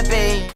happy.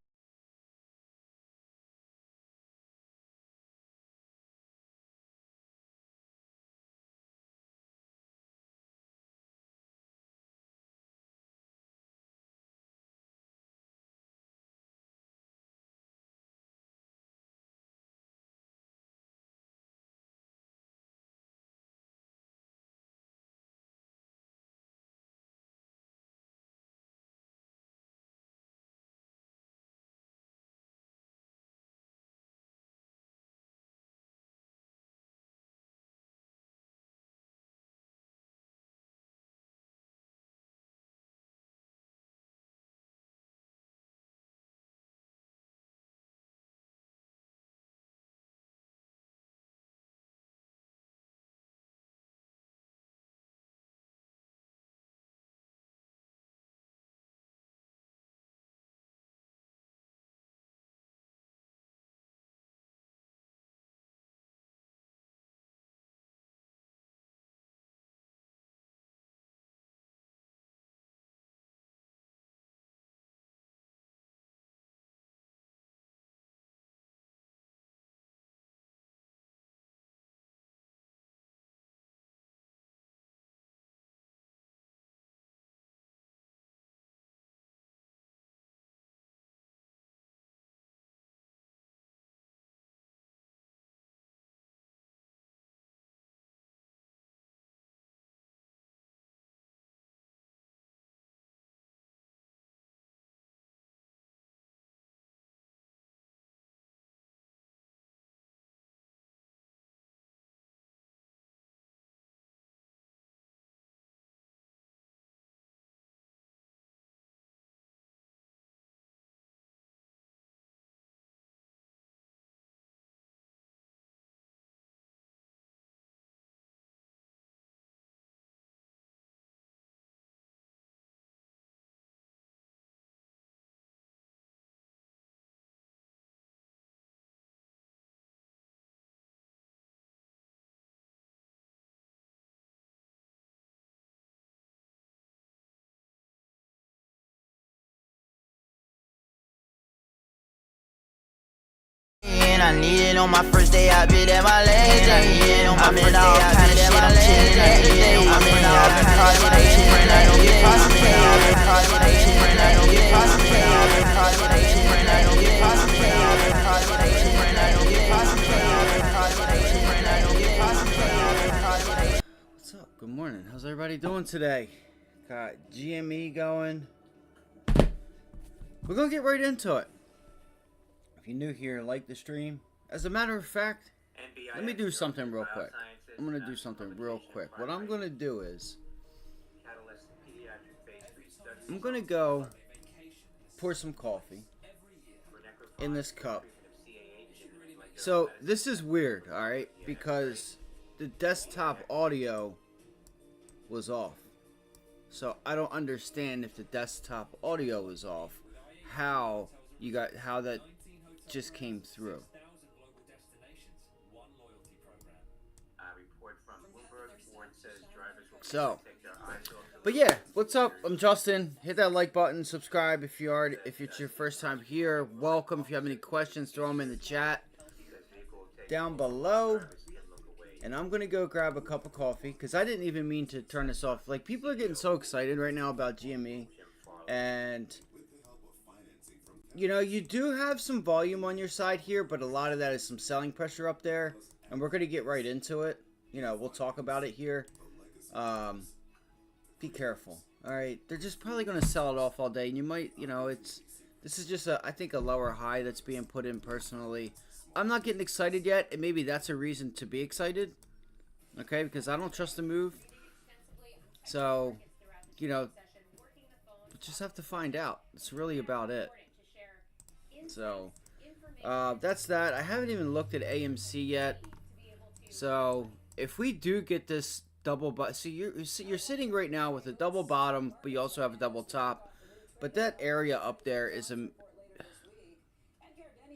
And I need it on my first day, I bit at my legs. I need it on my first day, I bit at my legs. I'm in all kind of shit, I'm chillin', I don't get prosecuted. I'm in all kind of shit, I don't get prosecuted. I'm in all kind of shit, I don't get prosecuted. I'm in all kind of shit, I don't get prosecuted. I'm in all kind of shit, I don't get prosecuted. What's up? Good morning. How's everybody doing today? Got GME going. We're gonna get right into it. If you're new here and like the stream, as a matter of fact, let me do something real quick. I'm gonna do something real quick. What I'm gonna do is I'm gonna go pour some coffee in this cup. So this is weird, alright? Because the desktop audio was off. So I don't understand if the desktop audio is off, how that just came through. So, but yeah, what's up? I'm Justin. Hit that like button, subscribe if it's your first time here. Welcome. If you have any questions, throw them in the chat down below. And I'm gonna go grab a cup of coffee because I didn't even mean to turn this off. Like, people are getting so excited right now about GME, and you know, you do have some volume on your side here, but a lot of that is some selling pressure up there, and we're gonna get right into it. You know, we'll talk about it here. Be careful. All right, they're just probably gonna sell it off all day, and you might, you know, this is just I think a lower high that's being put in personally. I'm not getting excited yet, and maybe that's a reason to be excited. Okay, because I don't trust the move. So, you know, we just have to find out. It's really about it. So, that's that. I haven't even looked at AMC yet. So, if we do get this double bottom, so you're sitting right now with a double bottom, but you also have a double top. But that area up there is a,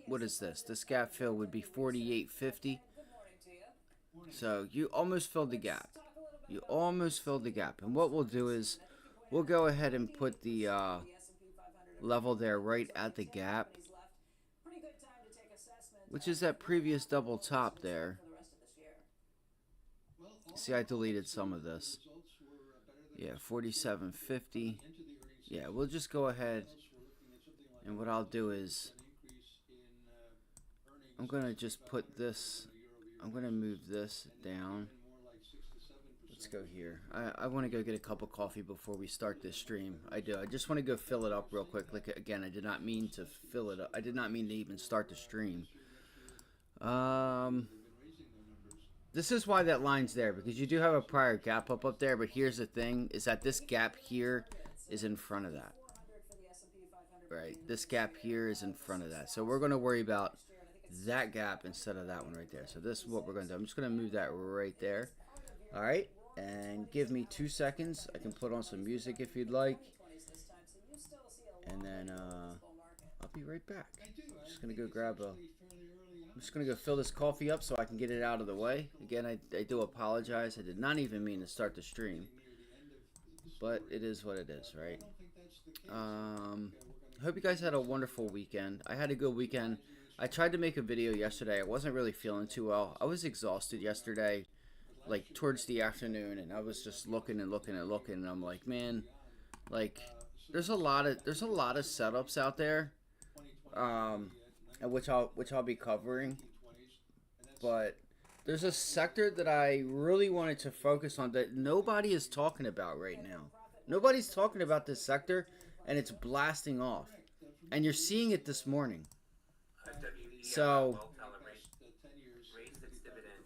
what is this? This gap fill would be 48.50. So you almost filled the gap. You almost filled the gap. And what we'll do is we'll go ahead and put the level there right at the gap, which is that previous double top there. See, I deleted some of this. Yeah, 47.50. Yeah, we'll just go ahead, and what I'll do is I'm gonna just put this, I'm gonna move this down. Let's go here. I want to go get a cup of coffee before we start this stream. I do. I just want to go fill it up real quick. Like, again, I did not mean to fill it up. I did not mean to even start the stream. This is why that line's there, because you do have a prior gap up there, but here's the thing, is that this gap here is in front of that. Right? This gap here is in front of that. So we're going to worry about that gap instead of that one right there. So this is what we're going to do. I'm just going to move that right there. All right? And give me 2 seconds. I can put on some music if you'd like. And then I'll be right back. I'm just going to go grab a... I'm just going to go fill this coffee up so I can get it out of the way. Again, I do apologize. I did not even mean to start the stream. But it is what it is, right? I hope you guys had a wonderful weekend. I had a good weekend. I tried to make a video yesterday. I wasn't really feeling too well. I was exhausted yesterday, like towards the afternoon, and I was just looking and looking and looking, and I'm like, man, like there's a lot of setups out there, which I'll be covering, but there's a sector that I really wanted to focus on that nobody is talking about right now. Nobody's talking about this sector, and it's blasting off, and you're seeing it this morning. So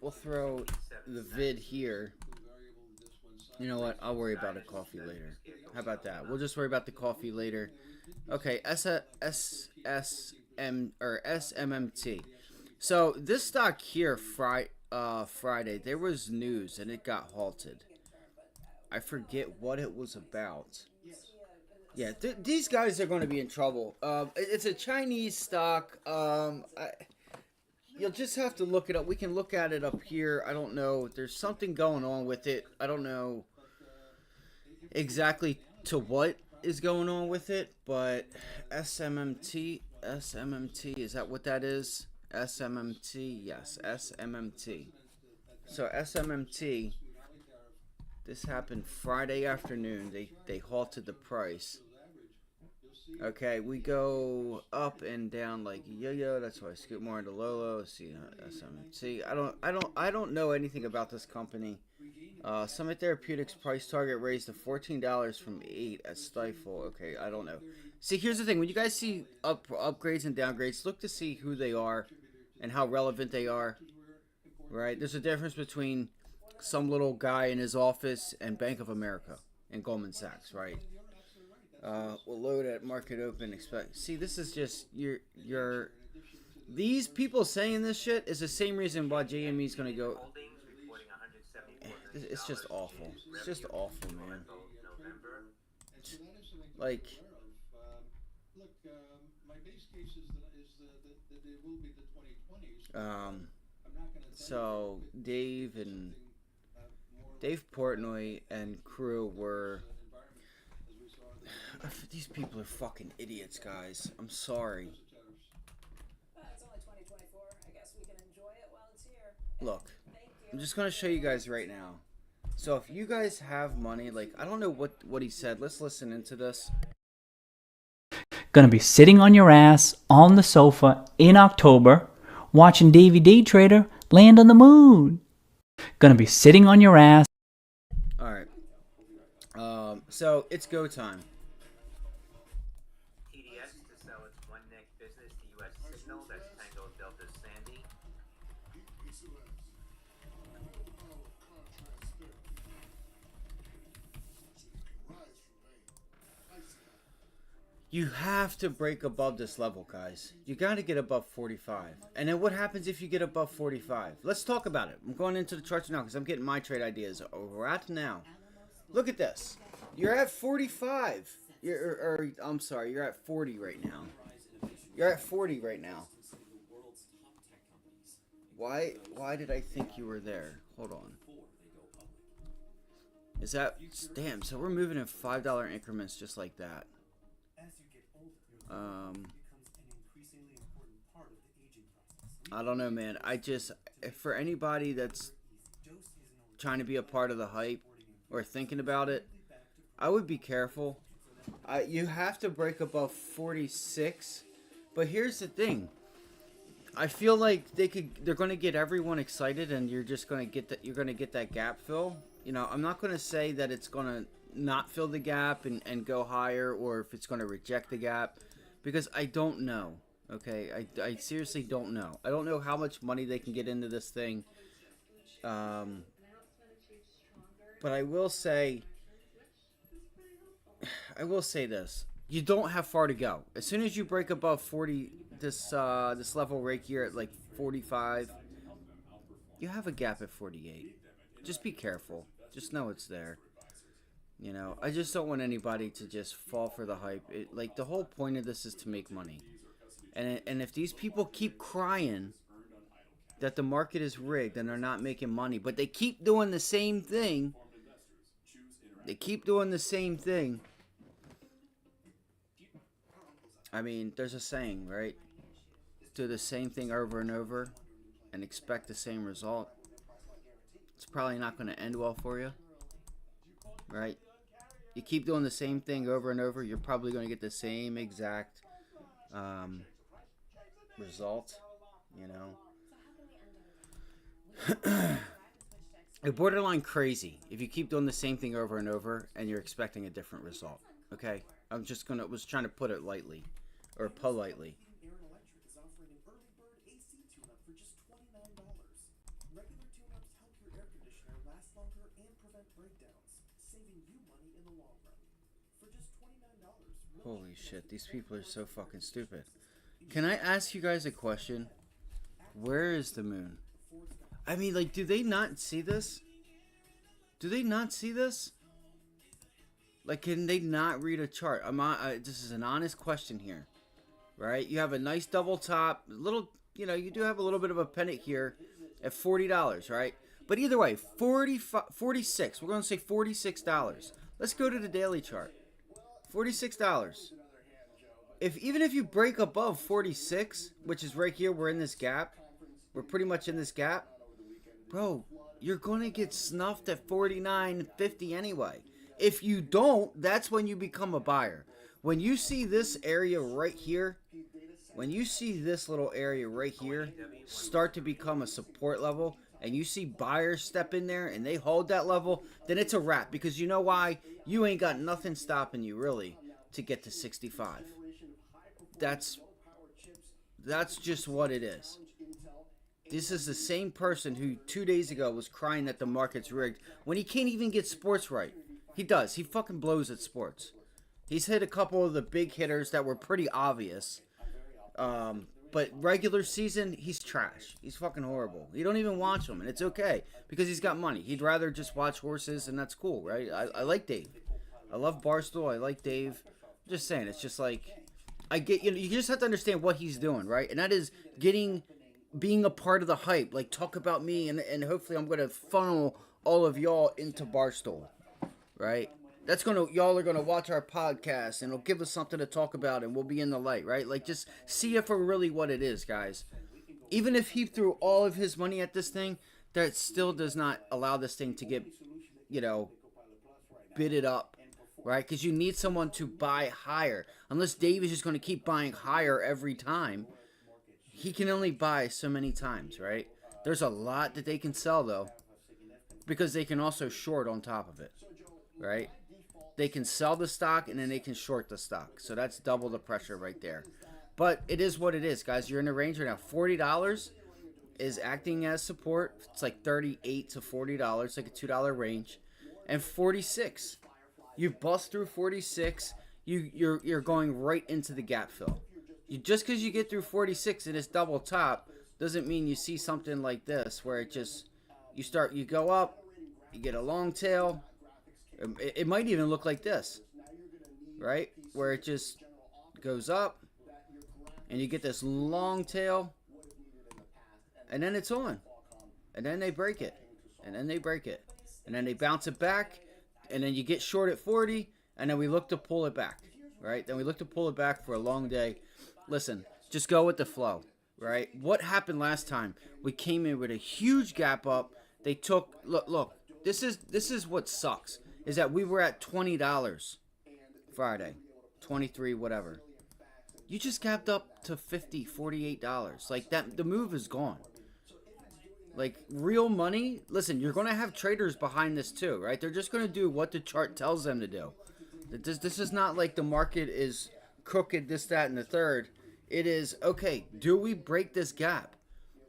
we'll throw the vid here. You know what? I'll worry about a coffee later. How about that? We'll just worry about the coffee later. Okay, SMMT. So this stock here, Friday, there was news and it got halted. I forget what it was about. Yeah, these guys are going to be in trouble. It's a Chinese stock. You'll just have to look it up. We can look at it up here. I don't know. There's something going on with it. I don't know exactly to what is going on with it, but SMMT, is that what that is? SMMT, yes, SMMT. So SMMT, this happened Friday afternoon. They halted the price. Okay, we go up and down like yo-yo. That's why I scoot more into Lolo. See, SMMT. I don't know anything about this company. Summit Therapeutics price target raised to $14 from $8 at Stifle. Okay, I don't know. See, here's the thing. When you guys see upgrades and downgrades, look to see who they are and how relevant they are. Right? There's a difference between some little guy in his office and Bank of America and Goldman Sachs, right? We'll load at market open. Expect. See, this is just your. These people saying this shit is the same reason why GME is gonna go. It's just awful. It's just awful, man. Like. So Dave Portnoy and crew were. These people are fucking idiots, guys. I'm sorry. Look, I'm just gonna show you guys right now. So if you guys have money, like I don't know what he said. Let's listen into this. Gonna be sitting on your ass on the sofa in October, watching Davey Day Trader land on the moon. Gonna be sitting on your ass. All right. So it's go time. You have to break above this level, guys. You got to get above 45. And then what happens if you get above 45? Let's talk about it. I'm going into the charts now because I'm getting my trade ideas right now. Look at this. You're at 45. I'm sorry, you're at 40 right now. You're at 40 right now. Why did I think you were there? Hold on. Is that... Damn, so we're moving in $5 increments just like that. I don't know, man. For anybody that's trying to be a part of the hype or thinking about it, I would be careful. You have to break above 46, but here's the thing. I feel like they're going to get everyone excited, and you're just going to get that. You're going to get that gap fill. You know, I'm not going to say that it's going to not fill the gap and go higher, or if it's going to reject the gap, because I don't know. Okay, I seriously don't know. I don't know how much money they can get into this thing. But I will say this: you don't have far to go. As soon as you break above 40, this level right here at like 45, you have a gap at 48. Just be careful. Just know it's there. You know, I just don't want anybody to just fall for the hype. Like, the whole point of this is to make money. And if these people keep crying that the market is rigged and they're not making money, but they keep doing the same thing, I mean, there's a saying, right? Do the same thing over and over and expect the same result. It's probably not going to end well for you, right? You keep doing the same thing over and over, you're probably going to get the same exact result, you know. It's borderline crazy if you keep doing the same thing over and over and you're expecting a different result. Okay, was trying to put it lightly or politely. Holy shit, these people are so fucking stupid. Can I ask you guys a question? Where is the moon? I mean, like, do they not see this? Do they not see this? Like, can they not read a chart? This is an honest question here, right? You have a nice double top, little, you know, you do have a little bit of a pennant here at $40, right? But either way, 46. We're going to say $46. Let's go to the daily chart. $46. Even if you break above 46, which is right here, we're in this gap. We're pretty much in this gap. Bro, you're going to get snuffed at 49.50 anyway. If you don't, that's when you become a buyer. When you see this area right here, when you see this little area right here start to become a support level, and you see buyers step in there and they hold that level, then it's a wrap. Because you know why? You ain't got nothing stopping you, really, to get to 65. That's just what it is. This is the same person who 2 days ago was crying that the market's rigged when he can't even get sports right. He does. He fucking blows at sports. He's hit a couple of the big hitters that were pretty obvious. But regular season, he's trash. He's fucking horrible. You don't even watch him, and it's okay because he's got money. He'd rather just watch horses, and that's cool, right? I like Dave. I love Barstool. I like Dave. I'm just saying, it's just like, I get, you know, you just have to understand what he's doing, right? And that is being a part of the hype. Like, talk about me, and hopefully I'm going to funnel all of y'all into Barstool, right? Y'all are gonna watch our podcast, and it'll give us something to talk about, and we'll be in the light, right? Like, just see it for really what it is, guys. Even if he threw all of his money at this thing, that still does not allow this thing to get, you know, bidded up, right? Because you need someone to buy higher. Unless Dave is just going to keep buying higher every time, he can only buy so many times, right? There's a lot that they can sell, though, because they can also short on top of it, right? They can sell the stock, and then they can short the stock. So that's double the pressure right there. But it is what it is, guys. You're in the range right now. $40 is acting as support. It's like $38 to $40, like a $2 range. And 46. You bust through 46, you're going right into the gap fill. Just because you get through 46 and it's double top doesn't mean you see something like this where it just, you go up, you get a long tail. It might even look like this, right? Where it just goes up, and you get this long tail, and then it's on. And then they break it, and then they break it. And then they bounce it back, and then you get short at 40, and then we look to pull it back, right? Then we look to pull it back for a long day. Listen, just go with the flow, right? What happened last time? We came in with a huge gap up. They took, look, this is what sucks, is that we were at $20 Friday, 23, whatever. You just gapped up to $50, $48. Like that, the move is gone. Like real money, listen, you're going to have traders behind this too, right? They're just going to do what the chart tells them to do. This is not like the market is crooked, this, that, and the third. It is, okay, do we break this gap?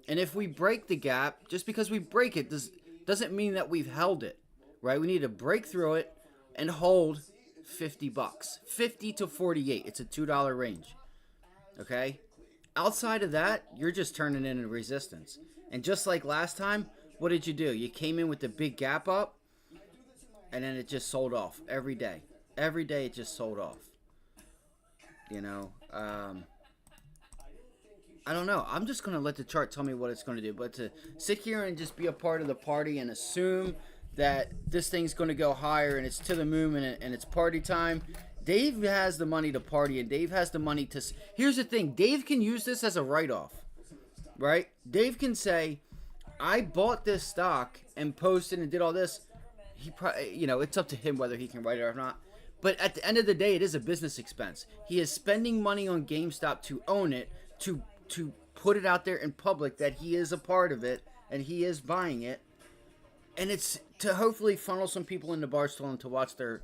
And if we break the gap, just because we break it doesn't mean that we've held it, right? We need to break through it and hold $50. 50 to 48. It's a $2 range. Okay? Outside of that, you're just turning in a resistance. And just like last time, what did you do? You came in with the big gap up, and then it just sold off every day. Every day it just sold off. You know, I don't know. I'm just going to let the chart tell me what it's going to do. But to sit here and just be a part of the party and assume that this thing's going to go higher and it's to the moon and it's party time. Dave has the money to party, and Dave has the money to... Here's the thing. Dave can use this as a write-off, right? Dave can say, I bought this stock and posted and did all this. He probably, you know, it's up to him whether he can write it or not. But at the end of the day, it is a business expense. He is spending money on GameStop to own it, to put it out there in public that he is a part of it and he is buying it. And it's to hopefully funnel some people into Barstool to watch their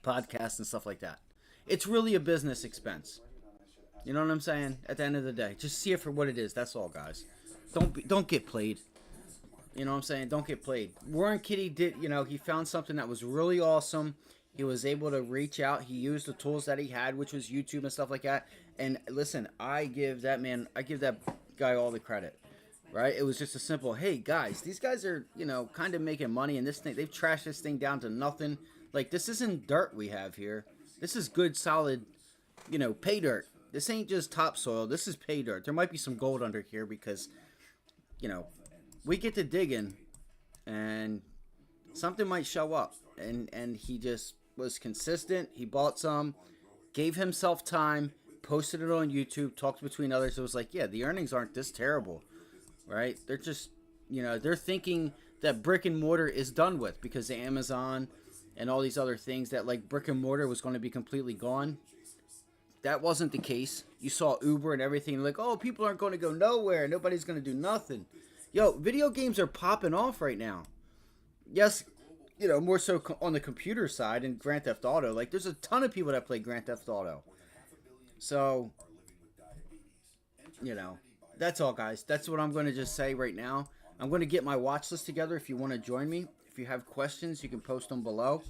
podcasts and stuff like that. It's really a business expense. You know what I'm saying? At the end of the day, just see it for what it is. That's all, guys. Don't get played. You know what I'm saying? Don't get played. Warren Kitty did, you know, he found something that was really awesome. He was able to reach out. He used the tools that he had, which was YouTube and stuff like that. And listen, I give that guy all the credit. Right? It was just a simple, hey guys, these guys are, you know, kind of making money, and this thing, they've trashed this thing down to nothing. Like, this isn't dirt we have here. This is good, solid, you know, pay dirt. This ain't just topsoil. This is pay dirt. There might be some gold under here because, you know, we get to digging and something might show up. And he just was consistent. He bought some, gave himself time, posted it on YouTube, talked between others. It was like, yeah, the earnings aren't this terrible, right? They're just, you know, they're thinking that brick and mortar is done with because of Amazon and all these other things, that like brick and mortar was going to be completely gone. That wasn't the case. You saw Uber and everything like, oh, people aren't going to go nowhere. Nobody's going to do nothing. Yo, video games are popping off right now. Yes, you know, more so on the computer side and Grand Theft Auto. Like, there's a ton of people that play Grand Theft Auto. So, you know, that's all, guys. That's what I'm going to just say right now. I'm going to get my watch list together if you want to join me. If you have questions, you can post them below.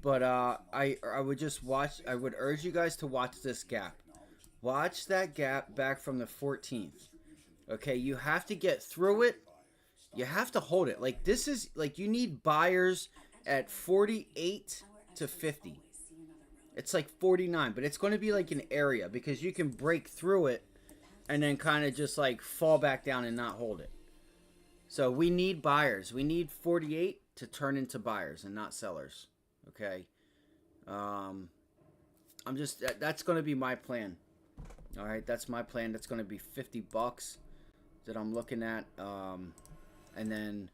But I would just watch. I would urge you guys to watch this gap. Watch that gap back from the 14th. Okay, you have to get through it. You have to hold it. Like, this is like, you need buyers at 48 to 50. It's like 49, but it's going to be like an area because you can break through it and then kind of just like fall back down and not hold it. So we need buyers. We need 48 to turn into buyers and not sellers. Okay. That's going to be my plan. All right. That's my plan. That's going to be $50 that I'm looking at. And then,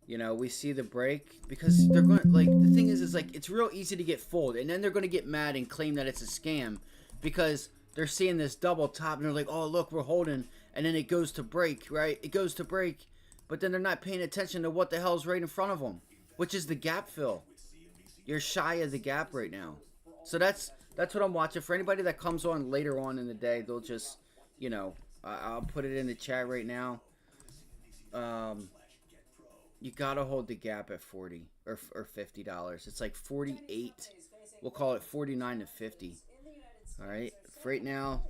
you know, we see the break because they're going to, like, the thing is like, it's real easy to get fooled. And then they're going to get mad and claim that it's a scam because they're seeing this double top and they're like, oh, look, we're holding. And then it goes to break, right? It goes to break. But then they're not paying attention to what the hell's right in front of them, which is the gap fill. You're shy of the gap right now. So that's what I'm watching. For anybody that comes on later on in the day, they'll just, you know, I'll put it in the chat right now. You gotta hold the gap at 40 or $50. It's like 48. We'll call it 49 to 50. All right. For right now,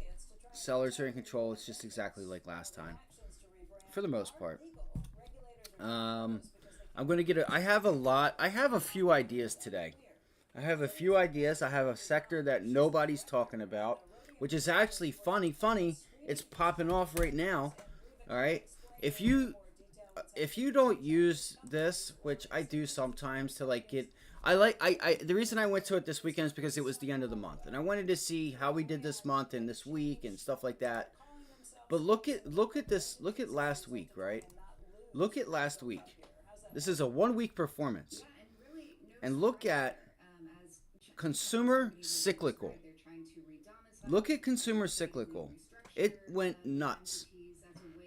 sellers are in control. It's just exactly like last time, for the most part. I'm gonna get I have a few ideas today. I have a few ideas. I have a sector that nobody's talking about, which is actually funny. It's popping off right now. All right. If you don't use this, which I do sometimes to like get, The reason I went to it this weekend is because it was the end of the month, and I wanted to see how we did this month and this week and stuff like that. But look at last week, right? Look at last week. This is a 1 week performance. And look at consumer cyclical. Look at consumer cyclical. It went nuts.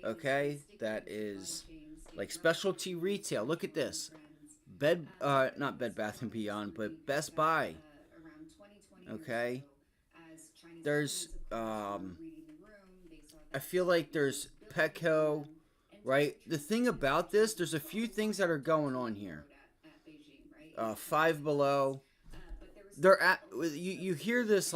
Okay? That is like specialty retail. Look at this. Not Bed Bath and Beyond, but Best Buy. Okay? There's I feel like there's Petco, right? The thing about this, there's a few things that are going on here. Five Below. You hear this.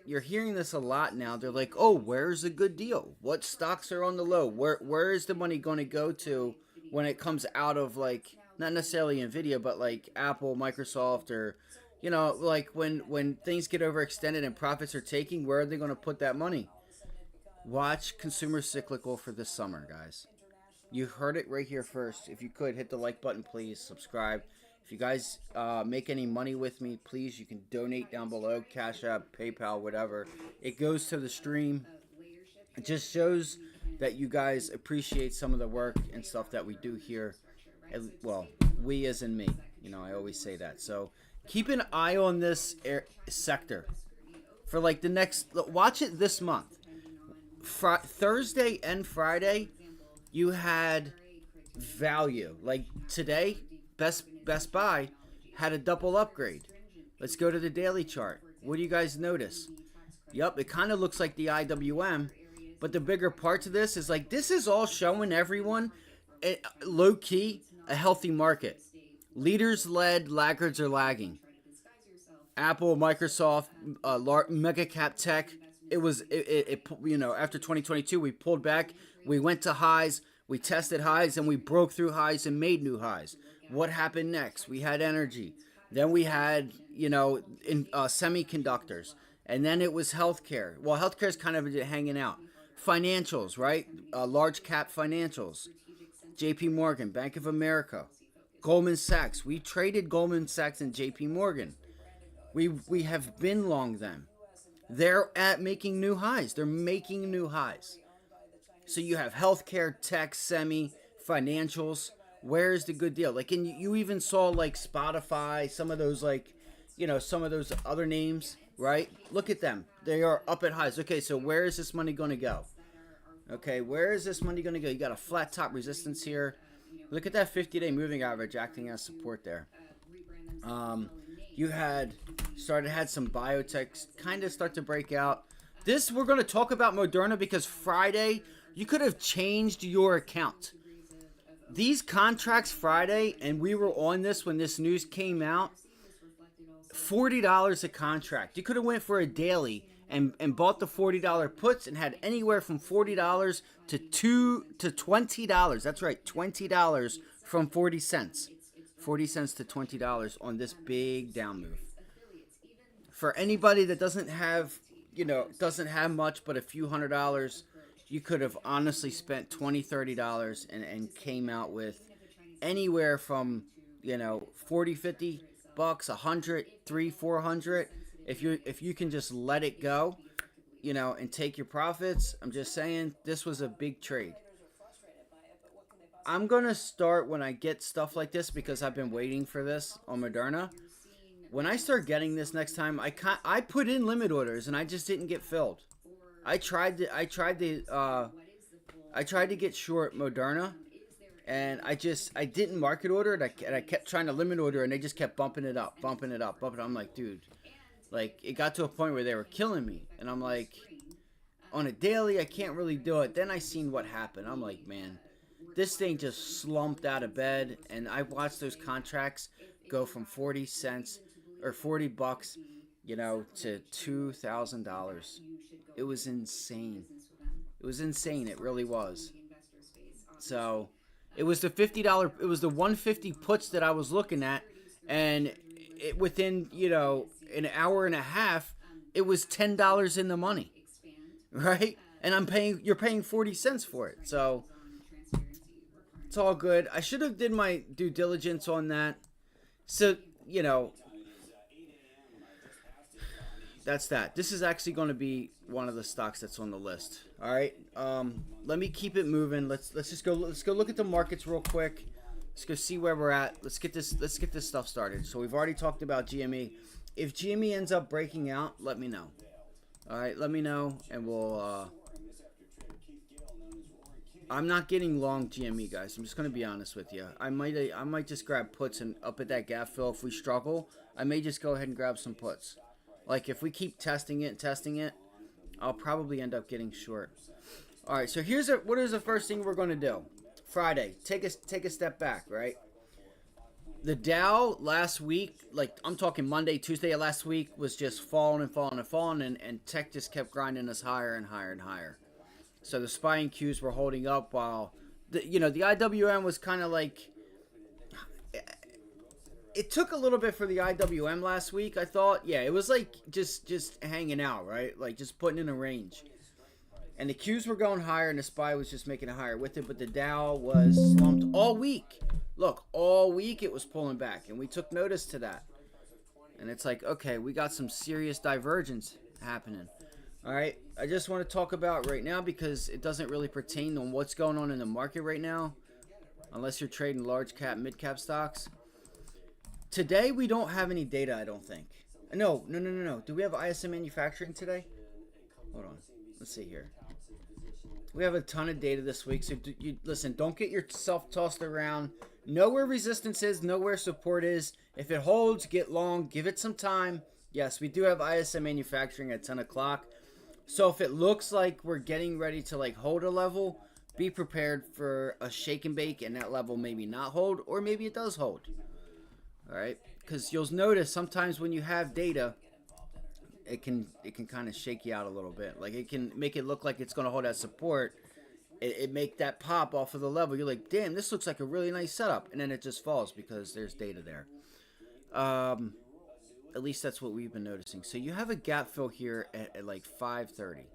You're hearing this a lot now. They're like, oh, where's a good deal? What stocks are on the low? Where is the money going to go to when it comes out of, like, not necessarily NVIDIA, but like Apple, Microsoft, or, you know, like when things get overextended and profits are taking, where are they going to put that money? Watch Consumer Cyclical for this summer, guys. You heard it right here first. If you could, hit the like button, please. Subscribe. If you guys make any money with me, please, you can donate down below. Cash App, PayPal, whatever. It goes to the stream. It just shows that you guys appreciate some of the work and stuff that we do here. Well, we as in me. You know, I always say that. So keep an eye on this sector for like the next. Watch it this month. Thursday and Friday, you had value. Like today, Best Buy had a double upgrade. Let's go to the daily chart. What do you guys notice? Yep, it kind of looks like the IWM, but the bigger parts of this is like, this is all showing everyone, low key, a healthy market. Leaders led, laggards are lagging. Apple, Microsoft, mega cap tech. It was, you know, after 2022, we pulled back. We went to highs. We tested highs, and we broke through highs and made new highs. What happened next? We had energy. Then we had, you know, semiconductors. And then it was healthcare. Well, healthcare is kind of hanging out. Financials, right? Large cap financials. JP Morgan, Bank of America, Goldman Sachs. We traded Goldman Sachs and JP Morgan. We have been long them. They're making new highs. They're making new highs. So you have healthcare, tech, semi, financials. Where's the good deal? Like, and you even saw like Spotify, some of those, like, you know, some of those other names, right? Look at them. They are up at highs. Okay, so where is this money going to go? Okay, where is this money going to go? You got a flat top resistance here. Look at that 50-day moving average acting as support there. You had some biotechs kind of start to break out. This, we're going to talk about Moderna because Friday, you could have changed your account. These contracts Friday, and we were on this when this news came out, $40 a contract. You could have went for a daily and bought the $40 puts and had anywhere from $40 to $20. That's right, $20 from 40 cents. 40 cents to $20 on this big down move. For anybody that doesn't have much but a few $100s, you could have honestly spent $20, $30 and came out with anywhere from, you know, 40, 50 bucks, 100, 300, 400. If you can just let it go, you know, and take your profits. I'm just saying, this was a big trade. I'm going to start when I get stuff like this because I've been waiting for this on Moderna. When I start getting this next time, I put in limit orders and I just didn't get filled. I tried to get short Moderna, and I didn't market order it, and I kept trying to limit order, and they just kept bumping it up. I'm like, dude, like, it got to a point where they were killing me, and I'm like, on a daily, I can't really do it. Then I seen what happened. I'm like, man, this thing just slumped out of bed, and I watched those contracts go from 40 cents or 40 bucks, you know, to $2,000. It was insane. It was insane. It really was. So it was the $50. It was the 150 puts that I was looking at, and within, you know, an hour and a half, it was $10 in the money, right? And you're paying 40 cents for it. So it's all good. I should have did my due diligence on that. So you know, that's that. This is actually going to be one of the stocks that's on the list. All right. Let me keep it moving. Let's just go. Let's go look at the markets real quick. Let's go see where we're at. Let's get this stuff started. So we've already talked about GME. If GME ends up breaking out, let me know. All right, let me know, and we'll. I'm not getting long GME, guys. I'm just gonna be honest with you. I might just grab puts and up at that gap fill. If we struggle, I may just go ahead and grab some puts. Like if we keep testing it, I'll probably end up getting short. All right, so what is the first thing we're gonna do? Friday, take a step back, right? The Dow last week, like I'm talking Monday, Tuesday of last week, was just falling, and tech just kept grinding us higher and higher and higher. So the SPY and Qs were holding up while the IWM was kind of like, it took a little bit for the IWM last week, I thought. Yeah, it was like just hanging out, right? Like just putting in a range. And the Qs were going higher and the SPY was just making it higher with it, but the Dow was slumped all week. Look, all week it was pulling back, and we took notice to that. And it's like, okay, we got some serious divergence happening. All right, I just want to talk about right now because it doesn't really pertain on what's going on in the market right now, unless you're trading large cap, mid cap stocks. Today we don't have any data, I don't think. No. Do we have ISM manufacturing today? Hold on, let's see here. We have a ton of data this week, so listen, don't get yourself tossed around. Know where resistance is, know where support is. If it holds, get long, give it some time. Yes, we do have ISM manufacturing at 10 o'clock. So if it looks like we're getting ready to like hold a level, be prepared for a shake and bake and that level maybe not hold, or maybe it does hold. All right, because you'll notice sometimes when you have data, it can kind of shake you out a little bit. Like it can make it look like it's going to hold that support. It make that pop off of the level. You're like, damn, this looks like a really nice setup, and then it just falls because there's data there. At least that's what we've been noticing. So you have a gap fill here at like 530.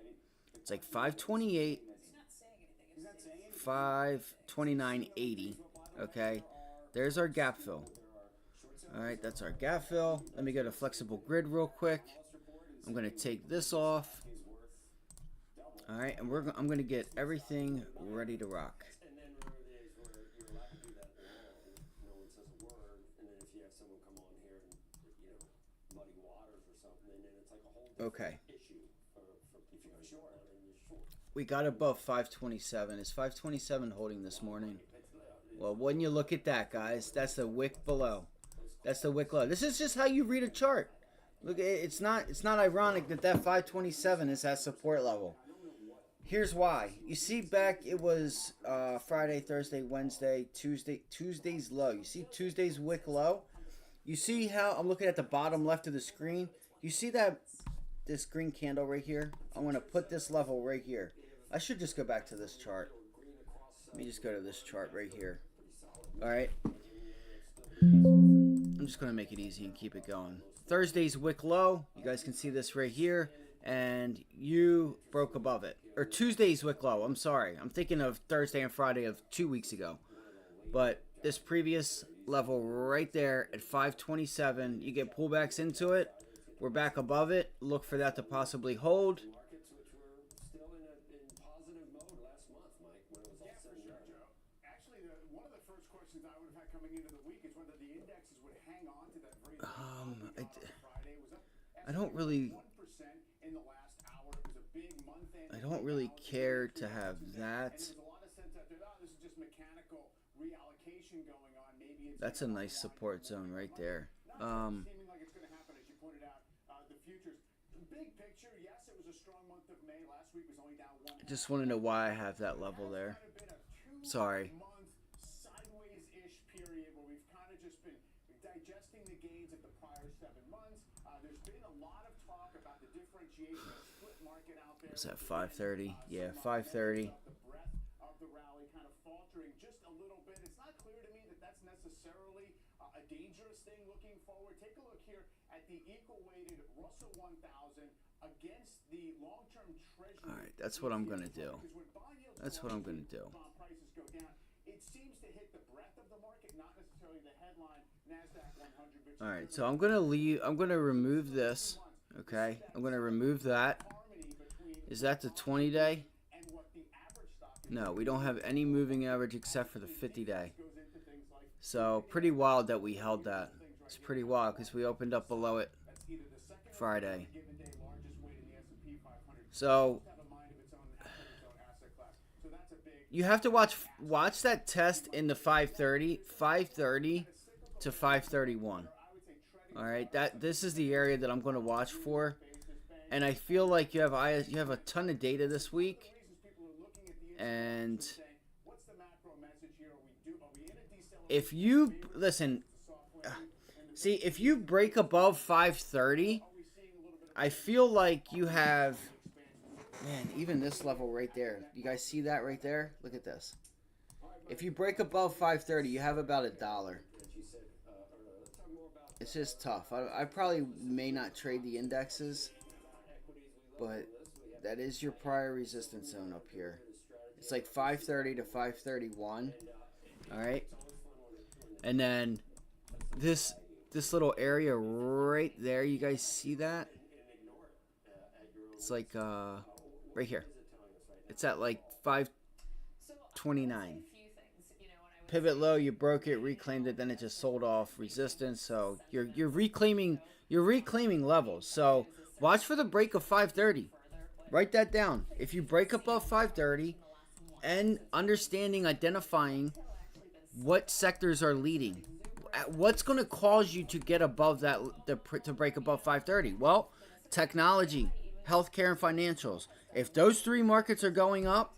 It's like 528, 529.80. Okay, there's our gap fill. All right, that's our gap fill. Let me go to flexible grid real quick. I'm going to take this off. All right, and I'm going to get everything ready to rock. Okay. We got above 527. Is 527 holding this morning? Well, when you look at that, guys, that's the wick below. That's the wick low. This is just how you read a chart. Look, it's not ironic that 527 is that support level. Here's why. You see back, it was Friday, Thursday, Wednesday, Tuesday's low. You see Tuesday's wick low? You see how I'm looking at the bottom left of the screen? You see this green candle right here? I'm going to put this level right here. I should just go back to this chart. Let me just go to this chart right here. All right. I'm just going to make it easy and keep it going. Thursday's wick low. You guys can see this right here. And you broke above it. Or Tuesday's wick low. I'm sorry. I'm thinking of Thursday and Friday of 2 weeks ago. But this previous level right there at 527, you get pullbacks into it. We're back above it. Look for that to possibly hold. I don't really care to have that. That's a nice support zone right there. I just want to know why I have that level there. Sorry. Was that 530? Yeah, 530. All right, that's what I'm gonna do. That's what I'm gonna do. It seems to hit the breadth of the market, not necessarily the headline. All right, so I'm gonna remove this. Okay, I'm gonna remove that. Is that the 20-day? No, we don't have any moving average except for the 50-day. So pretty wild that we held that. It's pretty wild because we opened up below it Friday. So you have to watch that test in the 530 to 531. All right, this is the area that I'm going to watch for, and I feel like you have a ton of data this week, and if you listen, see if you break above 530, I feel like you have, man, even this level right there. You guys see that right there? Look at this. If you break above 530, you have about $1. It's just tough. I probably may not trade the indexes, but that is your prior resistance zone up here. It's like 530 to 531. All right, and then this little area right there. You guys see that? It's like right here. It's at like 529. Pivot low, you broke it, reclaimed it, then it just sold off resistance. So you're reclaiming levels. So watch for the break of 530. Write that down. If you break above 530 and identifying what sectors are leading, what's going to cause you to get above that, to break above 530? Well, technology, healthcare, and financials. If those three markets are going up,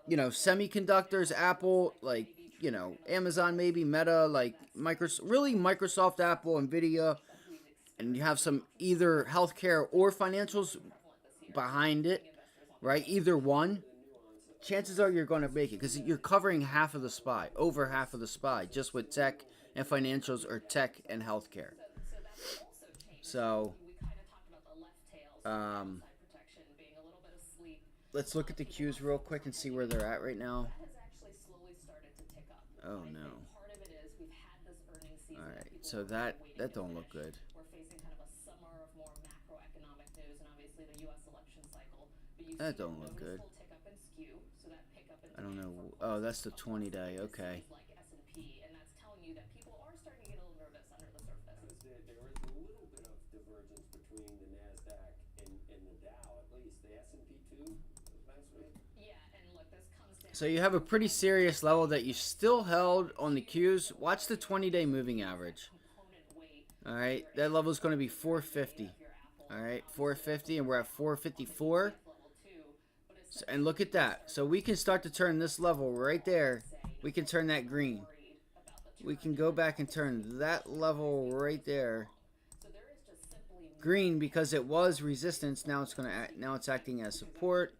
semiconductors, Apple, like, Amazon, maybe Meta, like Microsoft, Apple, NVIDIA, and you have some either healthcare or financials behind it, right? Either one, chances are you're going to make it because you're covering half of the SPY, over half of the SPY, just with tech and financials or tech and healthcare. So, let's look at the Qs real quick and see where they're at right now. Oh no. All right, so that don't look good. That don't look good. I don't know. Oh, that's the 20-day. Okay. So you have a pretty serious level that you still held on the Qs. Watch the 20-day moving average. All right, that level is going to be 450. All right, 450, and we're at 454. So, and look at that. So we can start to turn this level right there. We can turn that green. We can go back and turn that level right there green because it was resistance. Now it's acting as support.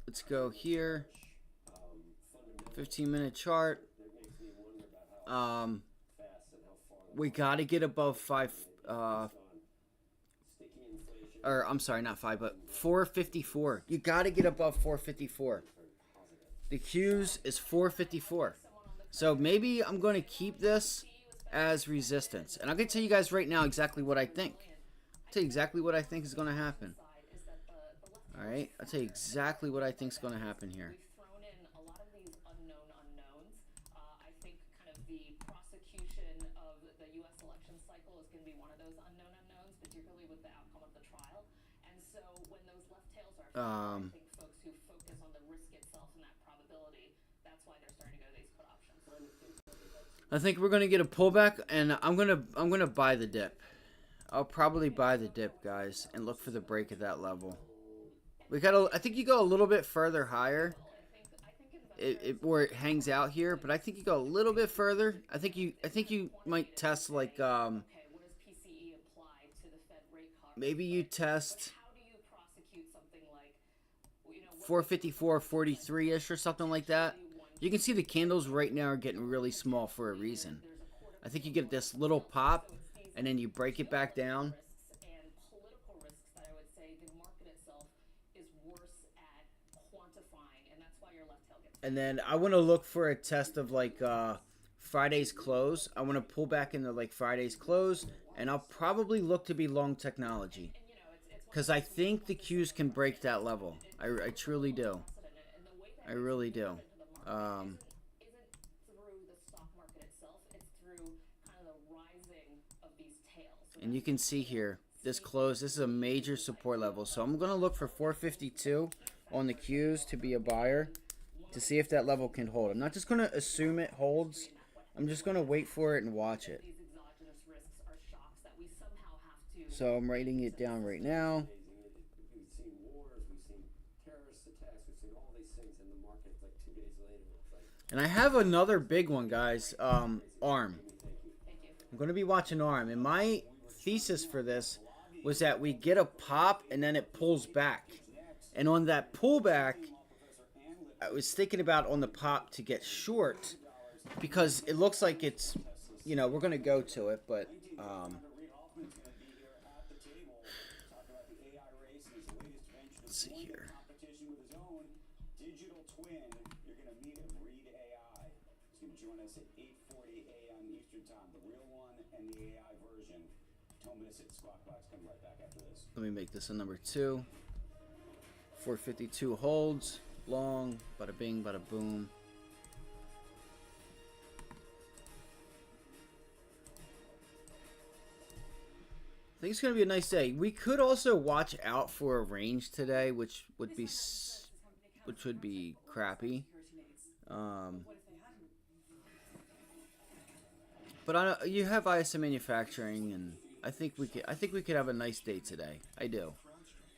Let's go here. 15-minute chart. We got to get above 5 or I'm sorry, not 5, but 454. You got to get above 454. The Qs is 454. So maybe I'm going to keep this as resistance. And I'm going to tell you guys right now exactly what I think. I'll tell you exactly what I think is going to happen. All right, I'll tell you exactly what I think is going to happen here. I think we're gonna get a pullback, and I'm gonna buy the dip. I'll probably buy the dip, guys, and look for the break at that level. I think you go a little bit further higher, where it hangs out here, but I think you go a little bit further. I think you might test like maybe you test 454, 43-ish or something like that. You can see the candles right now are getting really small for a reason. I think you get this little pop, and then you break it back down. And then I want to look for a test of like Friday's close. I want to pull back into like Friday's close, and I'll probably look to be long technology. Because I think the Qs can break that level. I truly do. I really do. And you can see here, this close, this is a major support level. So I'm going to look for 452 on the Qs to be a buyer to see if that level can hold. I'm not just going to assume it holds. I'm just going to wait for it and watch it. So I'm writing it down right now. And I have another big one, guys. ARM. I'm going to be watching ARM. And my thesis for this was that we get a pop and then it pulls back. And on that pullback, I was thinking about on the pop to get short because it looks like it's, you know, we're going to go to it, but let's see here. Let me make this a number 2. 452 holds. Long. Bada bing, bada boom. I think it's going to be a nice day. We could also watch out for a range today, which would be crappy. But you have ISM manufacturing, and I think we could have a nice day today. I do.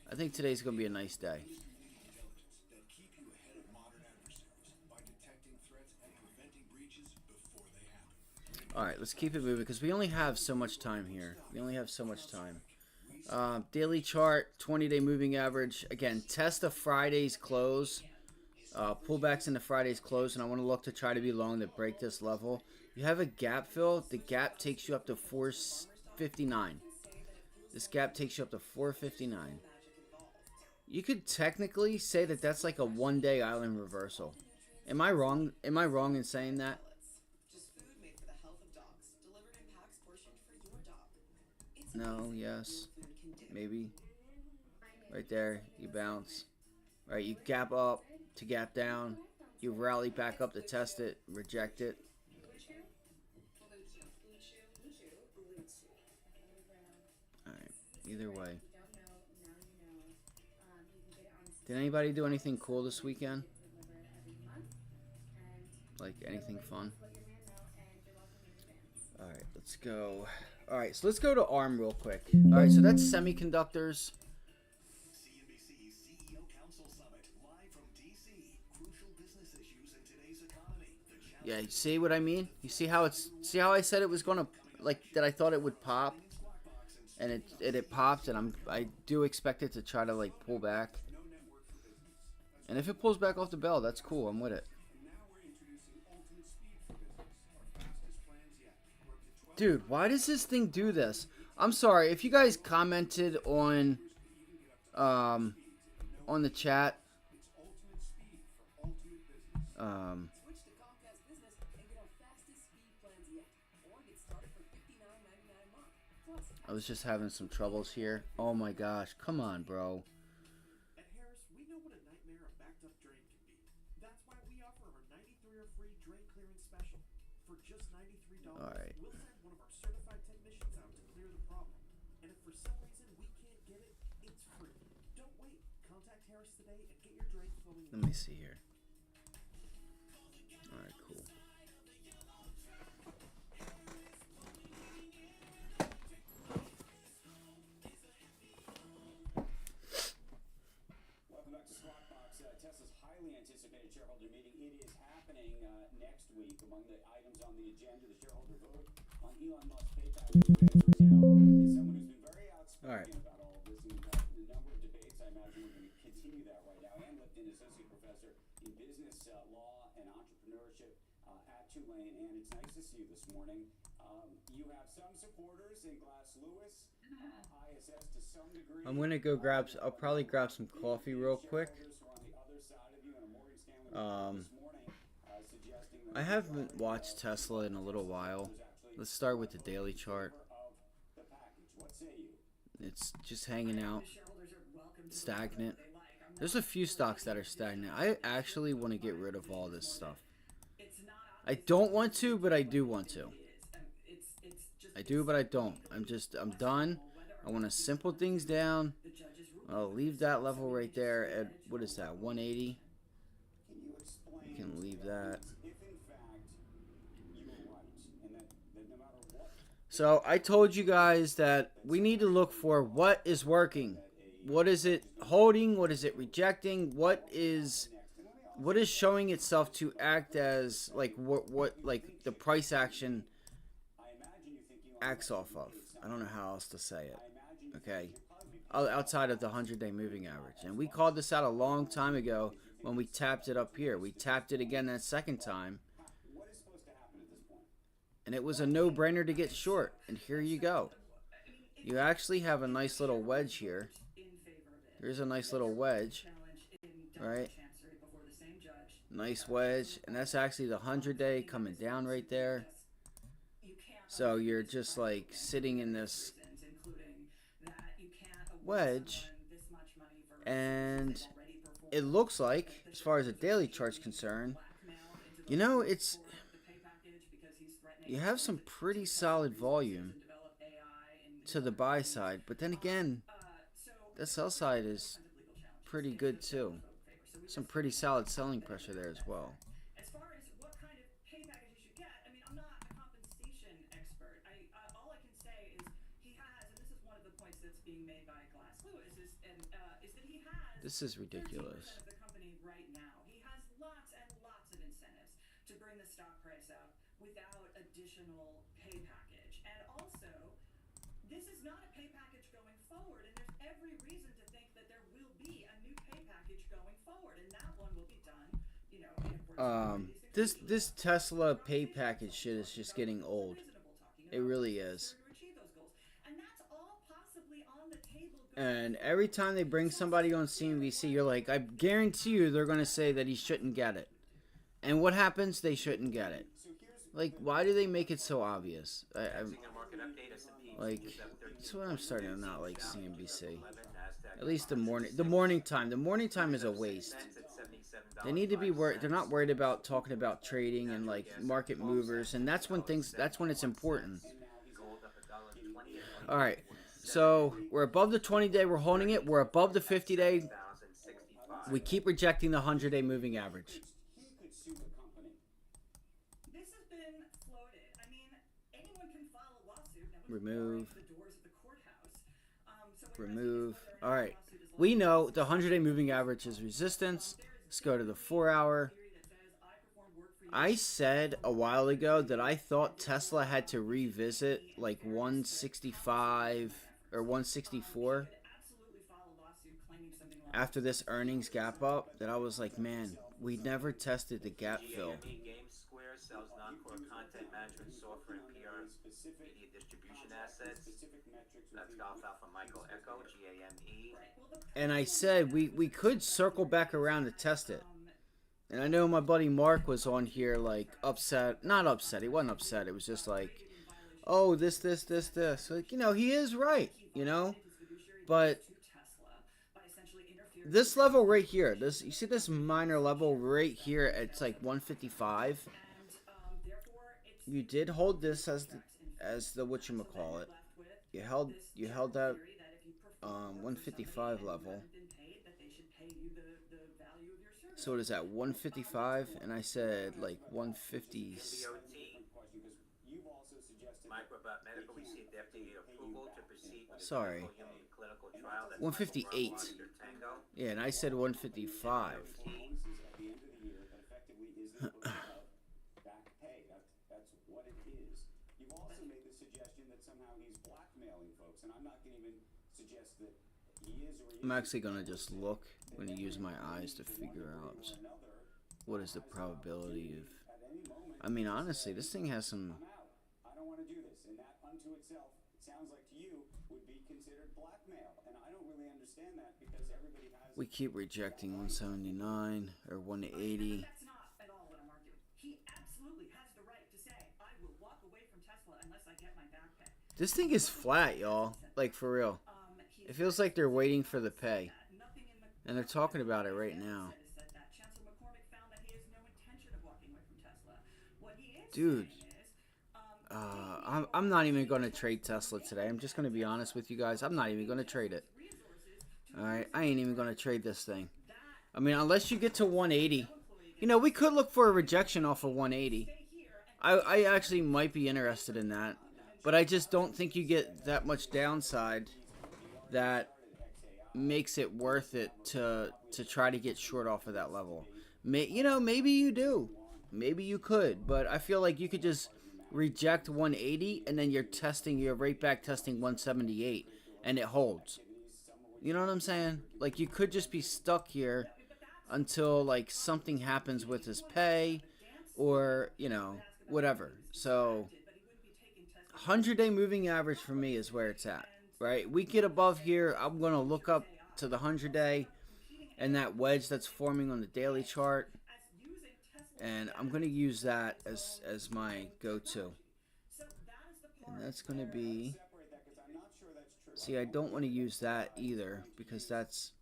I think today's going to be a nice day. All right, let's keep it moving because we only have so much time here. We only have so much time. Daily chart, 20-day moving average. Again, test the Friday's close. Pullbacks into Friday's close, and I want to look to try to be long to break this level. You have a gap fill. The gap takes you up to 459. This gap takes you up to 459. You could technically say that that's like a one-day island reversal. Am I wrong? Am I wrong in saying that? No, yes, maybe. Right there, you bounce. Right, you gap up to gap down. You rally back up to test it, reject it. Alright, either way. Did anybody do anything cool this weekend? Like anything fun? Alright, let's go. Alright, so let's go to ARM real quick. Alright, so that's semiconductors. Yeah, you see what I mean? You see how how I said it was gonna, like, that I thought it would pop, and it popped, and I do expect it to try to like pull back. And if it pulls back off the bell, that's cool. I'm with it. Dude, why does this thing do this? I'm sorry if you guys commented on the chat. I was just having some troubles here. Oh my gosh, come on, bro. At Harris, we know what a nightmare a backed up drain can be. That's why we offer our 93-year free drain clearing special. For just $93, All right. we'll send one of our certified technicians out to clear the problem. And if for some reason we can't get it, it's free. Don't wait. Contact Harris today and get your drain flowing. Let me see here. All right, cool. Tesla's highly anticipated shareholder meeting. It is happening next week. Among the items on the agenda, the shareholder vote on Elon Musk's PayPal transfer now is someone who's been very outspoken about all of this. And the number of debates, I imagine we're going to continue that right now. Ann Lipton, associate professor in business law and entrepreneurship at Tulane. And it's nice to see you this morning. You have some supporters in Glass Lewis, ISS to some degree. I'm gonna go grab. I'll probably grab some coffee real quick. I haven't watched Tesla in a little while. Let's start with the daily chart. It's just hanging out, stagnant. There's a few stocks that are stagnant. I actually want to get rid of all this stuff. I don't want to, but I do want to. I do, but I don't. I'm done. I want to simple things down. I'll leave that level right there at, what is that, 180? You can leave that. So I told you guys that we need to look for what is working. What is it holding? What is it rejecting? What is showing itself to act as like what like the price action acts off of? I don't know how else to say it. Okay, outside of the 100-day moving average, and we called this out a long time ago when we tapped it up here. We tapped it again that second time, and it was a no-brainer to get short. And here you go. You actually have a nice little wedge here. There's a nice little wedge, right? Nice wedge, and that's actually the 100-day coming down right there. So you're just like sitting in this wedge, and it looks like, as far as the daily chart's concerned, you know, you have some pretty solid volume to the buy side, but then again, the sell side is pretty good too. Some pretty solid selling pressure there as well. As far as what kind of pay package you should get, I mean, I'm not a compensation expert. All I can say is he has, and this is one of the points that's being made by Glass Lewis, is that he has. This is ridiculous. 13% of the company right now. He has lots and lots of incentives to bring the stock price up without additional pay package, and also, this is not a pay package going forward, and there's every reason to think that there will be a new pay package going forward, and that one will be done, you know, in accordance with this Tesla pay package shit is just getting old. It really is. and that's all possibly on the table. And every time they bring somebody on CNBC, you're like, I guarantee you they're going to say that he shouldn't get it. And what happens? They shouldn't get it. Like, why do they make it so obvious? Like, that's what I'm starting to not like CNBC. At least the morning time. The morning time is a waste. They need to be worried. They're not worried about talking about trading and like market movers, and that's when it's important. All right. So we're above the 20-day. We're holding it. We're above the 50-day. We keep rejecting the 100-day moving average. This has been floated. I mean, anyone can file a lawsuit. Remove. The doors of the courthouse. Remove. All right. We know the 100-day moving average is resistance. Let's go to the 4-hour. I said a while ago that I thought Tesla had to revisit like 165 or 164 after this earnings gap up. That I was like, man, we never tested the gap fill. Sells non-core content management software and PR media distribution assets. That's Golf Alpha Michael Echo, GAME. And I said we could circle back around to test it. And I know my buddy Mark was on here like upset. Not upset. He wasn't upset. It was just like, oh, this. Like, you know, he is right, you know. But this level right here, you see this minor level right here, it's like 155. You did hold this as the whatchamacallit. You held that 155 level. So what is that, 155? And I said like 150. Sorry. 158. Yeah, and I said 155. I'm actually going to just look. I'm going to use my eyes to figure out what is the probability of... I mean, honestly, this thing has some... I don't want to do this, and that unto itself, it sounds like to you, would be considered blackmail, and I don't really understand that because everybody has... We keep rejecting 179 or 180. That's not at all what I'm arguing. He absolutely This thing is flat, y'all. Like, for real. It feels like they're waiting for the pay. And they're talking about it right now. Dude. I'm not even going to trade Tesla today. I'm just going to be honest with you guys. I'm not even going to trade it. Alright, I ain't even going to trade this thing. I mean, unless you get to 180. You know, we could look for a rejection off of 180. I actually might be interested in that. But I just don't think you get that much downside that makes it worth it to try to get short off of that level. You know, maybe you do. Maybe you could. But I feel like you could just reject 180 and then you're right back testing 178 and it holds. You know what I'm saying? Like, you could just be stuck here until, like, something happens with his pay or, you know, whatever. So 100-day moving average for me is where it's at, right? We get above here, I'm going to look up to the 100-day and that wedge that's forming on the daily chart, and I'm going to use that as my go-to. And that's going to be... See, I don't want to use that either because that's...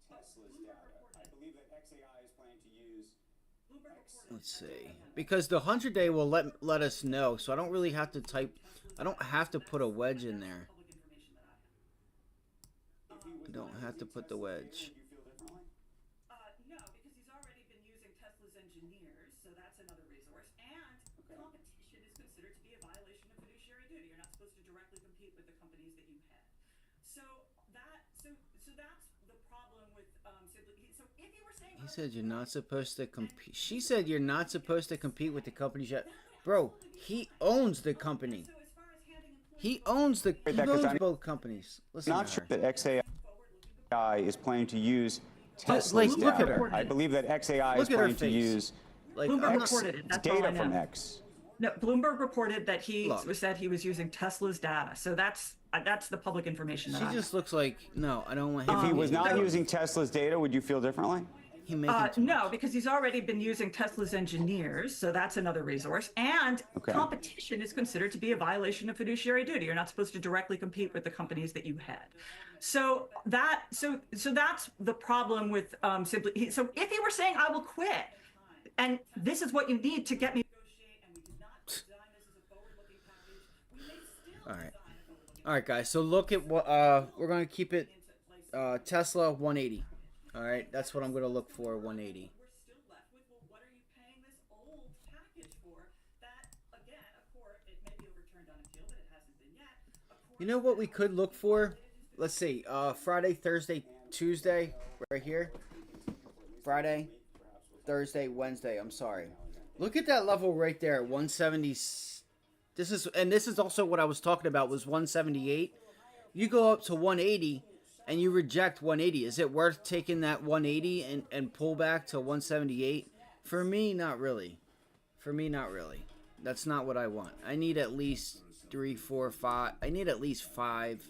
Let's see. Because the 100-day will let us know, so I don't really have to type... I don't have to put a wedge in there. I don't have to put the wedge. No, because he's already been using Tesla's engineers, so that's another resource. And competition is considered to be a violation of fiduciary duty. You're not supposed to directly compete with the companies that you head. So that's the problem with simply. So if you were saying, he said you're not supposed to compete. She said you're not supposed to compete with the companies yet. Bro, he owns the company. He owns both companies. Listen, I'm not sure that XAI is planning to use Tesla's like, look at data. her. I believe that XAI is Look at her planning to face. use Like, Bloomberg reported it. That's all I data know. from X. No, Bloomberg reported that he Look. said he was using Tesla's data. So that's the public information. That she I just looks like, no, I don't want him. If he was not using Tesla's data, would you feel differently? He making too no, much. because he's already been using Tesla's engineers, so that's another resource. And competition is considered to be a violation of fiduciary duty. You're not supposed to directly compete with the companies that you head. So that's the problem with simply. So if he were saying, "I will quit," and this is what you need to get me. All right, guys. So look at what we're gonna keep it. Tesla 180. All right, that's what I'm gonna look for. 180. We're still left with, well, what are you paying this old package for? That again, a court, it may be overturned on appeal, but it hasn't been yet. You know what we could look for? Let's see. Friday, Thursday, Tuesday, right here. Friday, Thursday, Wednesday. I'm sorry. Look at that level right there, 170. This is also what I was talking about, was 178. You go up to 180 and you reject 180. Is it worth taking that 180 and pull back to 178? For me, not really. For me, not really. That's not what I want. I need at least 3, 4, 5. I need at least 5.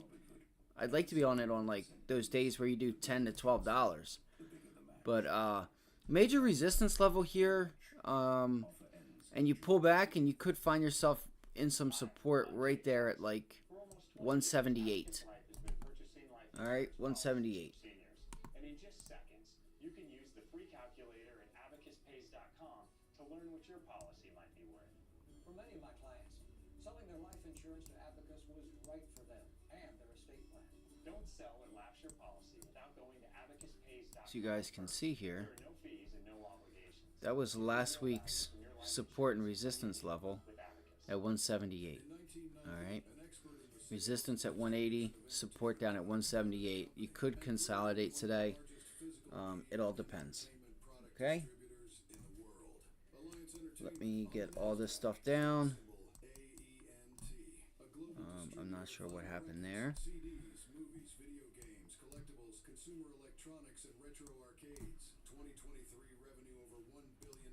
I'd like to be on it on like those days where you do $10 to $12. But major resistance level here, and you pull back and you could find yourself in some support right there at like 178. All right, 178. And in just seconds, you can use the free calculator at abacuspays.com to learn what your policy might be worth. For many of my clients, selling their life insurance to Abacus was right for them and their estate plan. Don't sell or lapse your policy without going to abacuspays.com. So you guys can see here, There are no fees and no obligations. that was last week's support and resistance level at 178. All right. Resistance at 180, support down at 178. You could consolidate today. It all depends. Okay? Let me get all this stuff down. I'm not sure what happened there. CDs, movies, video games, collectibles, consumer electronics, and retro arcades. 2023 revenue over $1 billion.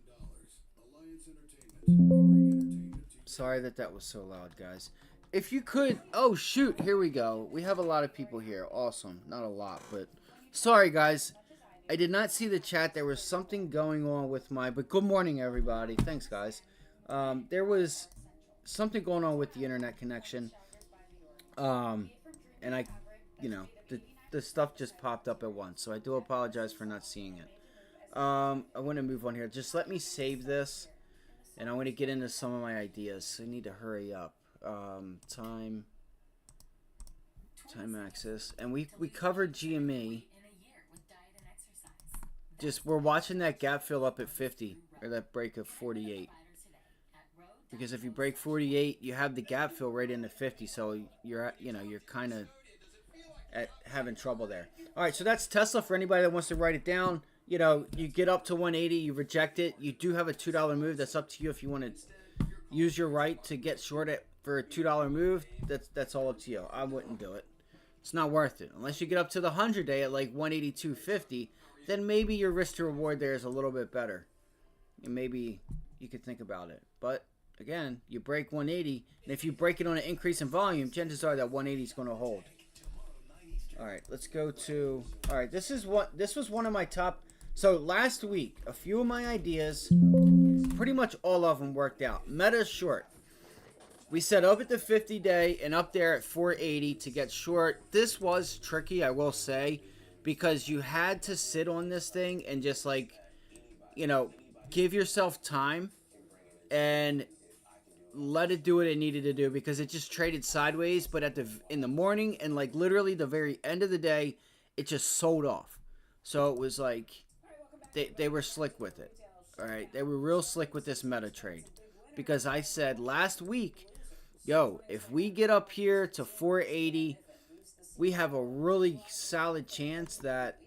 Alliance Entertainment. We bring entertainment to you. Sorry that was so loud, guys. If you could... Oh, shoot. Here we go. We have a lot of people here. Awesome. Not a lot, but... Sorry, guys. I did not see the chat. There was something going on with my... But good morning, everybody. Thanks, guys. There was something going on with the internet connection. And I, you know, the stuff just popped up at once, so I do apologize for not seeing it. I want to move on here. Just let me save this, and I want to get into some of my ideas. So I need to hurry up. Time axis, and we covered GME. Just we're watching that gap fill up at 50, or that break of 48. Because if you break 48, you have the gap fill right into 50, so you're you're kind of having trouble there. All right, so that's Tesla for anybody that wants to write it down. You know, you get up to 180, you reject it. You do have a $2 move. That's up to you if you want to use your right to get short it for a $2 move. That's all up to you. I wouldn't do it. It's not worth it unless you get up to the 100-day at like 182.50. Then maybe your risk to reward there is a little bit better. And maybe you could think about it. But again, you break 180, and if you break it on an increase in volume, chances are that 180 is going to hold. All right, let's go to. All right, this was one of my top. So last week, a few of my ideas, pretty much all of them worked out. Meta short. We set up at the 50-day and up there at 480 to get short. This was tricky, I will say, because you had to sit on this thing and just like, you know, give yourself time and let it do what it needed to do, because it just traded sideways. But in the morning and like literally the very end of the day, it just sold off. So it was like they were slick with it. All right, they were real slick with this meta trade, because I said last week, yo, if we get up here to 480, we have a really solid chance that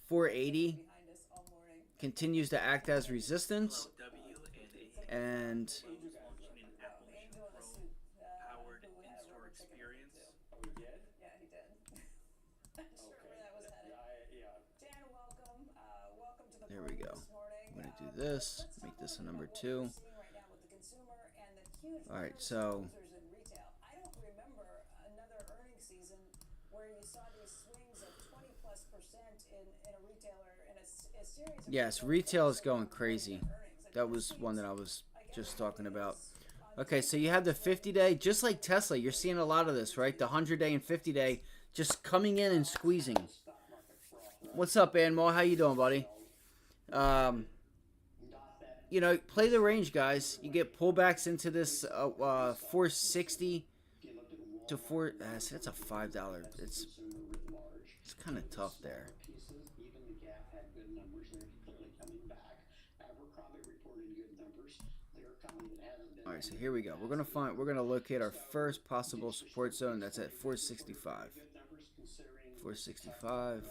480 continues to act as resistance. And there we go. I'm going to do this, make this a number 2. All right, so yes, retail is going crazy. That was one that I was just talking about. Okay, so you have the 50-day, just like Tesla. You're seeing a lot of this, right? The 100-day and 50-day just coming in and squeezing. What's up, Anmo? How you doing, buddy? You know, play the range, guys. You get pullbacks into this 460 to 4. That's a $5. It's kind of tough there. All right, so here we go. We're gonna locate our first possible support zone. That's at 465. 465.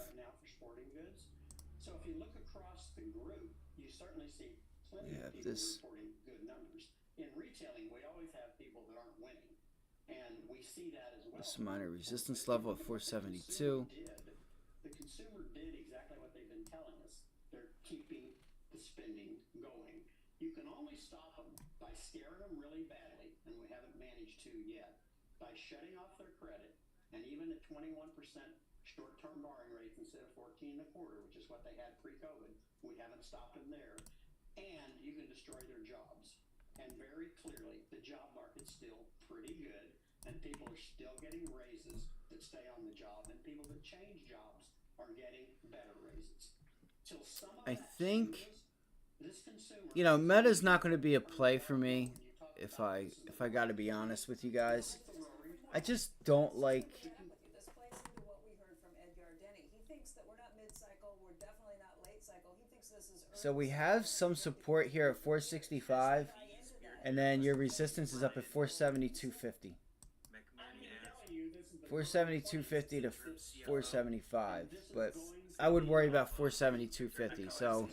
So if you look across the group, you certainly see plenty of people reporting good numbers. In retailing, we always have people that aren't winning, and we see that as well. This minor resistance level at 472. The consumer did exactly what they've been telling us. They're keeping the spending going. You can only stop them by scaring them really badly, and we haven't managed to yet, by shutting off their credit, and even at 21% short-term borrowing rates instead of 14.25, which is what they had pre-COVID. We haven't stopped them there. And you can destroy their jobs. And very clearly, the job market's still pretty good, and people are still getting raises that stay on the job, and people that change jobs are getting better raises. Till some of I think, changes, this consumer, you know, Meta's not going to be a play for me, if I got to be honest with you guys. I just don't like. So we have some support here at 465, and then your resistance is up at 472.50. 472.50 to 475, but I would worry about 472.50. So,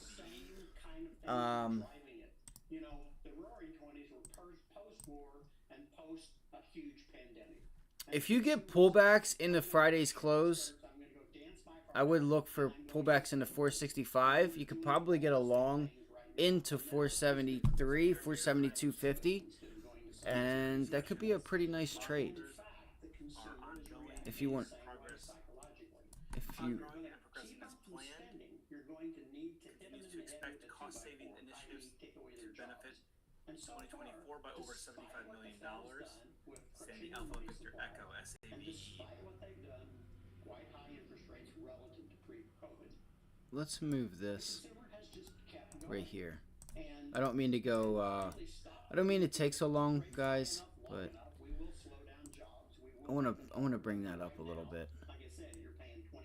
you know, the roaring 20s were post-war and post a huge pandemic. if you get pullbacks in the Friday's close, I would look for pullbacks into 465. You could probably get a long into 473, 472.50, and that could be a pretty nice trade. If you want, if you. And so 2024 by over despite $75 what million. the Fed's done with Sandy crushing Alpha the Victor supply, Echo and SAVE. despite what they've done, quite high interest rates relative to pre-COVID, Let's move the this consumer has just kept going. right here. And I don't mean to go, really stop I don't mean to take so long, rates guys, staying up long but enough, we will slow down jobs. We I will want give them to more. bring that up a Right little now, bit. like I said, you're paying 21%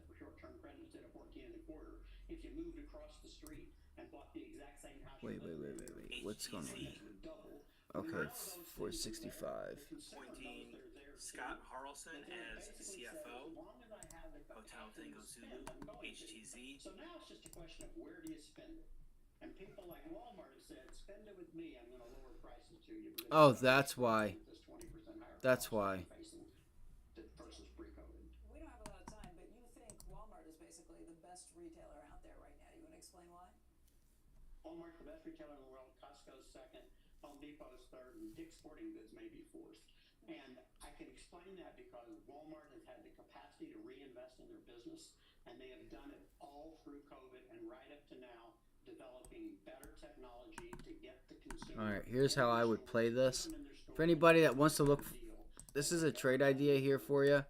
for short-term credit instead of 14 and a quarter. If you moved across the street and bought the exact same house, Wait. What's going on here? Okay, 465. Appointing Scott Harrelson as CFO. Hotel Tango Zulu, HTZ. So now it's just a question of where do you spend it? And people like Walmart have said, spend it with me, I'm going to lower prices to you. Oh, that's why. This 20% higher That's cost why. facing versus pre-COVID. We don't have a lot of time, but you think Walmart is basically the best retailer out there right now. You want to explain why? Walmart's the best retailer in the world. Costco's second. Home Depot's third. And Dick's Sporting Goods may be fourth. And I can explain that because Walmart has had the capacity to reinvest in their business, and they have done it all through COVID and right up to now, developing better technology to get the consumer. All right, here's how I would play this. For anybody that wants to look, this is a trade idea here for you.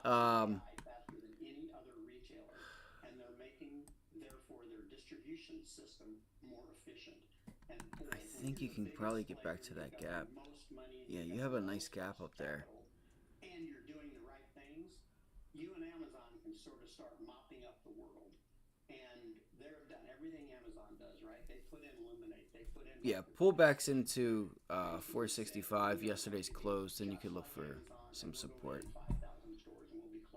Faster than any other retailer, and they're making therefore their distribution system more efficient. And I think you can probably get back to that gap. Yeah, you have a nice gap up there. And you're doing the right things, you and Amazon can sort of start mopping up the world. And they've done everything Amazon does, right? They put in Illuminate, they put in... Yeah, pullbacks into 465. Yesterday's closed, and you could look for some support.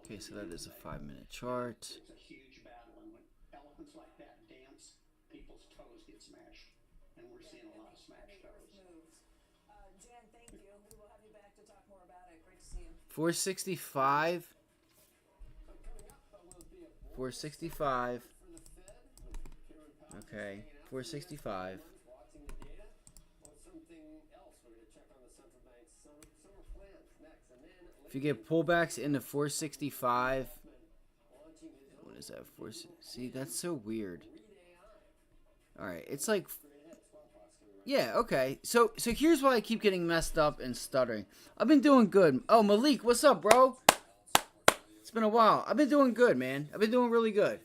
Okay, so that is a 5-minute chart. It's a huge battle, and when elephants like that dance, people's toes get smashed. And we're seeing a lot of smashed toes. Jan, thank you. We will have you back to talk more about it. Great to see you. 465. 465. Okay, 465. If you get pullbacks into 465, what is that? See, that's so weird. All right, it's like, yeah, okay. So here's why I keep getting messed up and stuttering. I've been doing good. Oh, Malik, what's up, bro? It's been a while. I've been doing good, man. I've been doing really good.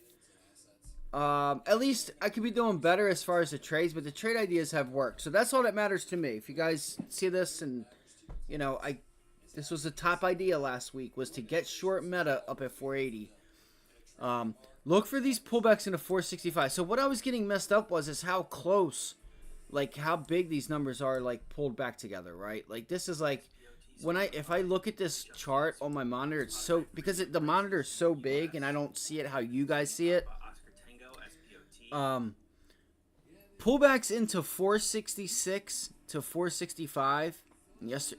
At least I could be doing better as far as the trades, but the trade ideas have worked. So that's all that matters to me. If you guys see this, and you know, this was the top idea last week, was to get short Meta up at 480. Look for these pullbacks into 465. So what I was getting messed up is how close, like how big these numbers are, like pulled back together, right? Like this is like if I look at this chart on my monitor, it's so, because the monitor is so big and I don't see it how you guys see it. Pullbacks into 466 to 465.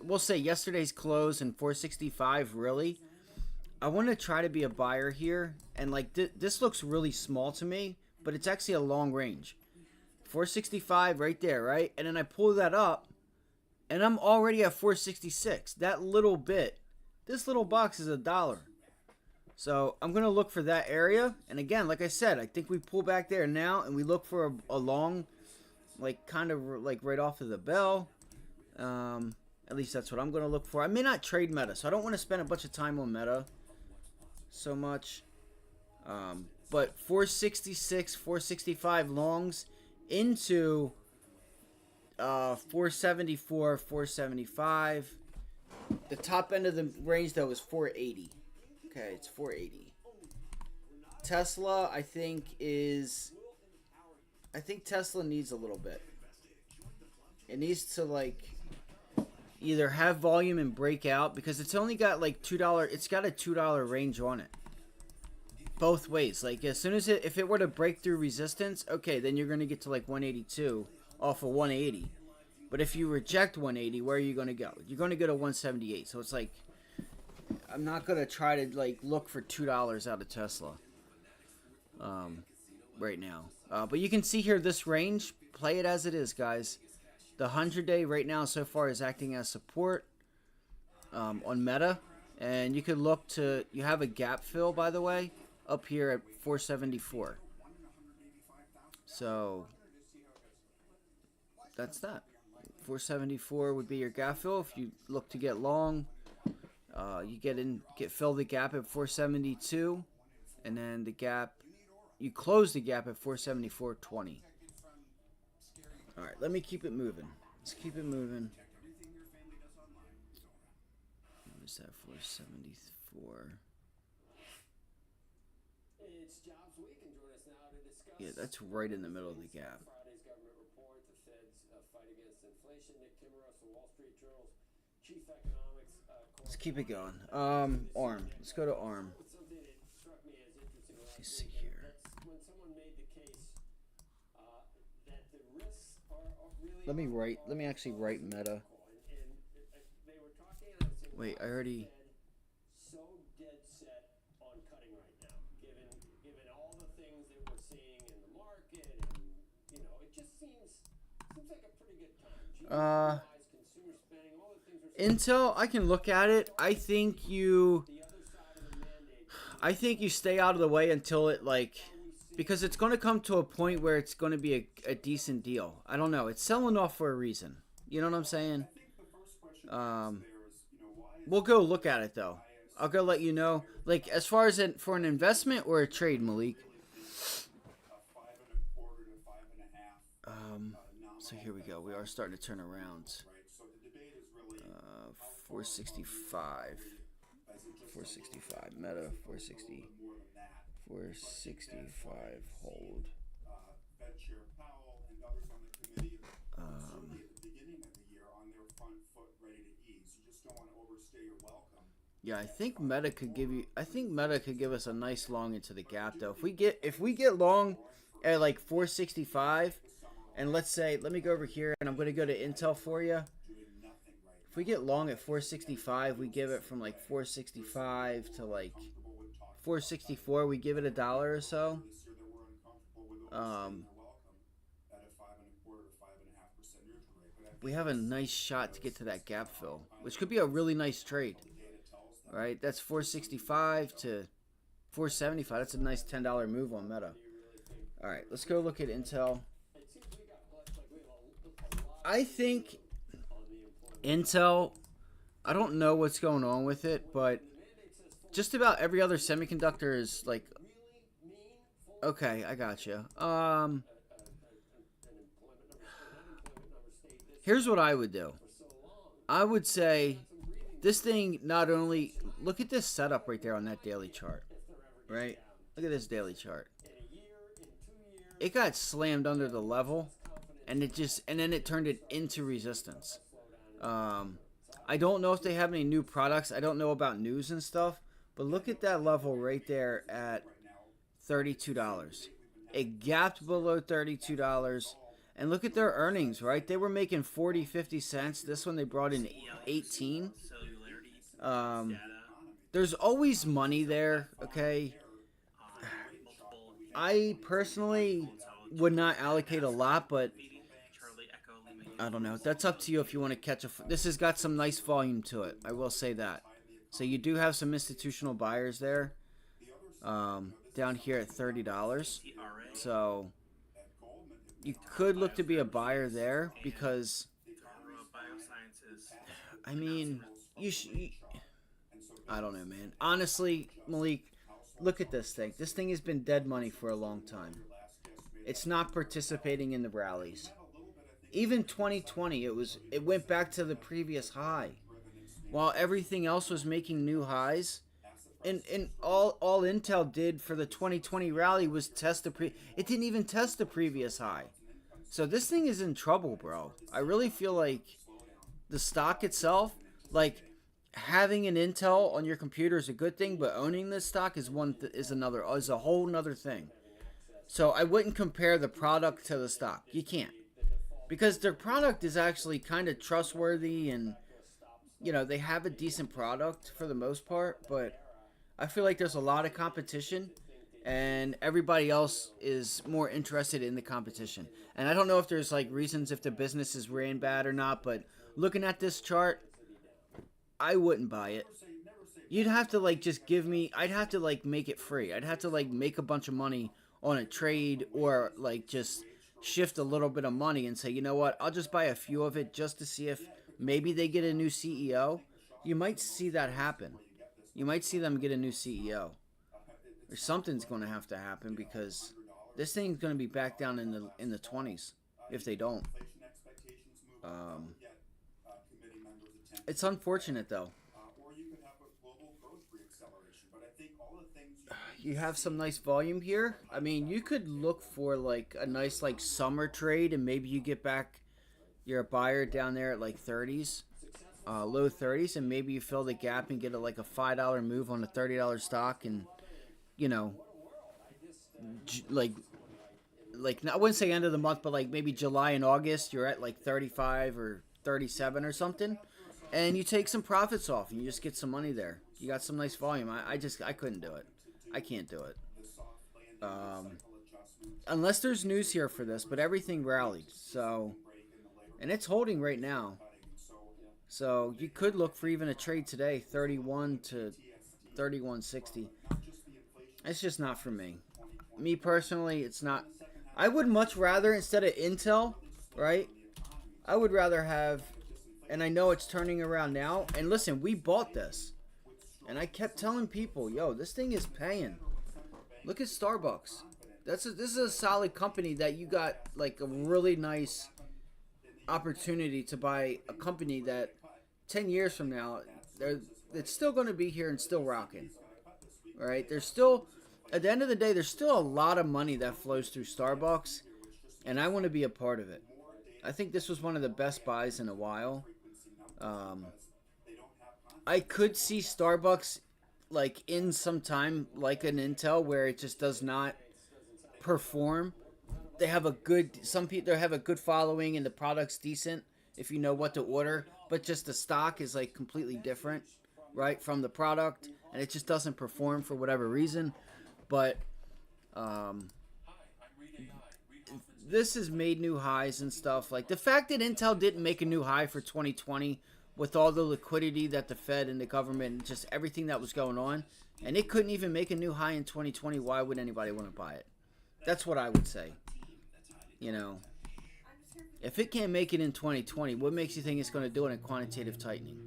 We'll say yesterday's close and 465. Really, I want to try to be a buyer here, and like this looks really small to me, but it's actually a long range. 465 right there, right? And then I pull that up, and I'm already at 466. That little bit, this little box is $1. So I'm going to look for that area. And again, like I said, I think we pull back there now, and we look for a long, like kind of like right off of the bell. At least that's what I'm going to look for. I may not trade Meta, so I don't want to spend a bunch of time on Meta so much. But 466, 465 longs into 474, 475. The top end of the range, though, is 480. Okay, it's 480. Tesla, I think Tesla needs a little bit. It needs to, like, either have volume and break out, because it's only got, like, $2. It's got a $2 range on it. Both ways. Like, as soon as if it were to break through resistance, okay, then you're going to get to, like, 182 off of 180. But if you reject 180, where are you going to go? You're going to go to 178. So it's like, I'm not going to try to, like, look for $2 out of Tesla right now. But you can see here this range. Play it as it is, guys. The 100-day right now so far is acting as support on Meta. And you could look to, you have a gap fill, by the way, up here at 474. So that's that. 474 would be your gap fill. If you look to get long, you fill the gap at 472, and then the gap, you close the gap at 474.20. All right, let me keep it moving. Let's keep it moving. What is that? 474. It's Jobs Week, and join us now to discuss. Yeah, that's right in the middle of the gap. Friday's government report, the Fed's fight against inflation. Nick Timmeros, the Wall Street Journal's chief economics. Let's keep it going. ARM. Let's go to ARM. Something that struck me as interesting last Let's see week, here. that's when someone made the case that the risks are really. Let me actually write Meta. And they were talking, and I was saying, Wait, I already. so dead set on cutting right now, given all the things that we're seeing in the market, and it just seems like a pretty good time. Consumer spending, all the things we're seeing. Intel, I can look at it. I think you stay out of the way until it because it's going to come to a point where it's going to be a decent deal. I don't know. It's selling off for a reason. You know what I'm saying? We'll go look at it though. I'll go let you know. Like as far as for an investment or a trade, Malik. So here we go. We are starting to turn around. 465. 465. Meta 460. 465 hold. Yeah, I think Meta could give us a nice long into the gap though. If we get long at like 465, and let me go over here and I'm going to go to Intel for you. If we get long at 465, we give it from like 465 to like 464. We give it $1 or so. We have a nice shot to get to that gap fill, which could be a really nice trade. All right, that's 465 to 475. That's a nice $10 move on Meta. All right, let's go look at Intel. I think Intel, I don't know what's going on with it, but just about every other semiconductor is like, okay, I got you. Here's what I would do. I would say this thing not only, look at this setup right there on that daily chart, right? Look at this daily chart. It got slammed under the level, and then it turned it into resistance. I don't know if they have any new products. I don't know about news and stuff, but look at that level right there at $32. It gapped below $32. And look at their earnings, right? They were making 40, 50 cents. This one they brought in 18. There's always money there, okay? I personally would not allocate a lot, but I don't know. That's up to you if you want to catch this has got some nice volume to it. I will say that. So you do have some institutional buyers there. Down here at $30. So you could look to be a buyer there because, I mean, I don't know, man. Honestly, Malik, look at this thing. This thing has been dead money for a long time. It's not participating in the rallies. Even 2020, it went back to the previous high, while everything else was making new highs. And all Intel did for the 2020 rally was test it didn't even test the previous high. So this thing is in trouble, bro. I really feel like the stock itself, like having an Intel on your computer is a good thing, but owning this stock is a whole nother thing. So I wouldn't compare the product to the stock. You can't. Because their product is actually kind of trustworthy and, they have a decent product for the most part, but I feel like there's a lot of competition and everybody else is more interested in the competition. And I don't know if there's like reasons if the business is ran bad or not, but looking at this chart, I wouldn't buy it. You'd have to like just I'd have to like make it free. I'd have to like make a bunch of money on a trade or like just shift a little bit of money and say, you know what, I'll just buy a few of it just to see if maybe they get a new CEO. You might see that happen. You might see them get a new CEO. Or something's going to have to happen because this thing's going to be back down in the 20s if they don't. It's unfortunate though. You have some nice volume here. I mean, you could look for like a nice like summer trade and maybe you get back, you're a buyer down there at like 30s, low 30s, and maybe you fill the gap and get a, like a $5 move on a $30 stock, and you know, like I wouldn't say end of the month, but like maybe July and August, you're at like 35 or 37 or something, and you take some profits off and you just get some money there. You got some nice volume. I couldn't do it. I can't do it. Unless there's news here for this, but everything rallied. So, and it's holding right now. So you could look for even a trade today, 31 to 31.60. It's just not for me. Me personally, it's not. I would much rather, instead of Intel, right? I would rather have, and I know it's turning around now. And listen, we bought this. And I kept telling people, yo, this thing is paying. Look at Starbucks. This is a solid company that you got like a really nice opportunity to buy a company that 10 years from now, it's still going to be here and still rocking. All right? There's still, at the end of the day, there's still a lot of money that flows through Starbucks. And I want to be a part of it. I think this was one of the best buys in a while. I could see Starbucks like in some time like an Intel where it just does not perform. They have a good, some people have a good following and the product's decent if you know what to order, but just the stock is like completely different, right, from the product, and it just doesn't perform for whatever reason. But this has made new highs and stuff. Like the fact that Intel didn't make a new high for 2020 with all the liquidity that the Fed and the government and just everything that was going on, and it couldn't even make a new high in 2020, why would anybody want to buy it? That's what I would say. You know, if it can't make it in 2020, what makes you think it's going to do it in quantitative tightening?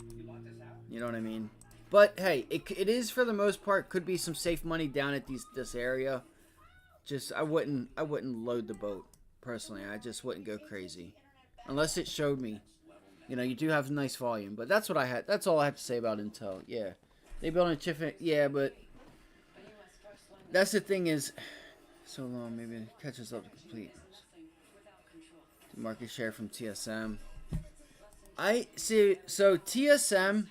You know what I mean? But hey, it is for the most part could be some safe money down at this area. Just I wouldn't load the boat personally. I just wouldn't go crazy unless it showed me. You know, you do have nice volume, but that's what I had. That's all I have to say about Intel. Yeah, they built a chip. Yeah, but that's the thing is, so long maybe it catches up to complete market share from TSM. I see. So TSM.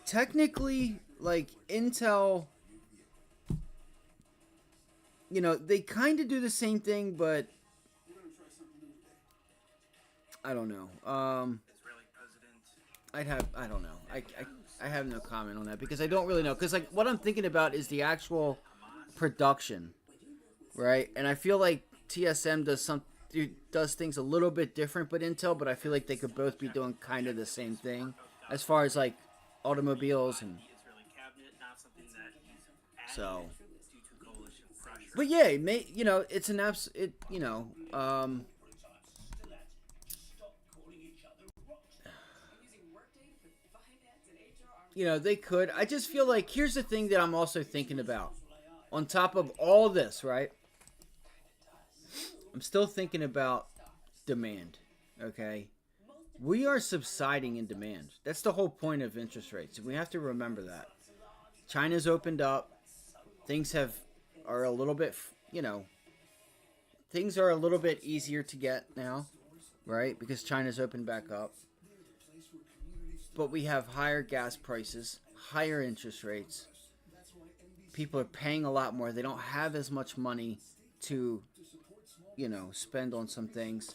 Technically, like Intel. You know, they kind of do the same thing, but I don't know. I don't know. I have no comment on that because I don't really know. Because like what I'm thinking about is the actual production, right? And I feel like TSM does things a little bit different, but Intel. But I feel like they could both be doing kind of the same thing as far as like automobiles and so. But yeah, you know, it's an you know, you know, they could. I just feel like here's the thing that I'm also thinking about. On top of all this, right? I'm still thinking about demand, okay? We are subsiding in demand. That's the whole point of interest rates. We have to remember that. China's opened up. Things are a little bit, you know, things are a little bit easier to get now, right? Because China's opened back up. But we have higher gas prices, higher interest rates. People are paying a lot more. They don't have as much money to, you know, spend on some things.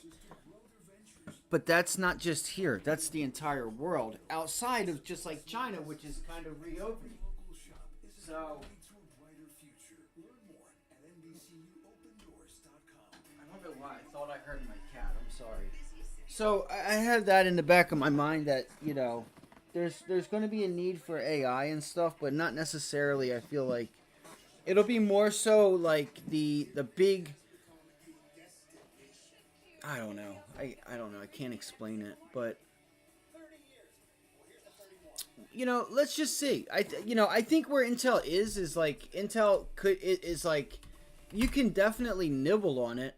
But that's not just here. That's the entire world. Outside of just like China, which is kind of reopening. So I don't know why. I thought I heard my cat. I'm sorry. So I have that in the back of my mind that, you know, there's going to be a need for AI and stuff, but not necessarily. I feel like it'll be more so like the big. I don't know. I don't know. I can't explain it, but let's just see. I think where Intel is like Intel is like you can definitely nibble on it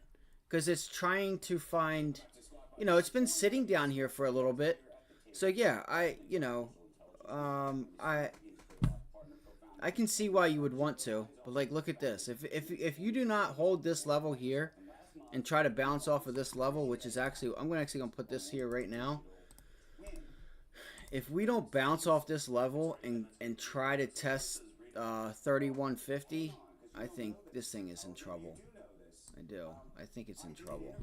because it's trying to find. It's been sitting down here for a little bit, so yeah, I can see why you would want to, but like look at this. If you do not hold this level here and try to bounce off of this level, which is actually I'm actually gonna put this here right now. If we don't bounce off this level and try to test 3150, I think this thing is in trouble. I do. I think it's in trouble.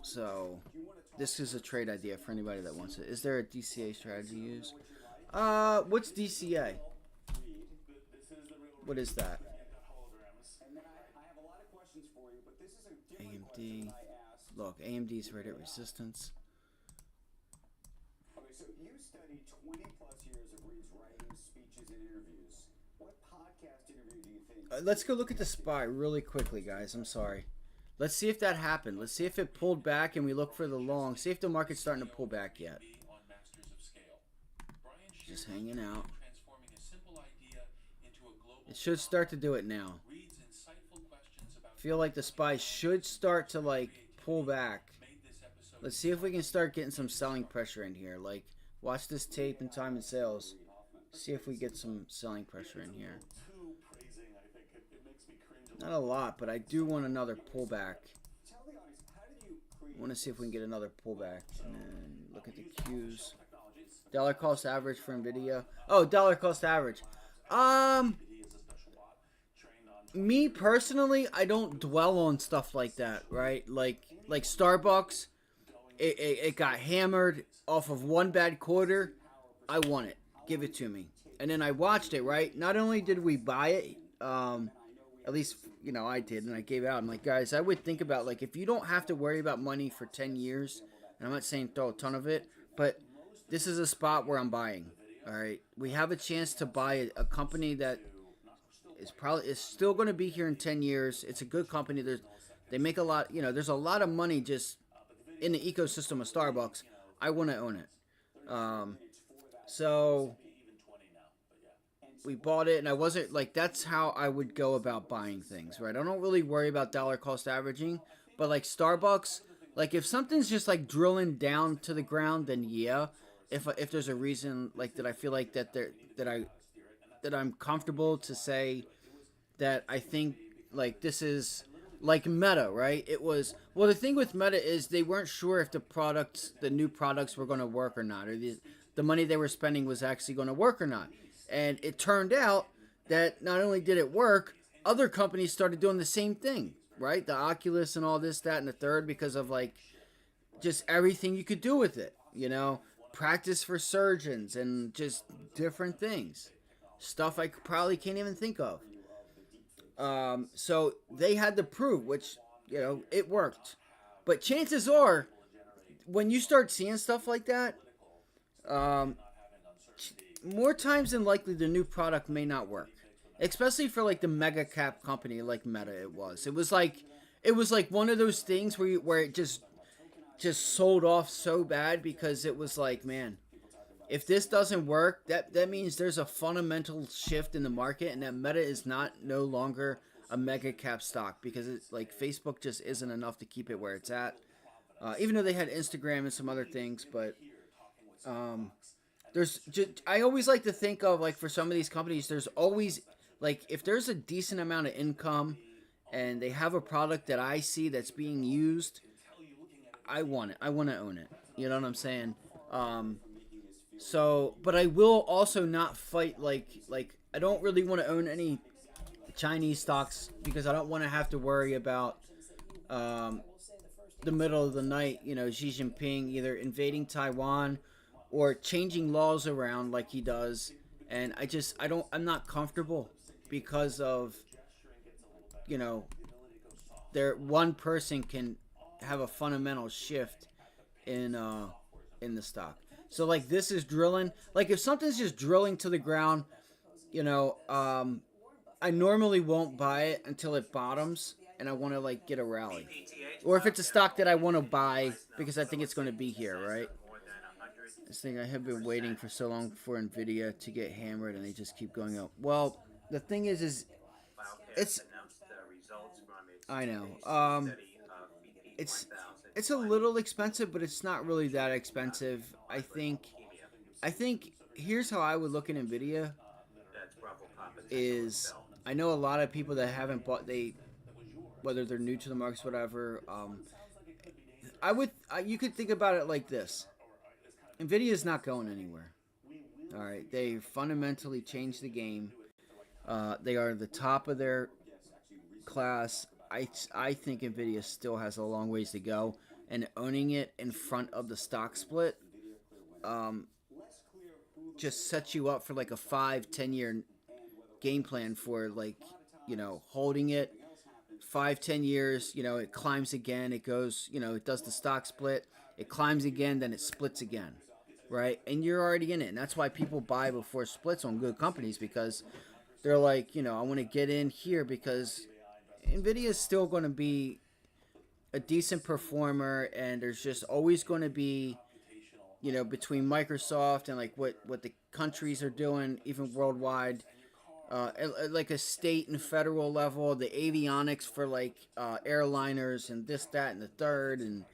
So this is a trade idea for anybody that wants it. Is there a DCA strategy used? What's DCA? What is that? AMD. Look, AMD's right at resistance. Okay, so you studied 20 plus years of Reed's writing, speeches, and interviews. What podcast interview do you think? Let's go look at the SPY really quickly, guys. I'm sorry. Let's see if that happened. Let's see if it pulled back and we look for the long. See if the market's starting to pull back yet. Just hanging out. It should start to do it now. Feel like the SPY should start to like pull back. Let's see if we can start getting some selling pressure in here. Like, watch this tape and time and sales. See if we get some selling pressure in here. Not a lot, but I do want another pullback. I want to see if we can get another pullback. And look at the Qs. Dollar cost average for NVIDIA. Oh, dollar cost average. Me personally, I don't dwell on stuff like that, right? Like Starbucks, it got hammered off of one bad quarter. I want it. Give it to me. And then I watched it, right? Not only did we buy it, at least, I did, and I gave out. I'm like, guys, I would think about, like, if you don't have to worry about money for 10 years, and I'm not saying throw a ton of it, but this is a spot where I'm buying, all right? We have a chance to buy a company that is still going to be here in 10 years. It's a good company. They make a lot, there's a lot of money just in the ecosystem of Starbucks. I want to own it. So we bought it, and I wasn't like, that's how I would go about buying things, right? I don't really worry about dollar cost averaging, but like Starbucks, like if something's just like drilling down to the ground, then yeah. If there's a reason like that, I feel like that I'm comfortable to say that I think like this is like Meta, right? Well, the thing with Meta is they weren't sure if the new products were going to work or not, or the money they were spending was actually going to work or not. And it turned out that not only did it work, other companies started doing the same thing, right? The Oculus and all this, that, and the third, because of like just everything you could do with it, practice for surgeons and just different things. Stuff I probably can't even think of. So they had to prove, which, it worked. But chances are, when you start seeing stuff like that, more times than likely the new product may not work. Especially for like the mega cap company like Meta it was. It was like one of those things where it just sold off so bad because it was like, man, if this doesn't work, that means there's a fundamental shift in the market, and that Meta is no longer a mega cap stock because it's like Facebook just isn't enough to keep it where it's at. Even though they had Instagram and some other things, but I always like to think of like for some of these companies, there's always like if there's a decent amount of income and they have a product that I see that's being used, I want it. I want to own it. You know what I'm saying? So, but I will also not fight like I don't really want to own any Chinese stocks because I don't want to have to worry about the middle of the night, Xi Jinping either invading Taiwan or changing laws around like he does, and I'm not comfortable because of one person can have a fundamental shift in in the stock. So like this is drilling. Like if something's just drilling to the ground, you know, I normally won't buy it until it bottoms and I want to like get a rally. Or if it's a stock that I want to buy because I think it's going to be here, right? This thing, I have been waiting for so long for NVIDIA to get hammered and they just keep going up. Well, the thing is it's, I know, it's a little expensive, but it's not really that expensive. I think here's how I would look at NVIDIA is, I know a lot of people that haven't bought, whether they're new to the markets, whatever, you could think about it like this. NVIDIA is not going anywhere. All right, they fundamentally changed the game. They are the top of their class. I think NVIDIA still has a long ways to go, and owning it in front of the stock split just sets you up for like a 5-10 year game plan for, like, you know, holding it 5-10 years. You know, it climbs again, it goes, you know, it does the stock split, it climbs again, then it splits again, right? And you're already in it, and that's why people buy before splits on good companies, because they're like, you know, I want to get in here because NVIDIA is still going to be a decent performer, and there's just always going to be, you know, between Microsoft and like what the countries are doing, even worldwide, like a state and federal level, the avionics for like airliners and this, that, and the third, and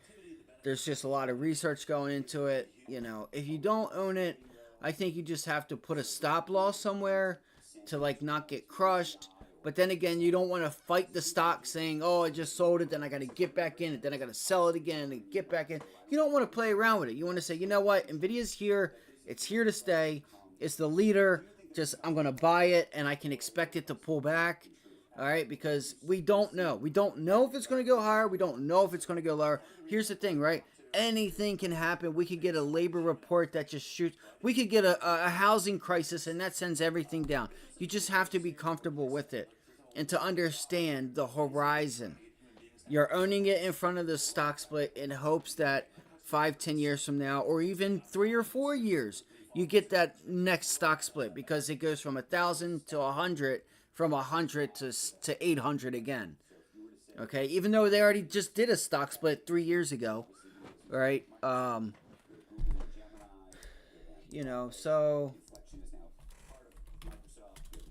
there's just a lot of research going into it. You know, if you don't own it, I think you just have to put a stop loss somewhere to like not get crushed. But then again, you don't want to fight the stock saying, oh, I just sold it, then I got to get back in it, then I got to sell it again and get back in. You don't want to play around with it. You want to say, you know what, NVIDIA's here, it's here to stay, it's the leader, just I'm going to buy it and I can expect it to pull back. All right, because we don't know. We don't know if it's going to go higher. We don't know if it's going to go lower. Here's the thing, right? Anything can happen. We could get a labor report that just shoots. We could get a housing crisis, and that sends everything down. You just have to be comfortable with it and to understand the horizon. You're owning it in front of the stock split in hopes that 5-10 years from now, or even 3 or 4 years, you get that next stock split, because it goes from 1,000 to 100, from 100 to 800 again. Okay, even though they already just did a stock split 3 years ago, right? You know, so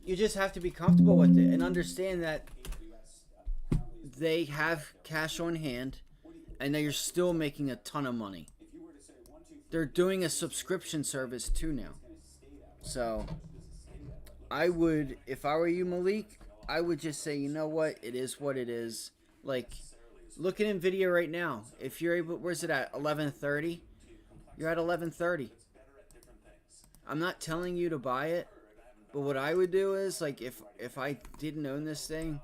you just have to be comfortable with it and understand that they have cash on hand and they're still making a ton of money. They're doing a subscription service too now. So I would, if I were you, Malik, I would just say, you know what, it is what it is. Like, look at NVIDIA right now. If you're able, where's it at? 1130? You're at 1130. I'm not telling you to buy it, but what I would do is, like, if I didn't own this thing,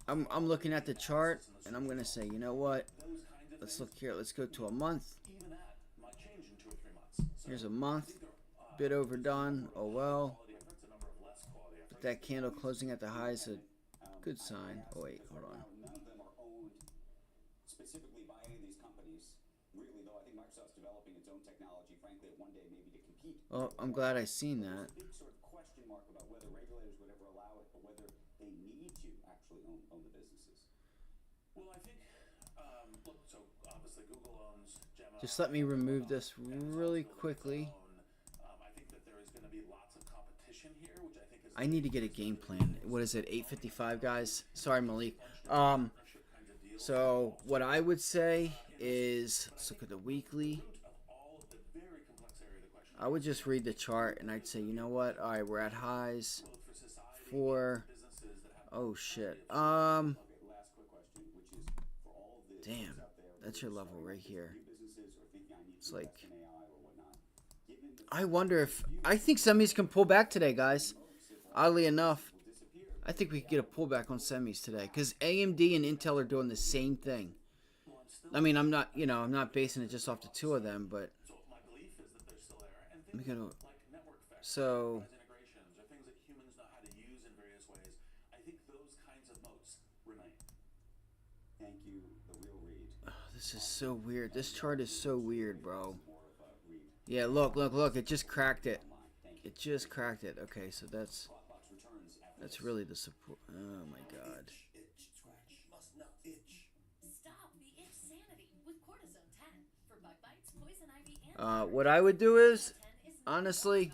I'm looking at the chart and I'm gonna say, you know what? Let's look here. Let's go to a month. Here's a month. Bit overdone. Oh well. But that candle closing at the high is a good sign. Oh wait, hold on. Specifically by any of these companies, really, though. I think Microsoft's developing its own technology, frankly, one day maybe to compete. Oh, I'm glad I seen that. There's a big sort of question mark about whether regulators would ever allow it, or whether they need to actually own the businesses. Well, I think, look, so obviously Google owns Gemini. Just let me remove this really quickly. I think that there is going to be lots of competition here, which I think is. I need to get a game plan. What is it? 8:55, guys. Sorry, Malik. So what I would say is, let's look at the weekly. I would just read the chart and I'd say, you know what? All right, we're at highs for. Oh shit. Damn, that's your level right here. It's like, I wonder if, I think semis can pull back today, guys. Oddly enough, I think we could get a pullback on semis today, because AMD and Intel are doing the same thing. I mean, I'm not, I'm not basing it just off the two of them, but let me go to, so This is so weird. This chart is so weird, bro. Yeah, look. It just cracked it. It just cracked it. Okay, so that's really the support. Oh my god. What I would do is, honestly,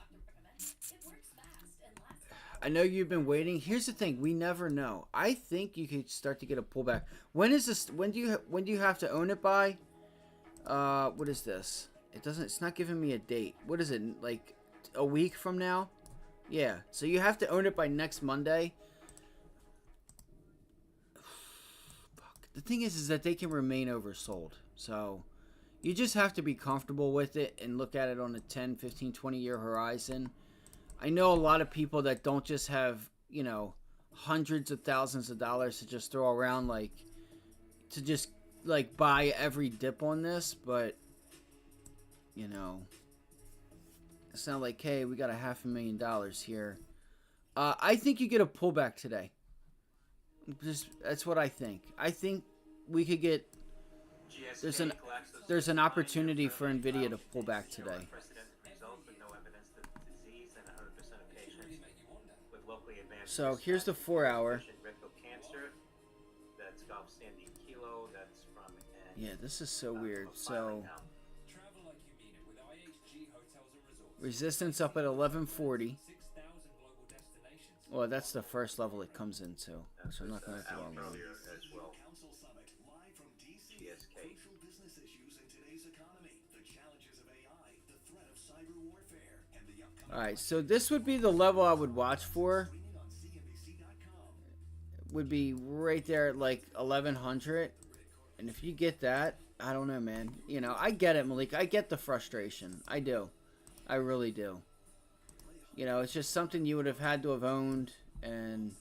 I know you've been waiting. Here's the thing: we never know. I think you could start to get a pullback. When is this? When do you have to own it by? What is this? It doesn't. It's not giving me a date. What is it? Like a week from now? Yeah. So you have to own it by next Monday. Fuck. The thing is that they can remain oversold. So you just have to be comfortable with it and look at it on a 10, 15, 20-year horizon. I know a lot of people that don't just have, you know, hundreds of thousands of dollars to just throw around, like, to just, like, buy every dip on this, but, you know, it's not like, hey, we got $500,000 here. I think you get a pullback today. That's what I think. I think we could get, there's an opportunity for NVIDIA to pull back today. So here's the 4-hour. Yeah, this is so weird. So resistance up at 1140. Well, that's the first level it comes into. So I'm not going to have to long run. Alright, so this would be the level I would watch for. Would be right there at like 1100. And if you get that, I don't know, man. You know, I get it, Malik. I get the frustration. I do. I really do. You know, it's just something you would have had to have owned. And,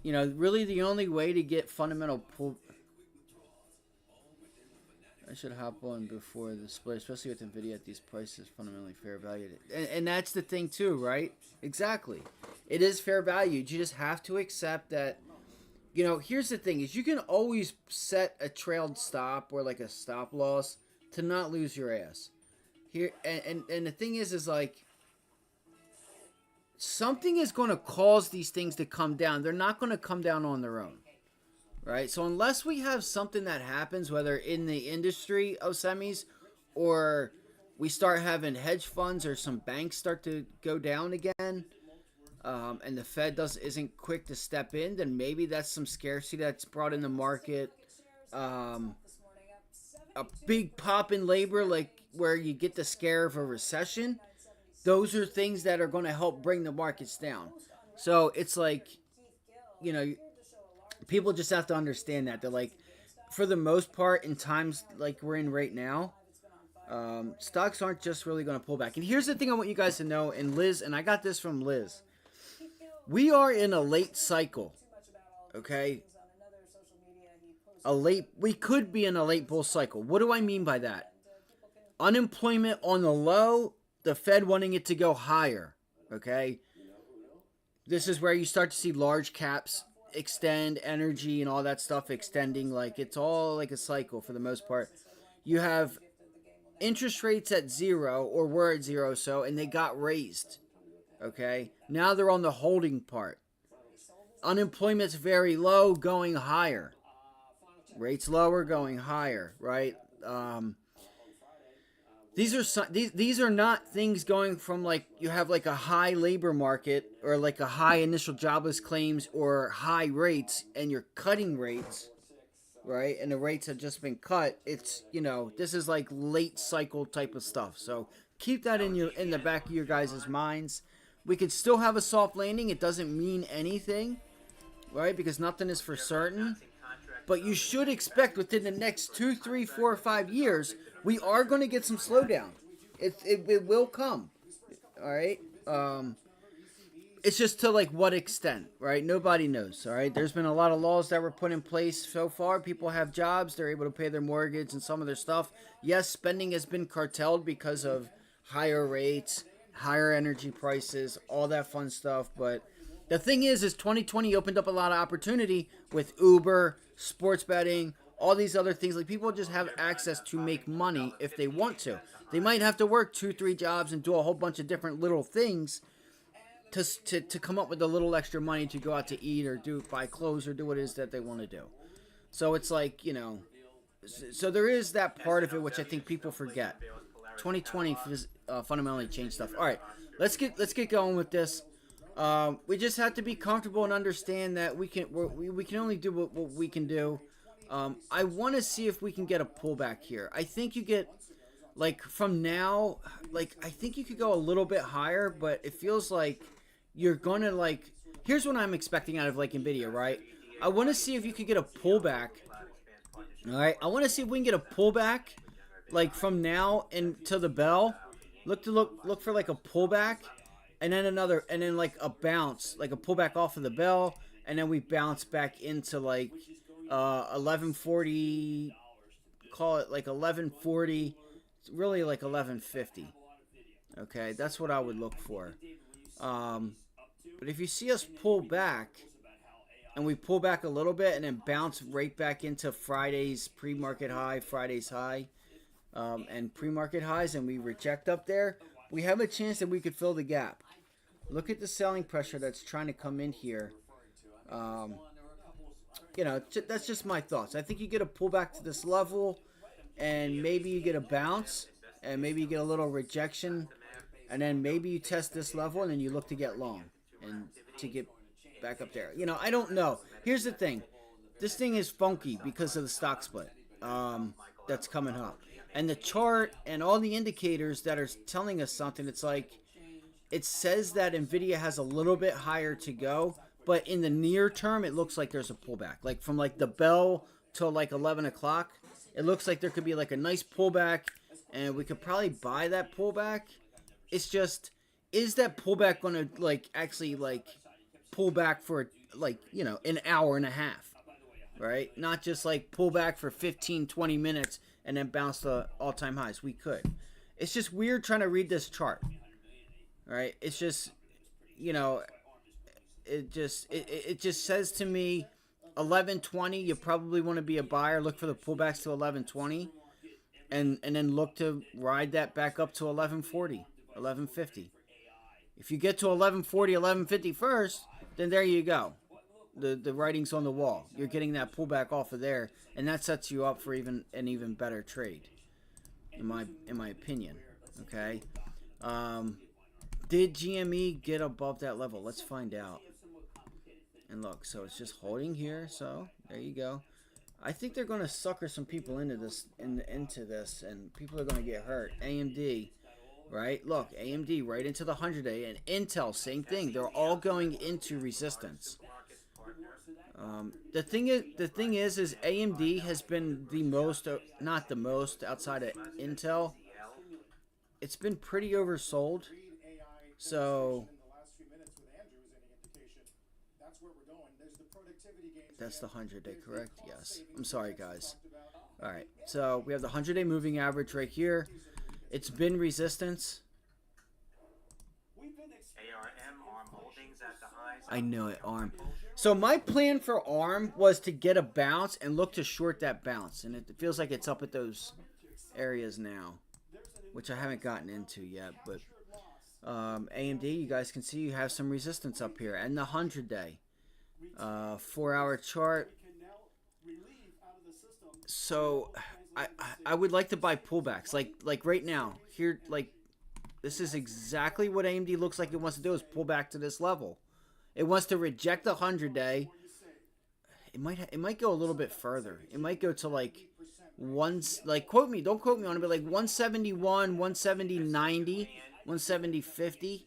you know, really the only way to get fundamental pull... I should hop on before the split, especially with NVIDIA at these prices, fundamentally fair valued. And that's the thing too, right? Exactly. It is fair valued. You just have to accept that, you know, here's the thing, is you can always set a trailed stop or like a stop loss to not lose your ass. Here and the thing is like, something is going to cause these things to come down. They're not going to come down on their own. Right, so unless we have something that happens, whether in the industry of semis or we start having hedge funds or some banks start to go down again, and the Fed isn't quick to step in, then maybe that's some scarcity that's brought in the market. A big pop in labor, like where you get the scare of a recession, those are things that are going to help bring the markets down. So it's like, you know, people just have to understand that. They're like, for the most part, in times like we're in right now, stocks aren't just really going to pull back. And here's the thing I want you guys to know, and Liz, and I got this from Liz. We are in a late cycle, okay? We could be in a late bull cycle. What do I mean by that? Unemployment on the low, the Fed wanting it to go higher, okay? This is where you start to see large caps extend, energy and all that stuff extending. Like, it's all like a cycle for the most part. You have interest rates at 0, or were at 0, so, and they got raised, okay? Now they're on the holding part. Unemployment's very low, going higher. Rates lower, going higher, right? These are not things going from, like, you have like a high labor market or like a high initial jobless claims or high rates and you're cutting rates, right? And the rates have just been cut. It's, you know, this is like late cycle type of stuff. So keep that in the back of your guys' minds. We could still have a soft landing. It doesn't mean anything, right? Because nothing is for certain. But you should expect within the next 2, 3, 4, 5 years, we are going to get some slowdown. It will come. All right. It's just to like what extent, right? Nobody knows. All right. There's been a lot of laws that were put in place so far. People have jobs. They're able to pay their mortgage and some of their stuff. Yes, spending has been curtailed because of higher rates, higher energy prices, all that fun stuff. But the thing is 2020 opened up a lot of opportunity with Uber, sports betting, all these other things. Like, people just have access to make money if they want to. They might have to work 2-3 jobs and do a whole bunch of different little things to come up with a little extra money to go out to eat or buy clothes or do what it is that they want to do. So it's like, you know, so there is that part of it which I think people forget. 2020 fundamentally changed stuff. All right, let's get going with this. We just have to be comfortable and understand that we can only do what we can do. I want to see if we can get a pullback here. I think you get, like, from now, like, I think you could go a little bit higher, but it feels like you're gonna, like, here's what I'm expecting out of, like, NVIDIA, right? I want to see if you could get a pullback. All right, I want to see if we can get a pullback, like, from now until the bell. Look for like a pullback, and then another, and then like a bounce, like a pullback off of the bell, and then we bounce back into like 1140. Call it like 1140. It's really like 1150. Okay, that's what I would look for. But if you see us pull back, and we pull back a little bit and then bounce right back into Friday's pre-market high, Friday's high, and pre-market highs, and we reject up there, we have a chance that we could fill the gap. Look at the selling pressure that's trying to come in here. You know, that's just my thoughts. I think you get a pullback to this level, and maybe you get a bounce, and maybe you get a little rejection, and then maybe you test this level, and then you look to get long and to get back up there. You know, I don't know. Here's the thing. This thing is funky because of the stock split that's coming up. And the chart and all the indicators that are telling us something, it's like, it says that NVIDIA has a little bit higher to go, but in the near term, it looks like there's a pullback. Like, from like the bell till like 11 o'clock, it looks like there could be like a nice pullback, and we could probably buy that pullback. It's just, is that pullback going to like actually like pull back for like, you know, an hour and a half, right? Not just like pull back for 15-20 minutes and then bounce to all-time highs. We could. It's just weird trying to read this chart, right? It's just, you know, it just says to me 1120, you probably want to be a buyer. Look for the pullbacks to 1120, and then look to ride that back up to 1140, 1150. If you get to 1140, 1150 first, then there you go. The writing's on the wall. You're getting that pullback off of there, and that sets you up for an even better trade, in my opinion. Okay. Did GME get above that level? Let's find out. And look, so it's just holding here. So there you go. I think they're going to sucker some people into this, and people are going to get hurt. AMD, right? Look, AMD right into the 100-day, and Intel, same thing. They're all going into resistance. The thing is AMD has been the most, not the most, outside of Intel. It's been pretty oversold. So that's the 100-day, correct? Yes. I'm sorry, guys. All right. So we have the 100-day moving average right here. It's been resistance. I know it, ARM. So my plan for ARM was to get a bounce and look to short that bounce. And it feels like it's up at those areas now, which I haven't gotten into yet. But AMD, you guys can see you have some resistance up here. And the 100-day. 4-hour chart. So I would like to buy pullbacks. Like right now. Here, like, this is exactly what AMD looks like it wants to do, is pull back to this level. It wants to reject the 100-day. It might go a little bit further. It might go to like don't quote me on it, but like 171, 170, 90, 170, 50.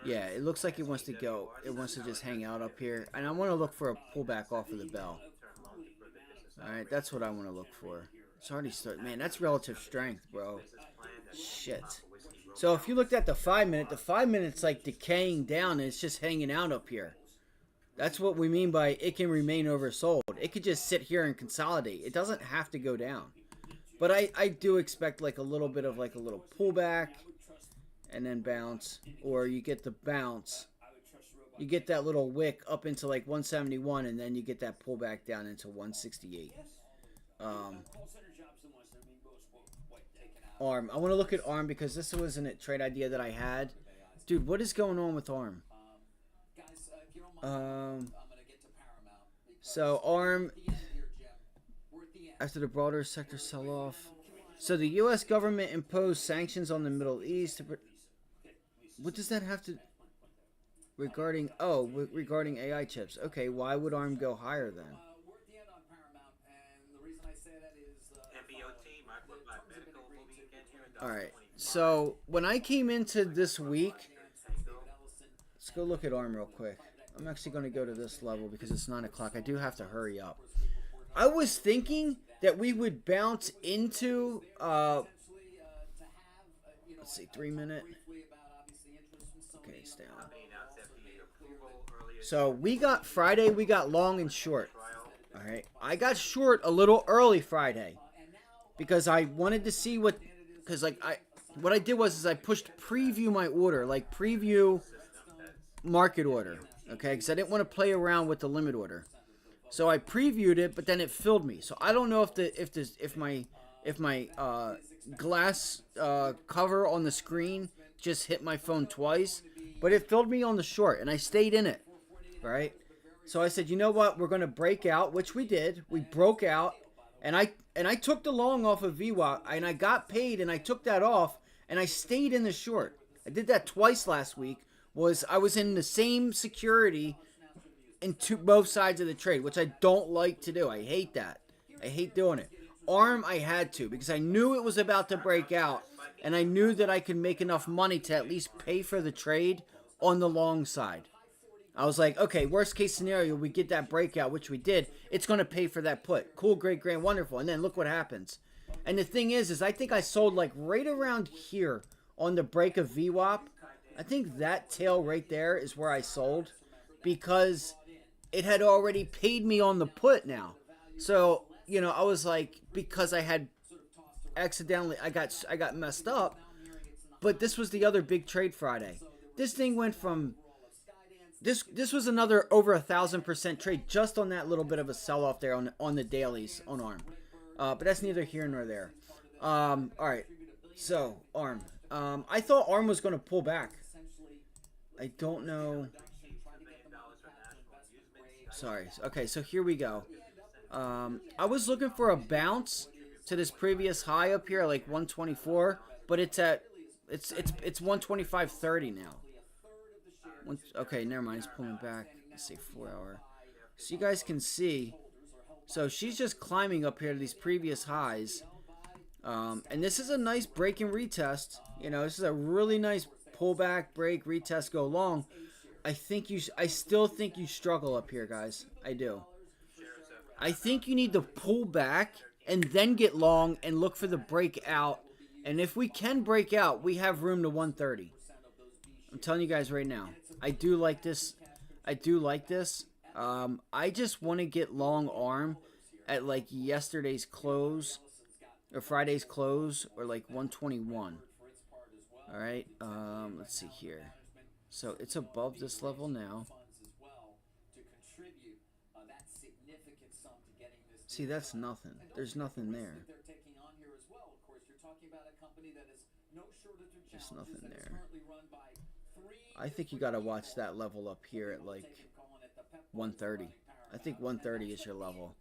Yeah, it looks like it wants to go. It wants to just hang out up here, and I want to look for a pullback off of the bell. All right, that's what I want to look for. It's already started. Man, that's relative strength, bro. Shit. So if you looked at the 5-minute, the 5-minute's like decaying down, and it's just hanging out up here. That's what we mean by it can remain oversold. It could just sit here and consolidate. It doesn't have to go down. But I do expect like a little bit of like a little pullback and then bounce. Or you get the bounce you get that little wick up into like 171, and then you get that pullback down into 168. ARM. I want to look at ARM because this wasn't a trade idea that I had. Dude, what is going on with ARM? So ARM, after the broader sector sell-off. So the U.S. government imposed sanctions on the Middle East. What does that have to... Regarding AI chips. Okay, why would ARM go higher then? Alright, so when I came into this week, let's go look at ARM real quick. I'm actually going to go to this level because it's 9 o'clock. I do have to hurry up. I was thinking that we would bounce into, let's see, 3 minute. Okay, it's down. So we got Friday, we got long and short. Alright, I got short a little early Friday because I wanted to see what, because like what I did was I pushed preview my order, like preview market order, okay, because I didn't want to play around with the limit order. So I previewed it, but then it filled me. So I don't know if my glass cover on the screen just hit my phone twice, but it filled me on the short, and I stayed in it, right? So I said, you know what, we're gonna break out, which we did. We broke out, and I took the long off of VWAP, and I got paid, and I took that off, and I stayed in the short. I did that twice last week. I was in the same security in both sides of the trade, which I don't like to do. I hate that. I hate doing it. ARM, I had to because I knew it was about to break out, and I knew that I could make enough money to at least pay for the trade on the long side. I was like, okay, worst case scenario, we get that breakout, which we did. It's going to pay for that put. Cool, great, grand, wonderful. And then look what happens. And the thing is I think I sold like right around here on the break of VWAP. I think that tail right there is where I sold because it had already paid me on the put now. So, you know, I was like, because I had accidentally, I got messed up. But this was the other big trade Friday. This thing went from... This was another over 1,000% trade just on that little bit of a sell-off there on the dailies on ARM. But that's neither here nor there. All right, so ARM. I thought ARM was going to pull back. I don't know. Sorry. Okay, so here we go. I was looking for a bounce to this previous high up here, like 124, but it's 125.30 now. Okay, never mind. It's pulling back. Let's see, 4 hour. So you guys can see. So she's just climbing up here to these previous highs. And this is a nice break and retest. You know, this is a really nice pullback, break, retest, go long. I still think you struggle up here, guys. I do. I think you need to pull back and then get long and look for the breakout. And if we can break out, we have room to 130. I'm telling you guys right now. I do like this. I do like this. I just want to get long ARM at like yesterday's close or Friday's close or like 121. All right. Let's see here. So it's above this level now. See, that's nothing. There's nothing there. There's nothing there. I think you got to watch that level up here at like 130. I think 130 is your level.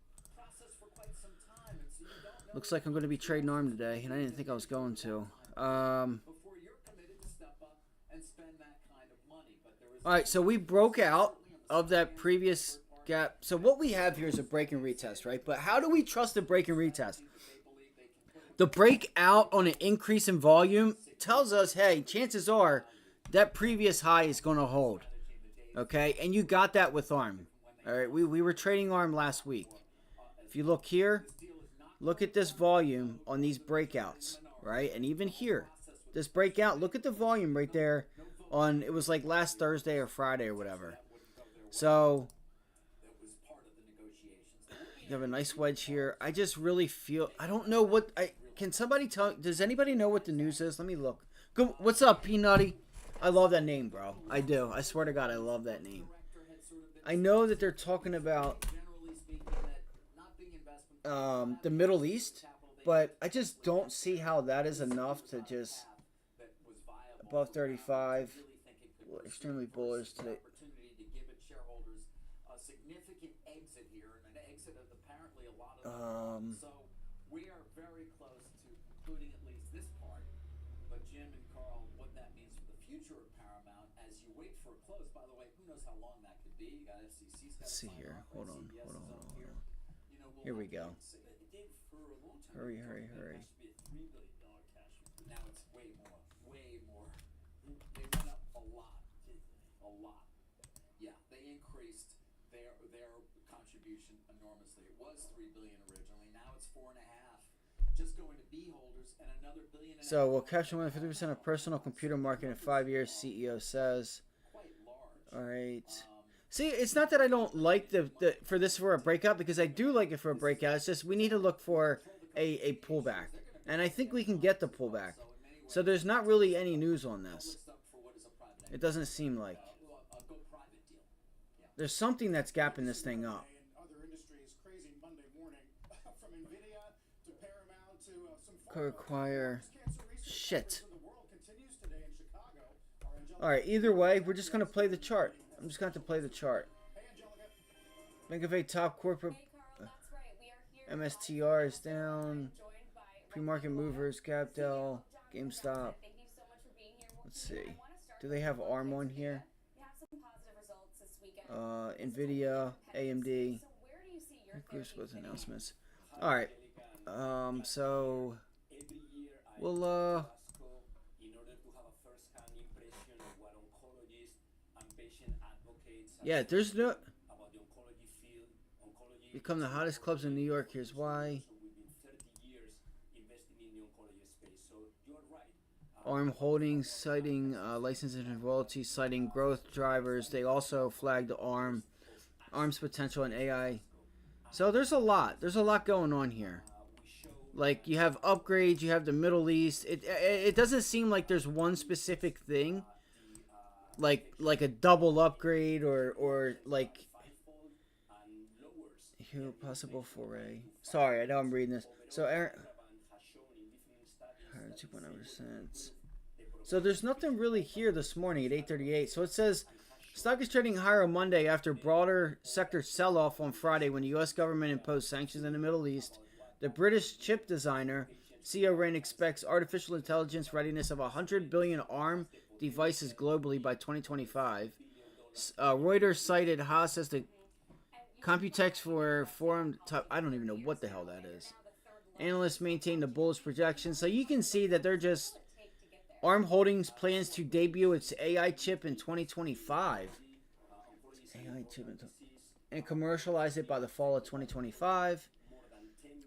Looks like I'm going to be trading ARM today, and I didn't think I was going to. Alright, so we broke out of that previous gap. So what we have here is a break and retest, right? But how do we trust the break and retest? The breakout on an increase in volume tells us, hey, chances are that previous high is going to hold. Okay? And you got that with ARM. Alright, we were trading ARM last week. If you look here, look at this volume on these breakouts, right? And even here, this breakout, look at the volume right there on, it was like last Thursday or Friday or whatever. So, you have a nice wedge here. I just really feel, I don't know what, can somebody tell, does anybody know what the news is? Let me look. Go, what's up, Peanutty? I love that name, bro. I do. I swear to God, I love that name. I know that they're talking about the Middle East, but I just don't see how that is enough to just above 35. Extremely bullish today. So we are very close to concluding at least this part. But Jim and Carl, what that means for the future of Paramount as you wait for a close. By the way, who knows how long that could be? You got FCC's got to Let's see sign here. off, Hold on. CBS Hold on. is Hold up on. here. You know, Here we go. It did for a long time. Hurry. It should be a $3 billion cash. But now it's way more. Way more. They went up a lot. A lot. Yeah, they increased their contribution enormously. It was $3 billion originally. Now it's $4.5. Just going to B holders and another $1.5 billion. So we'll capture more than 50% of personal computer market in 5 years, CEO says. Quite large. All right. See, it's not that I don't like for a breakout, because I do like it for a breakout. It's just we need to look for a pullback, and I think we can get the pullback. So there's not really any news on this. It doesn't seem like there's something that's gapping this thing up. Other industries, crazy Monday morning from NVIDIA to Paramount to some Could require shit. the world continues today in Chicago. All right. Either way, we're just gonna play the chart. I'm just going to have to play the chart. Bank of 8 top corporate MSTR is down. Pre-market movers, Gapdell, GameStop. Let's see. Do they have ARM on here? NVDA AMD. Groups with announcements. All right. So we'll yeah, there's no become the hottest clubs in New York. Here's why. ARM Holdings citing licensing and royalties, citing growth drivers. They also flagged ARM's potential in AI. So there's a lot. There's a lot going on here. Like, you have upgrades, you have the Middle East. It doesn't seem like there's one specific thing. Like a double upgrade or like here possible foray. Sorry, I know I'm reading this. So Aaron, 2.9%. So there's nothing really here this morning at 8:38. So it says stock is trading higher on Monday after broader sector sell-off on Friday when the U.S. government imposed sanctions in the Middle East. The British chip designer CEO Rain expects artificial intelligence readiness of 100 billion ARM devices globally by 2025. Reuters cited Haas as the Computex for forum. I don't even know what the hell that is. Analysts maintain the bullish projection. So you can see that they're just... ARM Holdings plans to debut its AI chip in 2025. AI chip and commercialize it by the fall of 2025.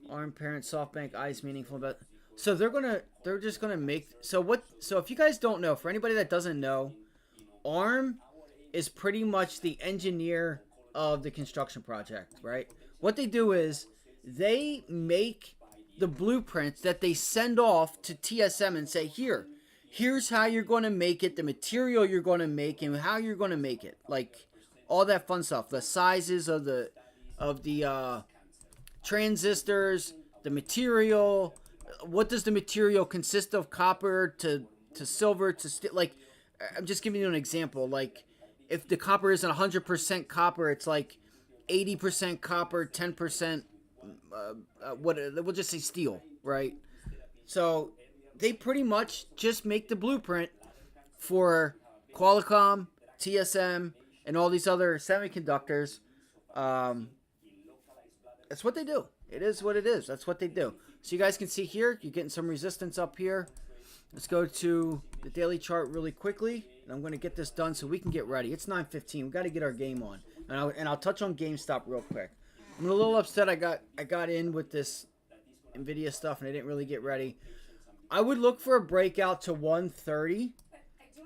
ARM parent SoftBank eyes meaningful about... So they're just gonna make... So if you guys don't know, for anybody that doesn't know, ARM is pretty much the engineer of the construction project, right? What they do is they make the blueprints that they send off to TSM and say, here's how you're going to make it, the material you're going to make, and how you're going to make it. Like, all that fun stuff. The sizes of the transistors, the material. What does the material consist of? Copper to silver to steel. Like, I'm just giving you an example. Like, if the copper isn't 100% copper, it's like 80% copper, 10%, we'll just say steel, right? So they pretty much just make the blueprint for Qualcomm, TSM, and all these other semiconductors. That's what they do. It is what it is. That's what they do. So you guys can see here, you're getting some resistance up here. Let's go to the daily chart really quickly, and I'm going to get this done so we can get ready. It's 9:15. We got to get our game on, and I'll touch on GameStop real quick. I'm a little upset. I got in with this NVIDIA stuff, and I didn't really get ready. I would look for a breakout to 130,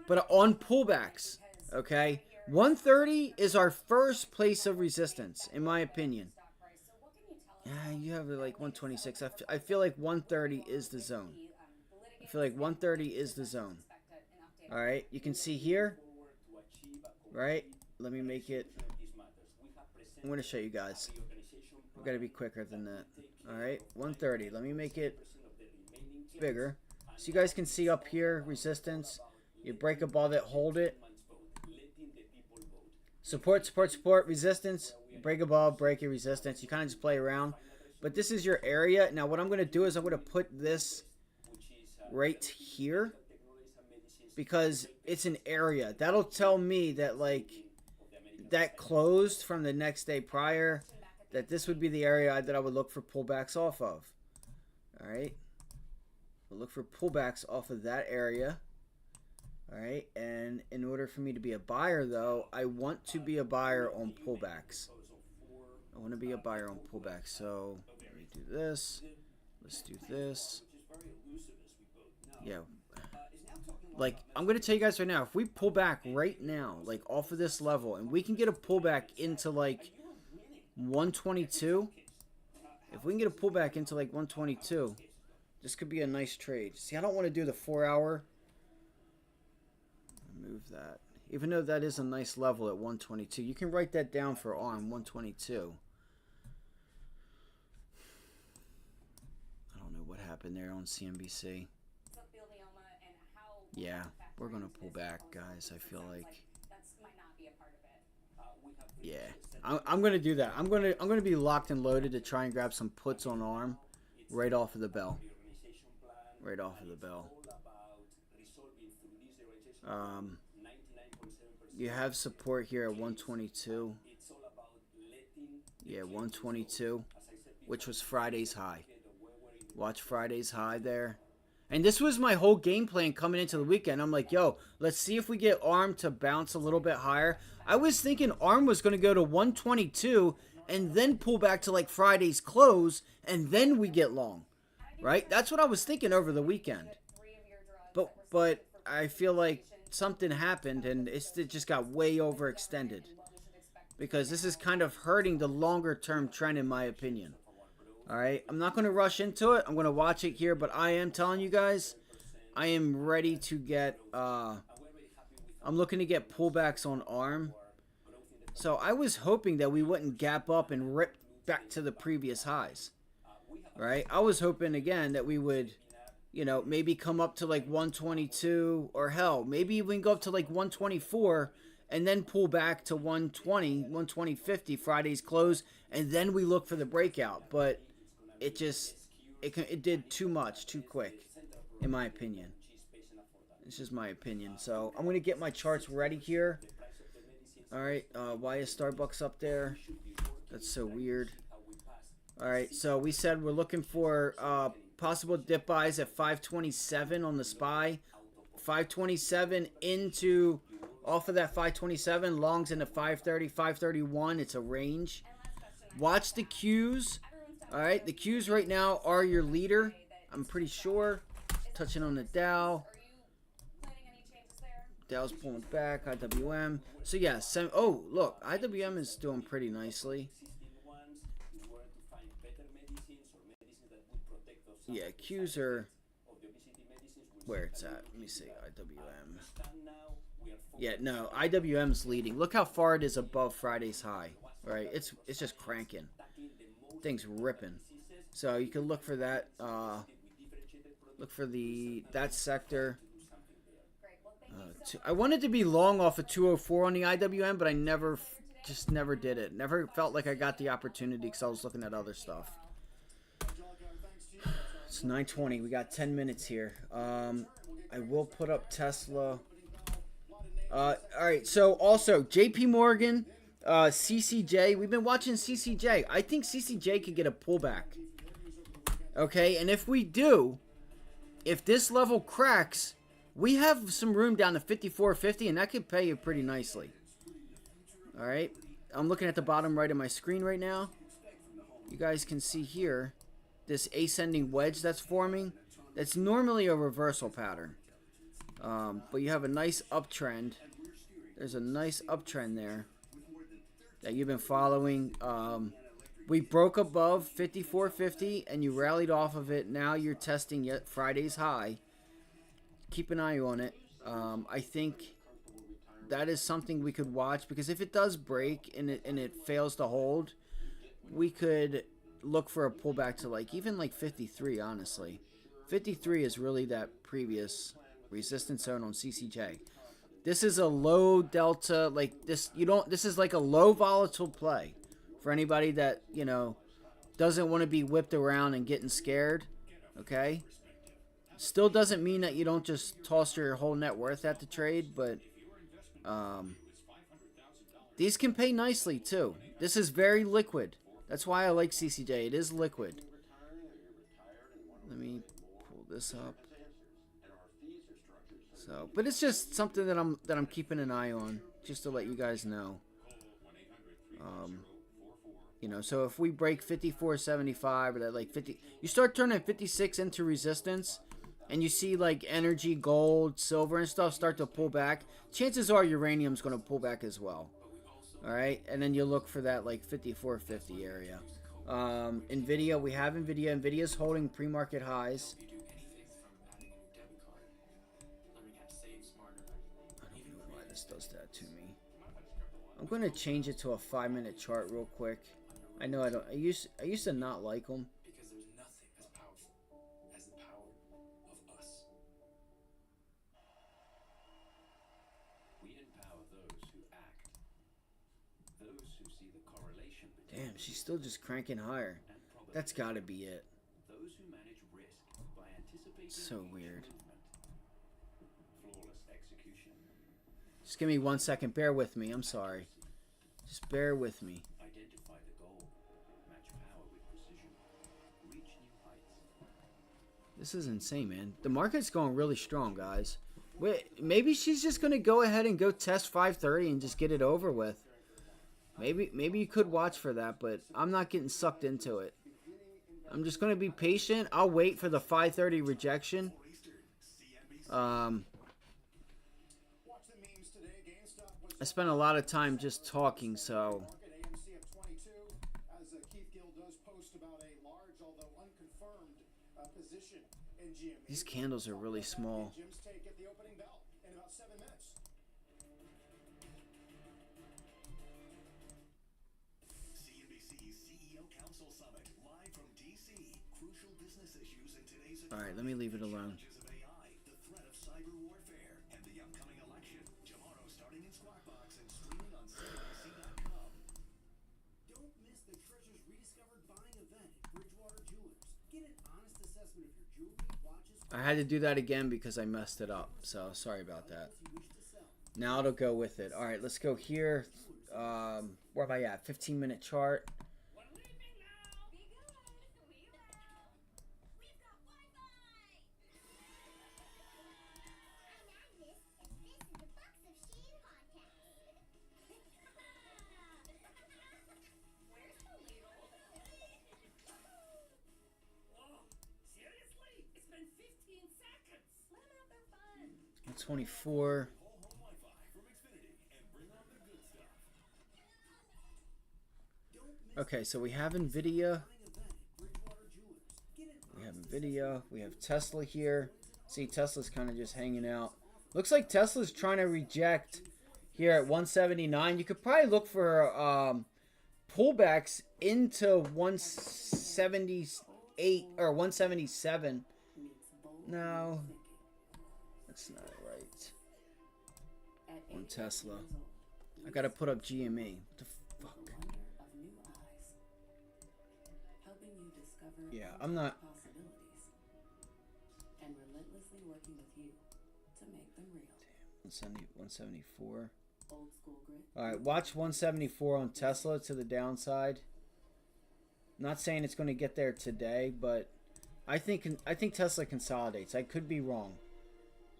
but on pullbacks. Okay, 130 is our first place of resistance, in my opinion. Yeah, you have like 126. I feel like 130 is the zone. I feel like 130 is the zone. All right, you can see here, right? Let me make it. I'm going to show you guys. We've got to be quicker than that. All right, 130. Let me make it bigger. So you guys can see up here, resistance. You break a ball that hold it. Support, support, support, resistance. Break a ball, break a resistance. You kind of just play around. But this is your area. Now what I'm going to do is I'm going to put this right here. Because it's an area. That'll tell me that, like, that closed from the next day prior. That this would be the area that I would look for pullbacks off of. Alright. We'll look for pullbacks off of that area. Alright. And in order for me to be a buyer, though, I want to be a buyer on pullbacks. I want to be a buyer on pullbacks. So, let me do this. Let's do this. Yeah. Like, I'm going to tell you guys right now, if we pull back right now, like, off of this level, and we can get a pullback into, like, 122, if we can get a pullback into, like, 122, this could be a nice trade. See, I don't want to do the 4-hour. Move that. Even though that is a nice level at 122. You can write that down for ARM, 122. I don't know what happened there on CNBC. Yeah, we're going to pull back, guys. I feel like. Yeah, I'm going to do that. I'm going to be locked and loaded to try and grab some puts on ARM right off of the bell. Right off of the bell. You have support here at 122. Yeah, 122, which was Friday's high. Watch Friday's high there. And this was my whole game plan coming into the weekend. I'm like, yo, let's see if we get ARM to bounce a little bit higher. I was thinking ARM was going to go to 122 and then pull back to like Friday's close and then we get long. Right? That's what I was thinking over the weekend. But I feel like something happened and it just got way overextended. Because this is kind of hurting the longer term trend in my opinion. Alright, I'm not going to rush into it. I'm going to watch it here, but I am telling you guys, I am ready to get, I'm looking to get pullbacks on ARM. So I was hoping that we wouldn't gap up and rip back to the previous highs. Right? I was hoping, again, that we would, you know, maybe come up to like 122, or hell, maybe we can go up to like 124 and then pull back to 120, 120.50 Friday's close, and then we look for the breakout. But it just, it did too much, too quick, in my opinion. It's just my opinion. So I'm going to get my charts ready here. Alright, why is Starbucks up there? That's so weird. Alright, so we said we're looking for possible dip buys at 527 on the SPY. 527 into, off of that 527, longs into 530, 531. It's a range. Watch the Qs. Alright, the Qs right now are your leader. I'm pretty sure. Touching on the Dow. Dow's pulling back. IWM. So yeah, oh, look. IWM is doing pretty nicely. Yeah, Qs are where it's at. Let me see. IWM. Yeah, no. IWM's leading. Look how far it is above Friday's high. Right? It's just cranking. Thing's ripping. So you can look for that. Look for that sector. I wanted to be long off of 204 on the IWM, but I just never did it. Never felt like I got the opportunity because I was looking at other stuff. It's 9:20. We got 10 minutes here. I will put up Tesla. All right. So also JP Morgan. CCJ, we've been watching CCJ. I think CCJ could get a pullback. Okay, and if we do, if this level cracks, we have some room down to 54.50, and that could pay you pretty nicely. Alright, I'm looking at the bottom right of my screen right now. You guys can see here, this ascending wedge that's forming. That's normally a reversal pattern. But you have a nice uptrend. There's a nice uptrend there that you've been following. We broke above 54.50 and you rallied off of it. Now you're testing yet Friday's high. Keep an eye on it. I think that is something we could watch, because if it does break and it fails to hold, we could look for a pullback to like even like 53. Honestly, 53 is really that previous resistance zone on CCJ. This is a low delta, like this. This is like a low volatile play for anybody that doesn't want to be whipped around and getting scared. Okay. Still doesn't mean that you don't just toss your whole net worth at the trade, but these can pay nicely too. This is very liquid. That's why I like CCJ. It is liquid. Let me pull this up. So, but it's just something that I'm keeping an eye on, just to let you guys know. So if we break 54.75 or that like 50, you start turning 56 into resistance, and you see like energy, gold, silver, and stuff start to pull back, chances are uranium's going to pull back as well. All right, and then you look for that like 54.50 area. NVIDIA, we have NVIDIA. NVIDIA's holding pre-market highs. I don't know why this does that to me. I'm going to change it to a 5-minute chart real quick. I know I don't. I used to not like them. Because there's nothing as powerful as the power of us. We empower those who act. Those who see the correlation between. Damn, she's still just cranking higher. That's got to be it. Those who manage risk by anticipating So weird. flawless execution. Just give me 1 second. Bear with me. I'm sorry. Just bear with me. Identify the goal. Match power with precision. Reach new heights. This is insane, man. The market's going really strong, guys. Wait, maybe she's just going to go ahead and go test 530 and just get it over with. Maybe you could watch for that, but I'm not getting sucked into it. I'm just going to be patient. I'll wait for the 530 rejection. I spent a lot of time just talking, so... These candles are really small. Alright, let me leave it alone. I had to do that again because I messed it up, so sorry about that. Now it'll go with it. Alright, let's go here. Where am I at? 15-minute chart. Seriously? It's been 15 seconds. Let them have their fun. 24. Okay, so we have NVIDIA. We have NVIDIA. We have Tesla here. See, Tesla's kind of just hanging out. Looks like Tesla's trying to reject here at 179. You could probably look for pullbacks into 178 or 177. No, that's not right. On Tesla. I gotta put up GME. What the fuck? Yeah, I'm not. And relentlessly working with you to make them real. 174. Old school grit. All right, watch 174 on Tesla to the downside. Not saying it's going to get there today, but I think Tesla consolidates. I could be wrong.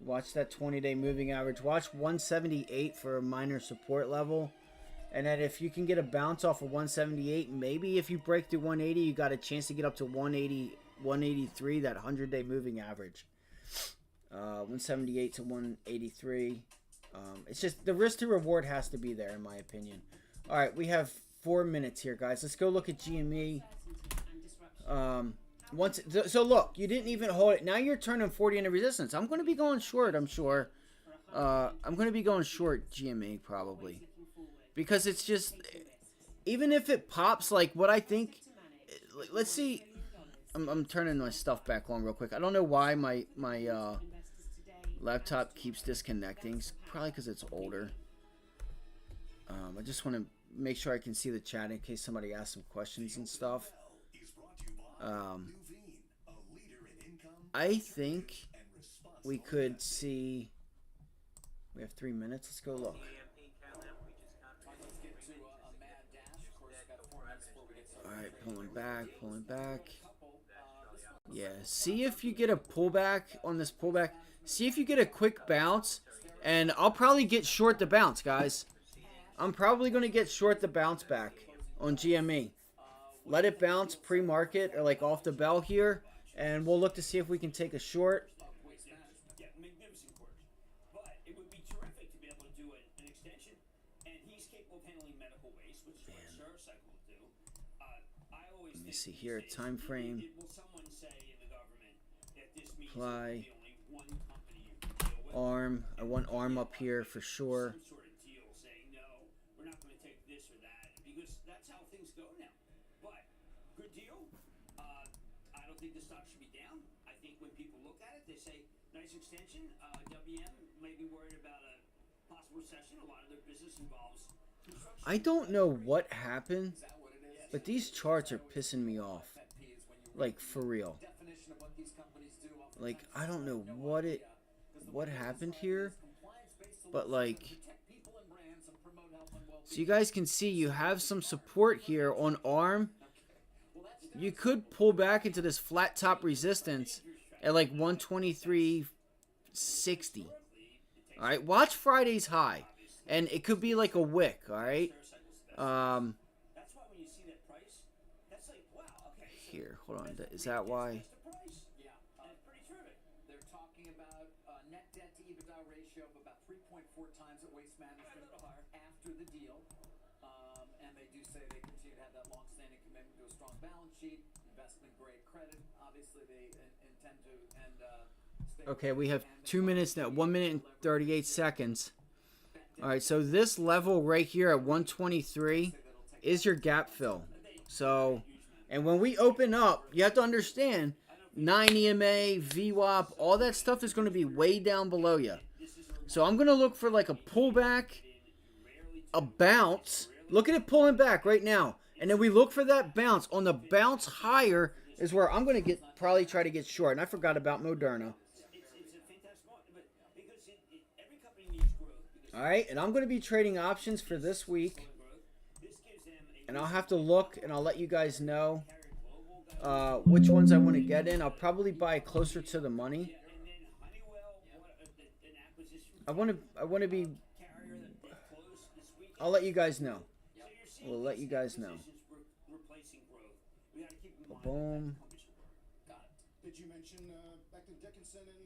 Watch that 20-day moving average. Watch 178 for a minor support level. And then if you can get a bounce off of 178, maybe if you break through 180, you got a chance to get up to 180, 183, that 100-day moving average. 178 to 183. It's just the risk to reward has to be there, in my opinion. All right, we have 4 minutes here, guys. Let's go look at GME. So look, you didn't even hold it. Now you're turning 40 into resistance. I'm going to be going short, I'm sure. I'm going to be going short GME probably. Because it's just, even if it pops, like what I think, let's see. I'm turning my stuff back on real quick. I don't know why my laptop keeps disconnecting. It's probably because it's older. I just want to make sure I can see the chat in case somebody asks some questions and stuff. I think we could see. We have 3 minutes. Let's go look. Alright, pulling back. Yeah, see if you get a pullback on this pullback. See if you get a quick bounce. And I'll probably get short the bounce, guys. I'm probably going to get short the bounce back on GME. Let it bounce pre-market or like off the bell here. And we'll look to see if we can take a short. Yeah, magnificent course. But it would be terrific to be able to do an extension. And he's capable of handling medical waste, which is what a service cycle will do. I always Let me see here, time frame. Will someone say in the government that this means Apply. only one company you can deal with? ARM. I want ARM up here for sure. Some sort of deal saying, no, we're not going to take this or that. Because that's how things go now. But, good deal. I don't think the stock should be down. I think when people look at it, they say, nice extension. WM may be worried about a possible recession. A lot of their business involves construction. I don't know what happened, but these charts are pissing me off. Like, for real. Like, I don't know what happened here, but like, so you guys can see you have some support here on ARM. You could pull back into this flat top resistance at like 123.60. All right, watch Friday's high, and it could be like a wick. All right. Here, hold on. Is that why? They're talking about net debt to EBITDA ratio of about 3.4 times at Waste Management after the deal. And they do say they continue to have that long-standing commitment to a strong balance sheet, investment-grade credit. Obviously, they intend to Okay, we have 2 minutes now. 1 minute and 38 seconds. All right, so this level right here at 123 is your gap fill. So, and when we open up, you have to understand 9 EMA, VWAP, all that stuff is going to be way down below you. So I'm going to look for like a pullback, a bounce. Look at it pulling back right now. And then we look for that bounce. On the bounce higher is where I'm going to probably try to get short. And I forgot about Moderna. All right, and I'm going to be trading options for this week. And I'll have to look, and I'll let you guys know which ones I want to get in. I'll probably buy closer to the money. I want to be. I'll let you guys know. We'll let you guys know. Boom. Did you mention Becton Dickinson and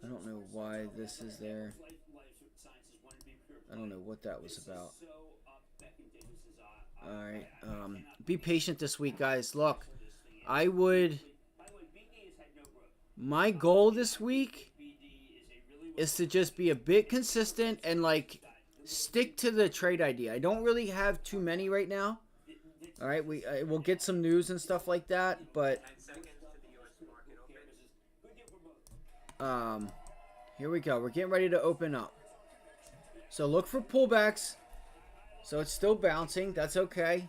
I don't know why this is there. I don't know what that was about. Alright, be patient this week, guys. Look, my goal this week is to just be a bit consistent and, like, stick to the trade idea. I don't really have too many right now. Alright, we'll get some news and stuff like that, but here we go. We're getting ready to open up. So look for pullbacks. So it's still bouncing. That's okay.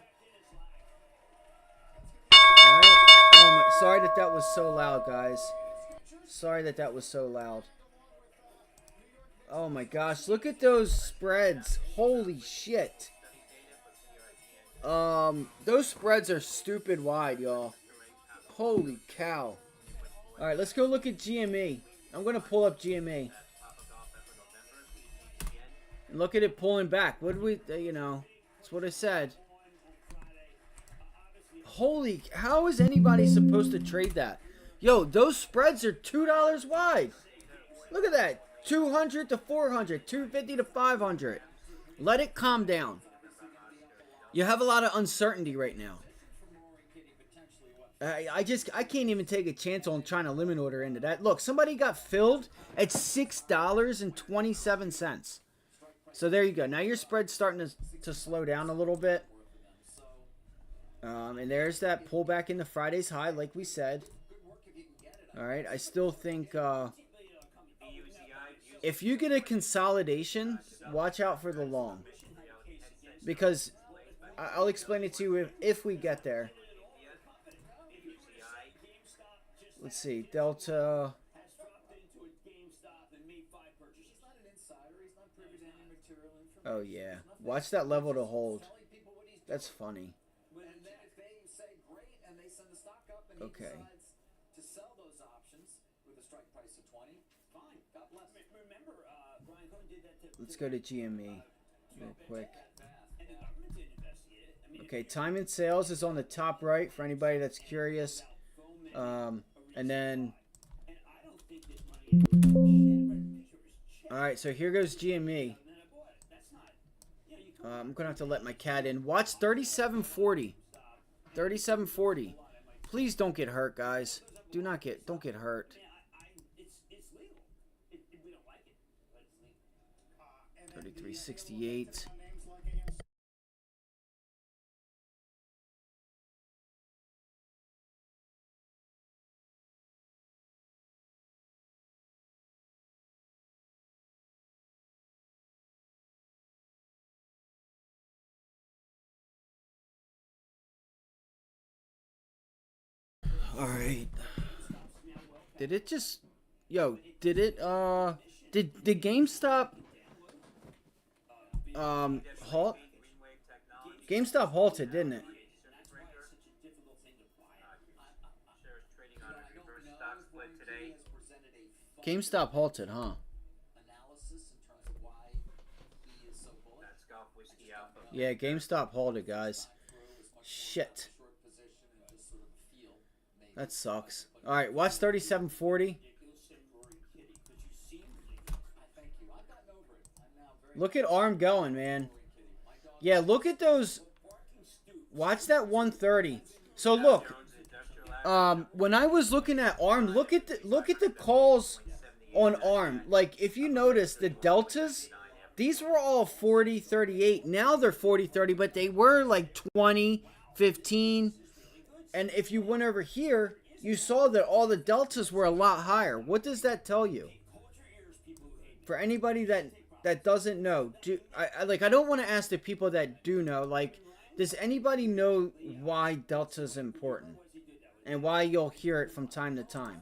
All right. Oh my, sorry that was so loud, guys. Sorry that was so loud. Oh my gosh. Look at those spreads. Holy shit. Those spreads are stupid wide, y'all. Holy cow. All right, let's go look at GME. I'm going to pull up GME. And look at it pulling back. What did we, that's what I said. Holy, how is anybody supposed to trade that? Yo, those spreads are $2 wide. Look at that. 200 to 400, 250 to 500. Let it calm down. You have a lot of uncertainty right now. I can't even take a chance on trying to limit order into that. Look, somebody got filled at $6.27. So there you go. Now your spread's starting to slow down a little bit. And there's that pullback in the Friday's high, like we said. All right, I still think if you get a consolidation, watch out for the long. Because I'll explain it to you if we get there. Let's see, Delta. Oh yeah, watch that level to hold. That's funny. Okay. To sell those options with a strike price of 20, fine. God bless. Remember, Brian Cohen did that to. Let's go to GME real quick. And the government didn't investigate it. I mean, Okay, time and sales is on the top right for anybody that's curious. And then. All right, so here goes GME. I'm gonna have to let my cat in. Watch 3740. 3740. Please don't get hurt, guys. Don't get hurt. It's legal. We don't like it, but it's legal. 3368. All right. Did it just... Yo, did it, Did GameStop... halt? GameStop halted, didn't it? GameStop halted, huh? Yeah, GameStop halted, guys. Shit. That sucks. Alright, watch 3740. Look at ARM going, man. Yeah, look at those. Watch that 130. So look, when I was looking at ARM, look at the calls on ARM. Like, if you notice the deltas, these were all 40, 38. Now they're 40, 30, but they were like 20, 15. And if you went over here, you saw that all the deltas were a lot higher. What does that tell you? For anybody that doesn't know, I don't want to ask the people that do know, like, does anybody know why delta is important and why you'll hear it from time to time?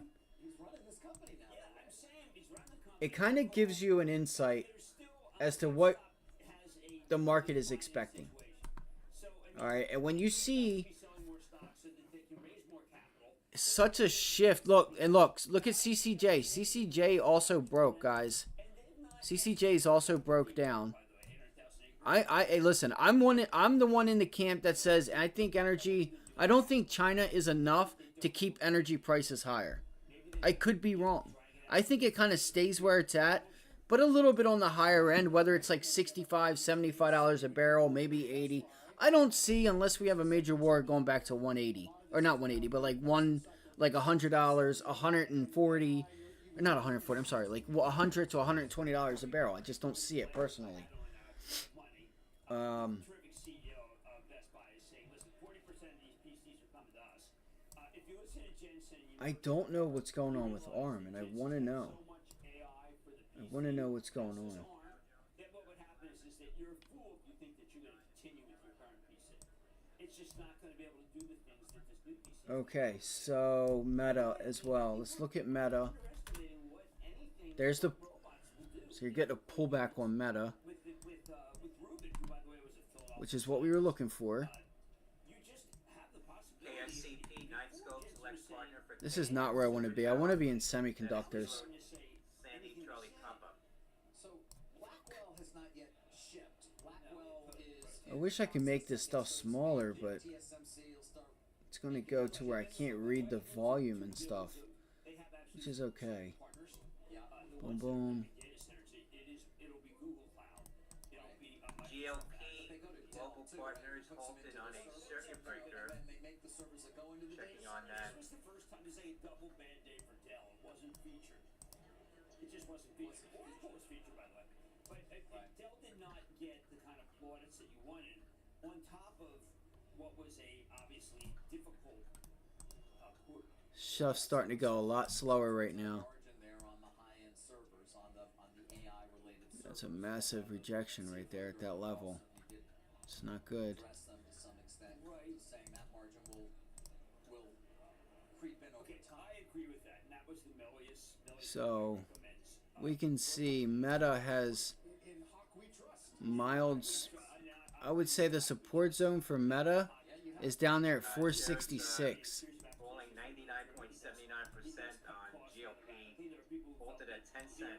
It kind of gives you an insight as to what the market is expecting. All right, and when you see such a shift, look at CCJ. CCJ also broke, guys. CCJ is also broke down. Hey, listen, I'm the one in the camp that says I think energy. I don't think China is enough to keep energy prices higher. I could be wrong. I think it kind of stays where it's at, but a little bit on the higher end, whether it's like $65, $75 a barrel, maybe 80. I don't see, unless we have a major war, going back to 180. Or not 180, but like $100, 140, or not 140, I'm sorry, like $100 to $120 a barrel. I just don't see it personally. I don't know what's going on with ARM, and I want to know. I want to know what's going on. Okay, so Meta as well. Let's look at Meta. There's the... So you're getting a pullback on Meta, which is what we were looking for. This is not where I want to be. I want to be in semiconductors. I wish I could make this stuff smaller, but it's going to go to where I can't read the volume and stuff, which is okay. Boom, boom. global partners halted on a circuit breaker. And they make the servers that go into the data Checking on center. that. This was the first time to say a double bad day for Dell. It wasn't featured. It just wasn't featured. Oracle was featured, by the way. But Dell did not get the kind of plaudits that you wanted, on top of what was a obviously difficult quarter. Stuff's starting to go a lot slower right now. Margin there on the high-end servers, on the AI-related servers. That's a massive rejection right there at that level. It's not good. Address them to some extent. Right. Saying that margin will creep in over time. I agree with that, and that was the Melius So we can see Meta has mild, I would say the support zone for Meta is down there at 466. Falling 99.79% on GOP, halted at 10 cents.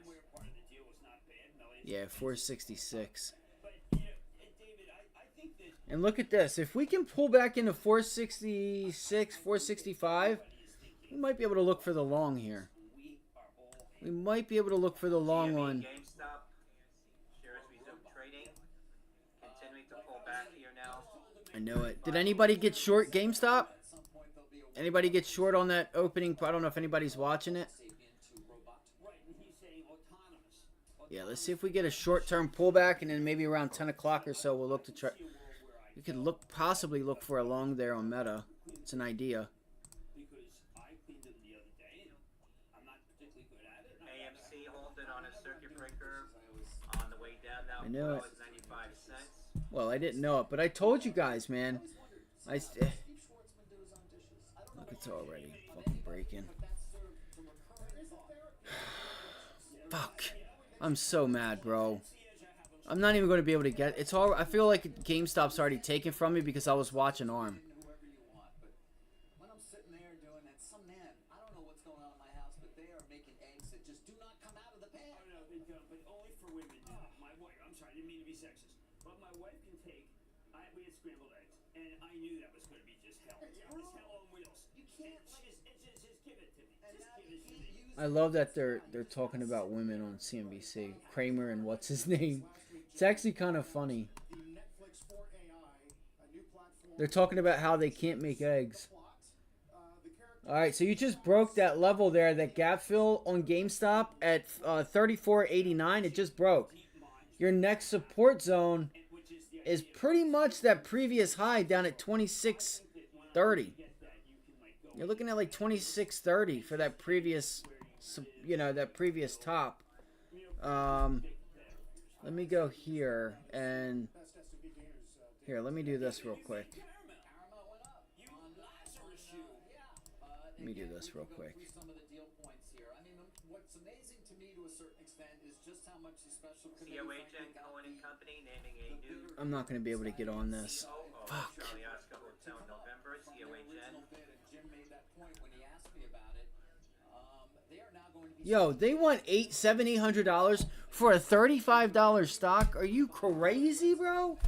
Yeah, 466. And look at this. If we can pull back into 466, 465, we might be able to look for the long here. We might be able to look for the long one. GameStop shares resume trading, continuing to pull back here now. I know it. Did anybody get short GameStop? Anybody get short on that opening? I don't know if anybody's watching it. Yeah, let's see if we get a short-term pullback, and then maybe around 10 o'clock or so, we'll look to try. We could possibly look for a long there on Meta. It's an idea. AMC halted on a circuit breaker on the way down now. I know it. 95 cents. Well, I didn't know it, but I told you guys, man. Look, it's already fucking breaking. Fuck. I'm so mad, bro. I'm not even going to be able to get... It's all. I feel like GameStop's already taken from me because I was watching ARM. When I'm sitting there doing that, some man, I don't know what's going on in my house, but they are making eggs that just do not come out of the pan. Oh, no, they don't, but only for women. My wife, I'm sorry, I didn't mean to be sexist, but my wife can take, we had scrambled eggs, and I knew that was going to be just hell. It's hell on wheels. You can't, just give it to me. Just give it to me. I love that they're talking about women on CNBC. Kramer and what's his name. It's actually kind of funny. They're talking about how they can't make eggs. Alright, so you just broke that level there, that gap fill on GameStop at 34.89. It just broke. Your next support zone is pretty much that previous high down at 26.30. You're looking at like 26.30 for that previous, that previous top. Let me go here and here. Let me do this real quick. Let me do this real quick. Some of the deal points here. I mean, what's amazing to me to a certain extent is just how much the special committee. COH and Cohen and Company naming a new. I'm not going to be able to get on this. Fuck. Charlie Oscar Hotel November. COHN. Jim made that point when he asked me about it. They are now going to be. Yo, they want $800 for a $35 stock. Are you crazy, bro?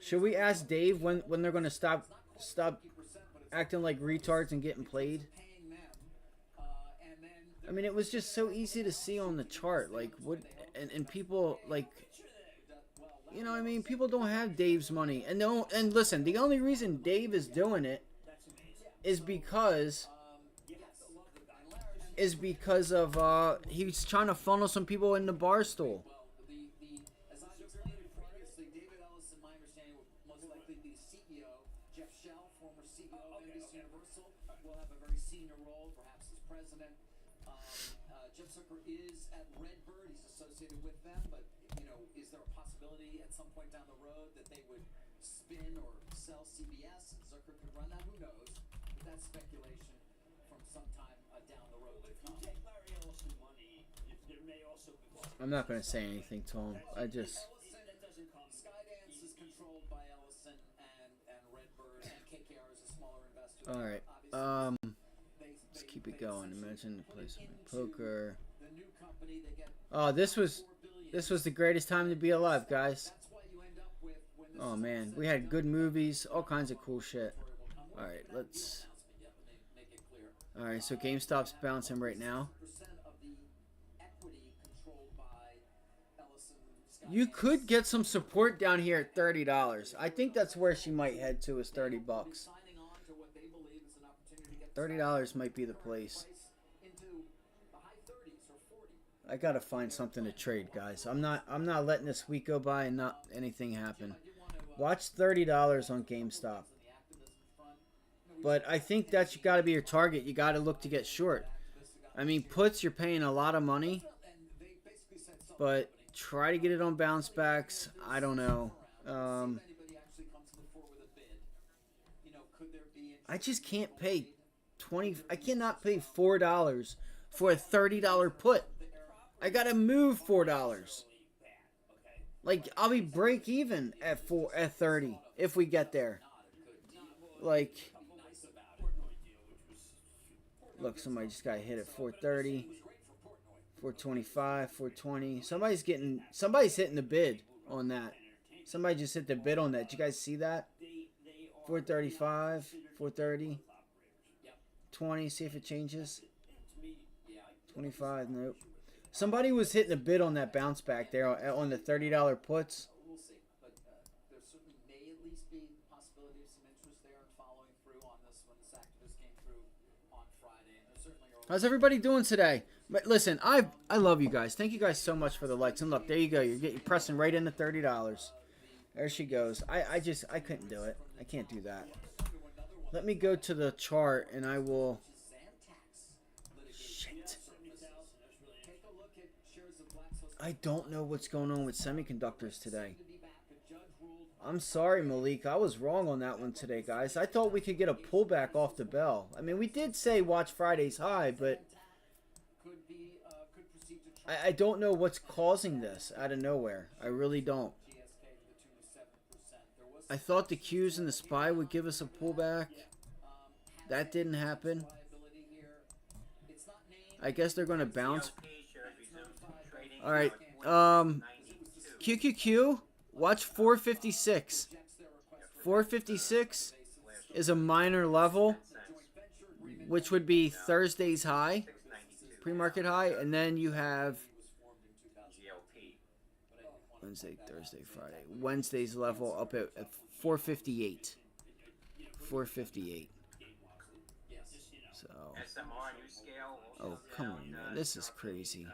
Should we ask Dave when they're going to stop acting like retards and getting played? I mean, it was just so easy to see on the chart. Like, what, and people, like, you know what I mean? People don't have Dave's money. And listen, the only reason Dave is doing it is because of, he's trying to funnel some people in the bar stool. Is at Redbird. He's associated with them, but is there a possibility at some point down the road that they would spin or sell CBS and Zucker could run that? Who knows? But that's speculation from some time down the road. If you take Larry Ellison money, there may also be. I'm not going to say anything to him. Skydance is controlled by Ellison and Redbird, and KKR is a smaller investor. All right. Let's keep it going. Imagine the place of poker. Oh, this was the greatest time to be alive, guys. Oh man, we had good movies, all kinds of cool shit. All right, let's. All right, so GameStop's bouncing right now. You could get some support down here at $30. I think that's where she might head to, is $30. $30 might be the place. I gotta find something to trade, guys. I'm not letting this week go by and not anything happen. Watch $30 on GameStop. But I think that's got to be your target. You got to look to get short. I mean, puts, you're paying a lot of money. But try to get it on bounce backs. I don't know. I just can't pay I cannot pay $4 for a $30 put. I got to move $4. Like, I'll be break even at 30 if we get there. Like, look, somebody just got hit at 430, 425, 420. Somebody's hitting the bid on that. Somebody just hit the bid on that. Did you guys see that? 435, 430, 20. See if it changes. 25. Nope. Somebody was hitting a bid on that bounce back there on the $30 puts. We'll see, but there certainly may at least be the possibility of some interest there and following through on this when this activist came through on Friday. And there certainly are. How's everybody doing today? But listen, I love you guys. Thank you guys so much for the likes. And look, there you go. You're pressing right into $30. There she goes. I couldn't do it. I can't do that. Let me go to the chart and I will. Shit. I don't know what's going on with semiconductors today. I'm sorry, Malik. I was wrong on that one today, guys. I thought we could get a pullback off the bell. I mean, we did say watch Friday's high, but I don't know what's causing this out of nowhere. I really don't. I thought the Qs and the SPY would give us a pullback. That didn't happen. I guess they're going to bounce. All right. QQQ, watch 456. 456 is a minor level, which would be Thursday's high, pre-market high, and then you have Wednesday, Thursday, Friday. Wednesday's level up at 458. 458. So, oh, come on, man. This is crazy.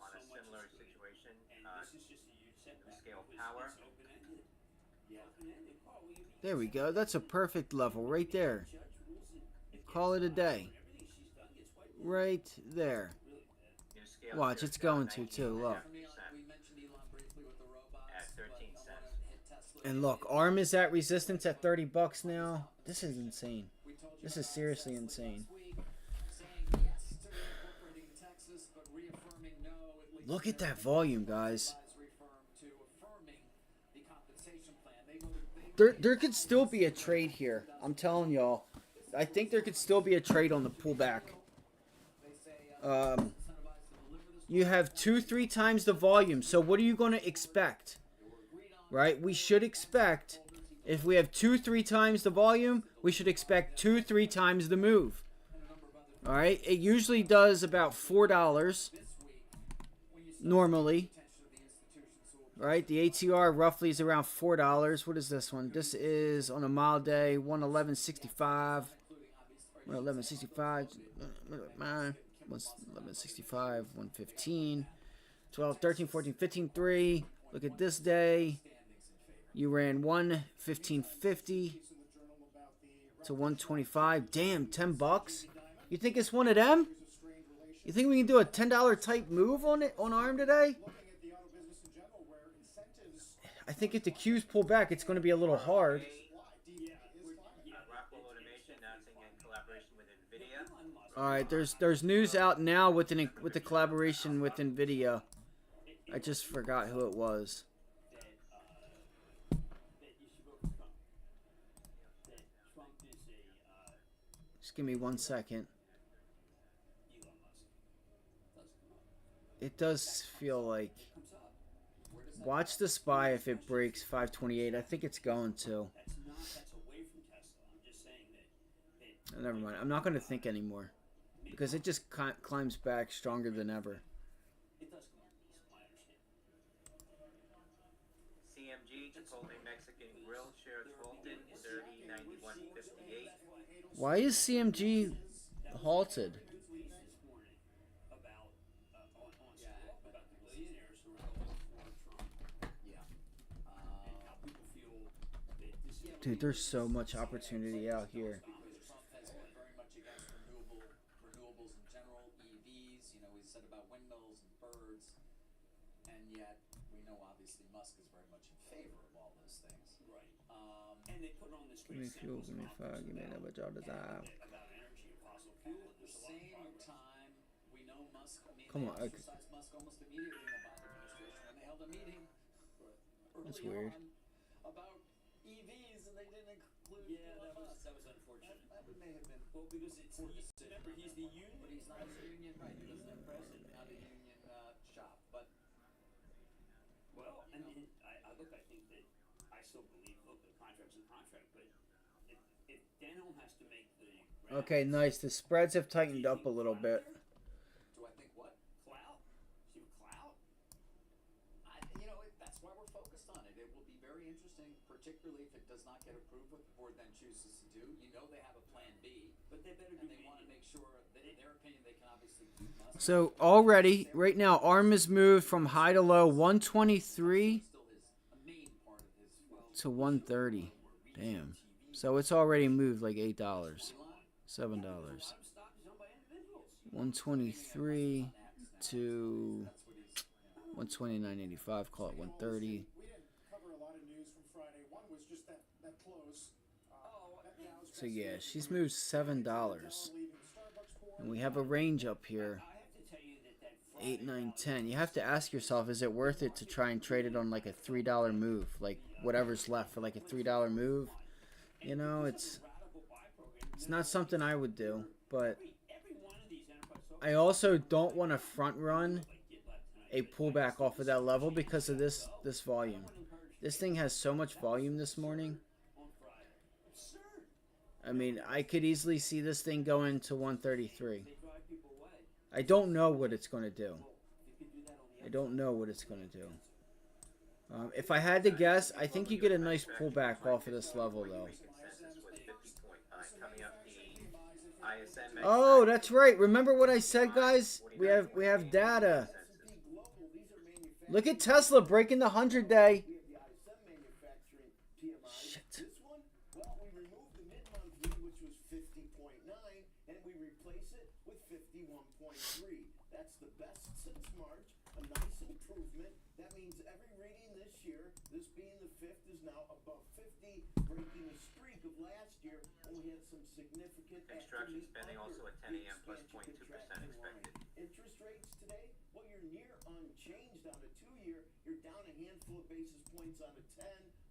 On a similar situation, new scale power. There we go. That's a perfect level right there. Call it a day. Right there. Watch, it's going to too. Look. And look, ARM is at resistance at $30 now. This is insane. This is seriously insane. Look at that volume, guys. There could still be a trade here. I'm telling y'all. I think there could still be a trade on the pullback. You have 2-3 times the volume. So what are you going to expect? Right? We should expect, if we have 2-3 times the volume, we should expect 2-3 times the move. All right? It usually does about $4 normally. Right? The ATR roughly is around $4. What is this one? This is on a mild day, 111.65. 111.65. 111.65. 115. 12, 13, 14, 15, 3. Look at this day. You ran 115.50 to 125. Damn, $10. You think it's one of them? You think we can do a $10 type move on it on ARM today? I think if the Qs pull back, it's going to be a little hard. All right, there's news out now with the collaboration with NVIDIA. I just forgot who it was. Just give me 1 second. It does feel like... Watch the SPY if it breaks 528. I think it's going to. Never mind. I'm not going to think anymore. Because it just climbs back stronger than ever. holding Mexican grill shares halted 30.91.58. Why is CMG halted? Good release this morning about on Raw about the billionaires who are voting for Trump. Yeah. And how people feel that this is Dude, there's so much opportunity out here. Because Trump has been very much against renewables in general, EVs. You know, he said about windmills and birds, and yet we know obviously Musk is very much in favor of all those things. right. And they put on this Give me fuel, give me fire, give me that what y'all desire. about energy and fossil fuel. At the same time, we know Musk. I mean, Come they on, okay. ostracized Musk almost immediately in the Biden administration when they held a meeting That's early weird. on about EVs, and they didn't include Yeah, Elon Musk. that was unfortunate. That may have been Well, because it's remember he's the union, but he's not a union, right? He doesn't have president, not a union shop. But well, and I look. I think that I still believe. Look, the contract's a contract, but if Denholm has to make the Okay, nice. The spreads have tightened up a little bit. do I think what? clout, see clout. That's why we're focused on it. It will be very interesting, particularly if it does not get approved, what the board then chooses to do. You know they have a plan B, But they better and do they want to make sure that, in their opinion, they can obviously beat Musk. So already, right now, ARM has moved from high to low 123 Still a main part of his to 130. Damn. So it's already moved like $8, $7. Stock is owned by individuals. 123 to 129.85. Call it 130. We didn't cover a lot of news from Friday. One was just that close. That Dow's So yeah, she's moved $7, leaving Starbucks pour. and we have a range up here. I have to tell you that Friday 8, 9, 10. You have to ask yourself, is it worth it to try and trade it on like a $3 move, like whatever's left for like a $3 move? You know, it's not something I would do, but every one of these enterprise I also don't want to front run a pullback off of that level because of this volume. This thing has so much volume this morning. on Friday. Absurd. I mean, I could easily see this thing going to 133. They drive people away. I don't know what it's going to do. You could do that on the I don't know what it's going to do. If I had to guess, I think you get a nice pullback off of this level, though. Consensus was 50.9. Coming up, the ISM. Oh, that's right. Remember what I said, guys? We have data. Look at Tesla breaking the 100-day. We have the ISM manufacturing PMI. Shit. This one, well, we removed the mid-month read, which was 50.9, and we replace it with 51.3. That's the best since March, a nice improvement. That means every reading this year, this being the 5th, is now above 50, breaking the streak of last year, and we had some significant Construction activity spending under also at the 10 a.m. plus expansion 0.2% contraction line. expected. Interest rates today, well, you're near unchanged on a 2-year. You're down a handful of basis points on a 10.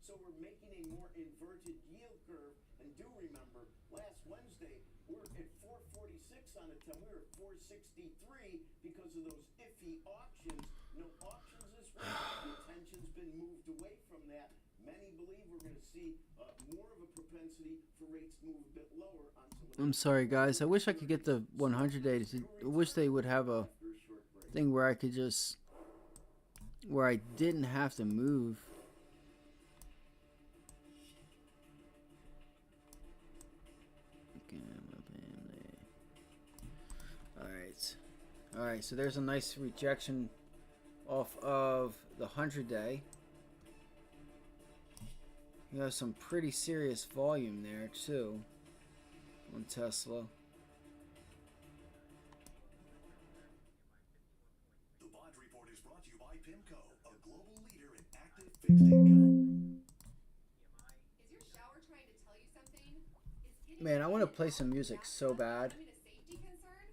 So we're making a more inverted yield curve. And do remember, last Wednesday, we're at 446 on a 10. We were at 463 because of those iffy auctions. No auctions this week. The attention's been moved away from that. Many believe we're going to see more of a propensity for rates to move a bit lower on some of the I'm sorry, guys. I wish I could get the 100 days. I wish they would have a thing where I could just, where I didn't have to move. All right. So there's a nice rejection off of the 100-day. You have some pretty serious volume there too on Tesla. The Bond Report is brought to you by PIMCO, a global leader in active fixed income. Is your shower trying to tell you something? Is getting Man, I want to play some music so bad. a safety concern?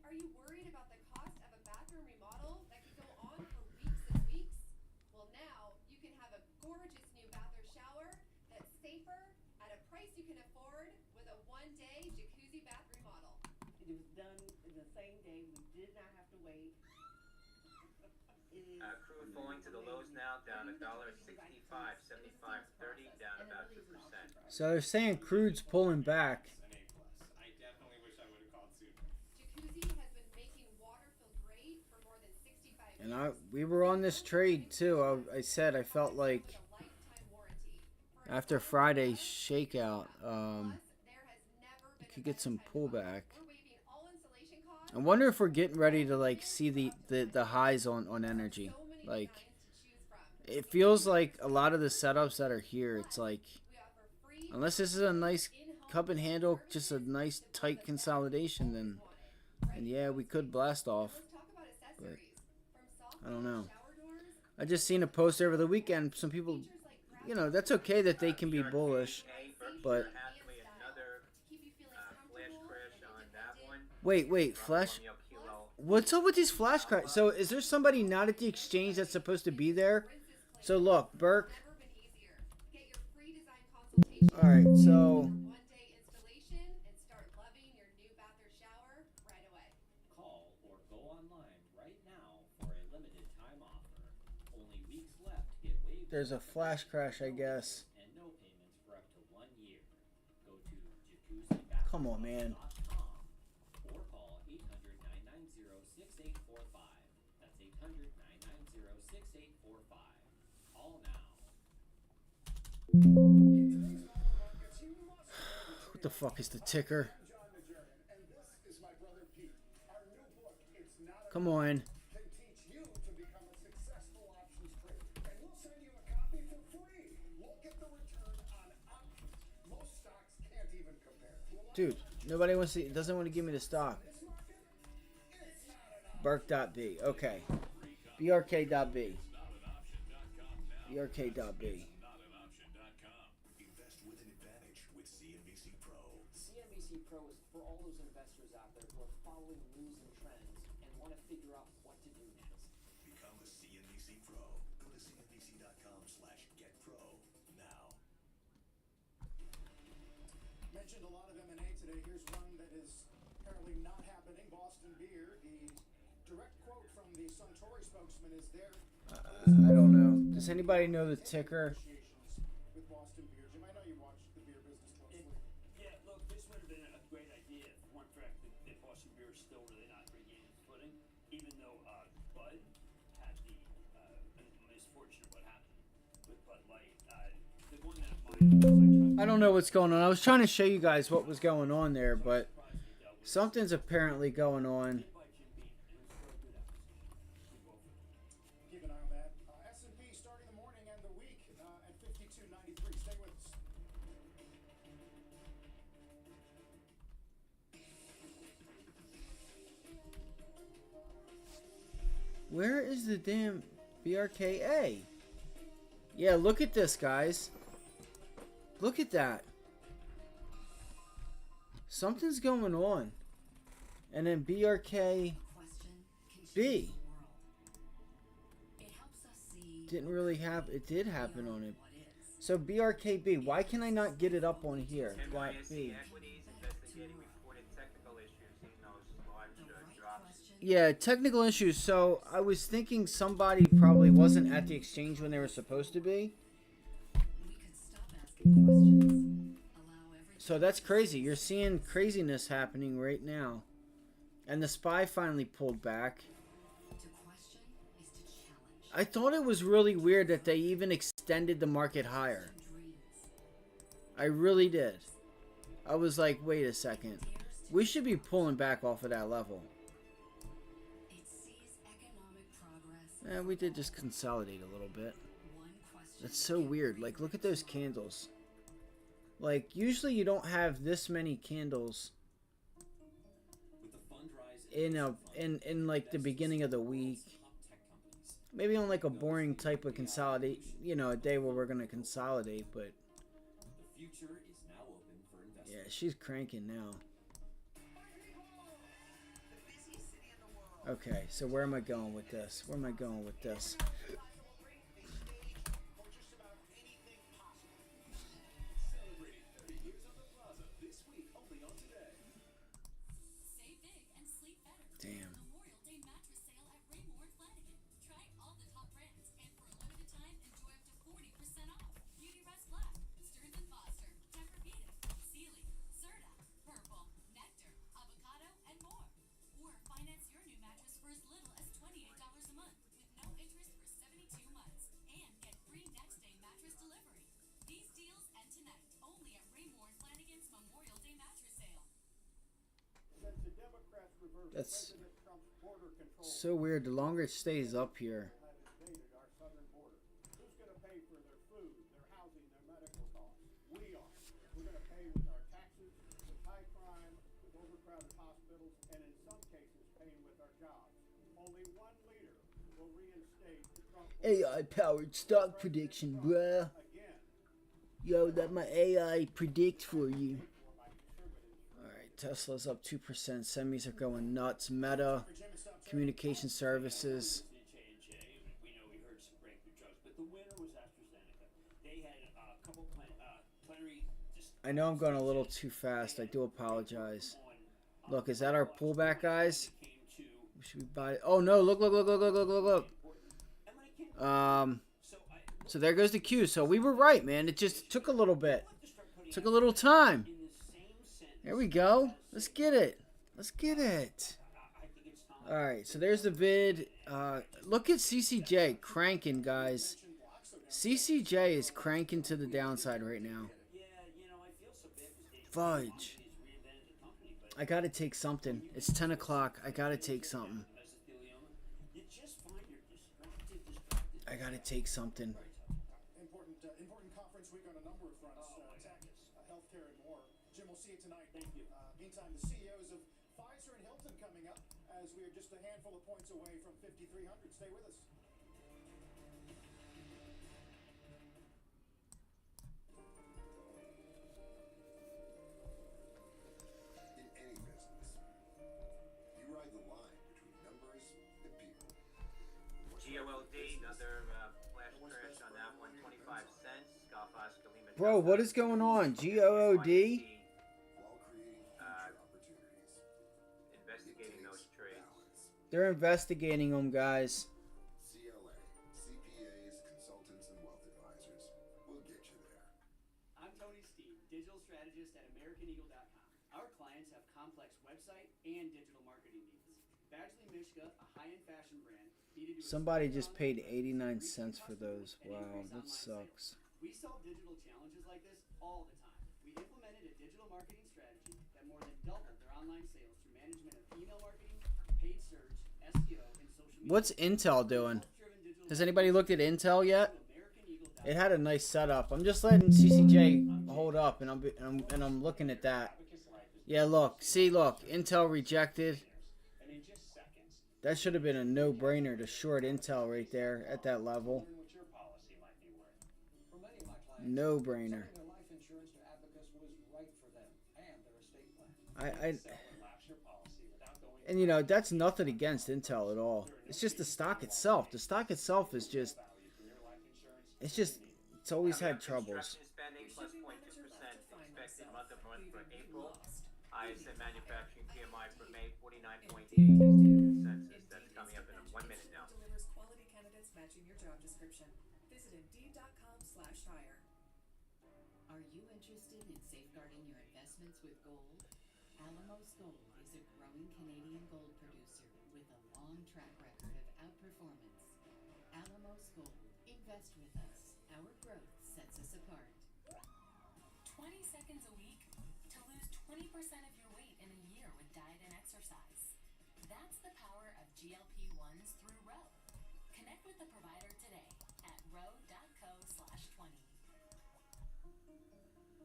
Are you worried about the cost of a bathroom remodel that could go on for weeks and weeks? Well, now you can have a gorgeous new bathroom shower that's safer at a price you can afford with a one-day jacuzzi bath remodel. It was done the same day. We did not have to wait. Crude falling to the lows now, down $1.65, 75.30, down about 2%. So they're saying crude's pulling back. I definitely wish I would have called sooner. Jacuzzi has been making water feel great for more than 65 And years. we were on this trade too. I said I felt like With a lifetime warranty. After Friday's shakeout, you could get some pullback. I wonder if we're getting ready to like see the highs on energy. Like, it feels like a lot of the setups that are here, it's like, unless this is a nice cup and handle, just a nice tight consolidation, then yeah, we could blast off. But I don't know. I just seen a post over the weekend. Some people, you know, that's okay that they can be bullish, but wait, flash. What's up with these flash cracks? So is there somebody not at the exchange that's supposed to be there? So look, Burke. All right, so Call or go online right now for a limited time offer. Only weeks left to get waived. there's a flash crash, I guess. And no payments for up to 1 year. Go to jacuzzi.com. Come on, man. Or call 800-990-6845. That's 800-990-6845. Call now. What the fuck is the ticker? Come on. Dude, nobody wants to, doesn't want to give me the stock. Burke.B. Okay. BRK.B. BRK.B. Invest with an advantage with CNBC Pro. CNBC Pro is for all those investors out there who are following news and trends and want to figure out what to do next. Become a CNBC Pro. Go to cnbc.com/getpro now. Mentioned a lot of M&A today. Here's one that is apparently not happening. Boston Beer. The direct quote from the Suntory spokesman is there. I don't know. Does anybody know the ticker? With Boston Beer. Jim, I know you watch the beer business closely. Yeah, look, this would have been a great idea if it weren't for the fact that Boston Beer is still really not regaining its footing, even though Bud had the misfortune of what happened with Bud Light. The one that I don't know what's going on. I was trying to show you guys what was going on there, but something's apparently going on. Keep an eye on that. S&P starting the morning and the week at 52.93. Stay with us. Where is the damn BRKA? Yeah, look at this, guys. Look at that. Something's going on. And then BRKB didn't really have, it did happen on it. So BRKB, why can I not get it up on here? Black B. Yeah, technical issues. So I was thinking somebody probably wasn't at the exchange when they were supposed to be. So that's crazy. You're seeing craziness happening right now. And the SPY finally pulled back. I thought it was really weird that they even extended the market higher. I really did. I was like, wait a second. We should be pulling back off of that level. We did just consolidate a little bit. That's so weird. Like, look at those candles. Like, usually you don't have this many candles in like the beginning of the week. Maybe on like a boring type of consolidate, you know, a day where we're gonna consolidate, but The future is now open for investment. yeah, she's cranking now. Okay, so where am I going with this? Where am I going with this? Damn. That's so weird. The longer it stays up here. have invaded our southern border. Who's going to pay for their food, their housing, their medical costs? We are. We're going to pay with our taxes, with high crime, with overcrowded hospitals, and in some cases, paying with our jobs. Only one leader will reinstate the Trump AI-powered stock prediction, bruh. again. Yo, let my AI predict for you. Alright, Tesla's up 2%. Semis are going nuts. Meta, communication services. We know we heard some breakthrough drugs, but the winner was AstraZeneca. They had a couple plenary. I know I'm going a little too fast. I do apologize. Look, is that our pullback, guys? Should we buy? Oh no! Look! Look! So there goes the Q. So we were right, man. It just took a little bit. Took a little time. There we go. Let's get it. Let's get it. All right. So there's the vid. Look at CCJ cranking, guys. CCJ is cranking to the downside right now. Fudge. I gotta take something. It's 10 o'clock. I gotta take something. I gotta take something. Important conference week on a number of fronts. Tech, healthcare, and more. Jim, we'll see you tonight. Thank you. Meantime, the CEOs of Pfizer and Hilton coming up as we are just a handful of points away from 5,300. Stay with us. In any business, you ride the line between numbers and people. GOLD, another flash crash on that one, 25 cents. Golf Oscar Lima. Bro, what is going on? GOOD? While creating future opportunities. Investigating those trades. They're investigating them, guys. CLA, CPAs, consultants, and wealth advisors will get you there. I'm Tony Steve, digital strategist at AmericanEagle.com. Our clients have complex website and digital marketing needs. Badgley Mishka, a high-end fashion brand, needed to Somebody just paid 89 cents for those. Wow, that sucks. We solve digital challenges like this all the time. We implemented a digital marketing strategy that more than doubled their online sales through management of email marketing, paid search, SEO, and social media. What's Intel doing? Has anybody looked at Intel yet? It had a nice setup. I'm just letting CCJ hold up, and I'm looking at that. Yeah, look. See, look. Intel rejected. That should have been a no-brainer to short Intel right there at that level. No-brainer. And you know, that's nothing against Intel at all. It's just the stock itself. The stock itself is just, it's always had troubles. Spending plus 0.2% expected month-over-month for April. ISM manufacturing PMI for May 49.8 consensus. That's coming up in 1 minute now. Delivers quality candidates matching your job description. Visit Indeed.com/hire. Are you interested in safeguarding your investments with gold? Alamos Gold is a growing Canadian gold producer with a long track record of outperformance. Alamos Gold. Invest with us. Our growth sets us apart. 20 seconds a week to lose 20% of your weight in a year with diet and exercise. That's the power of GLP-1s through Row. Connect with the provider today at row.co/20.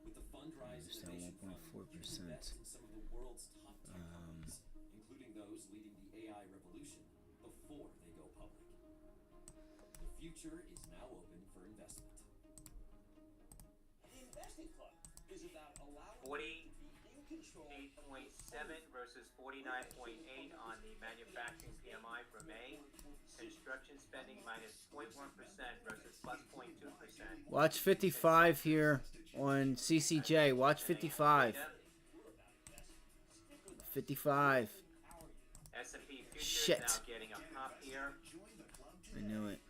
With the Fundrise Innovation Fund, you invest in some of the world's top tech companies, including those leading the AI revolution before they go public. The future is now open for investment. The Investing Club is about allowing 48.7 versus 49.8 on the manufacturing PMI for May. Construction spending minus 0.1% versus plus 0.2%. Watch 55 here on CCJ. Watch 55. 55. S&P futures Shit. now getting a pop here. I knew it.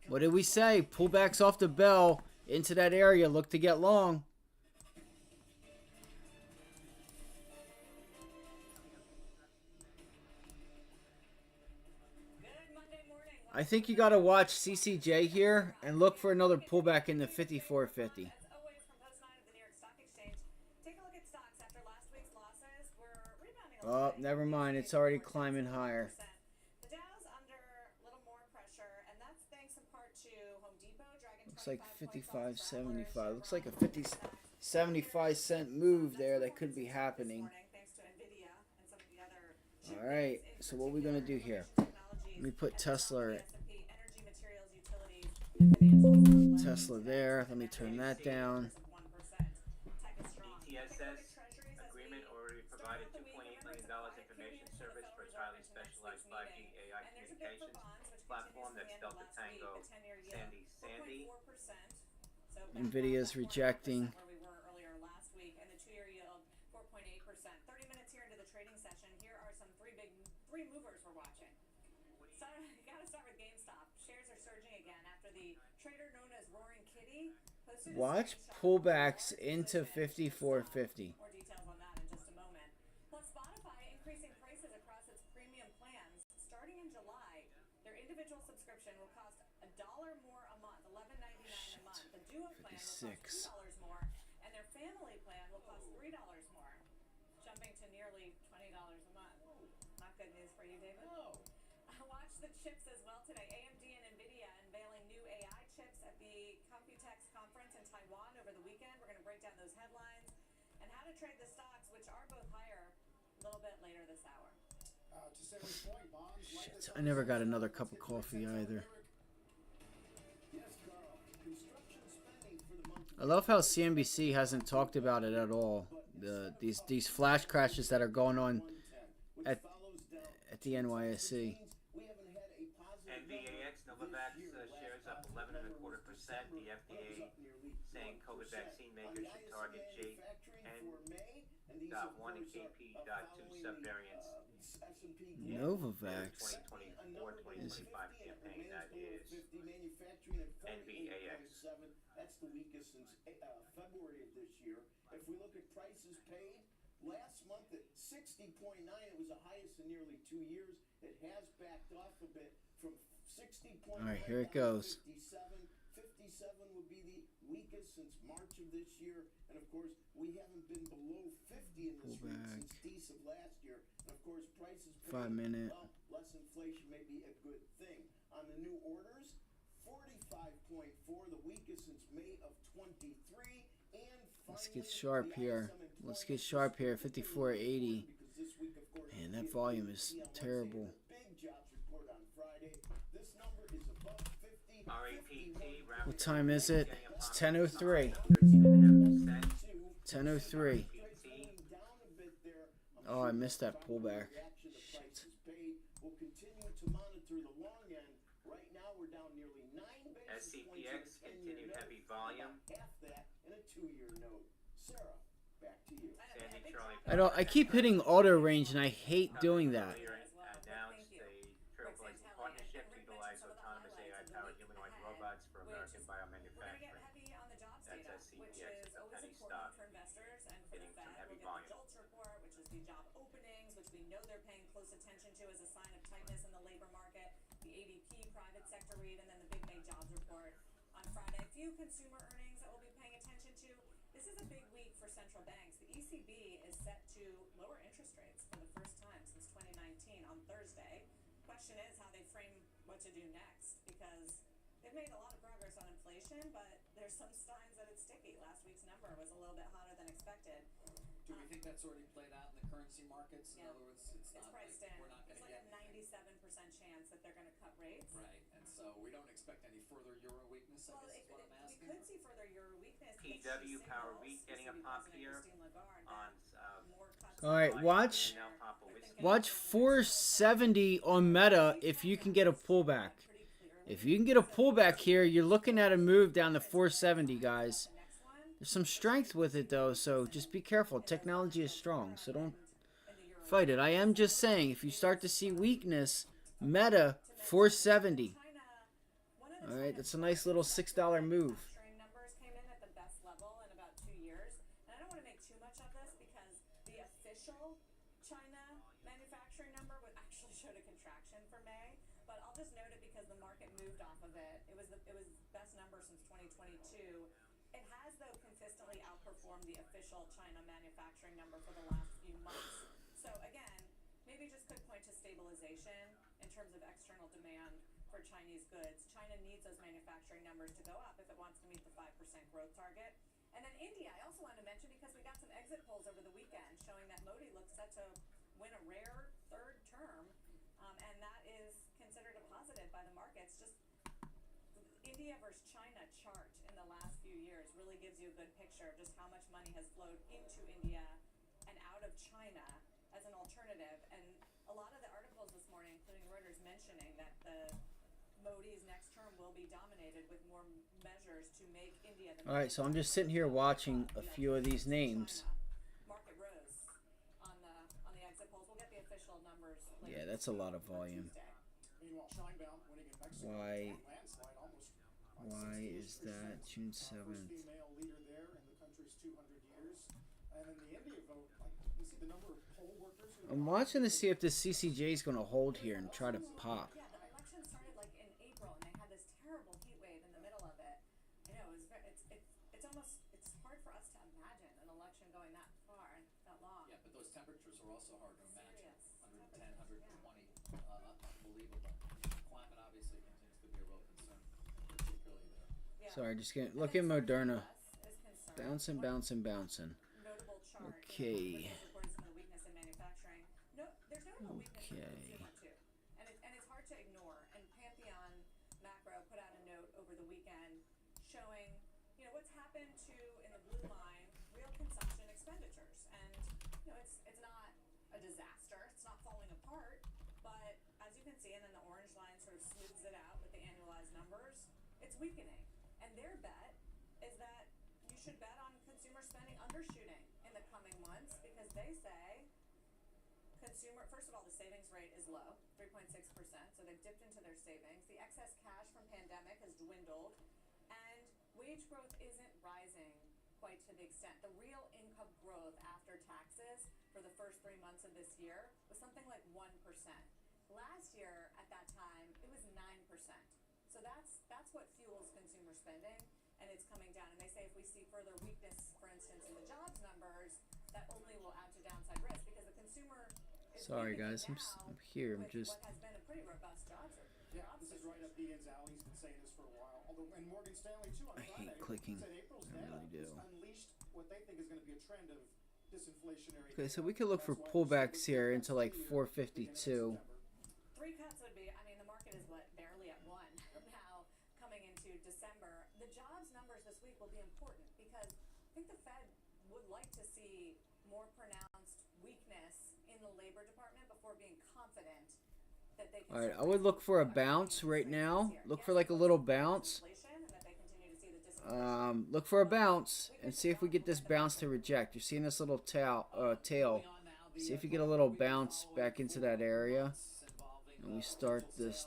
What did we say? Pullbacks off the bell into that area. Look to get long. I think you got to watch CCJ here and look for another pullback in the 54.50. Oh, never mind. It's already climbing higher. The Dow's under a little more pressure, and that's thanks in part to Home Depot dragging Looks like 25 points off Travelers, 55.75. Looks like a Chevron, 50, Goldman Sachs. 75-cent move there that could be happening. Thanks to NVIDIA and some of the other All right. So what are we gonna do here? Let me put Tesla there. Let me turn that down. BTSS agreement already provided $2.8 million information service for its highly specialized 5G AI communications platform that's Delta Tango Sandy. NVIDIA's rejecting. Where we were earlier last week, and the 2-year yield 4.8%. 30 minutes here into the trading session. Here are some three movers we're watching. So you got to start with GameStop. Shares are surging again after the trader known as Roaring Kitty posted. Watch pullbacks into 54.50. More details on that in just a moment. Plus, Spotify increasing prices across its premium plans starting in July. Their individual subscription will cost $1 more a month, $11.99 a month. The Duo plan will cost $2 more, and their family plan will cost $3 more, jumping to nearly $20 a month. Not good news for you, David. No. Watch the chips as well today. AMD and NVIDIA unveiling new AI chips at the Computex conference in Taiwan over the weekend. We're going to break down those headlines and how to trade the stocks, which are both higher, a little bit later this hour. To Sarah's point, bonds like Shit, I never got another cup of coffee either. Yes, Carl. Construction spending for the month. I love how CNBC hasn't talked about it at all. These flash crashes that are going on at the NYSE. NVAX Novavax shares up 11.25%. The FDA saying COVID vaccine makers should target JN.1 and KP.2 subvariants. Novavax. 2024-2025 campaign. That is NVAX. That's the weakest since February of this year. If we look at prices paid, last month at 60.9, it was the highest in nearly 2 years. It has backed off a bit from 60.9. All right, here it goes. 57 would be the weakest since March of this year, and of course we haven't been below 50 in this week since Dece of last year. And of course prices paid, 5 minute. well, less inflation may be a good thing. On the new orders, 45.4, the weakest since May of 23, and Let's get sharp here. Let's get sharp here. 54.80. Man, that volume is terrible. What time is it? It's 10:03. 10:03. Oh, I missed that pullback. Shit. SCPX continued heavy volume. Sandy Charlie. I keep hitting auto range and I hate doing that. Announced a trailblazing partnership to utilize autonomous AI-powered humanoid robots for American biomanufacturing. That's SCPX. It's a penny stock. Getting some heavy volume. Report, which is the job openings, which we know they're paying close attention to as a sign of tightness in the labor market. The ADP private sector read, and then the big May jobs report on Friday. A few consumer earnings that we'll be paying attention to. This is a big week for central banks. The ECB is set to lower interest rates for the first time since 2019 on Thursday. Question is how they frame what to do next, because they've made a lot of progress on inflation, but there's some signs that it's sticky. Last week's number was a little bit hotter than expected. Do we think that's already played out in the currency markets? In other words, it's not priced like in. we're not going There's to like get a 97% chance that they're going to cut rates. right, and so we don't expect any further euro weakness. I guess is what I'm asking. We could see further euro weakness. PW Power Wheat getting a pop here on. All right, watch 470 on Meta if you can get a pullback. If you can get a pullback here, you're looking at a move down to 470, guys. There's some strength with it, though, so just be careful. Technology is strong, so don't fight it. I am just saying, if you start to see weakness, Meta, 470. All right, that's a nice little $6 move. Numbers came in at the best level in about 2 years. And I don't want to make too much of this because the official China manufacturing number would actually showed a contraction for May. But I'll just note it because the market moved off of it. It was best number since 2022. It has, though, consistently outperformed the official China manufacturing number for the last few months. So, again, point to stabilization in terms of external demand for Chinese goods. China needs those manufacturing numbers to go up if it wants to meet the 5% growth target. And then India, I also wanted to mention because we got some exit polls over the weekend showing that Modi looks set to win a rare third term, and that is considered a positive by the markets. Just India versus China chart in the last few years really gives you a good picture of just how much money has flowed into India and out of China as an alternative. And a lot of the articles this morning, including Reuters, mentioning that Modi's next term will be dominated with more measures to make India the All right, so I'm just sitting here watching a few of these names. market rose on the exit polls. We'll get the official numbers later. Yeah, that's a lot of volume. Meanwhile, Scheinbaum winning in Mexico. Why? Landslide, almost Why is that June 7th? First female leader there in the country's 200 years. And then the India vote, you see the number of poll workers who I'm watching to see if this CCJ is going to hold here and try to pop. Yeah, the election started like in April, and they had this terrible heat wave in the middle of it. I know it's almost hard for us to imagine an election going that far and that long. Yeah, but those temperatures are also hard to imagine. Serious 110, 120, unbelievable. Climate obviously continues to be a real concern, particularly there. Yeah. Sorry, just getting look at Moderna. Bouncing, bouncing, bouncing. Notable chart. Okay. Reporting some of the weakness in manufacturing. No, there's notable weakness in the Okay. consumer too, and it's hard to ignore. And Pantheon Macro put out a note over the weekend showing, what's happened to, in the blue line, real consumption expenditures. And it's not a disaster. It's not falling apart, but as you can see, and then the orange line sort of smooths it out with the annualized numbers. It's weakening, and their bet is that you should bet on consumer spending undershooting in the coming months because they say first of all, the savings rate is low, 3.6%, so they've dipped into their savings. The excess cash from pandemic has dwindled, and wage growth isn't rising quite to the extent. The real income growth after taxes for the first 3 months of this year was something like 1%. Last year, at that time, it was 9%. So that's what fuels consumer spending, and it's coming down. And they say if we see further weakness, for instance, in the jobs numbers, that only will add to downside risk because the consumer is Sorry, weakening guys. I'm now here. I'm with just. what has been a pretty robust jobs. Yeah, this is right up Ian's alley. He's been saying this for a while. Although, and Morgan Stanley too on I Friday hate clicking. said April's I data really do. has unleashed what they think is going to be a trend of disinflationary. Okay, so we could look for pullbacks here into like 452. 3 cuts would be, the market is barely at 1 now coming into December. The jobs numbers this week will be important because I think the Fed would like to see more pronounced weakness in the labor department before being confident that they can. All right, I would look for a bounce right now. Look for like a little bounce. Look for a bounce and see if we get this bounce to reject. You're seeing this little tail. See if you get a little bounce back into that area, and we start this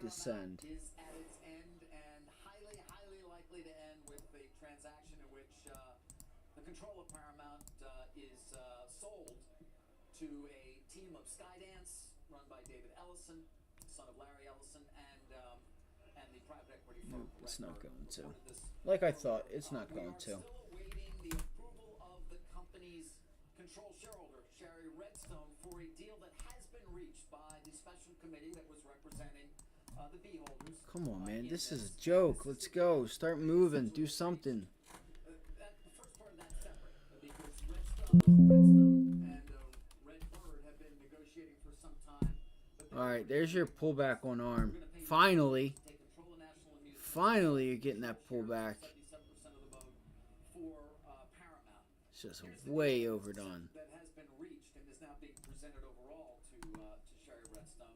descend. Is at its end and highly, highly likely to end with a transaction in which the control of Paramount is sold to a team of Skydance run by David Ellison, son of Larry Ellison, and the private equity firm. It's not going to. Like I thought, it's not going to. We are still awaiting the approval of the company's control shareholder, Sherry Redstone, for a deal that has been reached by the special committee that was representing the B holders. Come on, man. This is a joke. Let's go. Start moving. Do something. The first part of that's separate because Redstone and Redbird have been negotiating for some time. All right, there's your pullback on ARM. Finally. Finally, you're getting that pullback. It's just way overdone. That has been reached and is now being presented overall to Sherry Redstone.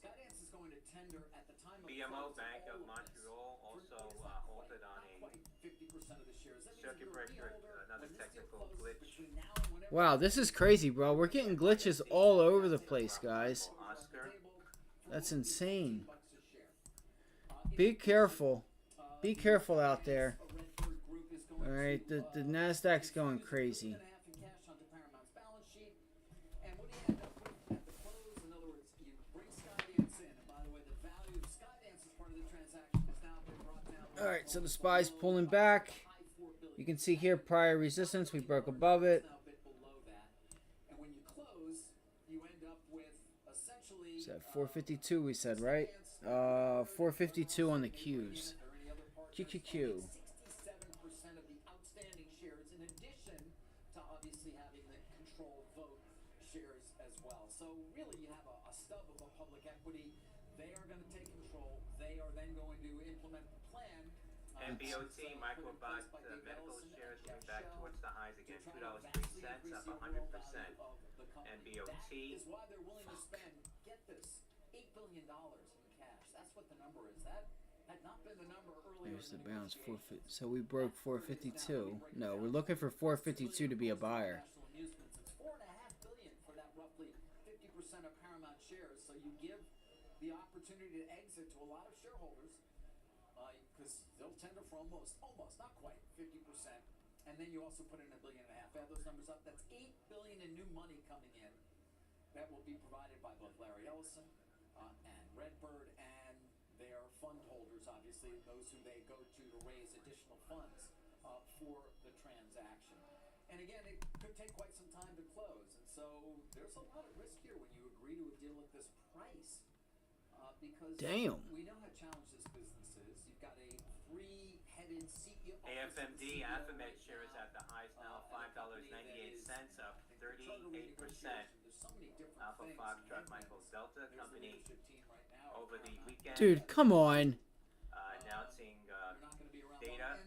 Skydance is going to tender at the time of BMO Bank of Montreal also halted on a 50% of the shares. circuit breaker, another technical glitch. Wow, this is crazy, bro. We're getting glitches all over the place, guys. Oscar. That's insane. Be careful. Be careful out there. All right, the Nasdaq's going crazy. All right, so the SPY's pulling back. You can see here prior resistance. We broke above it. And when you close, you end up with essentially, Is that 452 we said, right? 452 on the Qs. QQQ. 67% of the outstanding shares, in addition to obviously having the control vote shares as well. So really, you have a stub of a public equity. They are going to take control. They are then going to implement the plan. NBOT Microbot medical shares moving back towards the highs again. $2.03, up 100%. NBOT. Is why they're willing to spend, get this, $8 billion in cash. That's what the number is. That had not been the number earlier. There's the bounce. So we broke 452. No, we're looking for 452 to be a buyer. It's $4.5 billion for that roughly 50% of Paramount shares. So you give the opportunity to exit to a lot of shareholders, because they'll tender for almost, not quite 50%. And then you also put in $1.5 billion. Add those numbers up. That's $8 billion in new money coming in. That will be provided by both Larry Ellison and Redbird and their fund holders, obviously, those who they go to raise additional funds for the transaction. And again, it could take quite some time to close. And so there's a lot of risk here when you agree to a deal at this price. Because damn, we know how challenged this business is. You've got a three-headed CEO. AFMD, Alphabet shares at the highs now, $5.98, up 38%. Alpha Foxtrot Michael Delta Company over the weekend. Dude, come on. Announcing data.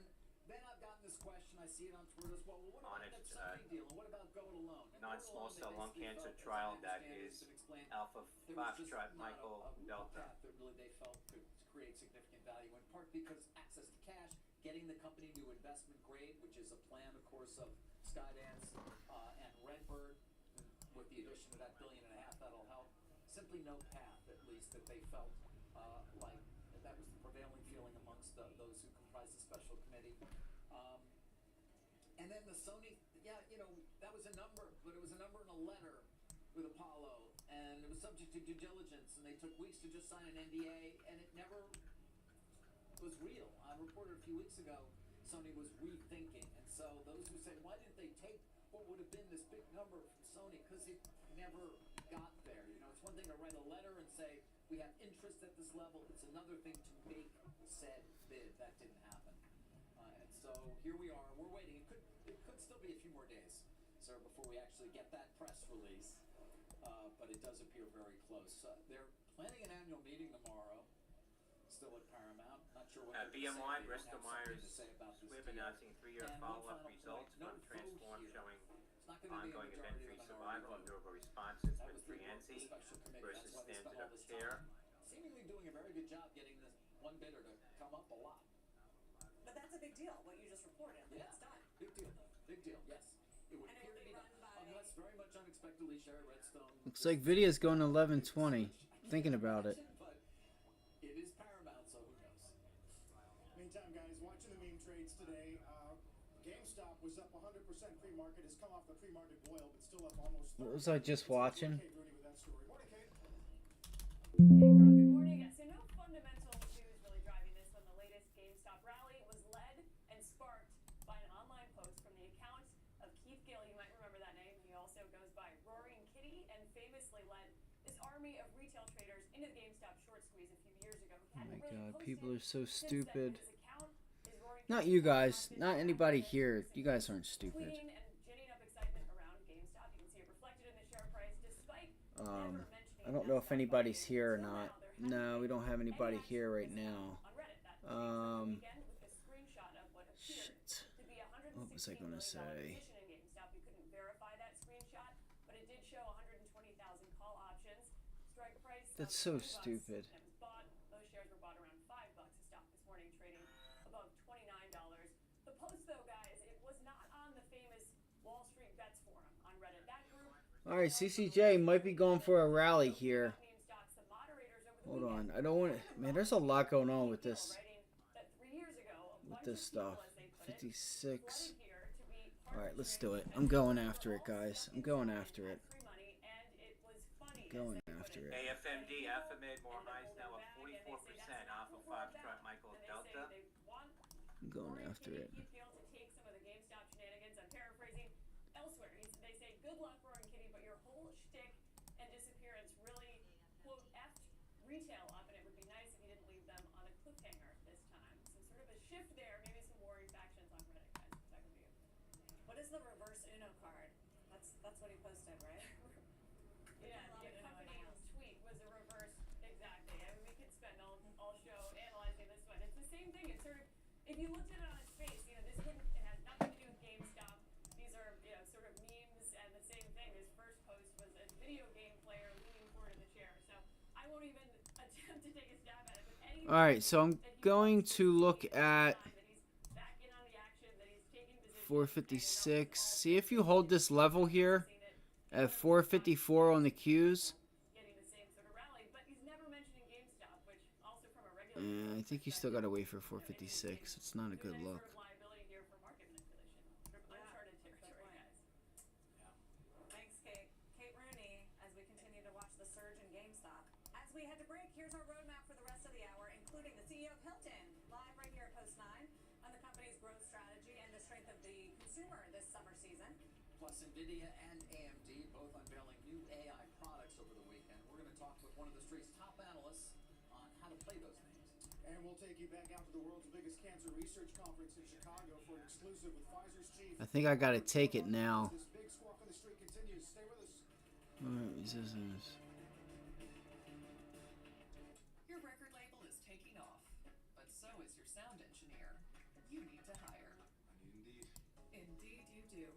Then I've gotten this question. I see it on Twitter as well. What about that Sony deal? And what about go it alone? Non-small cell lung cancer trial that is Alpha Foxtrot Michael Delta. That really they felt could create significant value, in part because access to cash, getting the company to investment grade, which is a plan, of course, of Skydance and Redbird, with the addition of that $1.5 billion, that'll help. Simply no path, at least, that they felt like that was the prevailing feeling amongst those who comprised the special committee. And then the Sony, that was a number, but it was a number in a letter with Apollo, and it was subject to due diligence, and they took weeks to just sign an NDA, and it never was real. I reported a few weeks ago, Sony was rethinking, and so those who say, why didn't they take what would have been this big number from Sony? Because it never got there. It's one thing to write a letter and say, we have interest at this level. It's another thing to make said bid. That didn't happen. And so here we are. We're waiting. It could still be a few more days, sir, before we actually get that press release. But it does appear very close. They're planning an annual meeting tomorrow, still at Paramount. Not sure what BMY, Bristol Myers Squibb announcing 3-year follow-up results from Transform showing ongoing event-free survival and durable responses with Breyanzi versus standard of care. Seemingly doing a very good job getting this one bidder to come up a lot. But that's a big deal, what you just reported. Yeah, it's done. Big deal, yes. It would appear to be done, unless very much unexpectedly Sherry Redstone. Looks like video's going to 11:20. Thinking about it. But it is Paramount, so who knows? Meantime, guys, watching the meme trades today, GameStop was up 100% pre-market. Has come off the pre-market boil, but still up almost. What was I just watching? Kate Rooney with that story. Morning, Kate. Good morning. So no fundamental news really driving this when the latest GameStop rally was led and sparked by an online post from the account of Keith Gill. You might remember that name. He also goes by Roaring Kitty and famously led this army of retail traders into the GameStop short squeeze a few years ago. Oh my god, people are so stupid. Not you guys, not anybody here. You guys aren't stupid. I don't know if anybody's here or not. No, we don't have anybody here right now. Shit. What was I gonna say? That's so stupid. Those shares were bought around $5 a stock this morning, trading above $29. The post, though, guys, it was not on the famous Wall Street Bets forum on Reddit. That group. All right, CCJ might be going for a rally here. Hold on, I don't want to. Man, there's a lot going on with this. With this stuff. 56. All right, let's do it. I'm going after it, guys. I'm going after it. Going after it. AFMD, Alphabet, more highs now up 44%. Alpha Foxtrot Michael Delta. I'm going after it. Elsewhere, they say, good luck, Roaring Kitty, but your whole shtick and disappearance really retail up, and it would be nice if you didn't leave them on a cliffhanger this time. So sort of a shift there, maybe some worried factions on Reddit, guys. Back with you. What is the reverse Uno card? That's what he posted, right? Yeah, the accompanying tweet was a reverse. Exactly. I mean, we could spend all show analyzing this one. It's the same thing. It's sort of, if you looked at it on its face, you know, this wouldn't, it has nothing to do with GameStop. These are, you know, sort of memes, and the same thing. His first post was a video game player leaning forward in the chair. So I won't even attempt to take a stab at it. But any All right, so I'm going to look at 456. See if you hold this level here at 454 on the Qs. I think you still got to wait for 456. It's not a good look. Thanks, Kate. Kate Rooney, as we continue to watch the surge in GameStop. As we head to break, here's our roadmap for the rest of the hour, including the CEO of Hilton, live right here at Post 9, on the company's growth strategy and the strength of the consumer this summer season. Plus, NVIDIA and AMD both unveiling new AI products over the weekend. We're going to talk with one of the street's top analysts on how to play those names. And we'll take you back out to the world's biggest cancer research conference in Chicago for an exclusive with Pfizer's chief. I think I got to take it now. This big squawk on the street continues. Stay with us. Alright, resistance. Your record label is taking off, but so is your sound engineer. You need to hire. I need Indeed. Indeed you do.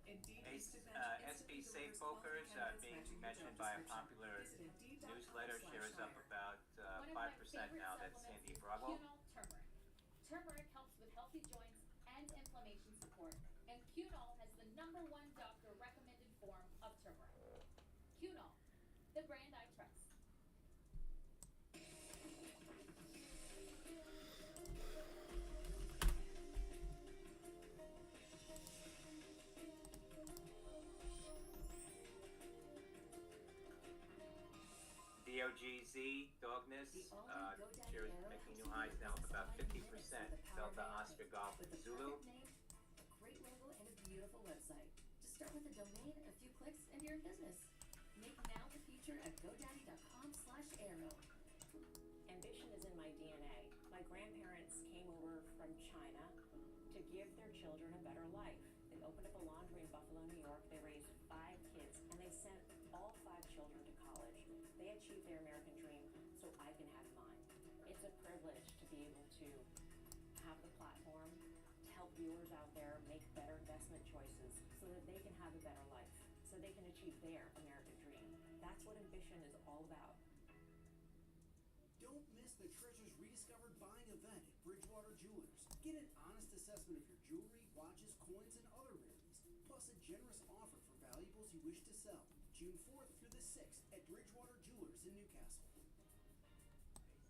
Indeed SB Safe Brokers being mentioned by a popular newsletter shares up about 5% now. That's Sandy Bravo. Turmeric. Turmeric helps with healthy joints and inflammation support, and Cunol has the #1 doctor recommended form of turmeric. Cunol, the brand I trust. DOGZ, Dogness, shares making new highs now of about 50%. Delta, Oscar, Golf, and Zulu. A great logo and a beautiful website. Just start with a domain, a few clicks, and you're in business. Make now the feature at godaddy.com/arrow. Ambition is in my DNA. My grandparents came over from China to give their children a better life. They opened up a laundry in Buffalo, New York. They raised 5 kids, and they sent all 5 children to college. They achieved their American dream, so I can have mine. It's a privilege to be able to have the platform to help viewers out there make better investment choices so that they can have a better life, so they can achieve their American dream. That's what ambition is all about. Don't miss the Treasures Rediscovered Buying event at Bridgewater Jewelers. Get an honest assessment of your jewelry, watches, coins, and other rarities, plus a generous offer for valuables you wish to sell. June 4th through the 6th at Bridgewater Jewelers in Newcastle.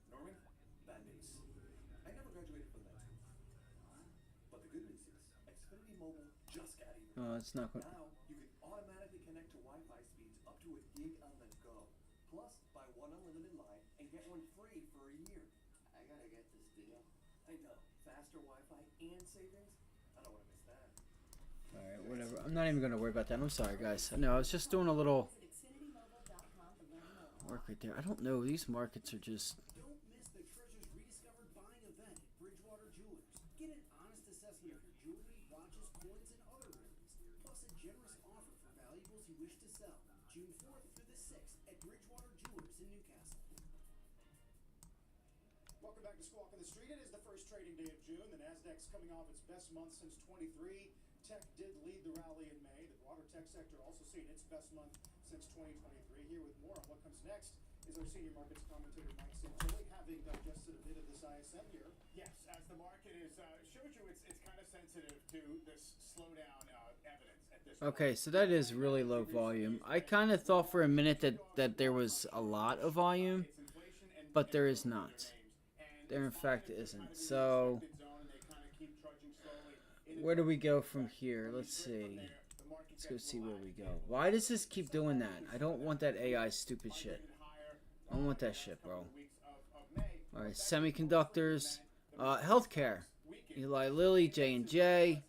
Norman, bad news. I never graduated from that school. But the good news is, Xfinity Mobile just got even. Oh, it's not. Now, you can automatically connect to Wi-Fi speeds up to a gig on the go. Plus, buy one unlimited line and get one free for a year. I gotta get this deal. I know. Faster Wi-Fi and savings? I don't want to miss that. Alright, whatever. I'm not even going to worry about that. I'm sorry, guys. No, I was just doing a little work right there. I don't know. These markets are just... Don't miss the Treasures Rediscovered Buying event at Bridgewater Jewelers. Get an honest assessment of your jewelry, watches, coins, and other rarities, plus a generous offer for valuables you wish to sell. June 4th through the 6th at Bridgewater Jewelers in Newcastle. Welcome back to Squawk on the Street. It is the first trading day of June. The Nasdaq's coming off its best month since 23. Tech did lead the rally in May. The broader tech sector also seen its best month since 2023. Here with more on what comes next is our senior markets commentator Mike Santilli, having digested a bit of this ISM here. Yes, as the market is showed you, it's kind of sensitive to this slowdown evidence at this Okay, so that is really low volume. I kind of thought for a minute that there was a lot of volume, but there is not. There in fact isn't. So where do we go from here? Let's see. Let's go see where we go. Why does this keep doing that? I don't want that AI stupid shit. I don't want that shit, bro. Alright, semiconductors. Healthcare. Eli Lilly, J&J.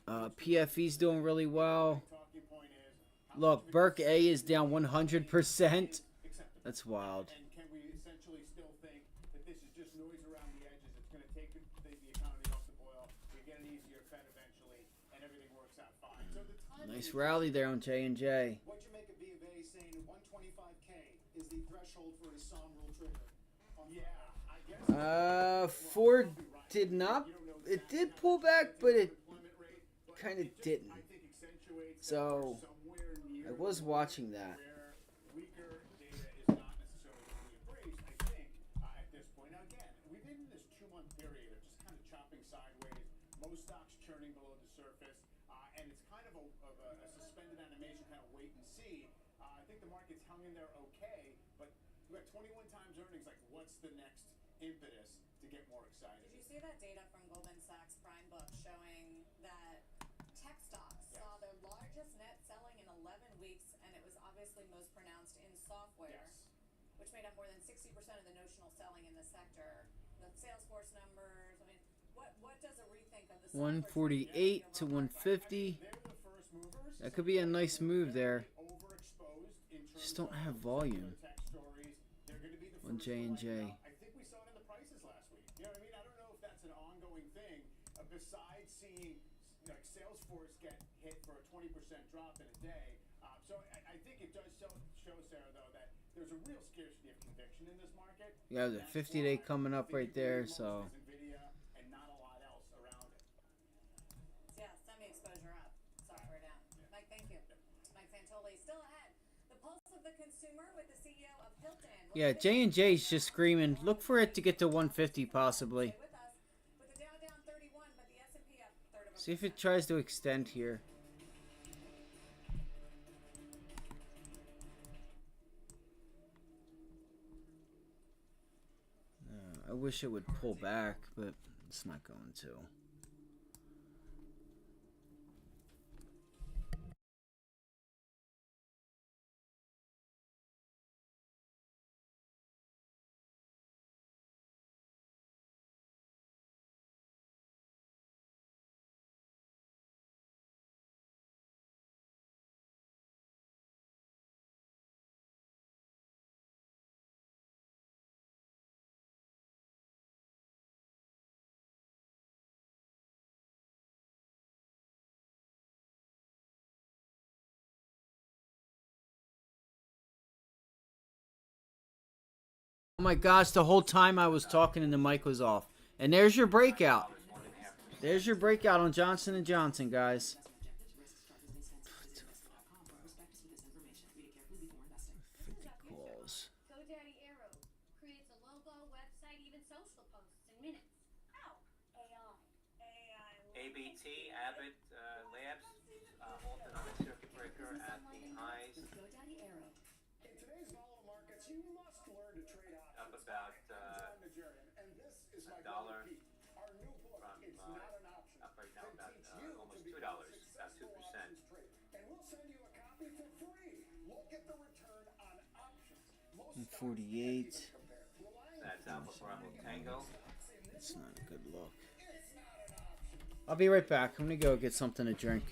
PFE's doing really well. Look, Berk A is down 100%. That's wild. Nice rally there on J&J. What'd you make of B of A saying 125K is the threshold for a SOM rule trigger? Yeah, I guess. Ford did not. It did pull back, but it kind of didn't. So I was watching that. Weaker data is not necessarily going to be embraced, I think, at this point. Now, again, we've been in this 2-month period of just kind of chopping sideways, most stocks churning below the surface, and it's kind of a suspended animation, kind of wait and see. I think the market's hung in there okay, but we got 21 times earnings. Like, what's the next impetus to get more excited? Did you see that data from Goldman Sachs Prime Book showing that tech stocks saw their largest net selling in 11 weeks, and it was obviously most pronounced in software, which made up more than 60% of the notional selling in the sector. The Salesforce numbers, I mean, what does a rethink of the 148 to 150. That could be a nice move there. Just don't have volume on J&J. I think we saw it in the prices last week. You know what I mean? I don't know if that's an ongoing thing, besides seeing like Salesforce get hit for a 20% drop in a day. So I think it does show, Sarah, though, that there's a real scarcity of conviction in this market. Yeah, the 50-day coming up right there, so. NVIDIA and not a lot else around it. Yeah, semi-exposure up, software down. Mike, thank you. Mike Santoli still ahead. The pulse of the consumer with the CEO of Hilton. Yeah, J&J's just screaming. Look for it to get to 150 possibly. With the Dow down 31, but the S&P up 1/3 of a See if it tries to extend here. I wish it would pull back, but it's not going to. Oh my gosh, the whole time I was talking and the mic was off. And there's your breakout. There's your breakout on Johnson & Johnson, guys. 50 calls. GoDaddy Arrow creates a logo, website, even social posts in minutes. How? AI. ABT, Abbott Labs, halted on a circuit breaker at the highs. GoDaddy Arrow. In today's volatile markets, you must learn to trade options. Up about John Nigerian, and this is my $1 Pete. Our new book, from It's Not an Option, up right now can about teach you almost to $2, become a about 2%. successful options trader. And we'll send you a copy for free. Look at the return on options. Most 48. That's Alpha Bravo Tango. It's not a good look. I'll be right back. I'm gonna go get something to drink.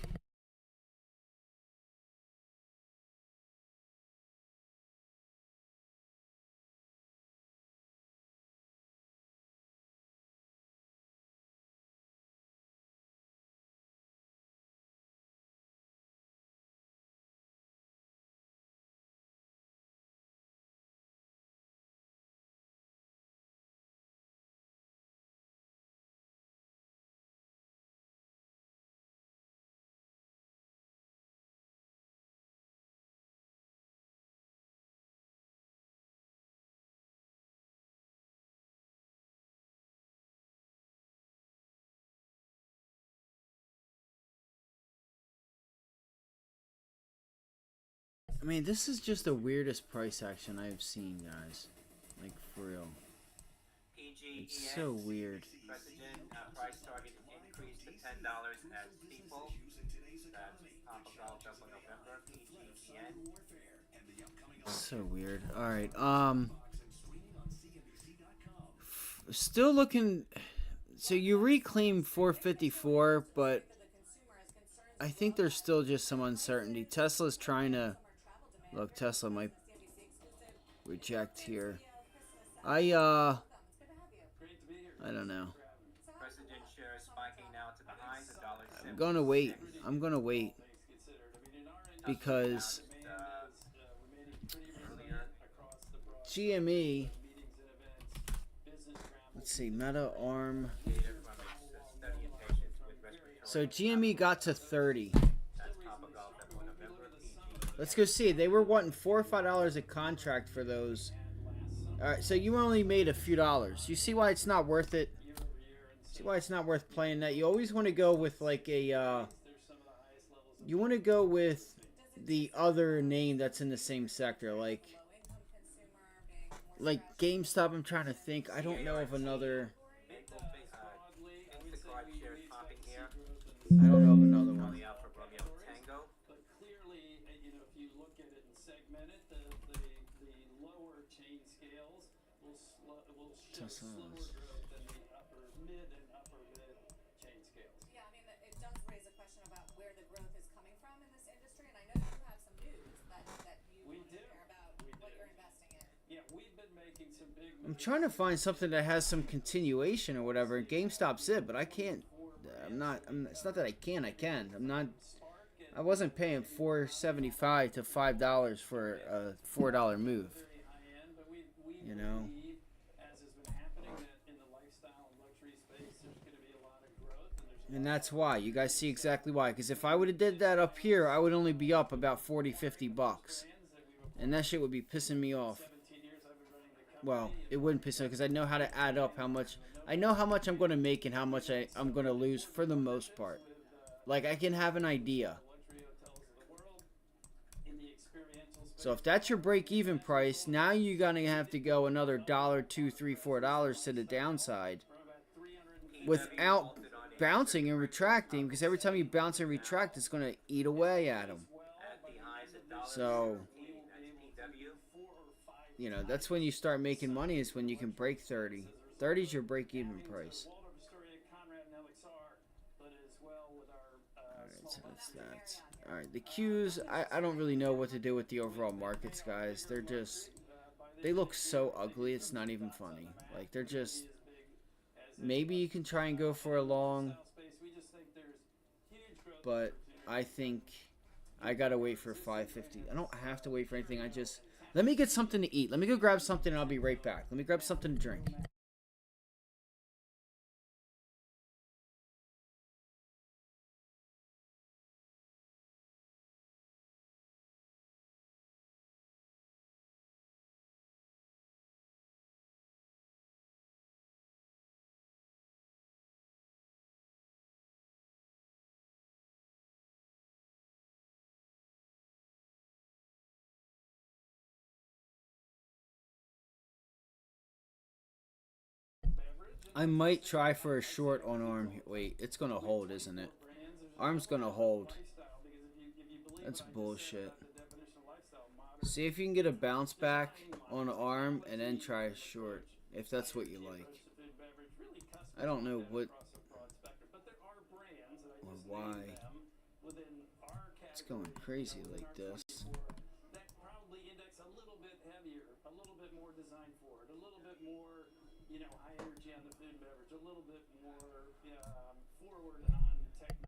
I mean, this is just the weirdest price action I've seen, guys. Like, for real. It's so weird. President price target increased to $10 at Steeple. That's Papa Golf up in November. PGEN. So weird. Alright, still looking. So you reclaim 454, but I think there's still just some uncertainty. Tesla's trying to. Look, Tesla might reject here. I don't know. President shares spiking now to the highs, $1.70. I'm gonna wait. I'm gonna wait. because remaining pretty resilient across the broad GME. meetings and events, business travel. Let's see, Meta ARM. Data from its study in patients with respiratory. So GME got to 30. That's Topagol that won a member of PG. Let's go see. They were wanting $4 or $5 a contract for those. All right, so you only made a few dollars. You see why it's not worth it? See why it's not worth playing that? You always want to go with like a. You want to go with the other name that's in the same sector, like GameStop. I'm trying to think. I don't know of another. I don't know of another one. But clearly, if you look at it and segment it, the lower chain scales will show slower growth than the upper mid and upper mid chain scales. Yeah, I mean, it does raise a question about where the growth is coming from in this industry, and I know you have some news that you want to share about what you're investing in. Yeah, we've been making some big I'm trying to find something that has some continuation or whatever. GameStop's it, but I can't. It's not that I can't. I can. I'm not. I wasn't paying $4.75 to $5 for a $4 move. You know. As has been happening in the lifestyle and luxury space, there's going to be a lot of growth, and there's And that's why. You guys see exactly why. Because if I would have did that up here, I would only be up about 40, 50 bucks. And that shit would be pissing me off. Well, it wouldn't piss me off because I know how to add up how much. I know how much I'm going to make and how much I'm going to lose for the most part. Like, I can have an idea. So if that's your break-even price, now you're going to have to go another $1, $2, $3, $4 to the downside without bouncing and retracting, because every time you bounce and retract, it's going to eat away at them. So, you know, that's when you start making money, is when you can break 30. 30 is your break-even price. Alright, so that's that. Alright, the Qs, I don't really know what to do with the overall markets, guys. They're just, they look so ugly, it's not even funny. Like, they're just, maybe you can try and go for a long, but I think I gotta wait for 550. I don't have to wait for anything, I just, let me get something to eat. Let me go grab something and I'll be right back. Let me grab something to drink. I might try for a short on ARM. Wait, it's going to hold, isn't it? ARM's going to hold. That's bullshit. See if you can get a bounce back on ARM and then try a short, if that's what you like. I don't know what or why it's going crazy like this. That probably index a little bit heavier, a little bit more designed for it, a little bit more, high energy on the food and beverage, a little bit more forward on technology.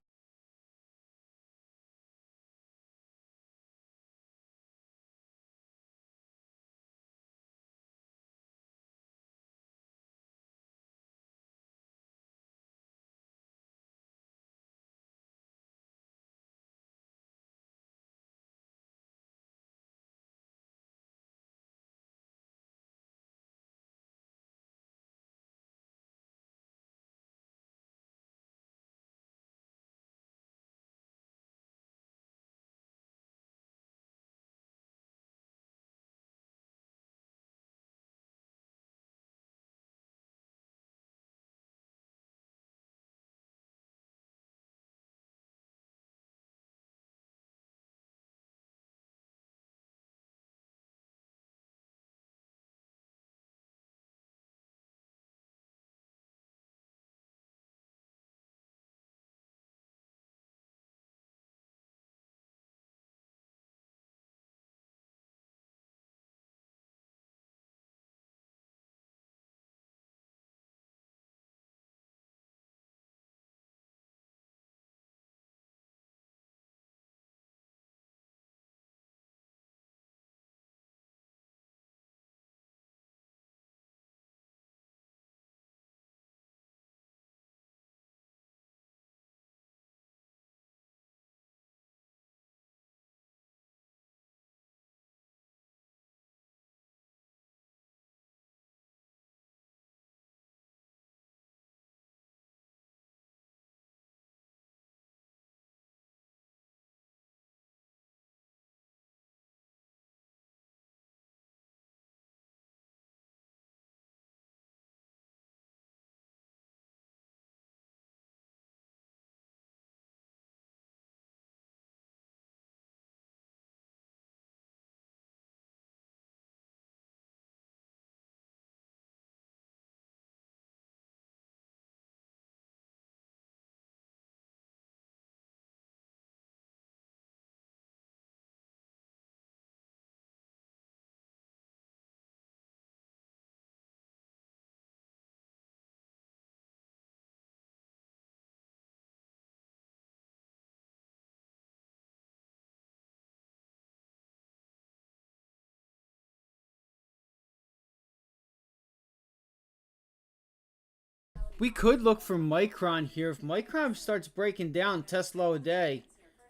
We could look for Micron here. If Micron starts breaking down, test low a day.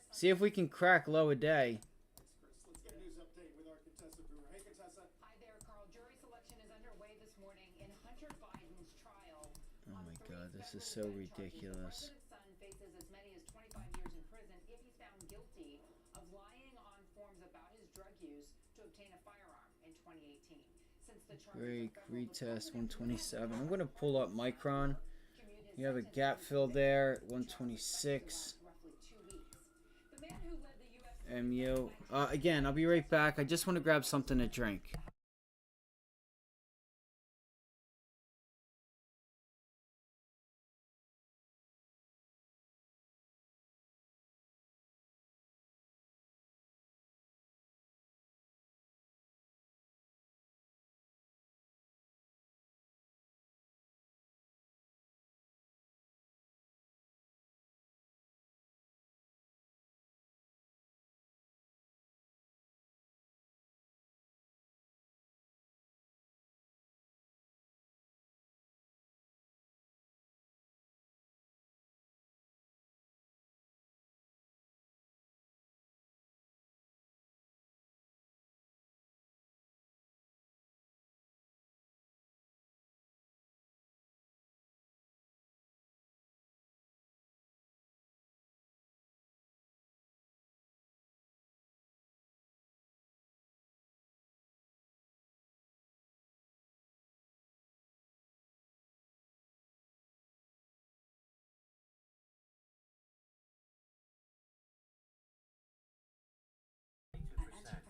See if we can crack low a day. Let's get a news update with our Contessa Brewer. Hey, Contessa. Hi there, Carl. Jury selection is underway this morning in Hunter Biden's trial. Oh my God, this is so ridiculous. The president's son faces as many as 25 years in prison if he's found guilty of lying on forms about his drug use to obtain a firearm in 2018. Since the Break, retest, 127. I'm going to pull up Micron. You have a gap fill there, 126. MU. Again, I'll be right back. I just want to grab something to drink.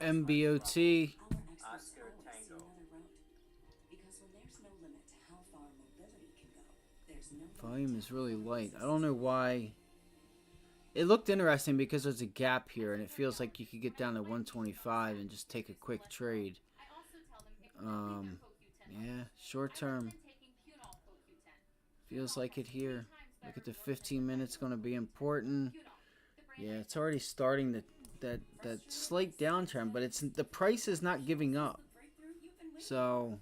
MBOT. Oscar Tango. Volume is really light. I don't know why. It looked interesting because there's a gap here and it feels like you could get down to 125 and just take a quick trade. Yeah, short term. Feels like it here. Look at the 15 minutes going to be important. Yeah, it's already starting that slight downtrend, but it's the price is not giving up. So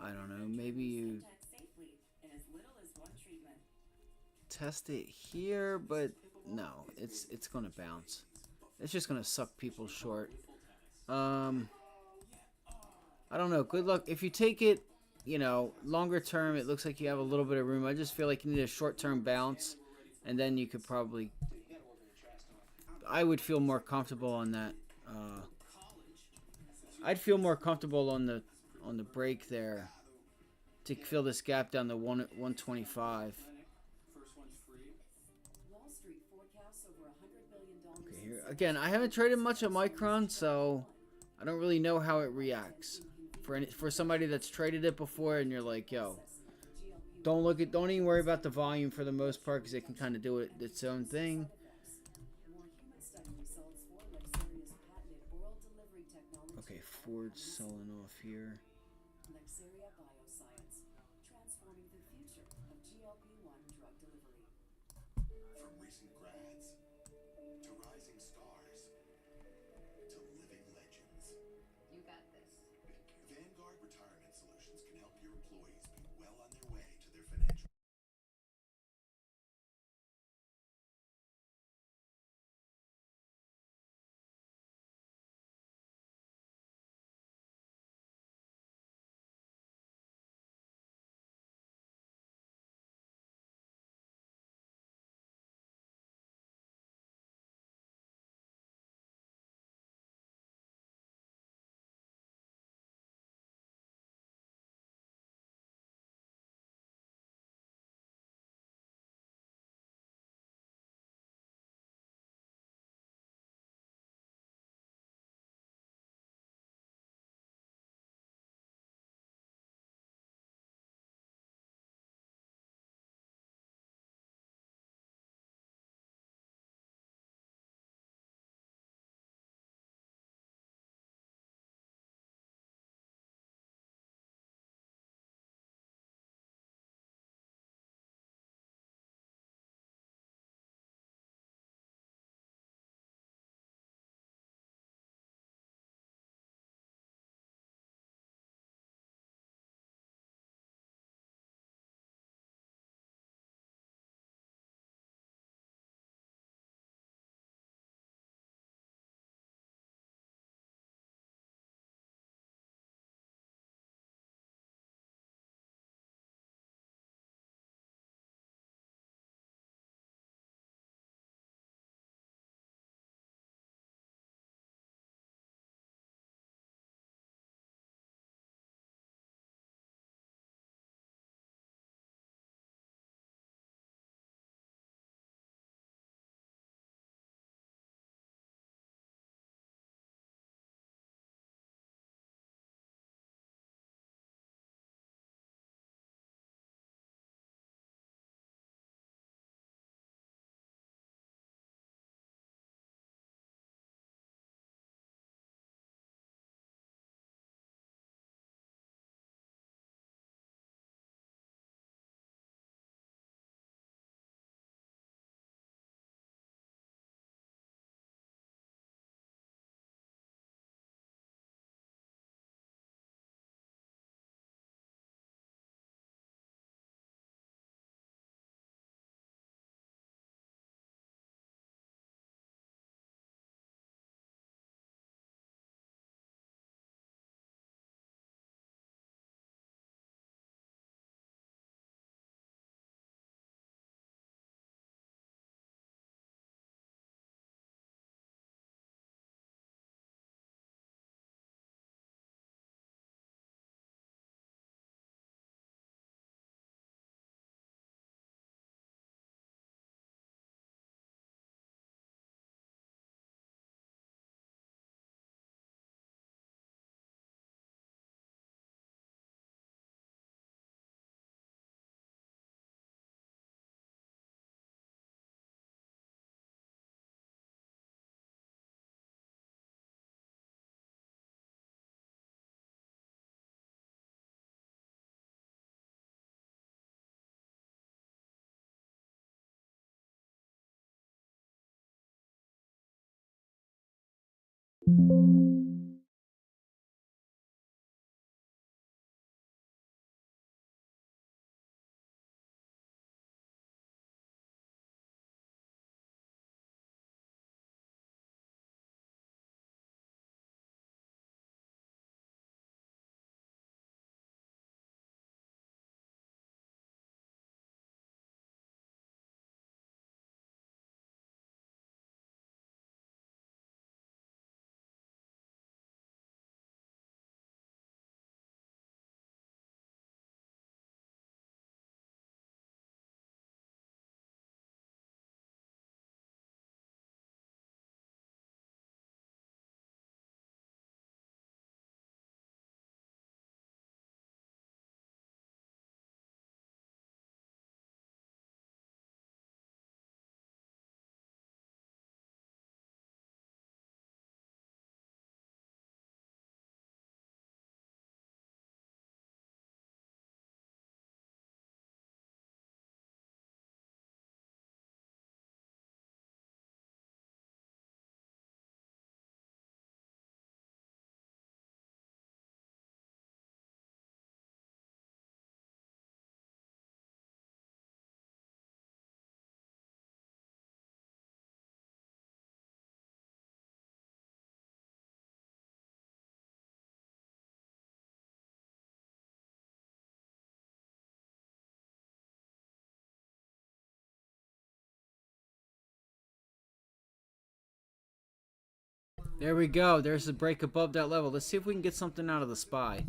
I don't know, maybe you test it here, but no, it's gonna bounce. It's just gonna suck people short. I don't know. Good luck. If you take it, you know, longer term, it looks like you have a little bit of room. I just feel like you need a short-term bounce, and then you could probably. I would feel more comfortable on that. I'd feel more comfortable on the break there to fill this gap down to 125. Okay, here again. I haven't traded much of Micron, so I don't really know how it reacts. For somebody that's traded it before, and you're like, yo, don't even worry about the volume for the most part, because it can kind of do its own thing. Okay, Ford's selling off here. From recent grads to rising stars to living legends. You got this. Vanguard Retirement Solutions can help your employees be well on their way to their financial There we go. There's the break above that level. Let's see if we can get something out of the SPY.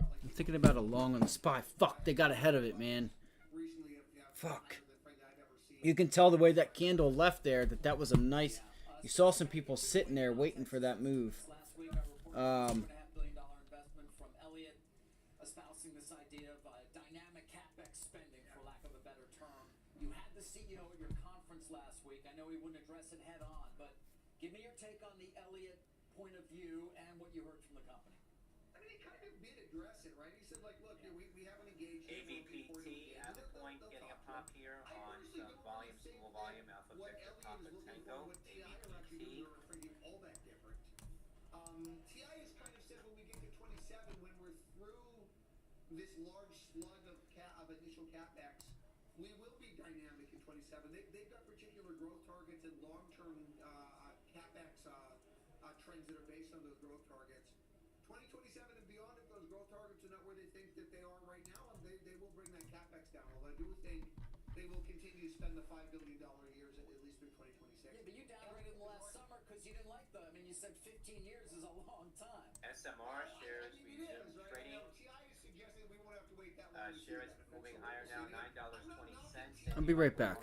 I'm thinking about a long on the SPY. Fuck, they got ahead of it, man. Fuck. You can tell the way that candle left there that was a nice... You saw some people sitting there waiting for that move. $2.5 billion investment from Elliott, espousing this idea of dynamic capex spending, for lack of a better term. You had the CEO at your conference last week. I know he wouldn't address it head on, but give me your take on the Elliott point of view and what you heard from the company. I mean, he kind of did address it, right? He said, like, look, we haven't engaged. AVPT at a point getting a pop here on some volume, small volume, Alpha Victor, Papa Tango, AVPT. All that different. TI has kind of said when we get to 27, when we're through this large slug of initial capex, we will be dynamic in 27. They've got particular growth targets and long-term capex trends that are based on those growth targets. 2027 and beyond, if those growth targets are not where they think that they are right now, they will bring that capex down. Although I do think they will continue to spend the $5 billion a year at least through 2026. Yeah, but you downgraded them last summer because you didn't like them. I mean, you said 15 years is a long time. SMR shares resumed trading. Shares moving higher now, $9.20. I'll be right back.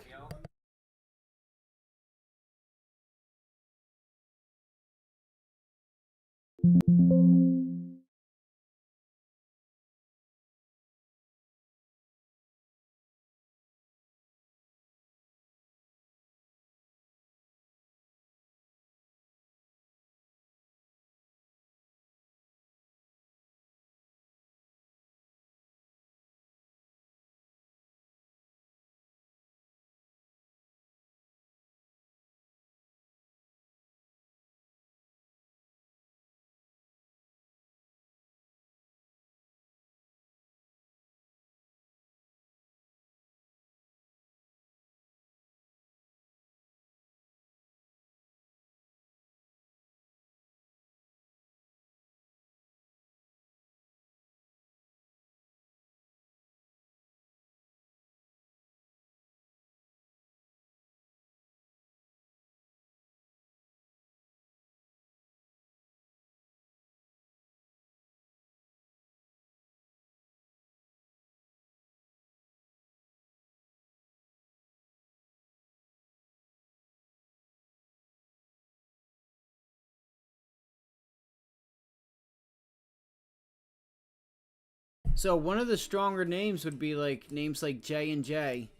So one of the stronger names would be like names like J&J.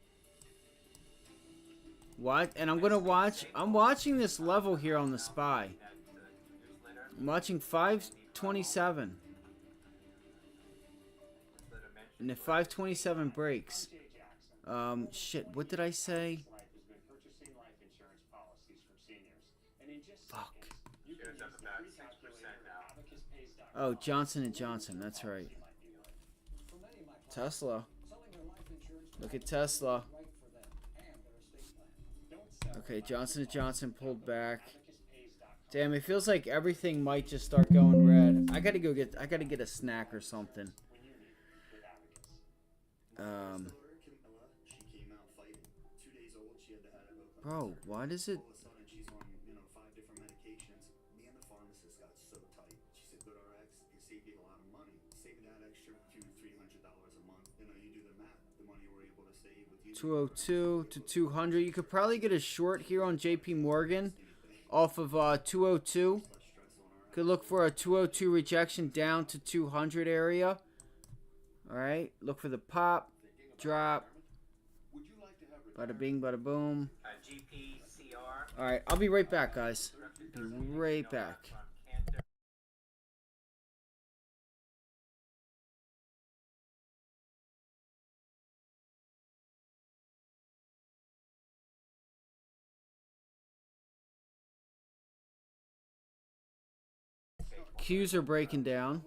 What? And I'm gonna watch. I'm watching this level here on the SPY. I'm watching 527. And if 527 breaks, shit, what did I say? Fuck. Shares up about 6% now. Oh, Johnson & Johnson, that's right. Tesla. Look at Tesla. Okay, Johnson & Johnson pulled back. Damn, it feels like everything might just start going red. I gotta get a snack or something. Bro, why does it? All of a sudden, she's on, 5 different medications. Me and the pharmacist got so tight. She said, GoodRx, it saved you a lot of money. Saving that extra $200-300 a month. You do the math. The money we're able to save with you. 202 to 200. You could probably get a short here on JP Morgan off of 202. Could look for a 202 rejection down to 200 area. All right, look for the pop, drop. Bada bing, bada boom. GPCR. All right, I'll be right back, guys. Be right back. Qs are breaking down.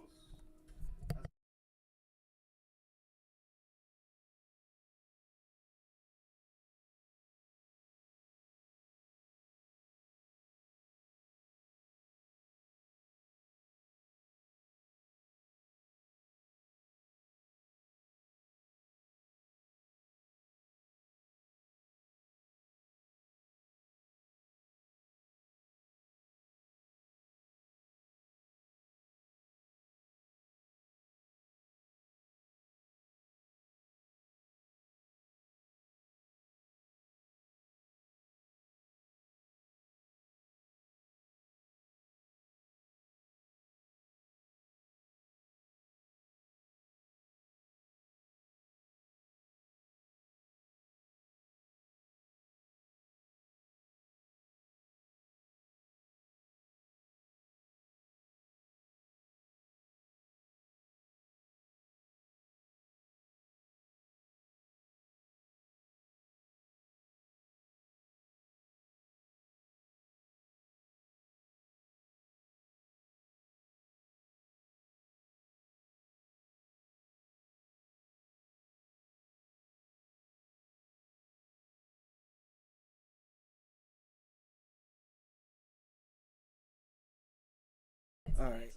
All right,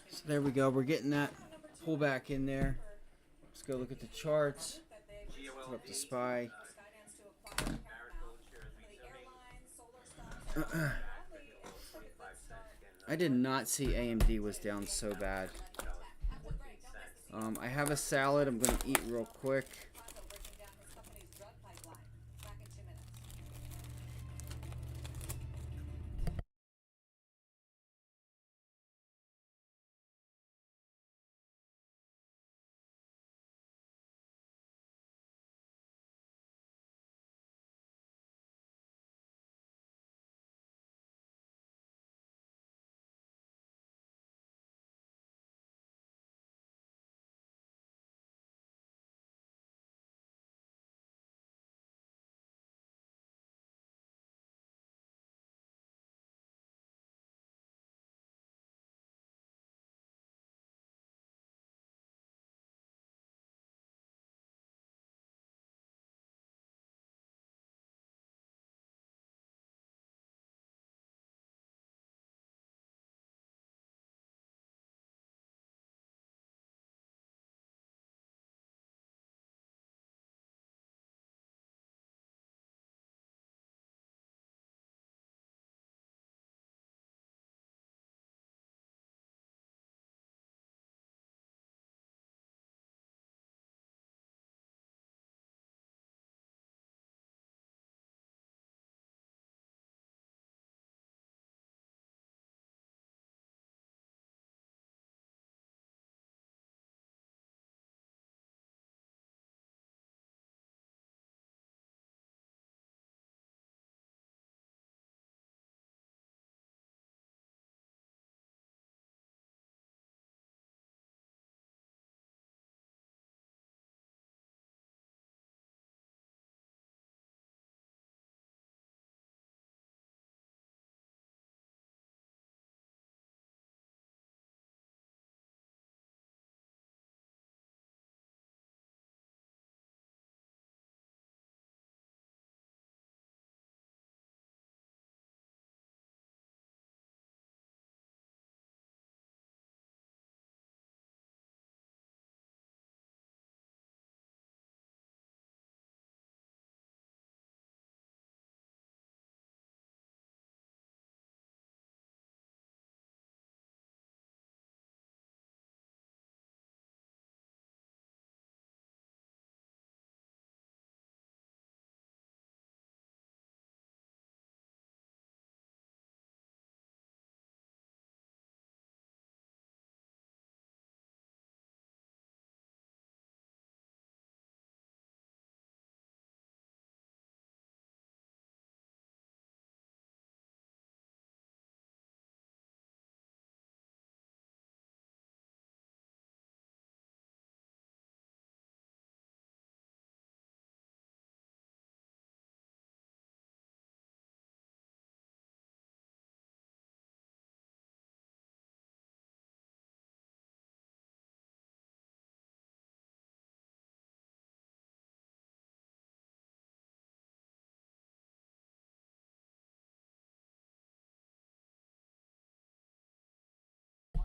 so there we go. We're getting that pullback in there. Let's go look at the charts. Put up the SPY. I did not see AMD was down so bad. I have a salad I'm going to eat real quick.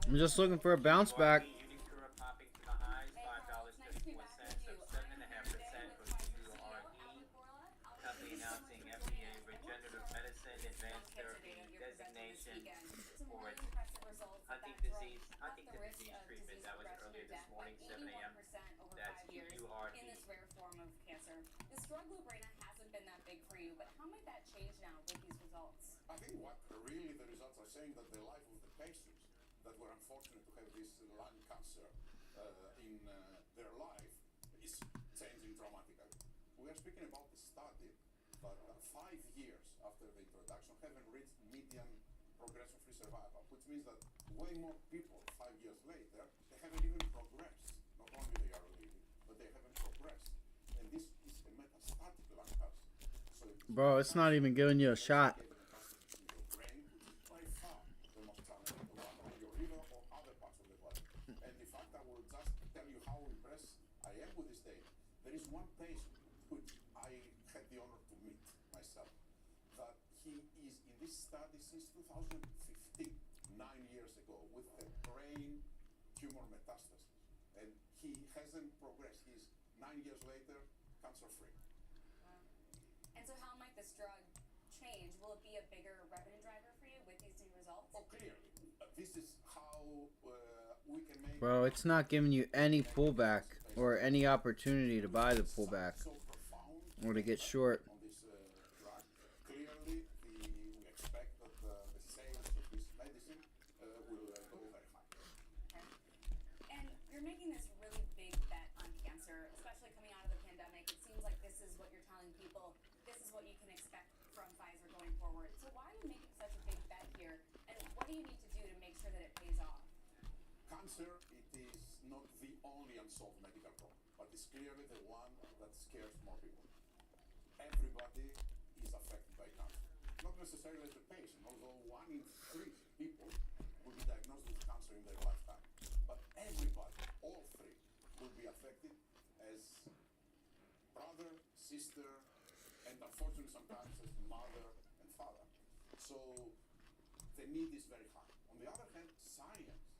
I'm just looking for a bounce back. Unicura popping to the highs, $5.34, up 7.5% for QRE. Company announcing FDA regenerative medicine advanced therapy designation for its Huntington disease treatment. That was earlier this morning, 7 a.m. That's QRE. In this rare form of cancer. This drug Lubrena hasn't been that big for you, but how might that change now with these results? I think what really the results are saying that the life of the patients that were unfortunate to have this lung cancer in their life is changing dramatically. We are speaking about the study that 5 years after the introduction haven't reached median progression-free survival, which means that way more people 5 years later, they haven't even progressed. Not only they are living, but they haven't progressed. And this is a metastatic lung cancer. So Bro, it's not even giving you a shot. There is one patient which I had the honor to meet myself, that he is in this study since 2015, 9 years ago, with a brain tumor metastasis. And he hasn't progressed. He's 9 years later, cancer-free. Wow. And so how might this drug change? Will it be a bigger revenue driver for you with these new results? Oh, clearly. This is how we can make... Bro, it's not giving you any pullback or any opportunity to buy the pullback or to get short. On this drug. Clearly, we expect that the sales of this medicine will go very high. Okay. And you're making this really big bet on cancer, especially coming out of the pandemic. It seems like this is what you're telling people. This is what you can expect from Pfizer going forward. So why are you making such a big bet here? And what do you need to do to make sure that it pays off? Cancer, it is not the only unsolved medical problem, but it's clearly the one that scares more people. Everybody is affected by cancer. Not necessarily the patient, although 1 in 3 people will be diagnosed with cancer in their lifetime. But everybody, all 3, will be affected as brother, sister, and unfortunately sometimes as mother and father. So the need is very high. On the other hand, science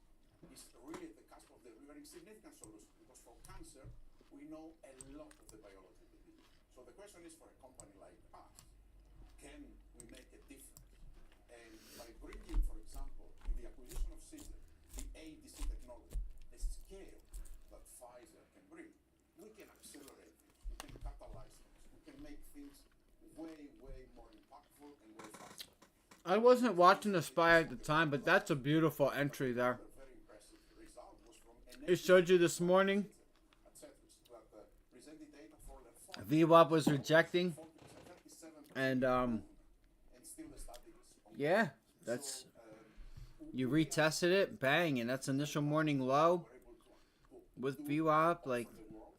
is really at the cusp of delivering significant solutions, because for cancer, we know a lot of the biology of the disease. So the question is, for a company like us, can we make a difference? And by bringing, for example, in the acquisition of Caesar, the ADC technology, the scale that Pfizer can bring, we can accelerate things, we can catalyze things, we can make things way, way more impactful and way faster. I wasn't watching the SPY at the time, but that's a beautiful entry there. It showed you this morning. VWAP was rejecting. And, yeah, that's... You retested it, bang, and that's initial morning low with VWAP. Like,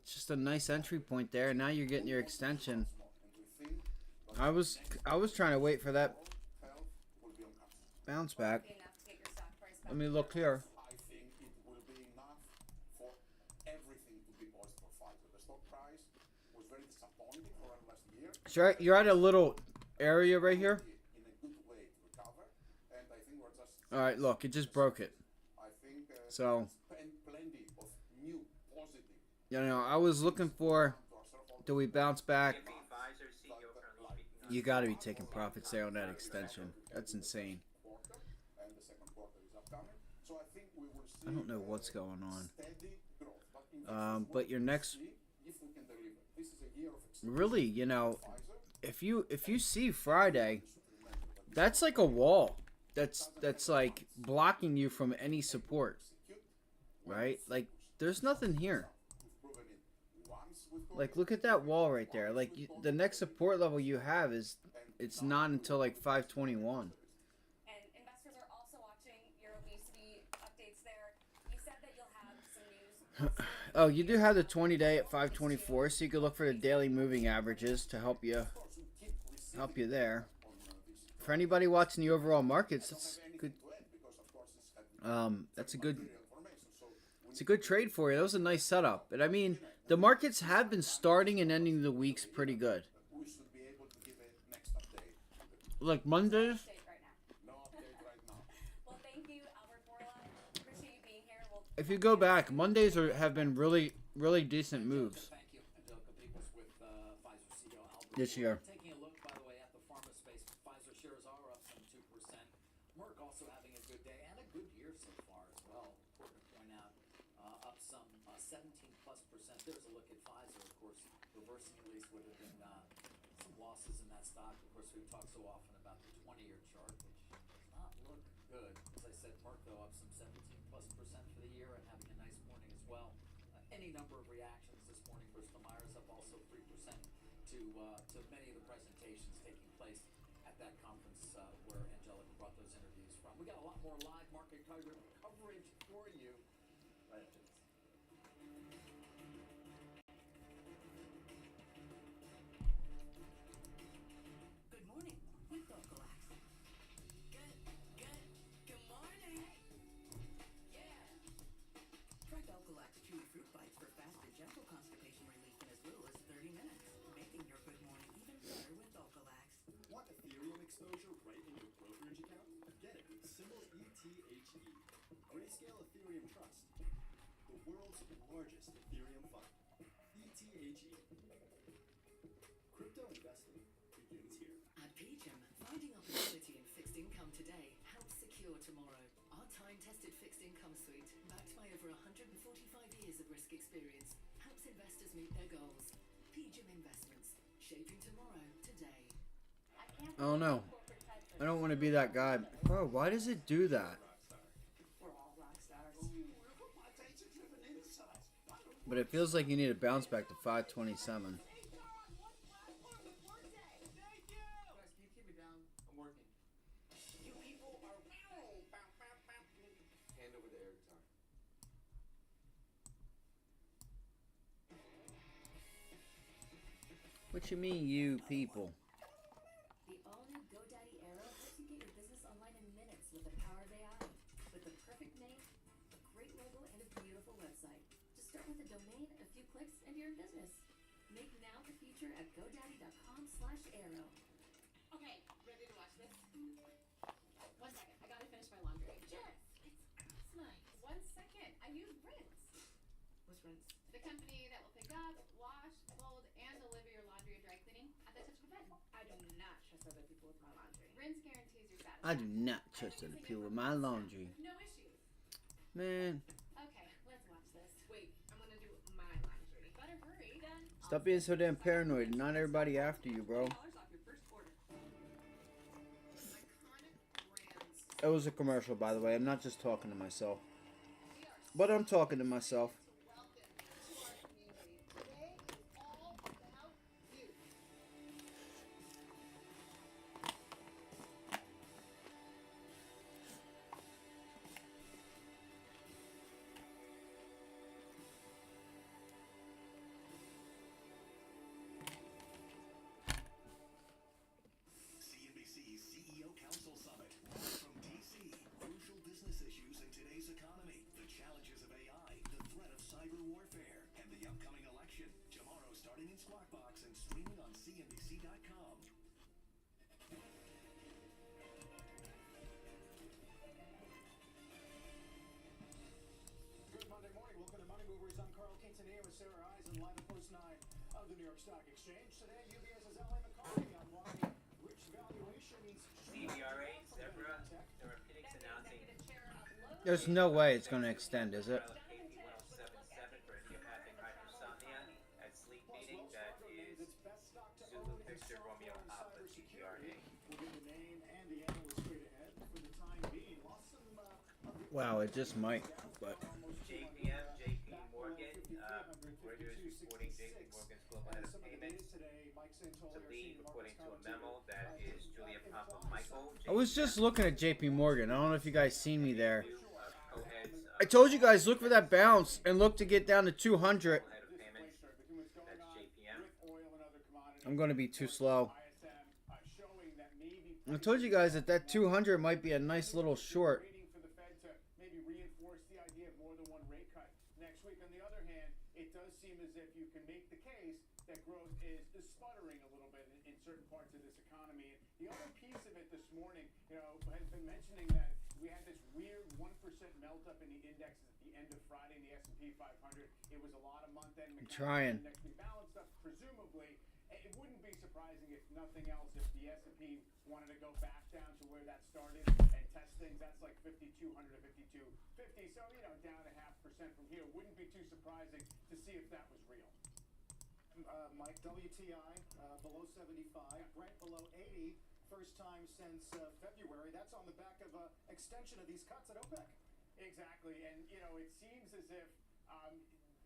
it's just a nice entry point there. And now you're getting your extension. I was trying to wait for that bounce back. Let me look here. I think it will be enough for everything to be poised for Pfizer. The stock price was very disappointing for last year. Sure, you're at a little area right here. In a good way to recover, and I think we're just... All right, look, it just broke it. I think So, plenty of new positive... you know, I was looking for, do we bounce back? You got to be taking profits there on that extension. That's insane. I don't know what's going on. But your next, really, you know, if you see Friday, that's like a wall. That's like blocking you from any support, right? Like there's nothing here. Like look at that wall right there. Like the next support level you have is it's not until like 521. Oh, you do have the 20-day at 524, so you can look for the daily moving averages to help you there. For anybody watching the overall markets, that's good. That's it's a good trade for you. That was a nice setup. But I mean, the markets have been starting and ending the weeks pretty good. Like Mondays. If you go back, Mondays have been really decent moves Thank you. Angelika Peoples with Pfizer CEO Albert this year. Bourla. Taking a look, by the way, at the pharma space, Pfizer shares are up some 2%. Merck also having a good day and a good year so far as well. Important to point out, up some 17+%. There's a look at Pfizer, of course, reversing at least what have been some losses in that stock. Of course, we've talked so often about the 20-year chart, which does not look good. As I said, Merck, though, up some 17+% for the year and having a nice morning as well. Any number of reactions this morning. Bristol Myers up also 3% to many of the presentations taking place at that conference where Angelica brought those interviews from. We got a lot more live market coverage for you right after this. Good morning with Docalax. Good morning. Yeah. Try Docalax Chewy Fruit Bites for fast and gentle constipation relief in as little as 30 minutes, making your good morning even better with Docalax. Want Ethereum exposure right in your brokerage account? Get it with Symbol ETHE. Grayscale Ethereum Trust. The world's largest Ethereum fund. ETHE. Crypto investing begins here. At PGIM, finding opportunity in fixed income today helps secure tomorrow. Our time-tested fixed income suite, backed by over 145 years of risk experience, helps investors meet their goals. PGIM Investments, shaping tomorrow today. I don't know. I don't want to be that guy. Bro, why does it do that? We're all rock stars. But it feels like you need to bounce back to 527. Guys, can you keep me down? I'm working. You people are... Hand over the air guitar. What you mean, you people? The all-new GoDaddy Arrow helps you get your business online in minutes with the power of AI. With the perfect name, a great logo, and a beautiful website. Just start with a domain, a few clicks, and you're in business. Make now the future at godaddy.com/arrow. Okay, ready to watch this? 1 second, I gotta finish my laundry. Sure, it's nice. 1 second, I use Rinse. What's Rinse? The company that will pick up, wash, fold, and deliver your laundry and dry cleaning at the touch of a button. I do not trust other people with my laundry. Rinse guarantees your satisfaction. I do not trust other people with my laundry. No issues. Man, Okay, let's watch this. Wait, I'm gonna do my laundry. Better hurry. Done. stop being so damn paranoid. Not everybody after you, bro. $20 off your first order. Iconic brands. It was a commercial, by the way. I'm not just talking to myself. But I'm talking to myself. Welcome to our community. Today is all about you. CNBC's CEO Council Summit, live from DC. Crucial business issues in today's economy, the challenges of AI, the threat of cyber warfare, and the upcoming election. Tomorrow starting in Squawk Box and streaming on CNBC.com. Good Monday morning. Welcome to Money Movers. I'm Carl Quintanilla with Sarah Eisen, live at Post 9 of the New York Stock Exchange. Today, UBS's L.A. McCarthy on why rich valuations CBRA, Zebra, Therapeutics announcing There's no way it's going to extend, is it? KP1077 for idiopathic hypersomnia at sleep meeting. That is Zulu Victor Romeo Alpha CBRA. We'll give the name and the analyst straight ahead for the time being. Lost some Wow, it just might. But JPM, JP Morgan. Reuters reporting JP Morgan's global head of payments to leave according to a memo. That is Julia Papa-Michael. I was just looking at JP Morgan. I don't know if you guys seen me there. Co-heads I told you guys, look for that bounce and look to get down to 200. head of payments. That's JPM. I'm going to be too slow. I told you guys that 200 might be a nice little short. waiting for the Fed to maybe reinforce the idea of more than one rate cut next week. On the other hand, it does seem as if you can make the case that growth is sputtering a little bit in certain parts of this economy. The other piece of it this morning, has been mentioning that we had this weird 1% melt up in the indexes at the the end of Friday in the S&P 500. It was a lot of month-end I'm mechanical trying. index rebalanced stuff. Presumably, it wouldn't be surprising if nothing else, if the S&P wanted to go back down to where that started and test things. That's like 5,200 to 5,250. So, you know, down 0.5% from here. Wouldn't be too surprising to see if that was real. Mike, WTI below 75, Brent below 80, first time since February. That's on the back of an extension of these cuts at OPEC. Exactly, and you know, it seems as if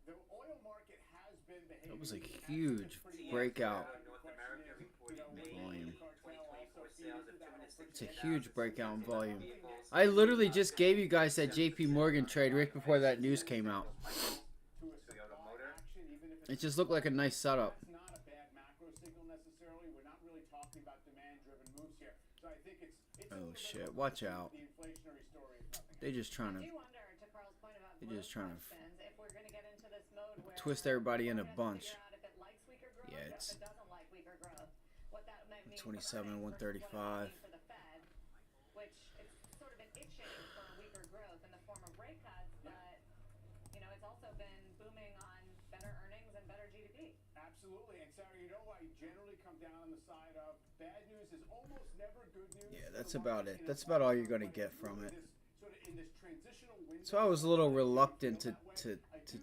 the oil market has been behaving. That was a huge breakout North America reported May volume. 2024 sales of 260,000. It's a huge breakout in volume. I literally just gave you guys that JP Morgan trade right before that news came out. Toyota Motor. It just looked like a nice setup. That's not a bad macro signal necessarily. We're not really talking about demand-driven moves here. So I think it's Oh shit! Watch out. the inflationary story is nothing. They just trying to. I do wonder, to Carl's point about They're just trying to spins, if we're going to get into this mode where twist everybody in a we're gonna bunch. figure out if it likes weaker growth Yeah, or it's if it doesn't like weaker growth. What that might mean 27, for earnings versus 135. what it might mean for the Fed, which it's sort of been itching for weaker growth in the form of rate cuts, but you know, it's also been booming on better earnings and better GDP. Absolutely, and Sarah, you know I generally come down on the side of bad news is almost never good news. Yeah, that's about it. That's about all you're gonna get from it. Sort of in this transitional window. So I was a little reluctant to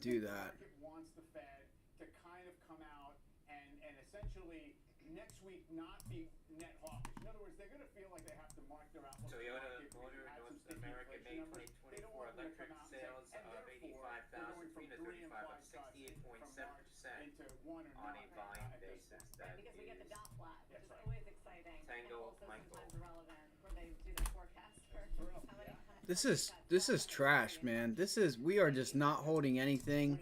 do that. The market wants the Fed to kind of come out and essentially next week not be net hawkish. In other words, they're going to feel like they have to mark their outlook. Toyota Motor North America May 2024 electric sales of 85,335, up 68.7% on a volume basis. That Because we get the is dot plot, which is always exciting. Tango and also Michael. sometimes relevant, where they do their forecast for how many This is trash, man. We are just not holding anything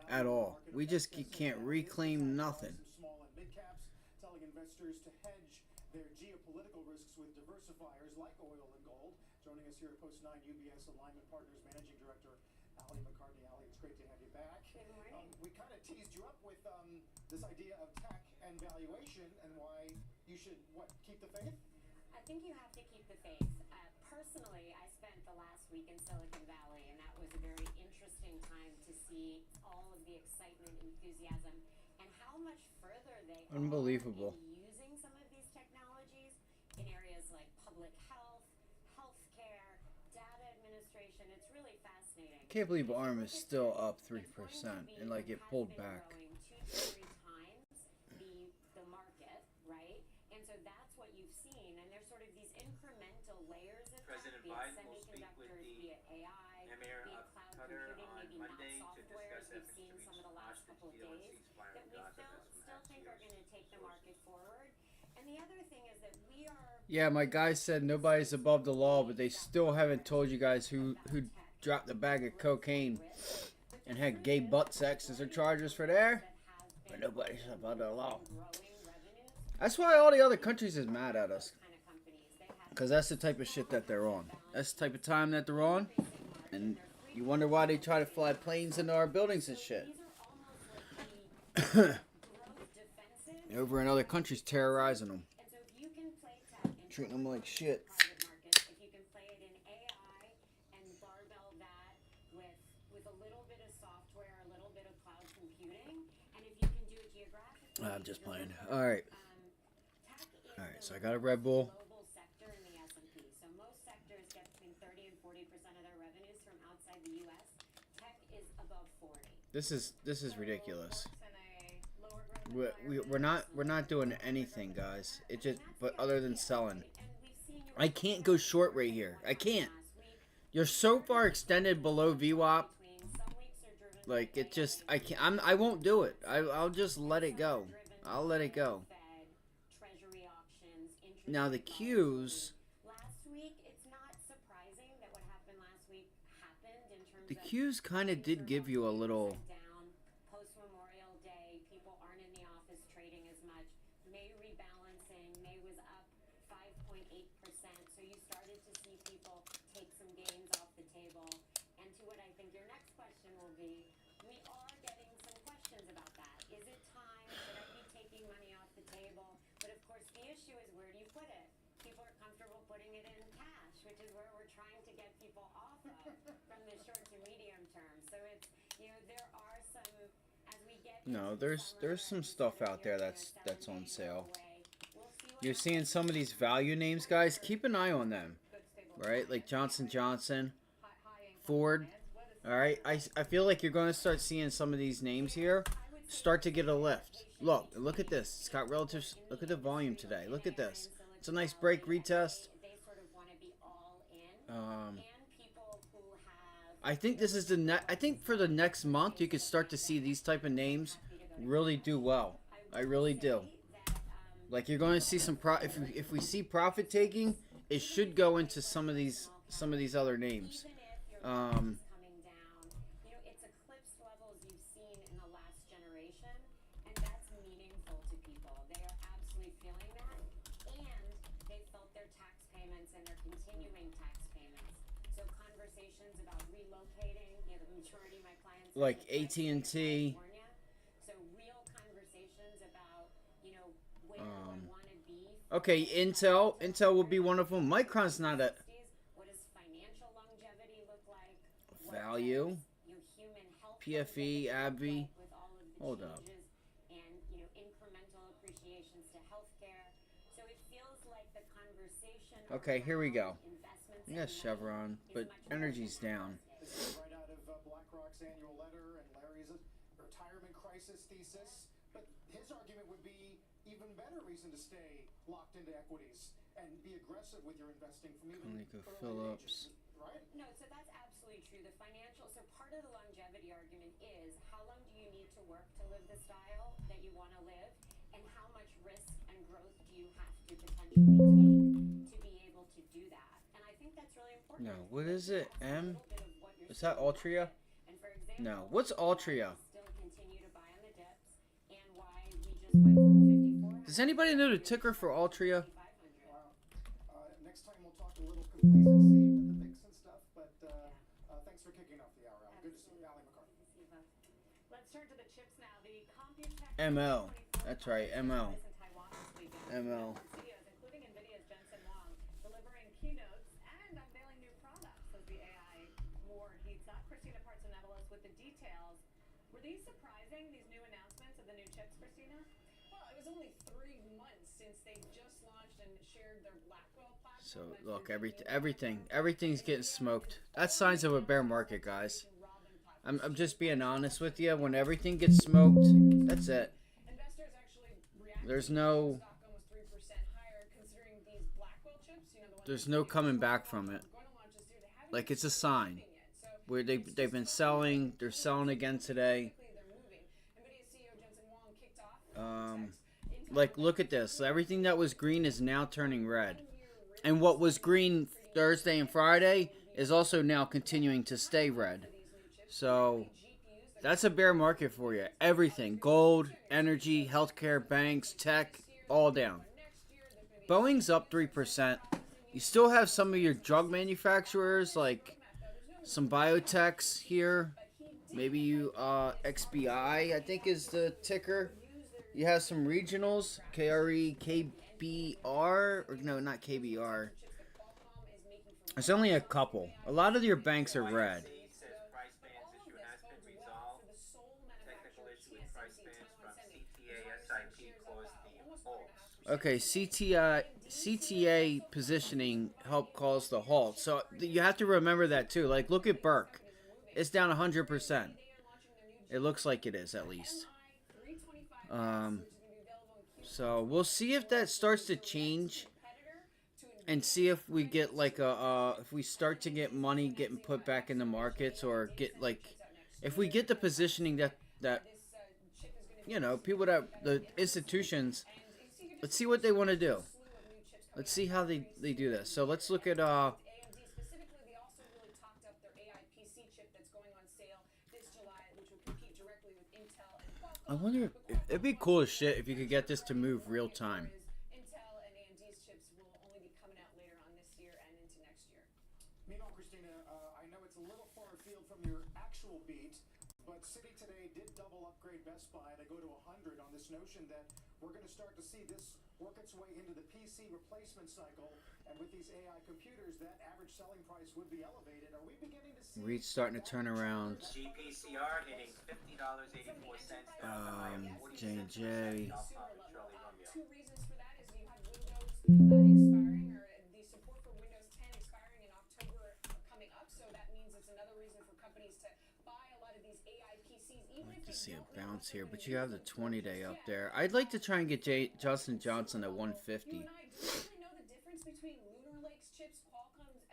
at all. We just can't reclaim nothing. Small and mid caps, telling investors to hedge their geopolitical risks with diversifiers like oil and gold. Joining us here at Post 9 UBS Alignment Partners Managing Director Ali McCartney. Ali, it's great to have you back. Good morning. We kind of teased you up with this idea of tech and valuation and why you should keep the faith. I think you have to keep the faith. Personally, I spent the last week in Silicon Valley, and that was a very interesting time to see all of the excitement, enthusiasm, and how much further they Unbelievable. are in using some of these technologies in areas like public health, healthcare, data administration. It's really fascinating. I can't believe ARM is still up 3% and like it pulled back. Growing 2 to 3 times the market, right? And so that's what you've seen, and there's sort of these incremental layers of President tech, be it Biden will speak with semiconductors, the be it AI, Emir be it of cloud Qatar computing, on maybe Monday not to software, discuss as we've efforts seen to some of reach the last hostage couple of deal and days, ceasefire that in we Gaza still as from think are years. going to take the market forward. And the other thing is that we are... Yeah, my guy said nobody's above the law, but they still haven't told you guys who dropped a bag of cocaine and had gay butt sex as their charges for there. But nobody's above the law. That's why all the other countries is mad at us. Because that's the type of shit that they're on. That's the type of time that they're on. And you wonder why they try to fly planes into our buildings and shit. Over in other countries terrorizing them. Treating them like shit. If you can play it in AI and barbell that with a little bit of software, a little bit of cloud computing, and if you can do it geographically... I'm just playing. Alright. Alright, so I got a Red Bull. Global sector in the S&P. So most sectors get between 30 and 40% of their revenues from outside the U.S. Tech is above 40. This is ridiculous. We're not doing anything, guys. It just but other than selling. I can't go short right here. I can't. You're so far extended below VWAP. Like it just I can't. I won't do it. I'll just let it go. I'll let it go. Now the Qs. Last week, it's not surprising that what happened last week happened in terms The of Qs kind of did give you a little. down post Memorial Day. People aren't in the office trading as much. May rebalancing. May was up 5.8%. So you started to see people take some gains off the table. And to what I think your next question will be, we are getting some questions about that. Is it time? Should I be taking money off the table? But of course, the issue is, where do you put it? People are comfortable putting it in cash, which is where we're trying to get people off of from the short to medium You know, there are some, as we get No, into the there's summer, some stuff out there that's on sale. You're seeing some of these value names, guys. Keep an eye on them, right? Like Johnson Johnson, Ford. All right, I feel like you're going to start seeing some of these names here start to get a lift. Look at this. It's got relative. Look at the volume today. Look at this. It's a nice break retest. I think this is the I think for the next month you could start to see these type of names really do well. I really do. Like you're going to see some if we see profit taking, it should go into some of these other names. coming down, you know, it's eclipsed levels you've seen in the last generation, and that's meaningful to people. They are absolutely feeling that, and they felt their tax payments and their continuing tax payments. So conversations about relocating, you know, the majority of my clients like AT&T. So real conversations about, you know, where do I want to be. Okay, Intel will be one of them. Micron's not a What does financial longevity look like? value. Your human health PFE, AbbVie. with all of the Hold up. changes and, you know, incremental appreciations to healthcare. So it feels like the conversation. Okay, here we go. Investments Yes, Chevron, but energy's down. This is right out of BlackRock's annual letter and Larry's retirement crisis thesis. But his argument would be even better reason to stay locked into equities and be aggressive with your investing from even Nico early Phillips. ages, right? No, so that's absolutely true. The financial, so part of the longevity argument is how long do you need to work to live the style that you want to live, and how much risk and growth do you have to potentially take to be able to do that? And I think that's really important. No, what is it? M? Bit of what you're Is that Altria? And for example, No, what's Altria? still continue to buy on the dips, and why we just went from 54. Does anybody know the ticker for Altria? Next time we'll talk a little complacency with the VIX and stuff, but thanks for kicking off the hour, Alan. Good to see you. Allie McCarthy. Let's turn to the chips now. The Computech ML. That's right, ML. in Taiwan this weekend. ML. CEOs, including NVIDIA's Jensen Huang, delivering keynotes and unveiling new products as the AI war heats up. Christina Partsinevelos with the details. Were these surprising, these new announcements of the new chips, Christina? Well, it was only 3 months since they just launched and shared their Blackwell platform. So look, everything's getting smoked. That's signs of a bear market, guys. I'm just being honest with you. When everything gets smoked, that's it. Investors actually reacted. There's no Stock almost 3% higher considering these Blackwell chips, you know, the ones there's no coming back from it. Like it's a sign. Where they've been selling, they're selling again today. NVIDIA CEO Jensen Huang kicked off Like look at this. Everything that was green is now turning red. And what was green Thursday and Friday is also now continuing to stay red. So that's a bear market for you. Everything, gold, energy, healthcare, banks, tech, all down. Boeing's up 3%. You still have some of your drug manufacturers like some biotechs here. Maybe you XBI, I think is the ticker. You have some regionals, KRE, KBR, or no, not KBR. There's only a couple. A lot of your banks are red. Says price bands issue has been resolved. Technical issue with price bands from CTA SIP caused the halt. Okay, CTA positioning helped cause the halt. So you have to remember that too. Like, look at Burke. It's down 100%. It looks like it is, at least. So we'll see if that starts to change, and see if we get like if we start to get money getting put back in the markets, or get like, if we get the positioning that you know, people that the institutions. Let's see what they want to do. Let's see how they do this. So let's look at AMD specifically, they also really talked up their AI PC chip that's going on sale this July, which will compete directly with Intel and Qualcomm. I wonder if it'd be cool as shit if you could get this to move real time. Intel and AMD's chips will only be coming out later on this year and into next year. Meanwhile, Christina, I know it's a little far afield from your actual beat, but Citi today did double upgrade best SPY, they go to 100 on this notion that we're going to start to see this work its way into the PC replacement cycle. And with these AI computers, that average selling price would be elevated. Are we beginning to see... REIT's starting to turn around. GPCR hitting $50.84. J&J. Two reasons for that is you have Windows expiring, or the support for Windows 10 expiring in October coming up. So that means it's another reason for companies to buy a lot of these AI PCs. I'd like to see a bounce here, but you have the 20-day up there. I'd like to try and get Justin Johnson at 150. Do you really know the difference between Lunar Lake's chips, Qualcomm's,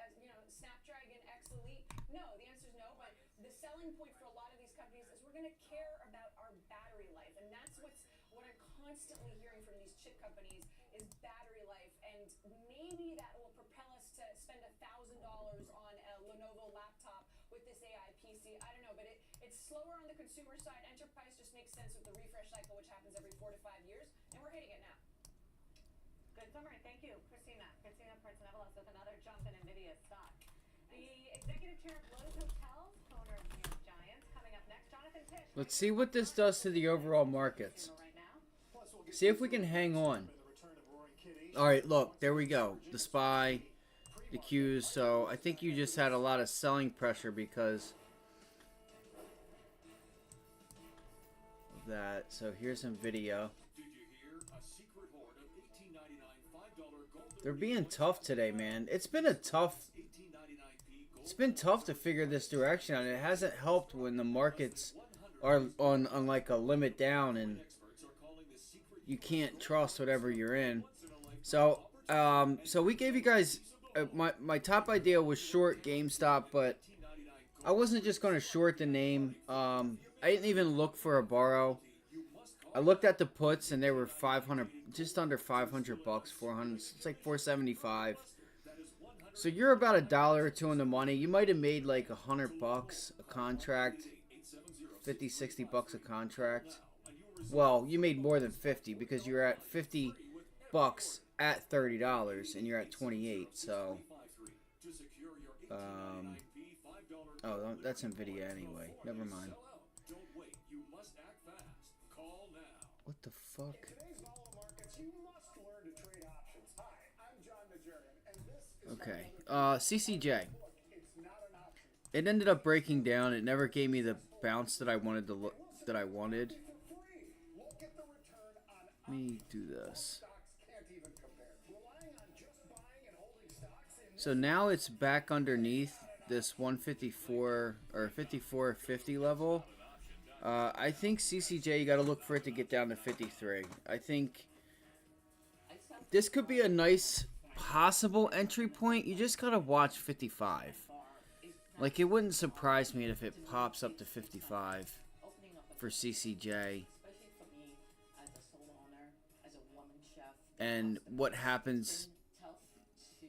Snapdragon X Elite? No, the answer is no. But the selling point for a lot of these companies is we're going to care about our battery life, and that's what I'm constantly hearing from these chip companies is battery life, and maybe that will propel us to spend $1,000 on a Lenovo laptop with this AI PC. I don't know, but it's slower on the consumer side. Enterprise just makes sense with the refresh cycle, which happens every 4 to 5 years, and we're hitting it now. Good summary. Thank you, Christina. Christina Partsinevelos with another jump in NVIDIA stock. The executive chair of Lowe's Hotels, owner of New York Giants, coming up next. Jonathan Tisch. Let's see what this does to the overall markets. See if we can hang on. All right, look, there we go. The SPY, the Qs. So I think you just had a lot of selling pressure because of that. So here's NVIDIA. They're being tough today, man. It's been tough to figure this direction out. It hasn't helped when the markets are on like a limit down and you can't trust whatever you're in. So so we gave you guys my top idea was short GameStop, but I wasn't just going to short the name. I didn't even look for a borrow. I looked at the puts and they were 500, just under 500 bucks, 400. It's like 475. So you're about $1 or $2 in the money. You might have made like 100 bucks a contract, 50, 60 bucks a contract. Well, you made more than 50 because you're at 50 bucks at $30 and you're at 28. So, oh, that's NVIDIA anyway. Never mind. What the fuck? Okay. CCJ. It ended up breaking down. It never gave me the bounce that I wanted to look. That I wanted. Let me do this. So now it's back underneath this 154 or 54.50 level. I think CCJ, you got to look for it to get down to 53. I think this could be a nice possible entry point. You just got to watch 55. Like, it wouldn't surprise me if it pops up to 55 for CCJ. And what happens,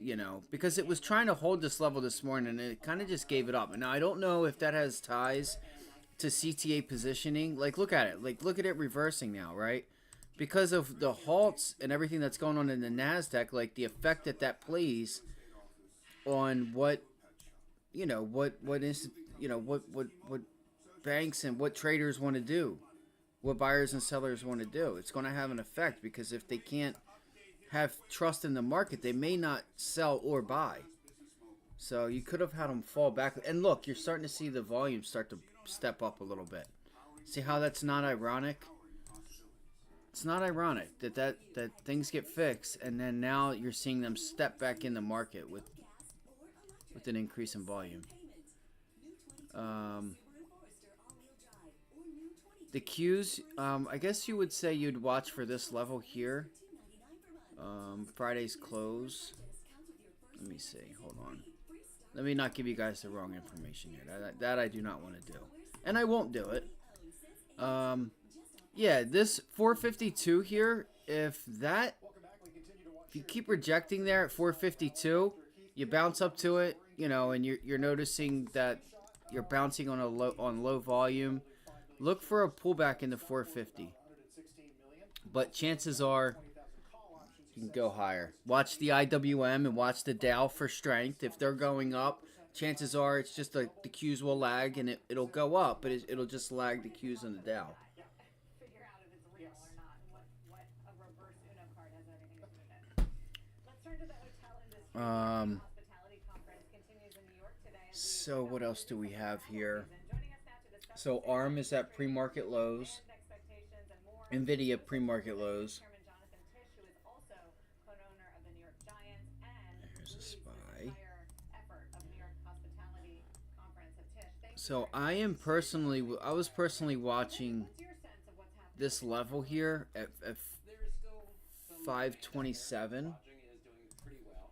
you know, because it was trying to hold this level this morning and it kind of just gave it up. And now I don't know if that has ties to CTA positioning. Like, look at it. Like, look at it reversing now, right? Because of the halts and everything that's going on in the NASDAQ, like the effect that plays on what, you know, what banks and what traders want to do, what buyers and sellers want to do. It's going to have an effect because if they can't have trust in the market, they may not sell or buy. So you could have had them fall back. And look, you're starting to see the volume start to step up a little bit. See how that's not ironic? It's not ironic that things get fixed and then now you're seeing them step back in the market with an increase in volume. The Qs, I guess you would say you'd watch for this level here. Friday's close. Let me see. Hold on. Let me not give you guys the wrong information here. That I do not want to do. And I won't do it. Yeah, this 452 here, if you keep rejecting there at 452, you bounce up to it, you know, and you're noticing that you're bouncing on low volume. Look for a pullback into 450. But chances are you can go higher. Watch the IWM and watch the Dow for strength. If they're going up, chances are it's just the Qs will lag and it'll go up, but it'll just lag the Qs and the Dow. real Yes. or not, and what a reverse Uno card has anything to do with it. Let's turn to the hotel industry. The hospitality conference continues in New York today. So what else do we have here? Joining us now to discuss So ARM is at pre-market lows. expectations and more. NVIDIA pre-market lows. Chairman Jonathan Tisch, who is also co-owner of the New York Giants and There's a leads SPY. the entire effort of New York Hospitality Conference. So Tisch, thank you. So I was personally watching What's your sense of what's happening? this level here at There is still some 527 lodging is doing pretty well,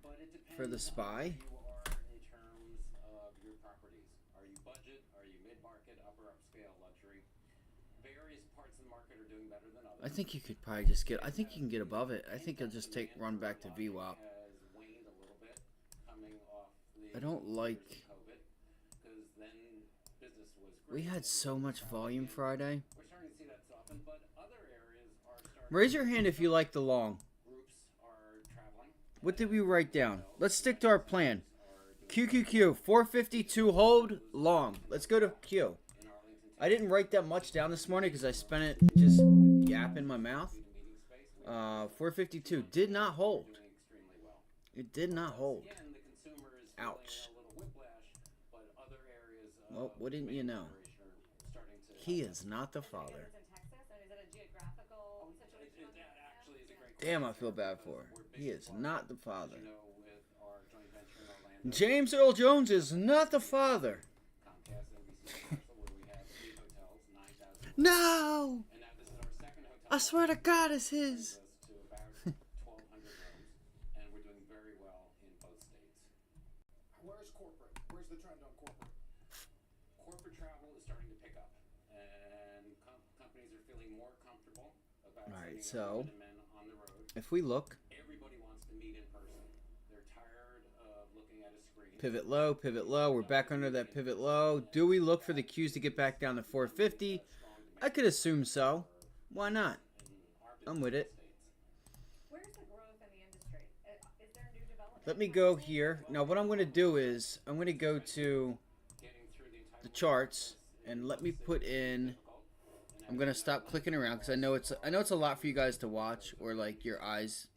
but it depends for the on SPY. where you are in terms of your properties. Are you budget? Are you mid-market, upper upscale, luxury? Various parts of the market are doing better than others. I think you could probably just get. I think you can get above it. I think you'll just run back to VWAP. Has waned a little bit coming off the I don't like. years of COVID, because then business was great. We had so much volume Friday. We're starting to see that soften, but other areas are starting. Raise your hand if you like the long. Groups are traveling. What did we write down? Let's stick to our plan. QQQ 452 hold long. Let's go to Q. I didn't write that much down this morning because I spent it just yapping my mouth. 452 did not hold. It did not hold. Ouch. Well, wouldn't you know? He is not the father. Damn, I feel bad for her. He is not the father. James Earl Jones is not the father. No! I swear to God, it's his. Where's corporate? Where's the trend on corporate? Corporate travel is starting to pick up, and companies are feeling more comfortable about Alright, sending so women and men on the road. if we look, Everybody wants to meet in person. They're tired of looking at a screen. pivot low, pivot low. We're back under that pivot low. Do we look for the Qs to get back down to 450? I could assume so. Why not? I'm with it. Where's the growth in the industry? Is there new development? Let me go here. Now what I'm going to do is I'm going to go to the charts and let me put in. I'm going to stop clicking around because I know it's a lot for you guys to watch, or like your eyes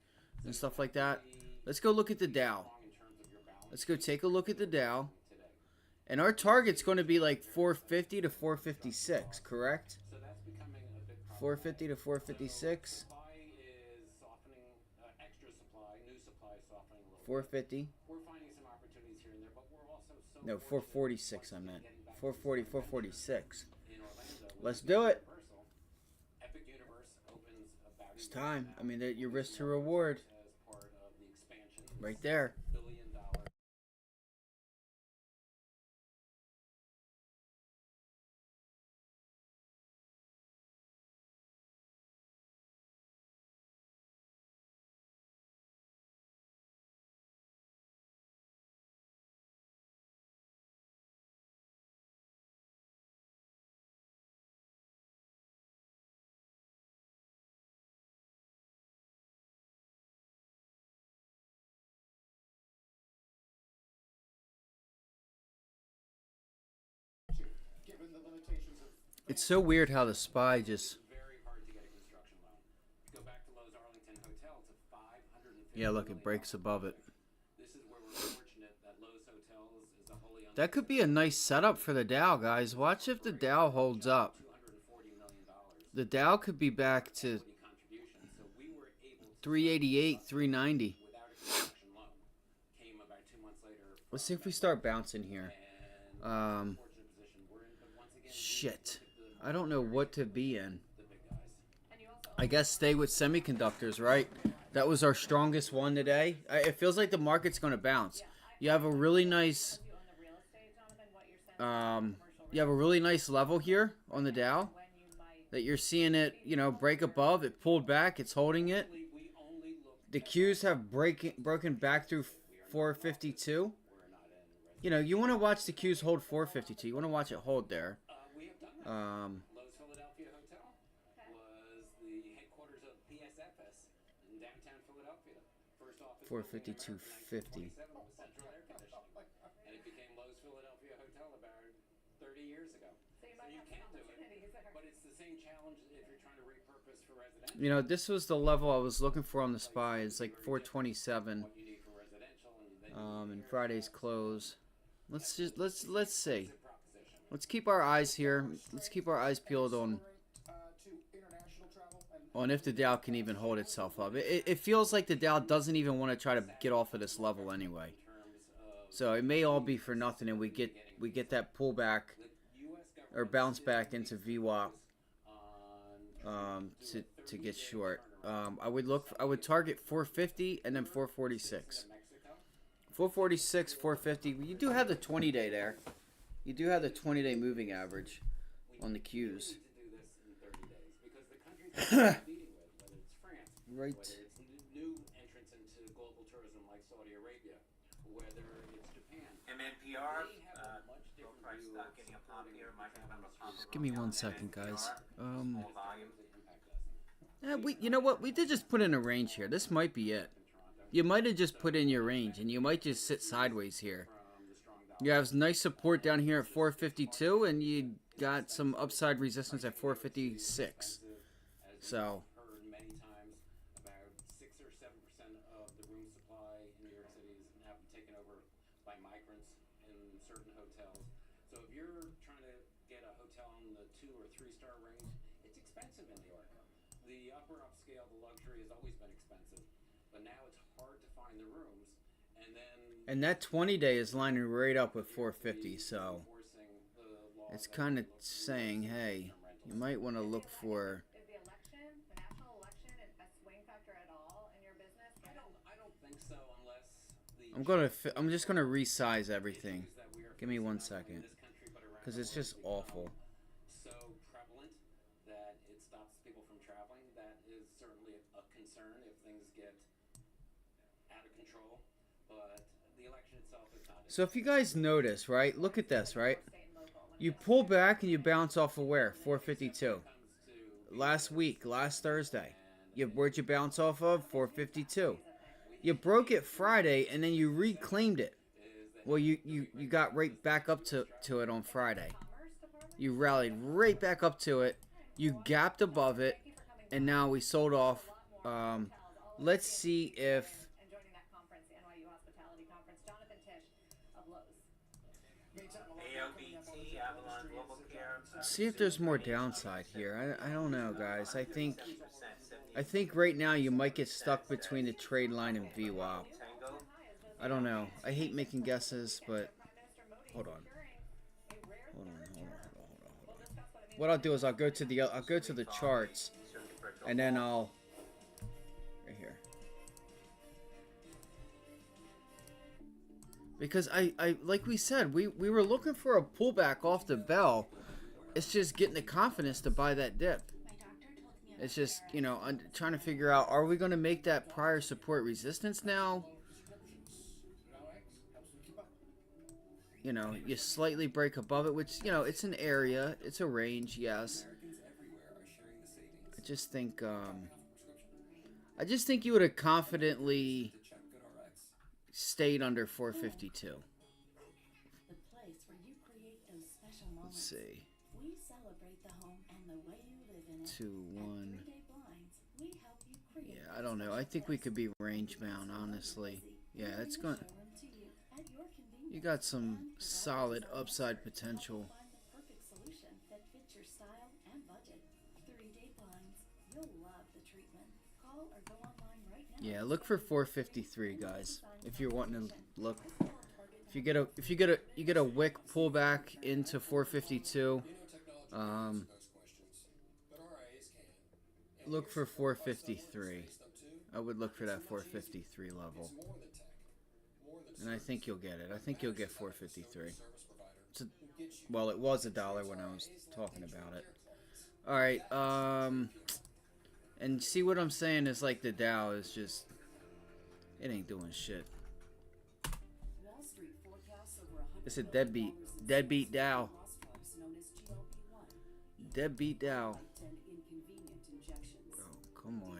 and stuff like that. Let's go look at the Dow. Let's go take a look at the Dow. And our target's going to be like 450 to 456, correct? 450 to 456. 450. We're finding some opportunities here and there, but we're also so No, 446 I meant. 440, 446. Let's do it. Epic Universe opens about It's time. I mean, your risk to reward. as part of the expansion. Right there. $1 billion. Given the limitations of It's so weird how the SPY just. Very hard to get a construction loan. Go back to Lowe's Arlington Hotel to $550 Yeah, look, it breaks above it. This is where we're fortunate that Lowe's Hotels is a wholly owned. That could be a nice setup for the Dow, guys. Watch if the Dow holds up. $240 million The Dow could be back to contribution. So we were able to 388, 390. without a construction loan. Came about 2 months later. Let's see if we start bouncing here. Fortunate position we're in, but once again, Shit. I don't know what to be in. the big guys. I guess stay with semiconductors, right? That was our strongest one today. It feels like the market's going to bounce. You have a really nice level here on the Dow that you're seeing it, break above. It pulled back. It's holding it. The Qs have broken back through 452. You want to watch the Qs hold 452. You want to watch it hold there. Lowe's Philadelphia Hotel was the headquarters of PSFS in downtown Philadelphia. First office 452.50. was central air conditioning, and it became Lowe's Philadelphia Hotel about 30 years ago. So you you can do it, but it's the same challenge if you're trying to repurpose for residential. You know, this was the level I was looking for on the SPY. It's like 427. And Friday's close. Let's see. Let's keep our eyes here. Let's keep our eyes peeled on if the Dow can even hold itself up. It feels like the Dow doesn't even want to try to get off of this level anyway. So it may all be for nothing, and we get that pullback or bounce back into VWAP to get short. I would target 450 and then 446. 446, 450. You do have the 20-day there. You do have the 20-day moving average on the Qs. Right. Whether it's new entrants into global tourism like Saudi Arabia, whether it's Japan. MNPR, low price stock getting a pop here, might have a pop. Just give me 1 second, guys. You know what? We did just put in a range here. This might be it. You might have just put in your range, and you might just sit sideways here. You have nice support down here at 452, and you got some upside resistance at 456. So. The upper upscale, the luxury has always been expensive, but now it's hard to find the rooms. And that 20-day is lining right up with 450, so it's kind of saying, hey, you might want to look for. Is the election, the national election, a swing factor at all in your business? I don't think so, unless I'm just gonna resize everything. Give me 1 second, because it's just awful. Concern if things get out of control, but the election itself is not. So if you guys notice, right, look at this, right? You pull back and you bounce off of where? 452. Last Thursday. Where'd you bounce off of? 452. You broke it Friday and then you reclaimed it. Well, you got right back up to it on Friday. You rallied right back up to it. You gapped above it, and now we sold off. Let's see if. See if there's more downside here. I don't know, guys. I think right now you might get stuck between the trade line and VWAP. I don't know. I hate making guesses, but hold on. What I'll do is I'll go to the charts, and then I'll. Right here. Because I like we said, we were looking for a pullback off the bell. It's just getting the confidence to buy that dip. It's just, you know, I'm trying to figure out, are we going to make that prior support resistance now? You know, you slightly break above it, which, you know, it's an area, it's a range, yes. I just think you would have confidently stayed under 452. Let's see. 2, 1. Yeah, I don't know. I think we could be range bound, honestly. Yeah, it's going. You got some solid upside potential. Yeah, look for 453, guys. If you're wanting to look, if you get a wick pullback into 452, look for 453. I would look for that 453 level. And I think you'll get it. I think you'll get 453. Well, it was $1 when I was talking about it. All right. And see what I'm saying is like the Dow is just, it ain't doing shit. It's a deadbeat Dow. Deadbeat Dow. Bro, come on.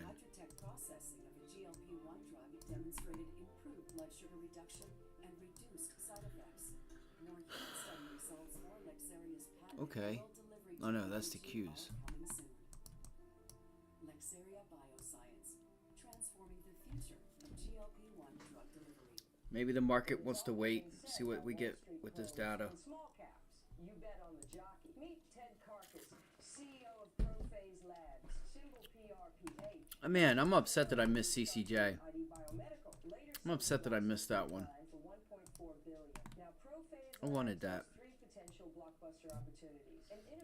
Okay. Oh no, that's the Qs. Coming soon. Lexaria Bioscience, transforming the future of GLP-1 drug delivery. Maybe the market wants to wait, see what we get with this data. Small caps, you bet on the jockey. Meet Ted Carcass, CEO of Prophase Labs, symbol PRPH. Man, I'm upset that I missed CCJ. I'm upset that I missed that one. I wanted that.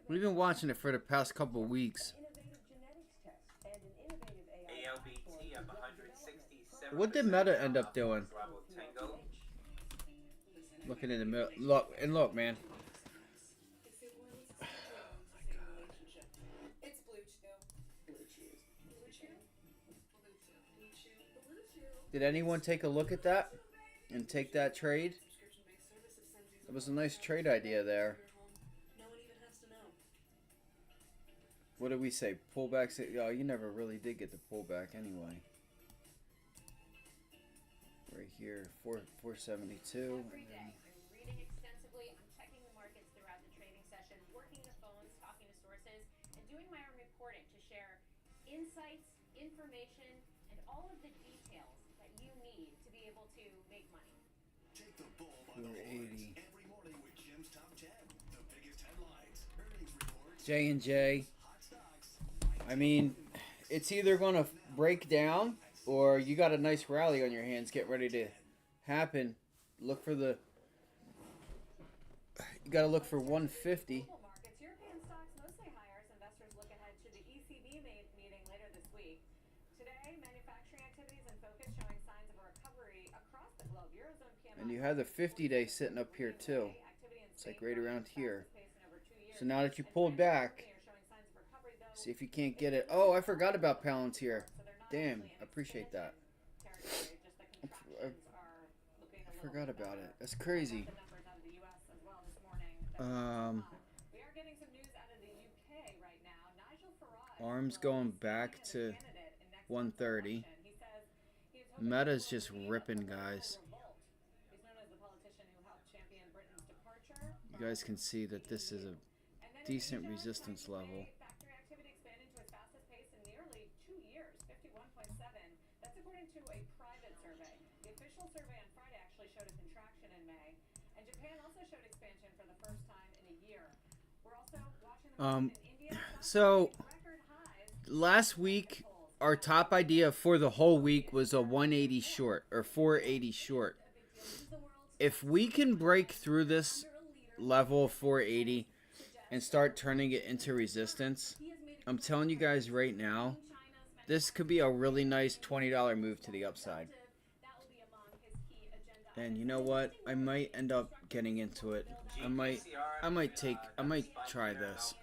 We've been watching it for the past couple of weeks. ALBT up 167. What did Meta end up doing? Looking in the middle. Look, man. It's Blue Chew. Did anyone take a look at that and take that trade? It was a nice trade idea there. What did we say? Pullbacks? Oh, you never really did get the pullback anyway. Right here, 472. Every day, I'm reading extensively, I'm checking the markets throughout the trading session, working the phones, talking to sources, and doing my own reporting to share insights, information, and all of the details that you need to be able to make money. Take the bull by the horns every morning with Jim's Top 10. The biggest headlines, earnings reports, J&J. hot stocks. I mean, it's either going to break down or you got a nice rally on your hands. Get ready to happen. Look for the... You got to look for 150. Markets, European stocks mostly higher as investors look ahead to the ECB meeting later this week. Today, manufacturing activities in focus showing signs of a recovery across the globe. Eurozone PMI. And you have the 50-day sitting up here too. It's like right around here. So now that you pulled back, see if you can't get it. Oh, I forgot about Palantir. Damn, I appreciate that. I forgot about it. That's crazy. We are getting some news out of the UK right now. Nigel Farage, ARM's going back to 130. Meta's just ripping, guys. he's known as the politician who helped champion Britain's departure. You guys can see that this is a decent resistance level. Factory activity expanding to its fastest pace in nearly 2 years, 51.7. That's according to a private survey. The official survey on Friday actually showed a contraction in May. And Japan also showed expansion for the first time in a year. We're also watching the market in India. So last week, our top idea for the whole week was a 180 short or 480 short. If we can break through this level of 480 and start turning it into resistance, I'm telling you guys right now, this could be a really nice $20 move to the upside. And you know what? I might end up getting into it. I might try this.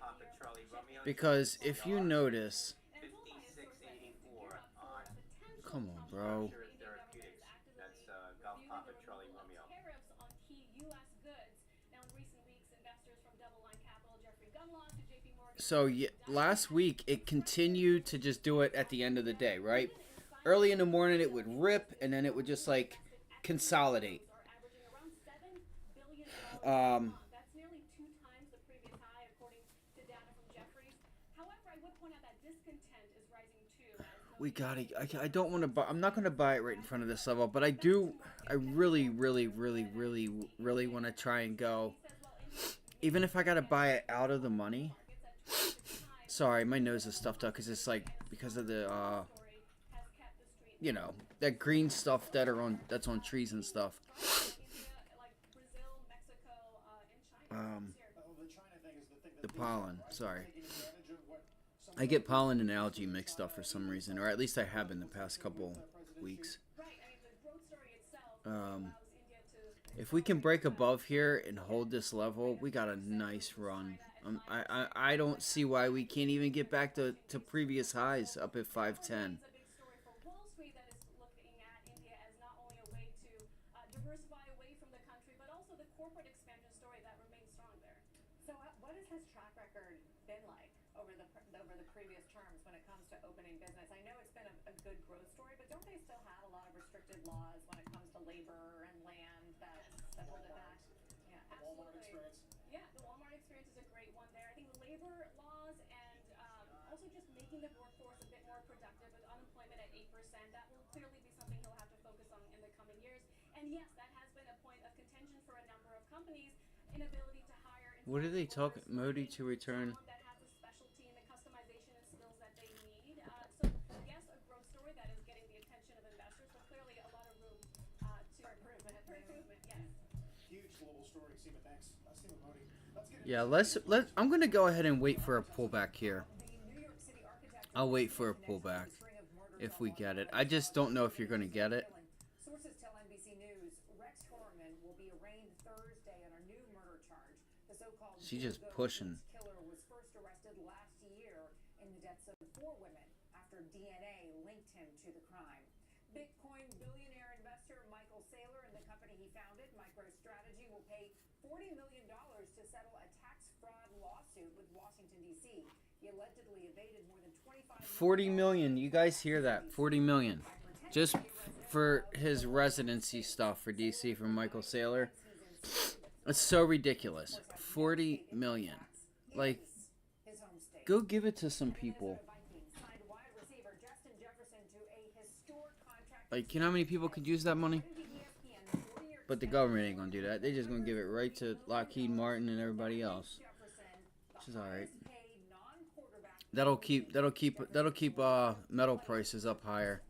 Because if you notice, come on, bro. That's Golf Papa Charlie Romeo. Tariffs on key U.S. goods. Now, in recent weeks, investors from DoubleLine Capital, Jeffrey Gundlach to JP Morgan. So yeah, last week it continued to just do it at the end of the day, right? Early in the morning it would rip, and then it would just like consolidate. That's nearly 2 times the previous high, according to data from Jefferies. However, I would point out that discontent is rising too. We gotta. I don't want to buy. I'm not gonna buy it right in front of this level, but I do. I really want to try and go. Even if I gotta buy it out of the money. Sorry, my nose is stuffed up because it's like because of the you know, that green stuff that's on trees and stuff. The pollen. Sorry. I get pollen and algae mixed up for some reason, or at least I have in the past couple weeks. If we can break above here and hold this level, we got a nice run. I don't see why we can't even get back to previous highs up at 510. Diversify away from the country, but also the corporate expansion story that remains strong there. So what has his track record been like over the previous terms when it comes to opening business? I know it's been a good growth story, but don't they still have a lot of restricted laws when it comes to labor and land that hold it back? Yeah, absolutely. Walmart experience. Yeah, the Walmart experience is a great one there. I think the labor labor laws and also just making the workforce a bit more productive with unemployment at 8%. That will clearly be something he'll have to focus on in the coming years. And yes, that has been a point of contention for a number of companies, inability to hire. What are they talking? Modi to return. That has a specialty in the customization and skills that they need. So yes, a growth story that is getting the attention of investors, but clearly a lot of room to improvement. Yes. Huge global story, Seema. Thanks. Seema Modi. Yeah, I'm gonna go ahead and wait for a pullback here. I'll wait for a pullback if we get it. I just don't know if you're gonna get it. Sources tell NBC News Rex Horman will be arraigned Thursday on a new murder charge. The so-called She's just pushing. killer was first arrested last year in the deaths of 4 women after DNA linked him to the crime. Bitcoin billionaire investor Michael Saylor and the company he founded, MicroStrategy, will pay $40 million to settle a tax fraud lawsuit with Washington, D.C. He allegedly evaded more than $40 million. You guys hear that? $40 million. Just for his residency stuff for DC from Michael Saylor. It's so ridiculous. $40 million. Like, go give it to some people. Like, you know how many people could use that money? But the government ain't gonna do that. They're just gonna give it right to Lockheed Martin and everybody else, which is all right. That'll keep metal prices up higher.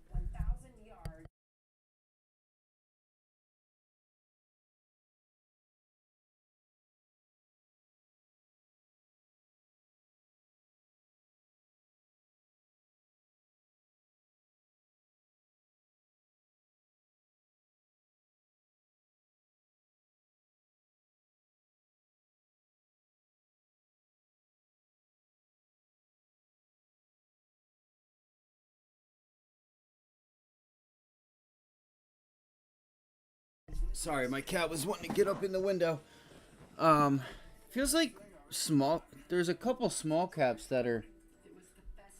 Sorry, my cat was wanting to get up in the window. Feels like there's a couple small caps that are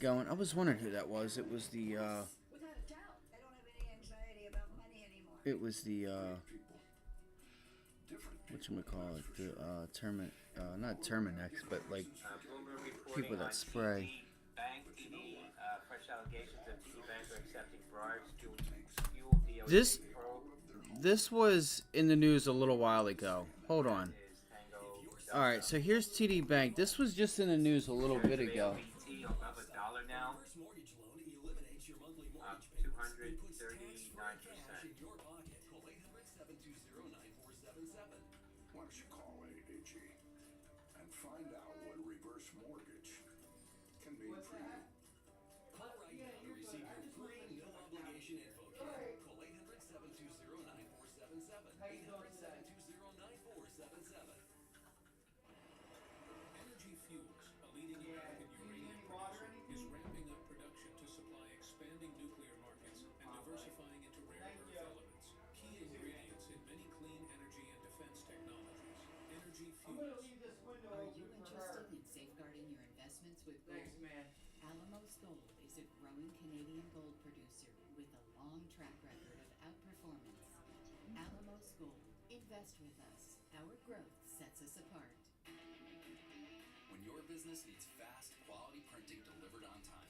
going. I was wondering who that was. It was the whatchamacallit, the not Terminex, but like people that spray. Bank TD, fresh allegations of TD Bank are accepting bribes to fuel DOJ This was in the news a little while ago. Hold on. Alright, so here's TD Bank. This was just in the news a little bit ago. Above $1 now. 239%. Why don't you call AAG and find out what reverse mortgage can mean for you? Call right now to receive your free no obligation info kit. Call 800-720-9477. 800-720-9477. Energy Fuels, a leading American uranium producer, is ramping up production to supply expanding nuclear markets and diversifying into rare earth elements, key ingredients in many clean energy and defense technologies. Energy Fuels. Are you interested in safeguarding your investments with gold? Thanks, man. Alamos Gold is a growing Canadian gold producer with a long track record of outperformance. Alamos Gold. Invest with us. Our growth sets us apart. When your business needs fast, quality printing delivered on time.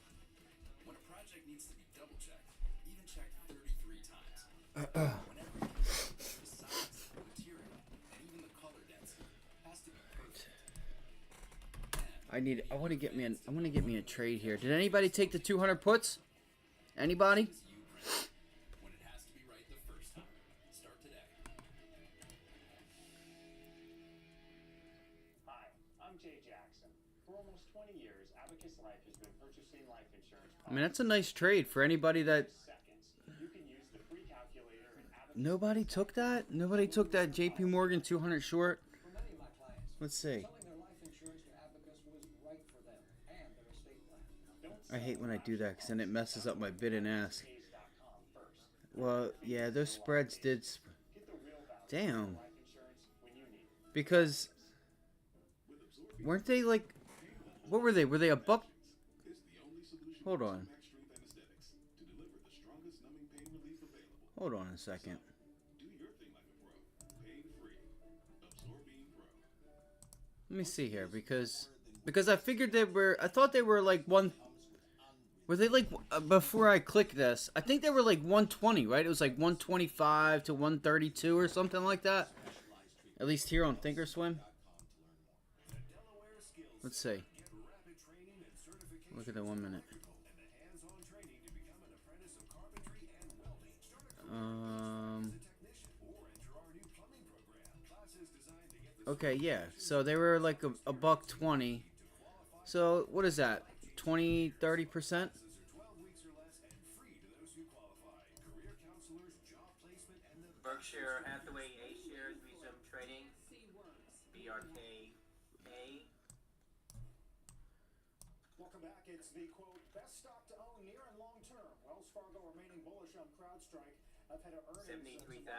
When a project needs to be double-checked, even checked 33 times. Whenever the size, material, and even the color density has to be perfect. I want to get me a trade here. Did anybody take the 200 puts? Anybody? When it has to be right the first time. Start today. Hi, I'm Jay Jackson. For almost 20 years, Abacus Life has been purchasing life insurance. I mean, that's a nice trade for anybody that... You can use the free calculator in Abacus. Nobody took that? Nobody took that JP Morgan 200 short? Let's see. I hate when I do that because then it messes up my bid and ask. Well, yeah, those spreads did... Damn. Because... Weren't they like... What were they? Were they a buck? Hold on. Hold on a second. Let me see here, because Because I figured they were, I thought they were like one, were they like, before I clicked this, I think they were like 120, right? It was like 125 to 132 or something like that. At least here on Thinkorswim. Let's see. Look at that 1 minute. Okay, yeah. So they were like a $1.20. So what is that? 20-30%? Berkshire Hathaway A shares resume trading. BRKA. Welcome back. It's the, quote, best stock to own near and long term. Wells Fargo remaining bullish on CrowdStrike. I've had earnings $73,561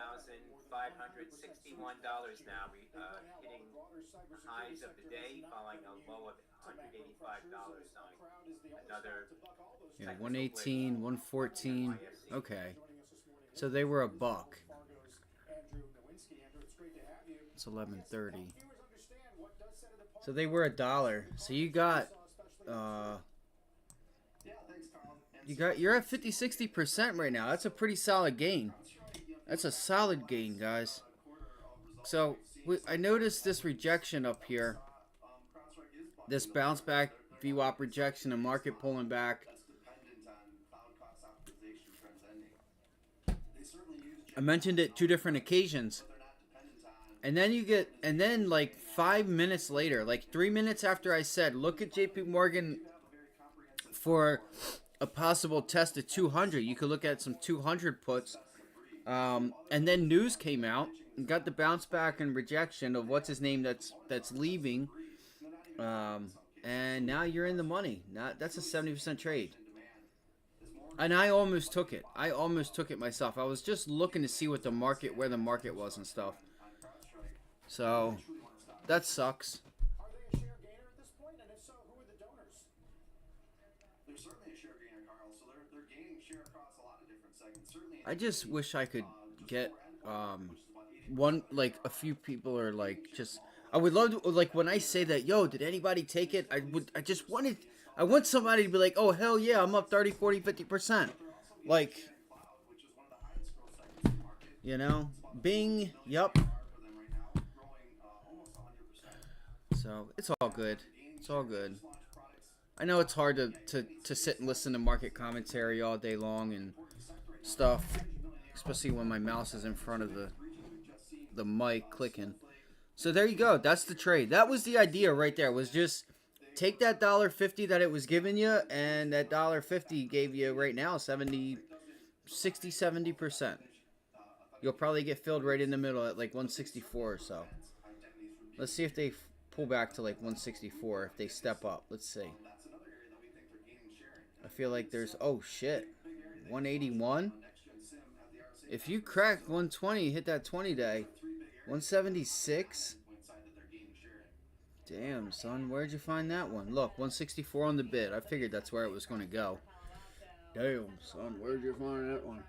now, hitting highs of the day, following a low of $185 on another. Yeah, 118, 114. Okay. So they were a buck. It's 11:30. So they were $1. So you got you're at 50-60% right now. That's a pretty solid gain. That's a solid gain, guys. So I noticed this rejection up here. This bounce back VWAP rejection and market pulling back. I mentioned it 2 different occasions. And then you get, and then like 5 minutes later, like 3 minutes after I said, look at JP Morgan for a possible test of 200. You could look at some 200 puts. And then news came out and got the bounce back and rejection of what's his name that's leaving. And now you're in the money. That's a 70% trade. And I almost took it. I almost took it myself. I was just looking to see what the market, where the market was and stuff. So that sucks. Are they a share gainer at this point? And if so, who are the donors? They're certainly a share gainer, Carl. So they're gaining share across a lot of different segments. Certainly. I just wish I could get one, like a few people are like just. I would love to, like when I say that, yo, did anybody take it? I want somebody to be like, oh hell yeah, I'm up 30, 40, 50%. Like, you know, Bing, yup. So it's all good. It's all good. I know it's hard to sit and listen to market commentary all day long and stuff, especially when my mouse is in front of the mic clicking. So there you go. That's the trade. That was the idea right there. Was just take that $1.50 that it was giving you, and that $1.50 gave you right now 60-70%. You'll probably get filled right in the middle at like 164 or so. Let's see if they pull back to like 164 if they step up. Let's see. I feel like there's, oh shit, 181. If you crack 120, hit that 20-day, 176. Damn, son, where'd you find that one? Look, 164 on the bid. I figured that's where it was going to go. Damn, son, where'd you find that one?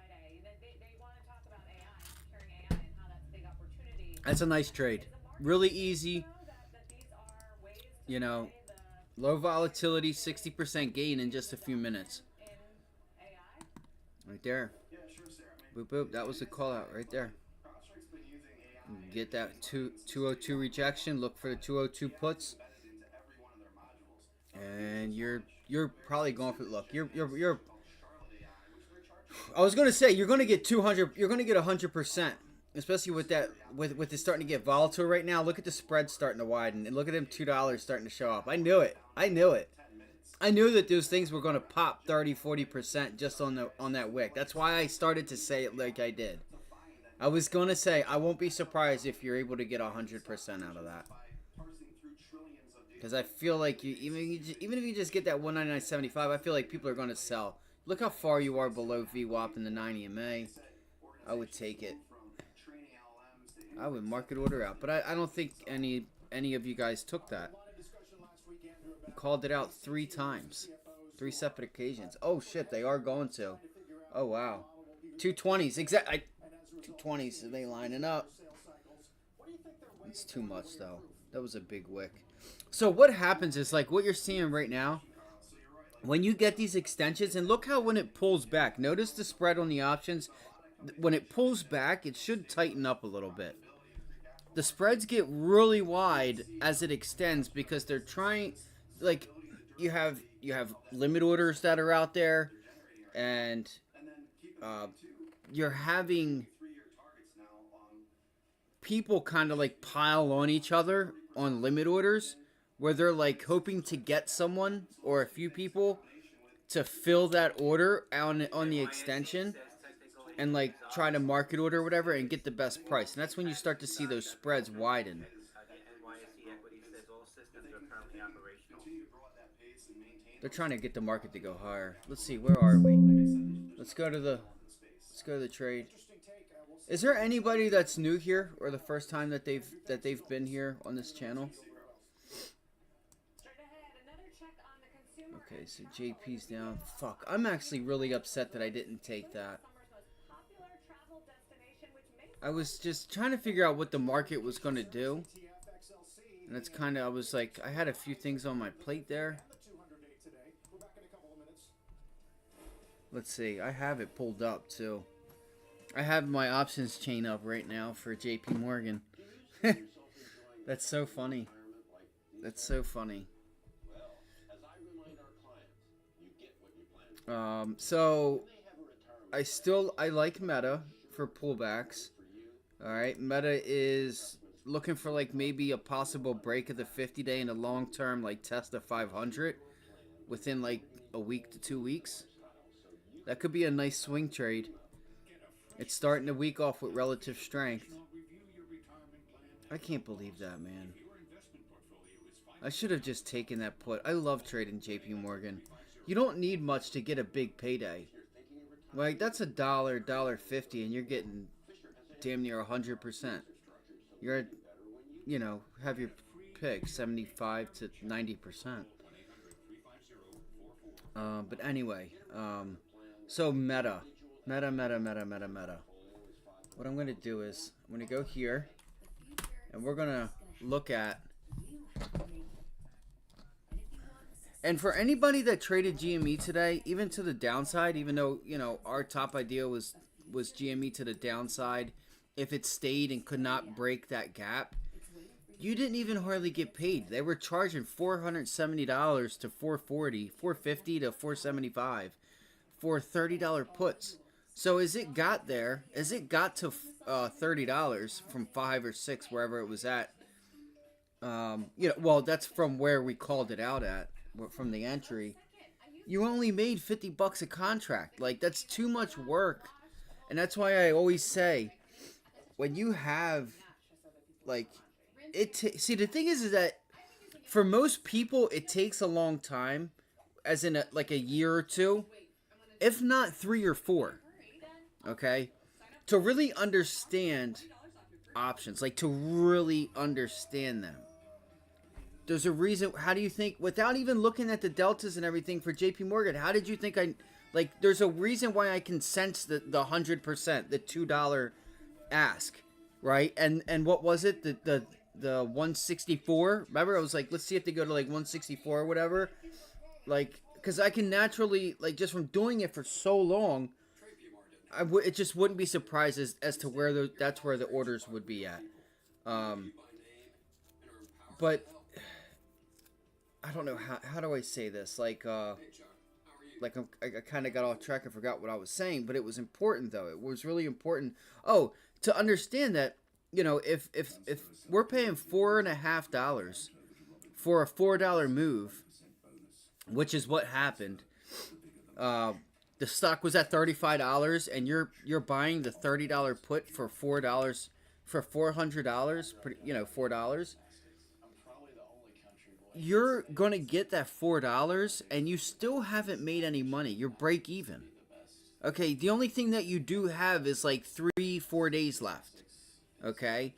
That's a nice trade. Really easy. You know, low volatility, 60% gain in just a few minutes. Right there. Boop, boop. That was the call out right there. Get that 202 rejection. Look for the 202 puts. And you're probably going for, look, you're I was going to say, you're going to get 200, you're going to get 100%. Especially with that, with it starting to get volatile right now. Look at the spread starting to widen, and look at them $2 starting to show up. I knew it. I knew it. I knew that those things were going to pop 30-40% just on that wick. That's why I started to say it like I did. I was going to say I won't be surprised if you're able to get 100% out of that. Because I feel like even if you just get that 199.75, I feel like people are going to sell. Look how far you are below VWAP in the 90 MA. I would take it. I would market order out, but I don't think any of you guys took that. You called it out 3 times, 3 separate occasions. Oh shit, they are going to. Oh wow, 220s exactly. 220s, are they lining up? It's too much though. That was a big wick. So what happens is like what you're seeing right now. When you get these extensions, and look how when it pulls back, notice the spread on the options. When it pulls back, it should tighten up a little bit. The spreads get really wide as it extends because they're trying, like, you have limit orders that are out there, and you're having people kind of like pile on each other on limit orders where they're like hoping to get someone or a few people to fill that order on the extension and like try to market order or whatever and get the best price. And that's when you start to see those spreads widen. They're trying to get the market to go higher. Let's see, where are we? Let's go to the trade. Is there anybody that's new here or the first time that they've been here on this channel? Okay, so JP's down. Fuck, I'm actually really upset that I didn't take that. I was just trying to figure out what the market was going to do. And it's kind of, I was like, I had a few things on my plate there. Let's see, I have it pulled up too. I have my options chain up right now for JP Morgan. That's so funny. That's so funny. So I like Meta for pullbacks. All right, Meta is looking for like maybe a possible break of the 50-day and a long-term like test of 500 within like a week to 2 weeks. That could be a nice swing trade. It's starting the week off with relative strength. I can't believe that, man. I should have just taken that put. I love trading JP Morgan. You don't need much to get a big payday. Like, that's $1, $1.50, and you're getting damn near 100%. You're, you know, have your pick, 75 to 90%. But anyway, so Meta. Meta. What I'm going to do is, I'm going to go here, and we're going to look at, and for anybody that traded GME today, even to the downside, even though, you know, our top idea was GME to the downside, if it stayed and could not break that gap, you didn't even hardly get paid. They were charging $470 to $440, $450 to $475 for $30 puts. So as it got there, as it got to $30 from 5 or 6, wherever it was at, you know, well, that's from where we called it out at, from the entry. You only made $50 a contract. Like, that's too much work. And that's why I always say, when you have, like, see, the thing is that for most people, it takes a long time, as in like a year or two, if not 3 or 4, okay, to really understand options, like to really understand them. There's a reason. How do you think, without even looking at the deltas and everything for JP Morgan, how did you think there's a reason why I can sense the 100%, the $2 ask, right? And what was it? The 164? Remember, I was like, let's see if they go to like 164 or whatever. Like, because I can naturally, like, just from doing it for so long, it just wouldn't be surprised as to where that's where the orders would be at. But I don't know how do I say this? I kind of got off track. I forgot what I was saying, but it was important though. It was really important. Oh, to understand that, you know, if we're paying $4.50 for a $4 move, which is what happened. The stock was at $35, and you're buying the $30 put for $4 for $400, you know, $4. You're gonna get that $4, and you still haven't made any money. You're break even. Okay, the only thing that you do have is like 3-4 days left. Okay,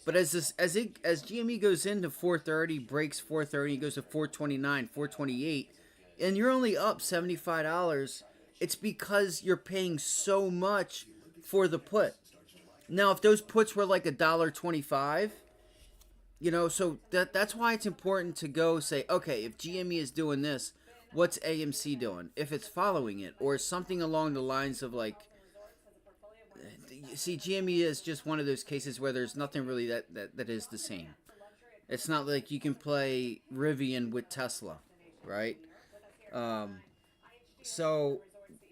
but as GME goes into 430, breaks 430, goes to 429, 428, and you're only up $75. It's because you're paying so much for the put. Now, if those puts were like $1.25, you know, so that's why it's important to go say, okay, if GME is doing this, what's AMC doing? If it's following it, or something along the lines of like, see, GME is just one of those cases where there's nothing really that is the same. It's not like you can play Rivian with Tesla, right? So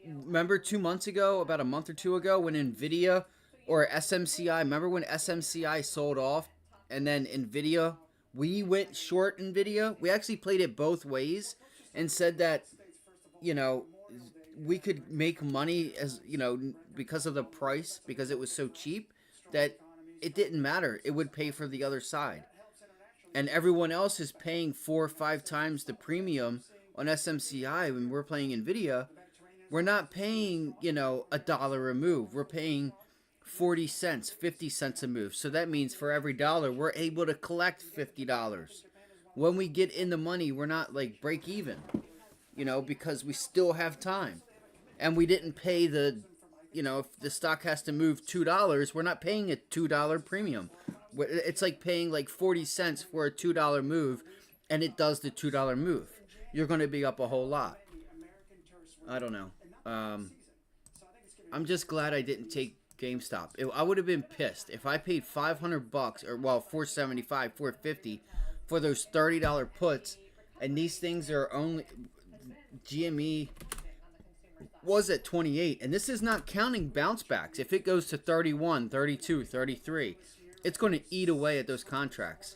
remember 2 months ago, about a month or two ago, when NVIDIA or SMCI, remember when SMCI sold off and then NVIDIA, we went short NVIDIA? We actually played it both ways and said that, you know, we could make money as, you know, because of the price, because it was so cheap that it didn't matter. It would pay for the other side. And everyone else is paying 4 or 5 times the premium on SMCI when we're playing NVIDIA. We're not paying, you know, $1 a move. We're paying 40 cents, 50 cents a move. So that means for every dollar, we're able to collect $50. When we get in the money, we're not like break even, you know, because we still have time. And we didn't pay the, you know, if the stock has to move $2, we're not paying a $2 premium. It's like paying like 40 cents for a $2 move, and it does the $2 move. You're going to be up a whole lot. I don't know. I'm just glad I didn't take GameStop. I would have been pissed if I paid $500 or, well, $475, $450 for those $30 puts, and these things are only, GME was at 28, and this is not counting bounce backs. If it goes to 31, 32, 33, it's going to eat away at those contracts.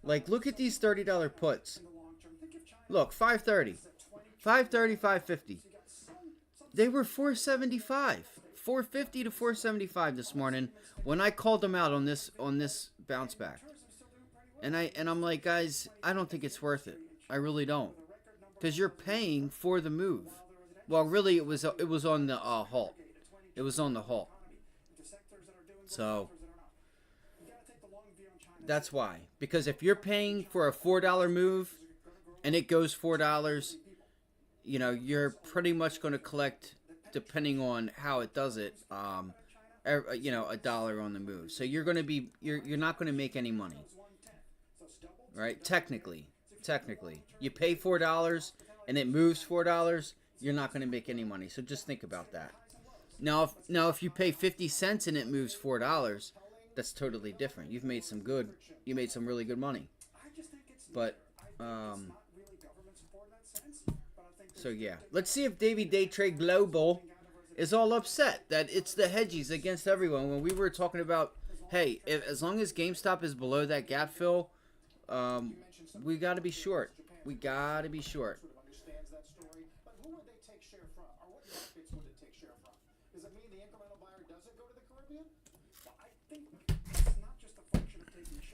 Like, look at these $30 puts. Look, 530, 530, 550. They were 475, 450 to 475 this morning when I called them out on this bounce back. And I'm like, guys, I don't think it's worth it. I really don't, because you're paying for the move. Well, really, it was on the halt. It was on the halt. So that's why. Because if you're paying for a $4 move and it goes $4, you know, you're pretty much going to collect, depending on how it does it, you know, $1 on the move. So you're going to be, you're not going to make any money, right? Technically, you pay $4 and it moves $4, you're not going to make any money. So just think about that. Now if you pay 50 cents and it moves $4, that's totally different. You made some really good money. But so yeah, let's see if David Day Trade Global is all upset that it's the hedgies against everyone. When we were talking about, hey, as long as GameStop is below that gap fill, we got to be short. We got to be short.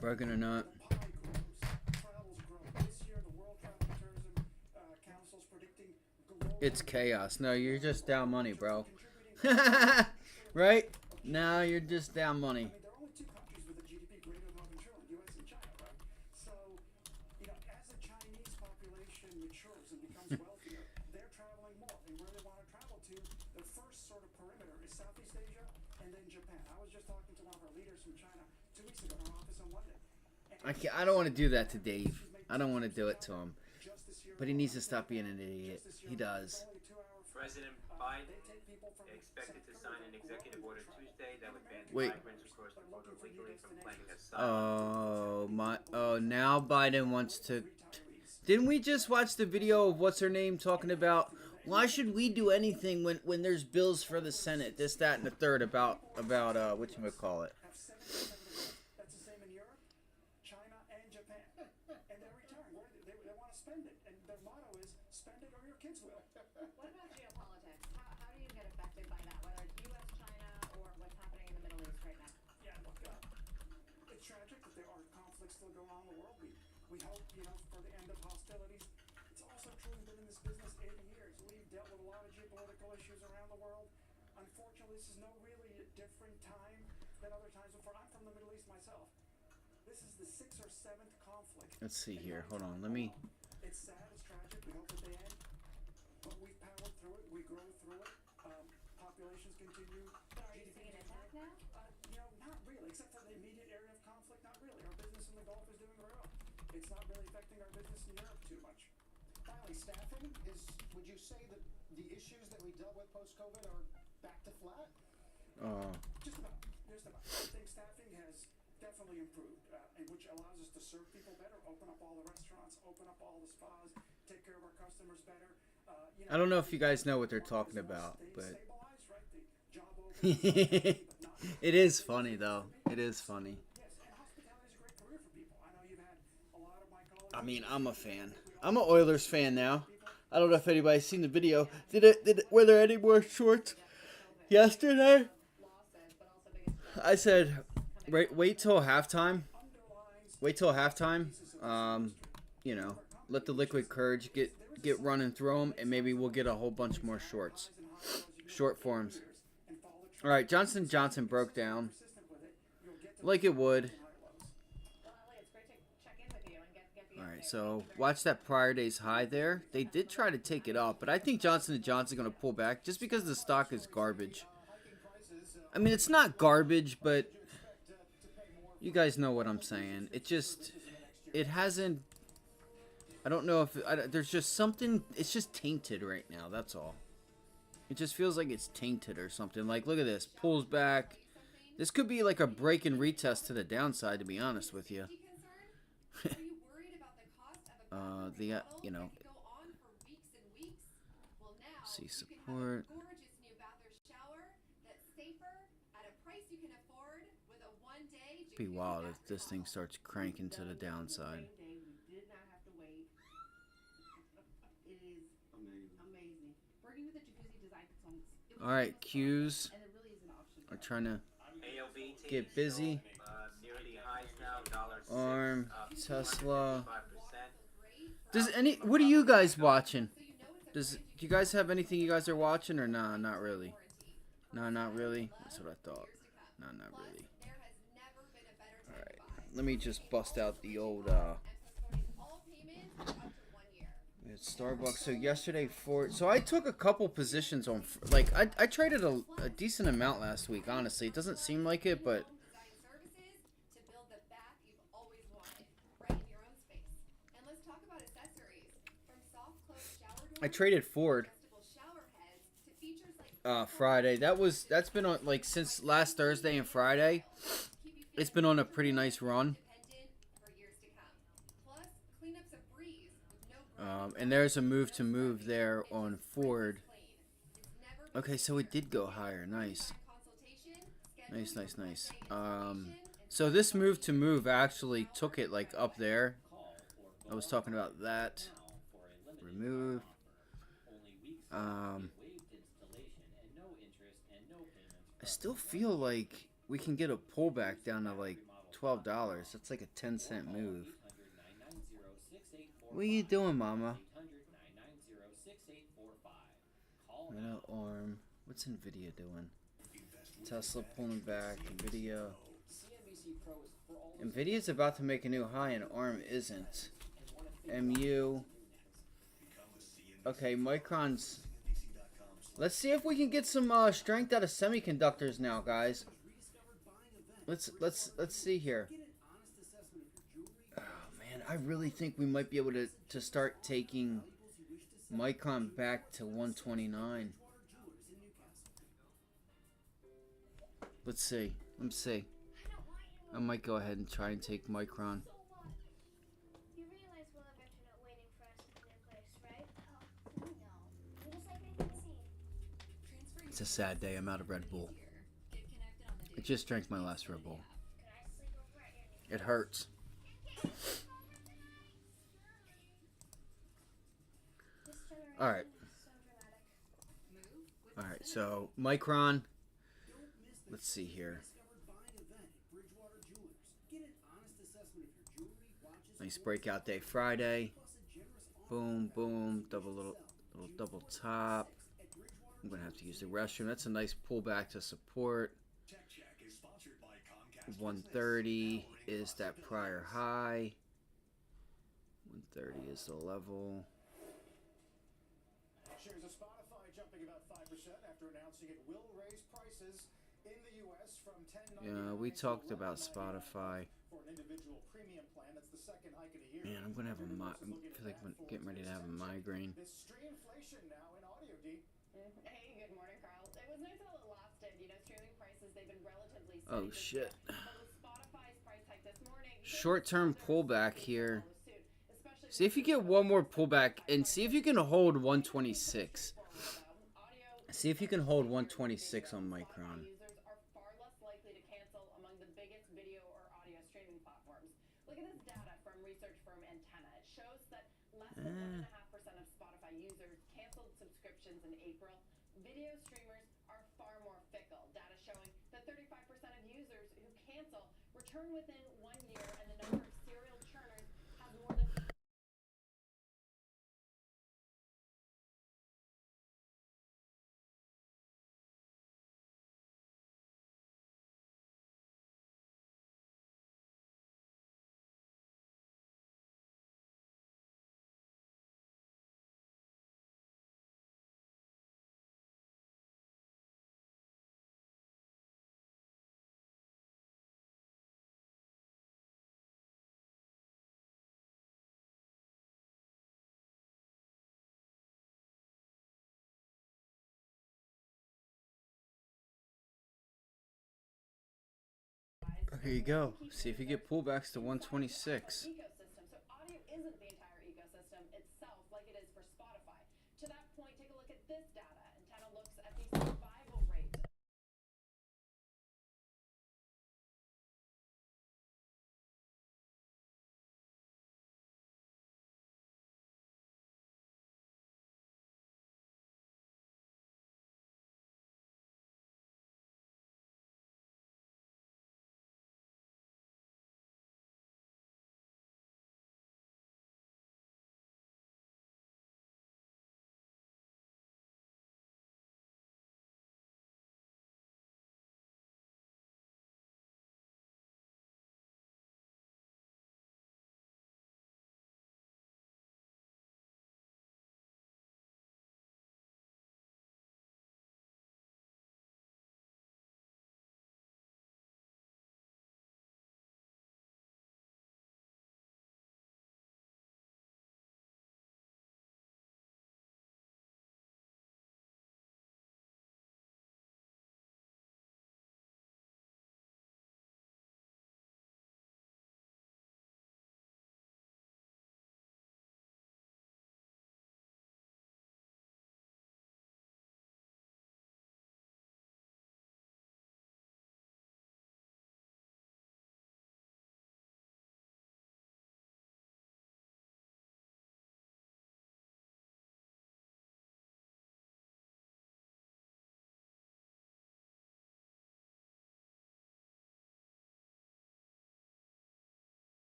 Broken or not. It's chaos. No, you're just down money, bro. Right? No, you're just down money. I don't want to do that to Dave. I don't want to do it to him. But he needs to stop being an idiot. He does. President Biden expected to sign an executive order Tuesday that would ban migrants who cross the border legally from claiming asylum. Oh, now Biden wants to... Didn't we just watch the video of what's her name talking about, why should we do anything when there's bills for the Senate, this, that, and the third about whatchamacallit? What about geopolitics? How do you get affected by that, whether it's U.S., China, or what's happening in the Middle East right now? Yeah, look, it's tragic that there are conflicts still going on in the world. We hope, you know, for the end of hostilities. It's also true we've been in this business 80 years. We've dealt with a lot of geopolitical issues around the world. Unfortunately, this is no really a different time than other times before. I'm from the Middle East myself. This is the 6th or 7th conflict. Let's see here. Hold on. Let me... It's sad. It's tragic. We hope that they end. But we've powered through it. We grow through it. Populations continue. But are you seeing an impact now? You know, not really. Except for the immediate area of conflict, not really. Our business in the Gulf is doing very well. It's not really affecting our business in Europe too much. Finally, staffing is, would you say that the issues that we dealt with post-COVID are back to flat? Just about. I think staffing has definitely improved, and which allows us to serve people better, open up all the restaurants, open up all the spas, take care of our customers better. I don't know if you guys know what they're talking about, but it is funny though. It is funny. I mean, I'm a fan. I'm an Oilers fan now. I don't know if anybody's seen the video. Were there any more shorts yesterday? I said, wait till halftime. Wait till halftime. You know, let the liquid courage get running through them, and maybe we'll get a whole bunch more shorts, short forms. All right, Johnson & Johnson broke down like it would. All right, so watch that prior day's high there. They did try to take it up, but I think Johnson & Johnson is going to pull back just because the stock is garbage. I mean, it's not garbage, but you guys know what I'm saying. It hasn't. I don't know if there's just something. It's just tainted right now. That's all. It just feels like it's tainted or something. Like, look at this. Pulls back. This could be like a break and retest to the downside, to be honest with you. You know. See support. Be wild if this thing starts cranking to the downside. All right, Qs are trying to get busy. ARM, Tesla. What are you guys watching? Do you guys have anything you guys are watching or nah? Not really. No, not really. That's what I thought. No, not really. All right, let me just bust out the old Starbucks. So yesterday so I took a couple positions on, like, I traded a decent amount last week, honestly. It doesn't seem like it, but I traded Ford Friday. That's been on, like, since last Thursday and Friday. It's been on a pretty nice run. And there's a move to move there on Ford. Okay, so it did go higher. Nice. Nice. So this move to move actually took it, like, up there. I was talking about that. Remove. I still feel like we can get a pullback down to like $12. That's like a 10-cent move. What are you doing, Mama? ARM. What's NVIDIA doing? Tesla pulling back. NVIDIA's about to make a new high and ARM isn't. MU. Okay, Micron's. Let's see if we can get some strength out of semiconductors now, guys. Let's see here. Oh man, I really think we might be able to start taking Micron back to 129. Let's see. I might go ahead and try and take Micron. It's a sad day. I'm out of Red Bull. I just drank my last Red Bull. It hurts. Alright. Alright, so Micron. Let's see here. Nice breakout day Friday. Boom, boom. Little double top. I'm going to have to use the restroom. That's a nice pullback to support. 130 is that prior high. 130 is the level. Shares of Spotify jumping about 5% after announcing it will raise prices in the US from $10.99. Yeah, we talked about Spotify. $49 an individual premium plan. That's the second hike in a year. Man, I'm gonna have a I feel like I'm getting ready to have a migraine. This streamflation now in audio, D. Hey, good morning, Carl. It was nice while it lasted. You know, streaming prices, they've been relatively steady. Oh shit. But with Spotify's price hike this morning, Short-term pullback here. See if you get one more pullback and see if you can hold 126. See if you can hold 126 on Micron. users are far less likely to cancel among the biggest video or audio streaming platforms. Look at this data from research firm Antenna. It shows that less than 1.5% of Spotify users canceled subscriptions in April. Video streamers are far more fickle. Data showing that 35% of users who cancel return within 1 year, and the number of serial churners has more than Here you go. See if you get pullbacks to 126. ecosystem. So audio isn't the entire ecosystem itself like it is for Spotify. To that point, take a look at this data. Antenna looks at the survival rate.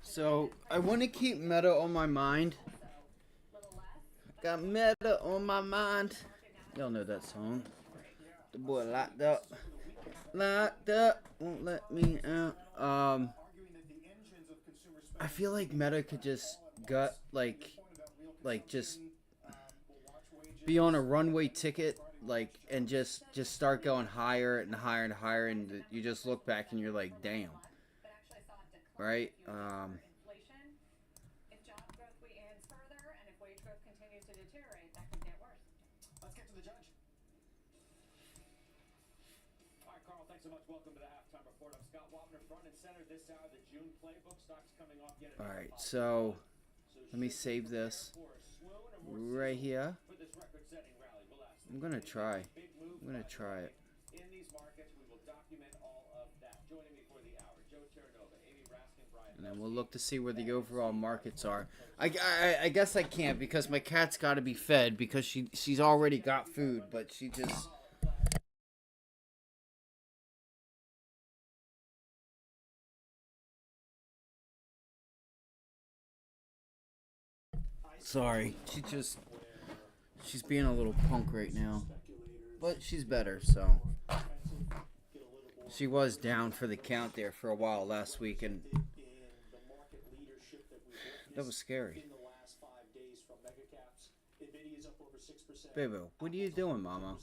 So I want to keep Meta on my mind. Got Meta on my mind. Y'all know that song. The boy locked up. Locked up. Won't let me out. I feel like Meta could just just be on a runway ticket, and just start going higher and higher and higher, and you just look back and you're like, damn. Right? Inflation. If job growth weakens further, and if wage growth continues to deteriorate, that could get worse. Let's get to the judge. All right, Carl, thanks so much. Welcome to the halftime report. I'm Scott Wapner, front and center this hour. The June playbook stocks coming off yet. All right, so let me save this right here. I'm gonna try. I'm gonna try it. In these markets, we will document all of that. Joining me for the hour, Joe Terranova, Amy Raskin, Brian. And then we'll look to see where the overall markets are. I guess I can't because my cat's got to be fed because she's already got food, but she just. Sorry, she's being a little punk right now, but she's better. So she was down for the count there for a while last week, and That was scary. In the last 5 days from mega caps. NVIDIA is up over 6%. Baby, what are you doing, Mama?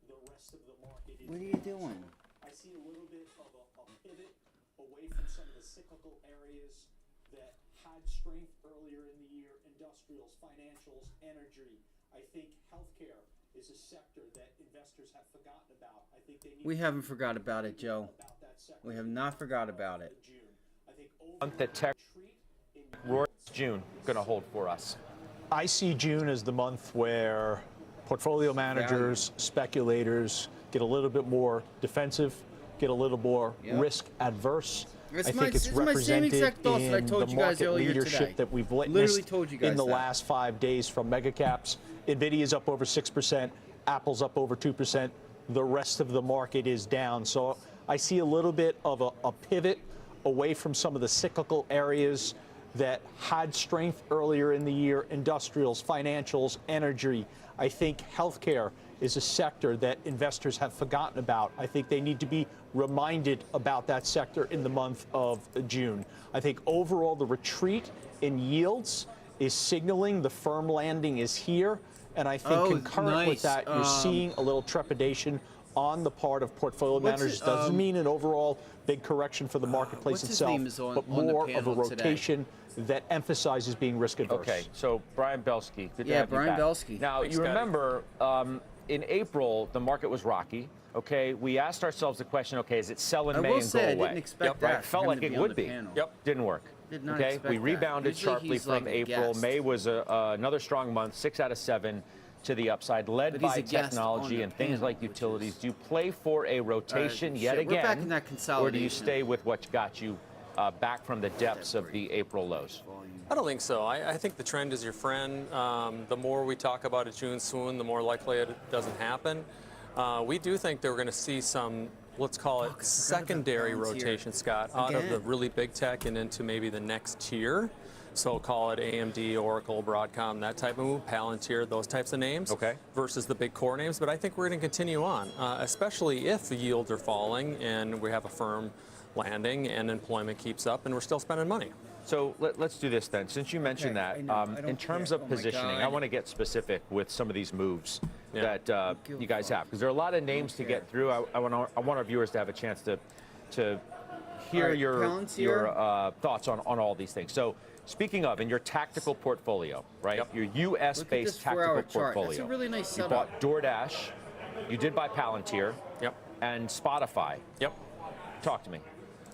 The rest of the market is What are you doing? I see a little bit of a pivot away from some of the cyclical areas that had strength earlier in the year: industrials, financials, energy. I think healthcare is a sector that investors have forgotten about. I think they need We haven't forgot about it, Joe. We have not forgot about it. Month that tech June going to hold for us. I see June as the month where portfolio managers, speculators get a little bit more defensive, get a little more risk adverse. I think it's represented in the market leadership that we've witnessed in the last 5 days from mega caps. NVIDIA is up over 6%, Apple's up over 2%. The rest of the market is down. So I see a little bit of a pivot away from some of the cyclical areas that had strength earlier in the year: industrials, financials, energy. I think healthcare is a sector that investors have forgotten about. I think they need to be reminded about that sector in the month of June. I think overall the retreat in yields is signaling the firm landing is here. And I think concurrent with that, you're seeing a little trepidation on the part of portfolio managers. Doesn't mean an overall big correction for the marketplace itself, but more of a rotation that emphasizes being risk adverse. Okay, so Brian Belsky. Good to have Brian you back. Belsky. Now, Thanks, you remember in April, the market was rocky. Okay, we asked ourselves the question, okay, is it sell in May and go away? I didn't expect that. Right, felt like it would be. Didn't work. Did not okay, expect we rebounded that. Usually sharply he's from like a April. guest. May was another strong month, 6 out of 7 to the upside, led But he's by a guest technology on and the things panel, like utilities. Do you play for a rotation yet We're again, back in that or do you consolidation. stay with what got you back from the depths of the April lows? I don't think so. I think the trend is your friend. The more we talk about a June swoon, the more likely it doesn't happen. We do think that we're going to see some, let's call it secondary rotation, Scott, out of the really big tech and into maybe the next tier. So call it AMD, Oracle, Broadcom, that type of move, Palantir, those types of names, versus the big core names. But I think we're going to continue on, especially if the yields are falling and we have a firm landing and employment keeps up and we're still spending money. So let's do this then. Since you mentioned that, in terms of positioning, I want to get specific with some of these moves that you guys have, because there are a lot of names to get through. I want our viewers to have a chance to hear your thoughts on all these things. So speaking of, in your tactical portfolio, right? Your U.S.-based tactical portfolio. That's a really nice setup. You bought DoorDash. You did buy Palantir. And Spotify. Talk to me.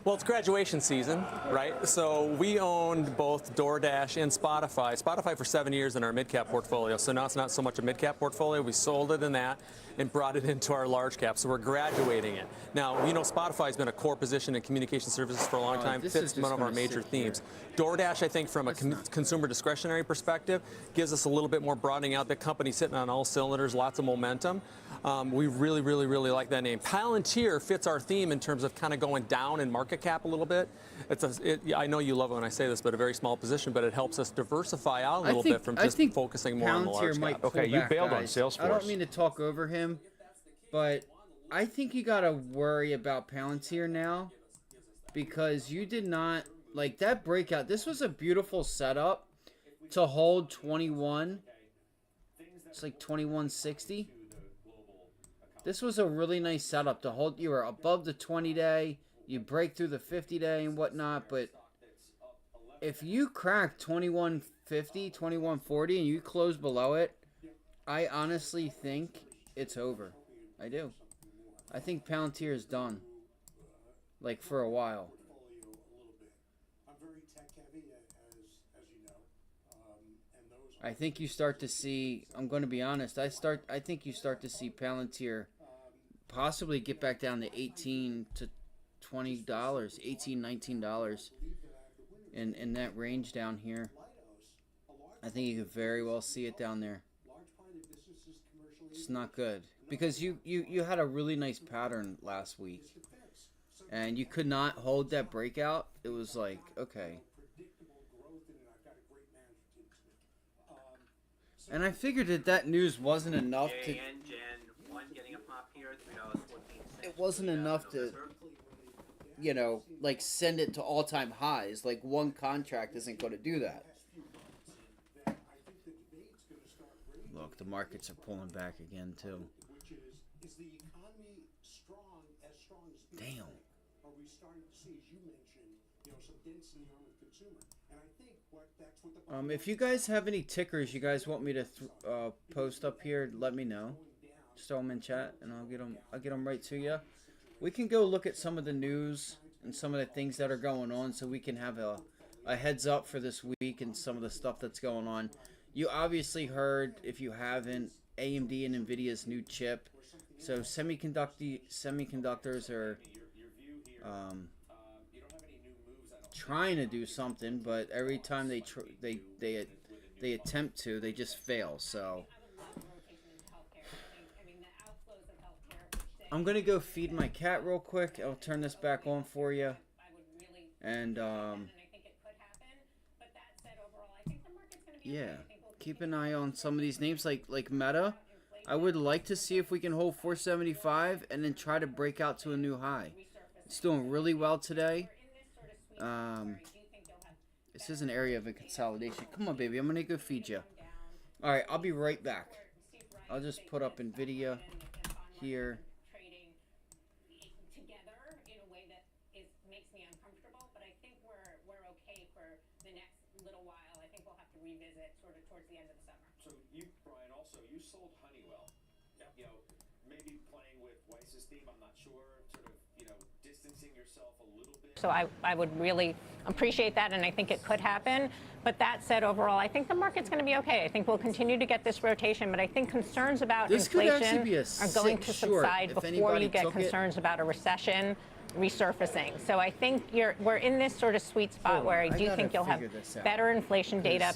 Well, it's graduation season, right? So we owned both DoorDash and Spotify. Spotify for 7 years in our mid-cap portfolio. So now it's not so much a mid-cap portfolio. We sold it in that and brought it into our large cap. So we're graduating it. Now, you know, Spotify has been a core position in communication services for a long time. Fits one of our major themes. DoorDash, I think, from a consumer discretionary perspective, gives us a little bit more broadening out. The company's sitting on all cylinders, lots of momentum. We really, really, really like that name. Palantir fits our theme in terms of kind of going down in market cap a little bit. I know you love it when I say this, but a very small position, but it helps us diversify out a little bit from just focusing more on the large cap. Okay, you bailed on Salesforce. I don't mean to talk over him, but I think you got to worry about Palantir now, because you did not, like, that breakout. This was a beautiful setup to hold 21. It's like 2160. This was a really nice setup to hold. You were above the 20-day. You break through the 50-day and whatnot. But if you crack 2150, 2140, and you close below it, I honestly think it's over. I do. I think Palantir is done. Like, for a while. I'm very tech heavy, as you know, and those. I think you start to see. I'm going to be honest. I think you start to see Palantir possibly get back down to $18 to $20, $18, $19, in that range down here. I think you could very well see it down there. It's not good, because you had a really nice pattern last week, and you could not hold that breakout. It was like, okay. And I figured that news wasn't enough to. It wasn't enough to, you know, like, send it to all-time highs. Like, one contract isn't going to do that. look, the markets are pulling back again too. Which is the economy strong as people Damn. think? Are we starting to see, as you mentioned, some dents in the arm of the consumer? And I think that's what the If you guys have any tickers you guys want me to post up here, let me know. Just throw them in chat, and I'll get them right to you. We can go look at some of the news and some of the things that are going on, so we can have a heads up for this week and some of the stuff that's going on. You obviously heard, if you haven't, AMD and NVIDIA's new chip. So semiconductors are trying to do something, but every time they attempt to, they just fail. So I'm gonna go feed my cat real quick. I'll turn this back on for you, and yeah, keep an eye on some of these names like Meta. I would like to see if we can hold 475 and then try to break out to a new high. It's doing really well today. This is an area of a consolidation. Come on, baby. I'm going to go feed you. All right, I'll be right back. I'll just put up NVIDIA here. So you, Brian, also, you sold Honeywell. Yep. Maybe playing with Weiss's theme, I'm not sure, sort of, distancing yourself a little bit. So I would really appreciate that, and I think it could happen. But that said, overall, I think the market's going to be okay. I think we'll continue to get this rotation, but I think concerns about inflation are going to subside before you get concerns about a recession resurfacing. So I think we're in this sort of sweet spot where I do think you'll have better inflation data.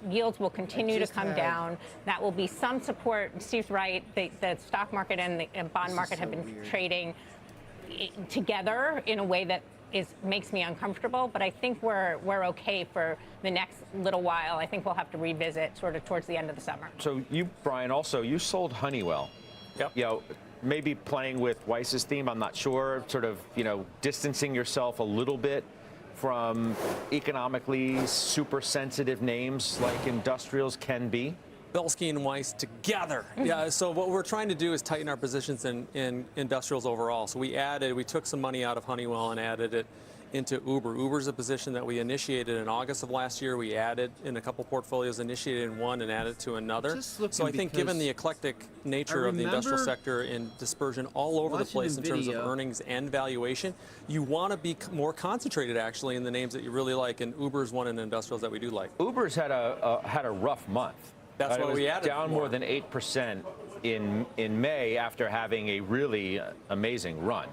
Yields will continue to come down. That will be some support. Steve's right. The stock market and the bond market have been trading together in a way that makes me uncomfortable. But I think we're okay for the next little while. I think we'll have to revisit sort of towards the end of the summer. So you, Brian, also you sold Honeywell. Yep. Maybe playing with Weiss's theme, I'm not sure, sort of, distancing yourself a little bit from economically super sensitive names like industrials can be. Belsky and Weiss together. Yeah, so what we're trying to do is tighten our positions in industrials overall. So we took some money out of Honeywell and added it into Uber. Uber's a position that we initiated in August of last year. We added in a couple portfolios, initiated in one and added to another. So I think given the eclectic nature of the industrial sector and dispersion all over the place in terms of earnings and valuation, you want to be more concentrated actually in the names that you really like, and Uber's one in industrials that we do like. Uber's had a rough month. That's why we added down more than 8% in May after having a really amazing run.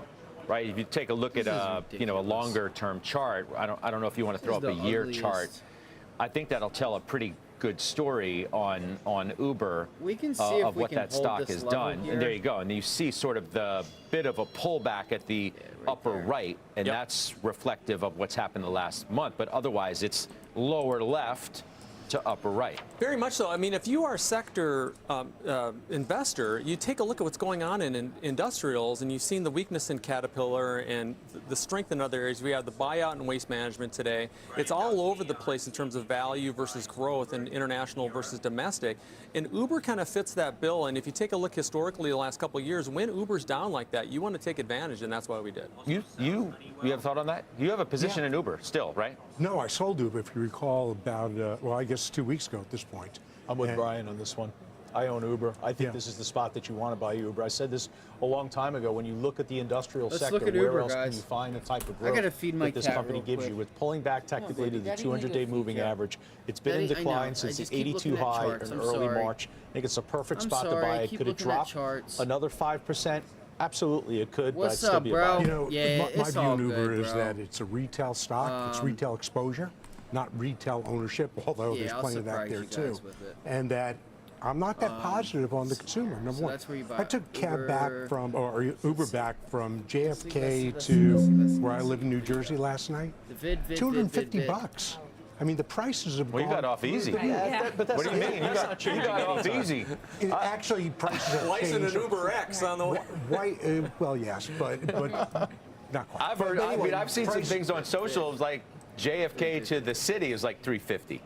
Right, if you take a look at a longer-term chart, I don't know if you want to throw up a year chart. I think that'll tell a pretty good story on Uber of what that stock has done. And there you go, and you see sort of the bit of a pullback at the upper right, and that's reflective of what's happened the last month. But otherwise, it's lower left to upper right. Very much so. I mean, if you are a sector investor, you take a look at what's going on in industrials, and you've seen the weakness in Caterpillar and the strength in other areas. We have the buyout and waste management today. It's all over the place in terms of value versus growth and international versus domestic. And Uber kind of fits that bill. And if you take a look historically the last couple of years, when Uber's down like that, you want to take advantage, and that's why we did. You have a thought on that? You have a position in Uber still, right? No, I sold Uber, if you recall, about, well, I guess 2 weeks ago at this point. I'm with Brian on this one. I own Uber. I think this is the spot that you want to buy Uber. I said this a long time ago. When you look at the industrial sector, where else can you find the type of growth that this company gives you? With pulling back technically to the 200-day moving average, it's been in decline since the 82 high in early March. I think it's a perfect spot to buy it. Could it drop another 5%? Absolutely, it could, but I'd still be about it. My view on Uber is that it's a retail stock, it's retail exposure, not retail ownership, although there's plenty of that there too. And that I'm not that positive on the consumer, number one. I took cab back from, or Uber back from JFK to where I live in New Jersey last night. $250. I mean, the prices have gone. Well, you got off easy. What do you mean? You got off easy. Actually, prices have changed. and an Uber X on the way. Well, yes, but not quite. I've heard. Anyway, I've seen some things on social like JFK to the city is like $350.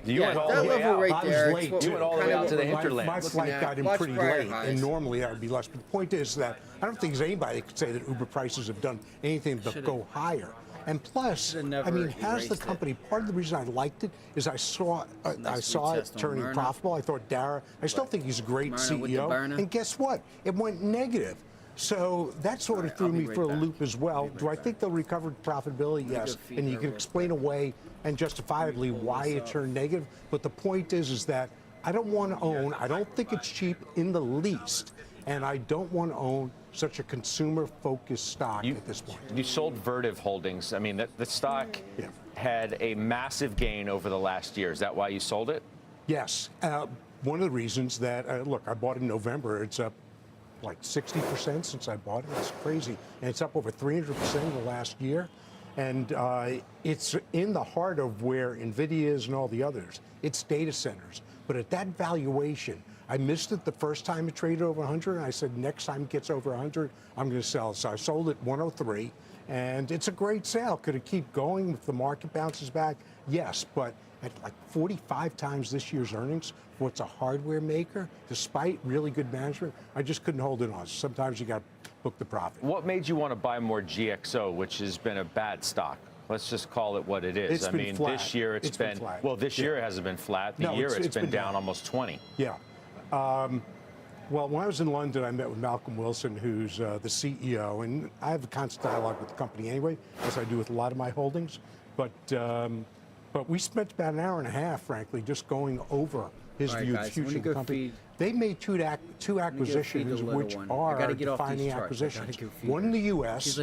You went all the way out. Right there, I was late. You went all the way out to the hinterland. My flight got in pretty late, and normally that would be less. But the point is that I don't think there's anybody that could say that Uber prices have done anything but go higher. And plus, I mean, has the company, part of the reason I liked it is I saw it turning profitable. I thought Dara, I still think he's a great CEO. And guess what? It went negative. So that sort of threw me for a loop as well. Do I think they'll recover profitability? Yes. And you can explain away and justifiably why it turned negative. But the point is that I don't want to own, I don't think it's cheap in the least. And I don't want to own such a consumer-focused stock at this point. You sold Vertiv Holdings. I mean, the stock had a massive gain over the last year. Is that why you sold it? Yes. One of the reasons that, look, I bought it in November. It's up like 60% since I bought it. It's crazy. And it's up over 300% in the last year. And it's in the heart of where NVIDIA is and all the others. It's data centers. But at that valuation, I missed it the first time it traded over 100, and I said next time it gets over 100, I'm going to sell it. So I sold it 103, and it's a great sale. Could it keep going if the market bounces back? Yes, but at like 45 times this year's earnings, what's a hardware maker, despite really good management, I just couldn't hold it on. Sometimes you got to book the profit. What made you want to buy more GXO, which has been a bad stock? Let's just call it what it is. I mean, flat. This year it's been flat. Well, this year it hasn't been flat. The year it's been down almost 20. Yeah. Well, when I was in London, I met with Malcolm Wilson, who's the CEO, and I have a constant dialogue with the company anyway, as I do with a lot of my holdings. But we spent about an hour and a half, frankly, just going over his view of the future of the company. They made two acquisitions, which are defining acquisitions. One in the U.S.,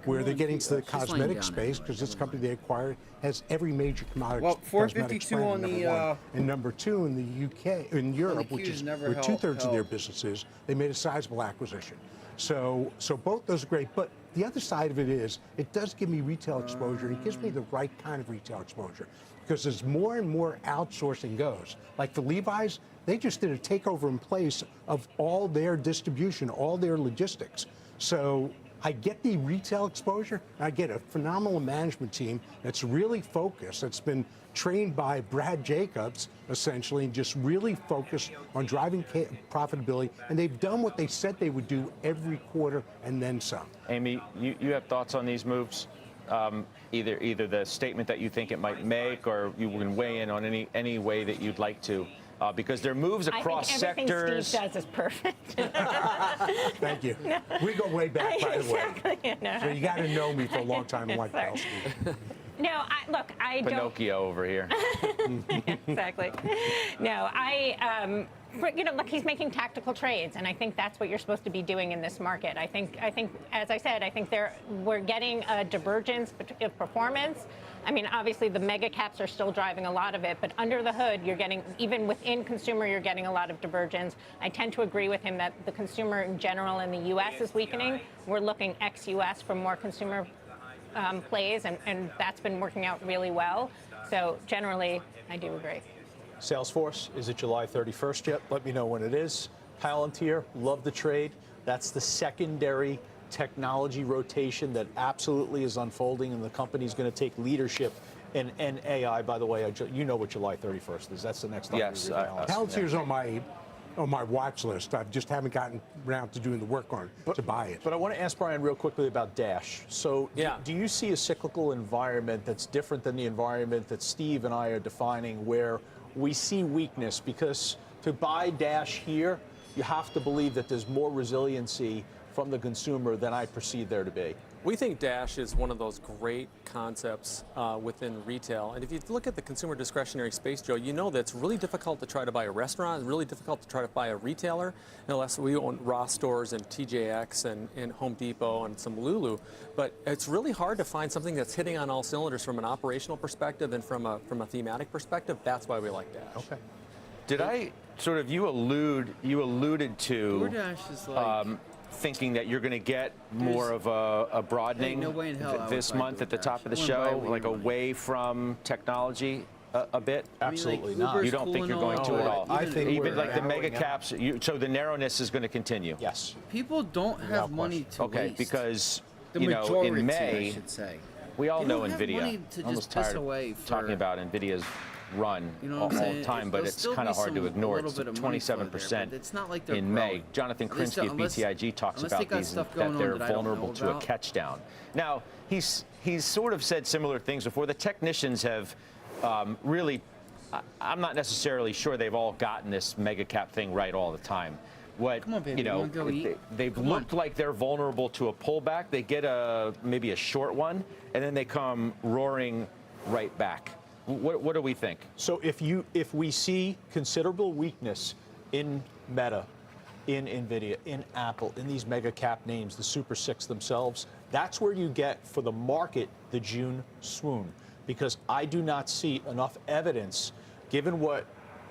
where they're getting to the cosmetic space, because this company they acquired has every major commodity. Well, 452 on the and number two in the UK, in Europe, which is where 2/3 of their business is. They made a sizable acquisition. So both those are great. But the other side of it is, it does give me retail exposure. It gives me the right kind of retail exposure, because as more and more outsourcing goes, like the Levi's, they just did a takeover in place of all their distribution, all their logistics. So I get the retail exposure. I get a phenomenal management team that's really focused, that's been trained by Brad Jacobs, essentially, and just really focused on driving profitability. And they've done what they said they would do every quarter and then some. Amy, you have thoughts on these moves? Either the statement that you think it might make, or you can weigh in on any way that you'd like to. Because there are moves across sectors. I think everything Steve does is perfect. Thank you. No. We go way back, by the way. No. So you got to know me for a long time in White House. No, look, I don't. Pinocchio over here. Exactly. No, look, he's making tactical trades, and I think that's what you're supposed to be doing in this market. I think, as I said, I think we're getting a divergence of performance. I mean, obviously the mega caps are still driving a lot of it, but under the hood, you're getting, even within consumer, you're getting a lot of divergence. I tend to agree with him that the consumer in general in the U.S. is weakening. We're looking ex-U.S. for more consumer plays, and that's been working out really well. So generally, I do agree. Salesforce, is it July 31st yet? Let me know when it is. Palantir, love the trade. That's the secondary technology rotation that absolutely is unfolding, and the company's going to take leadership in AI. By the way, you know what July 31st is. That's the next time. Yes. Palantir's on my watch list. I just haven't gotten around to doing the work on it to buy it. But I want to ask Brian real quickly about Dash. So do you see a cyclical environment that's different than the environment that Steve and I are defining, where we see weakness? Because to buy Dash here, you have to believe that there's more resiliency from the consumer than I perceive there to be. We think Dash is one of those great concepts within retail. And if you look at the consumer discretionary space, Joe, you know that it's really difficult to try to buy a restaurant. It's really difficult to try to buy a retailer, unless we own Ross stores and TJX and Home Depot and some Lulu. But it's really hard to find something that's hitting on all cylinders from an operational perspective and from a thematic perspective. That's why we like Dash. Okay. Did I sort of, you alluded to DoorDash is like, thinking that you're going to get more of a broadening this month at the top of the show, like away from technology a bit? Absolutely not. You don't think you're going to at all? I think even like the mega caps. So the narrowness is going to continue. Yes. People don't have money to waste. Because the in May, I should say. we all know have NVIDIA. money to Almost just piss tired away of talking about NVIDIA's run all the time, but it's kind of hard to ignore. It's 27% it's not like they're in May. Jonathan Krinsky of BTIG talks about these that they're vulnerable to a catch down. Now, he's sort of said similar things before. The technicians have really, I'm not necessarily sure they've all gotten this mega cap thing right all the time. What, come on, baby, they've looked like they're vulnerable to a pullback. They get maybe a short one, and then they come roaring right back. What do we think? So if we see considerable weakness in Meta, in NVIDIA, in Apple, in these mega cap names, the Super Six themselves, that's where you get, for the market, the June swoon. Because I do not see enough evidence, given what,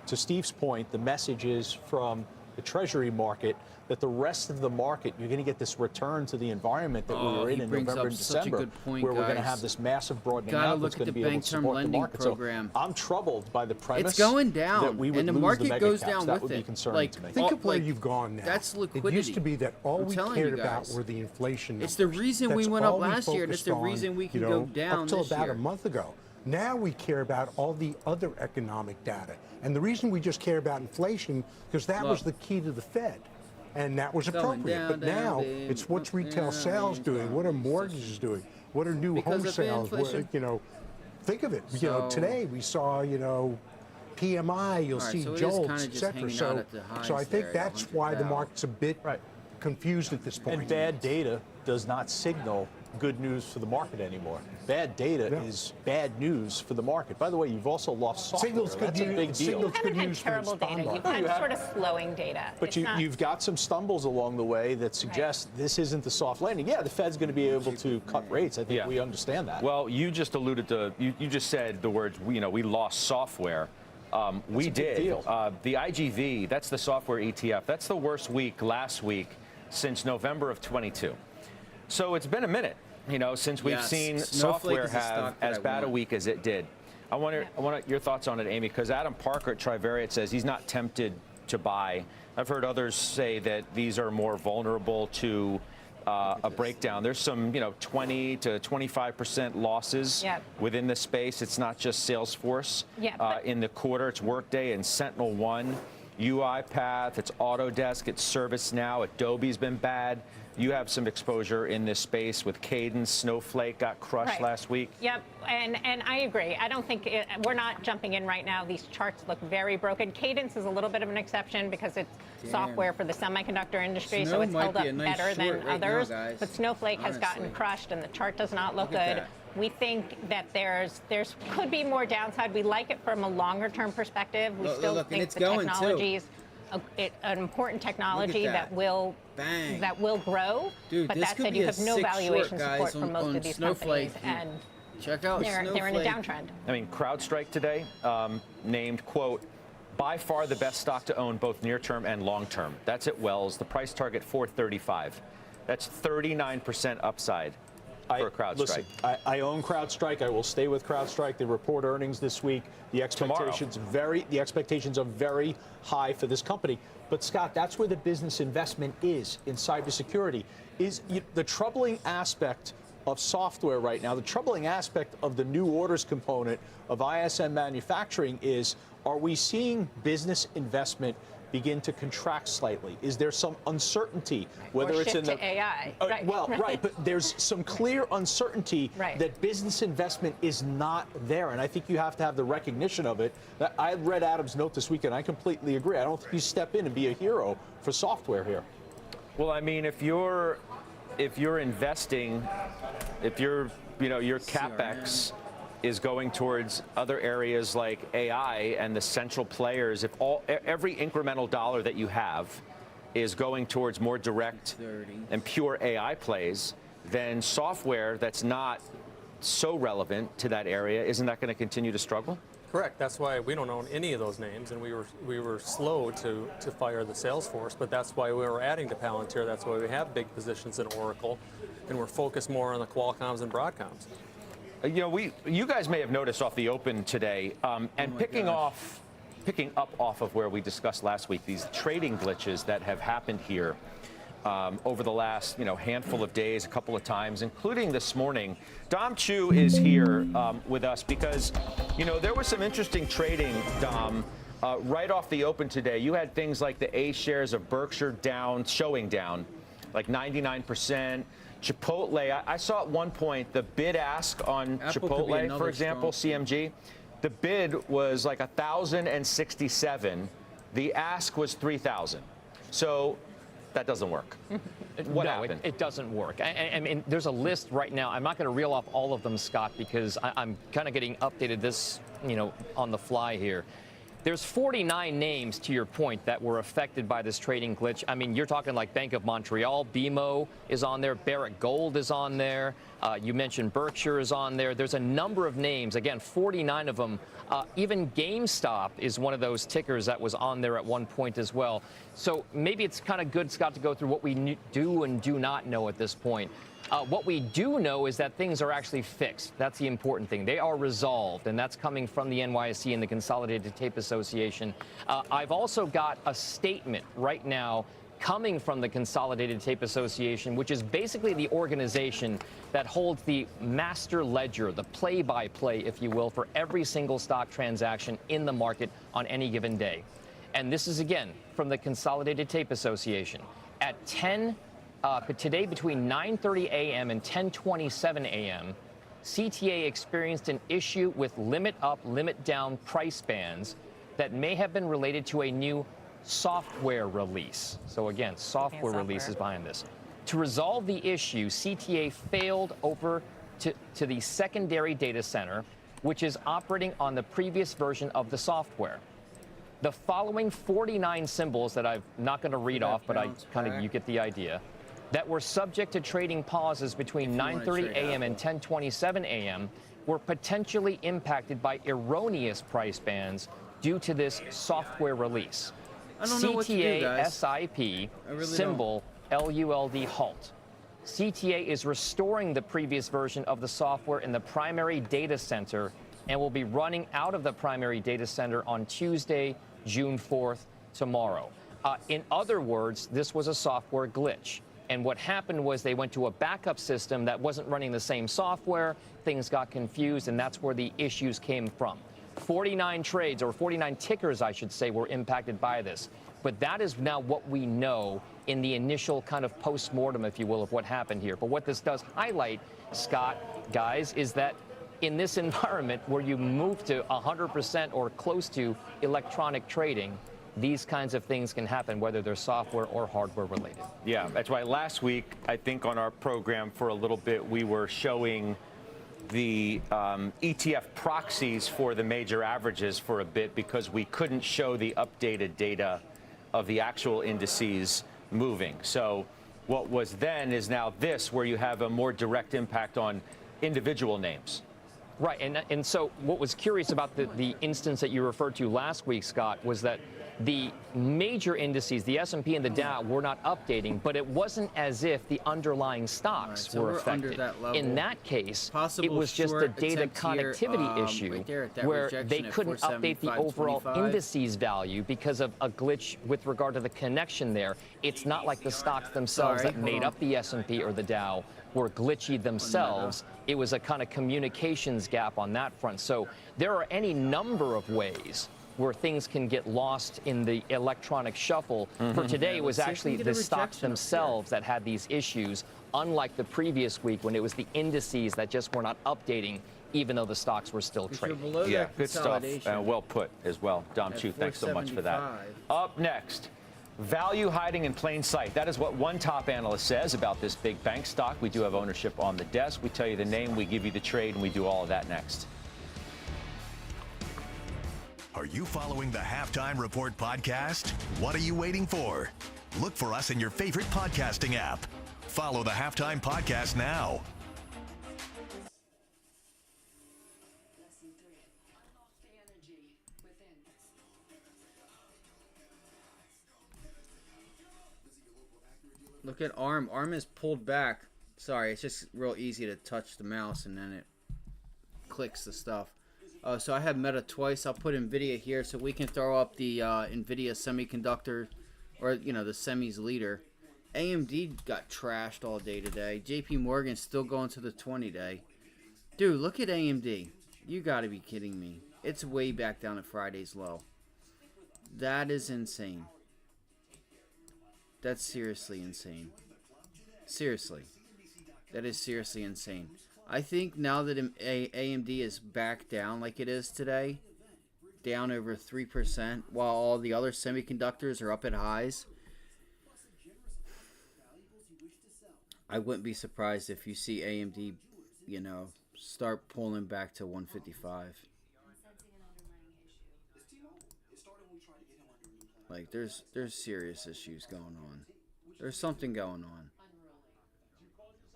to Steve's point, the message is from the Treasury market, that the rest of the market, you're going to get this return to the environment that we were in November and December, where we're going to have this massive broadening out that's going to be able to support the market. Program. So I'm troubled by the premise it's going down, that we would and the lose market the goes mega caps. down That with would be it. concerning to me. Think of where you've gone now. That's liquidity. It used to be that all we cared about were the inflation numbers. It's the reason we went up last year, and it's the reason we can go down up till this about year. a month ago. Now we care about all the other economic data. And the reason we just care about inflation, because that was the key to the Fed. And that was appropriate. But now it's what's retail sales doing? What are mortgages doing? What are new home sales? Think of it. Today we saw, PMI, you'll see JOLTS, etc. So I think that's why the market's a bit confused at this point. And bad data does not signal good news for the market anymore. Bad data is bad news for the market. By the way, you've also lost software. Signals That's a big deal. You haven't had terrible data. You've had sort of slowing data. But you've got some stumbles along the way that suggest this isn't the soft landing. Yeah, the Fed's going to be able to cut rates. I think we understand that. Well, you just alluded to, you just said the words, we lost software. We did. The IGV, that's the software ETF. That's the worst week last week since November of 22. So it's been a minute, since we've seen software have as bad a week as it did. I want your thoughts on it, Amy, because Adam Parker at Trivariate says he's not tempted to buy. I've heard others say that these are more vulnerable to a breakdown. There's some, 20 to 25% losses within the space. It's not just Salesforce in the quarter. It's Workday and SentinelOne, UiPath, it's Autodesk, it's ServiceNow, Adobe's been bad. You have some exposure in this space with Cadence. Snowflake got crushed last week. Yep, and I agree. I don't think we're not jumping in right now. These charts look very broken. Cadence is a little bit of an exception because it's software for the semiconductor industry, so it's held up better than others. But Snowflake has gotten crushed, and the chart does not look good. We think that there's could be more downside. We like it from a longer-term perspective. We still think the technologies. An important technology that will grow, Dude, but that said, you have no valuation support from most of these companies, and check out they're in a downtrend. I mean, CrowdStrike today named, quote, by far the best stock to own both near term and long term. That's at Wells. The price target $435. That's 39% upside. For CrowdStrike. Listen, I own CrowdStrike. I will stay with CrowdStrike. They report earnings this week. The expectations are very high for this company. But Scott, that's where the business investment is in cybersecurity. Is the troubling aspect of software right now, the troubling aspect of the new orders component of ISM manufacturing is, are we seeing business investment begin to contract slightly? Is there some uncertainty, whether it's in the AI? But there's some clear uncertainty that business investment is not there, and I think you have to have the recognition of it. I read Adam's note this week, and I completely agree. I don't think you step in and be a hero for software here. Well, I mean, if you're investing, your capex is going towards other areas like AI and the central players, if every incremental dollar that you have is going towards more direct and pure AI plays, then software that's not so relevant to that area, isn't that going to continue to struggle? Correct. That's why we don't own any of those names, and we were slow to fire the sales force, but that's why we were adding to Palantir. That's why we have big positions in Oracle, and we're focused more on the Qualcomms and Broadcoms. You guys may have noticed off the open today, and picking up off of where we discussed last week, these trading glitches that have happened here. over the last handful of days, a couple of times, including this morning. Dom Chu is here with us because there was some interesting trading, Dom, right off the open today. You had things like the A shares of Berkshire showing down like 99%. Chipotle, I saw at one point the bid ask on Chipotle, for example, CMG, the bid was like 1,067. The ask was 3,000. So that doesn't work. What happened? It doesn't work. I mean, there's a list right now. I'm not going to reel off all of them, Scott, because I'm kind of getting updated this, on the fly here. There's 49 names, to your point, that were affected by this trading glitch. I mean, you're talking like Bank of Montreal, BMO is on there, Barrick Gold is on there. You mentioned Berkshire is on there. There's a number of names, again, 49 of them. Even GameStop is one of those tickers that was on there at one point as well. So maybe it's kind of good, Scott, to go through what we do and do not know at this point. What we do know is that things are actually fixed. That's the important thing. They are resolved, and that's coming from the NYSE and the Consolidated Tape Association. I've also got a statement right now coming from the Consolidated Tape Association, which is basically the organization that holds the master ledger, the play-by-play, if you will, for every single stock transaction in the market on any given day. And this is, again, from the Consolidated Tape Association. At today, between 9:30 a.m. and 10:27 a.m., CTA experienced an issue with limit up, limit down price bands that may have been related to a new software release. So again, software release is behind this. To resolve the issue, CTA failed over to the secondary data center, which is operating on the previous version of the software. The following 49 symbols that I'm not going to read off, but you get the idea, that were subject to trading pauses between 9:30 a.m. and 10:27 a.m. were potentially impacted by erroneous price bands due to this software release. I don't know what to do, guys. CTA SIP symbol LULD halt. CTA is restoring the previous version of the software in the primary data center and will be running out of the primary data center on Tuesday, June 4th, tomorrow. In other words, this was a software glitch. And what happened was they went to a backup system that wasn't running the same software. Things got confused, and that's where the issues came from. 49 trades, or 49 tickers, I should say, were impacted by this. But that is now what we know in the initial kind of post-mortem, if you will, of what happened here. But what this does highlight, Scott, guys, is that in this environment where you move to 100% or close to electronic trading, these kinds of things can happen, whether they're software or hardware related. Yeah, that's why last week, I think on our program for a little bit, we were showing the ETF proxies for the major averages for a bit because we couldn't show the updated data of the actual indices moving. So what was then is now this, where you have a more direct impact on individual names. Right, and so what was curious about the instance that you referred to last week, Scott, was that the major indices, the S&P and the Dow, were not updating, but it wasn't as if the underlying stocks were affected. In that case, it was just a data connectivity issue where they couldn't update the overall indices value because of a glitch with regard to the connection there. It's not like the stocks themselves that made up the S&P or the Dow were glitchy themselves. It was a kind of communications gap on that front. So there are any number of ways where things can get lost in the electronic shuffle. For today, it was actually the stocks themselves that had these issues, unlike the previous week when it was the indices that just were not updating, even though the stocks were still trading. Yeah, good stuff. Well put as well. Dom Chu, thanks so much for that. Up next, value hiding in plain sight. That is what one top analyst says about this big bank stock. We do have ownership on the desk. We tell you the name, we give you the trade, and we do all of that next. Are you following the Halftime Report podcast? What are you waiting for? Look for us in your favorite podcasting app. Follow the Halftime Podcast now. Look at ARM. ARM is pulled back. Sorry, it's just real easy to touch the mouse and then it clicks the stuff. So I have Meta twice. I'll put NVIDIA here so we can throw up the NVIDIA semiconductor, or the semis leader. AMD got trashed all day today. JP Morgan's still going to the 20-day. Dude, look at AMD. You got to be kidding me. It's way back down at Friday's low. That is insane. That's seriously insane. Seriously. That is seriously insane. I think now that AMD is back down like it is today, down over 3%, while all the other semiconductors are up at highs, I wouldn't be surprised if you see AMD, you know, start pulling back to 155. Like, there's serious issues going on. There's something going on.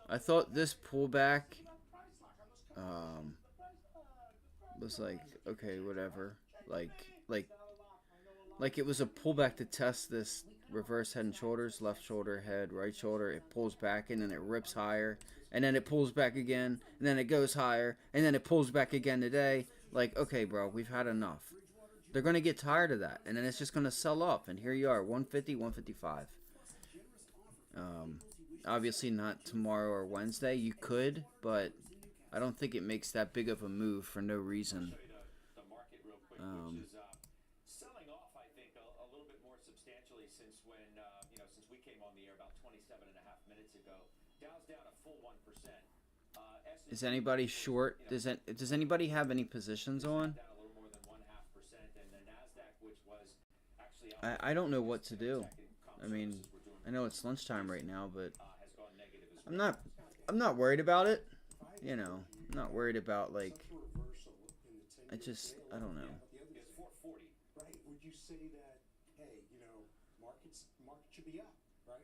I thought this pullback was like, okay, whatever. Like it was a pullback to test this reverse head and shoulders, left shoulder, head, right shoulder. It pulls back and then it rips higher, and then it pulls back again, and then it goes higher, and then it pulls back again today. Like, okay, bro, we've had enough. They're going to get tired of that, and then it's just going to sell off. And here you are, 150, 155. Obviously not tomorrow or Wednesday. You could, but I don't think it makes that big of a move for no reason. Selling off, I think, a little bit more substantially since when, since we came on the air about 27 and a half minutes ago. Dow's down a full 1%. Is anybody short? Does anybody have any positions on? I don't know what to do. I mean, I know it's lunchtime right now, but I'm not worried about it. You know, I'm not worried about, like, I don't know. Right? Would you say that, hey, you know, market should be up, right?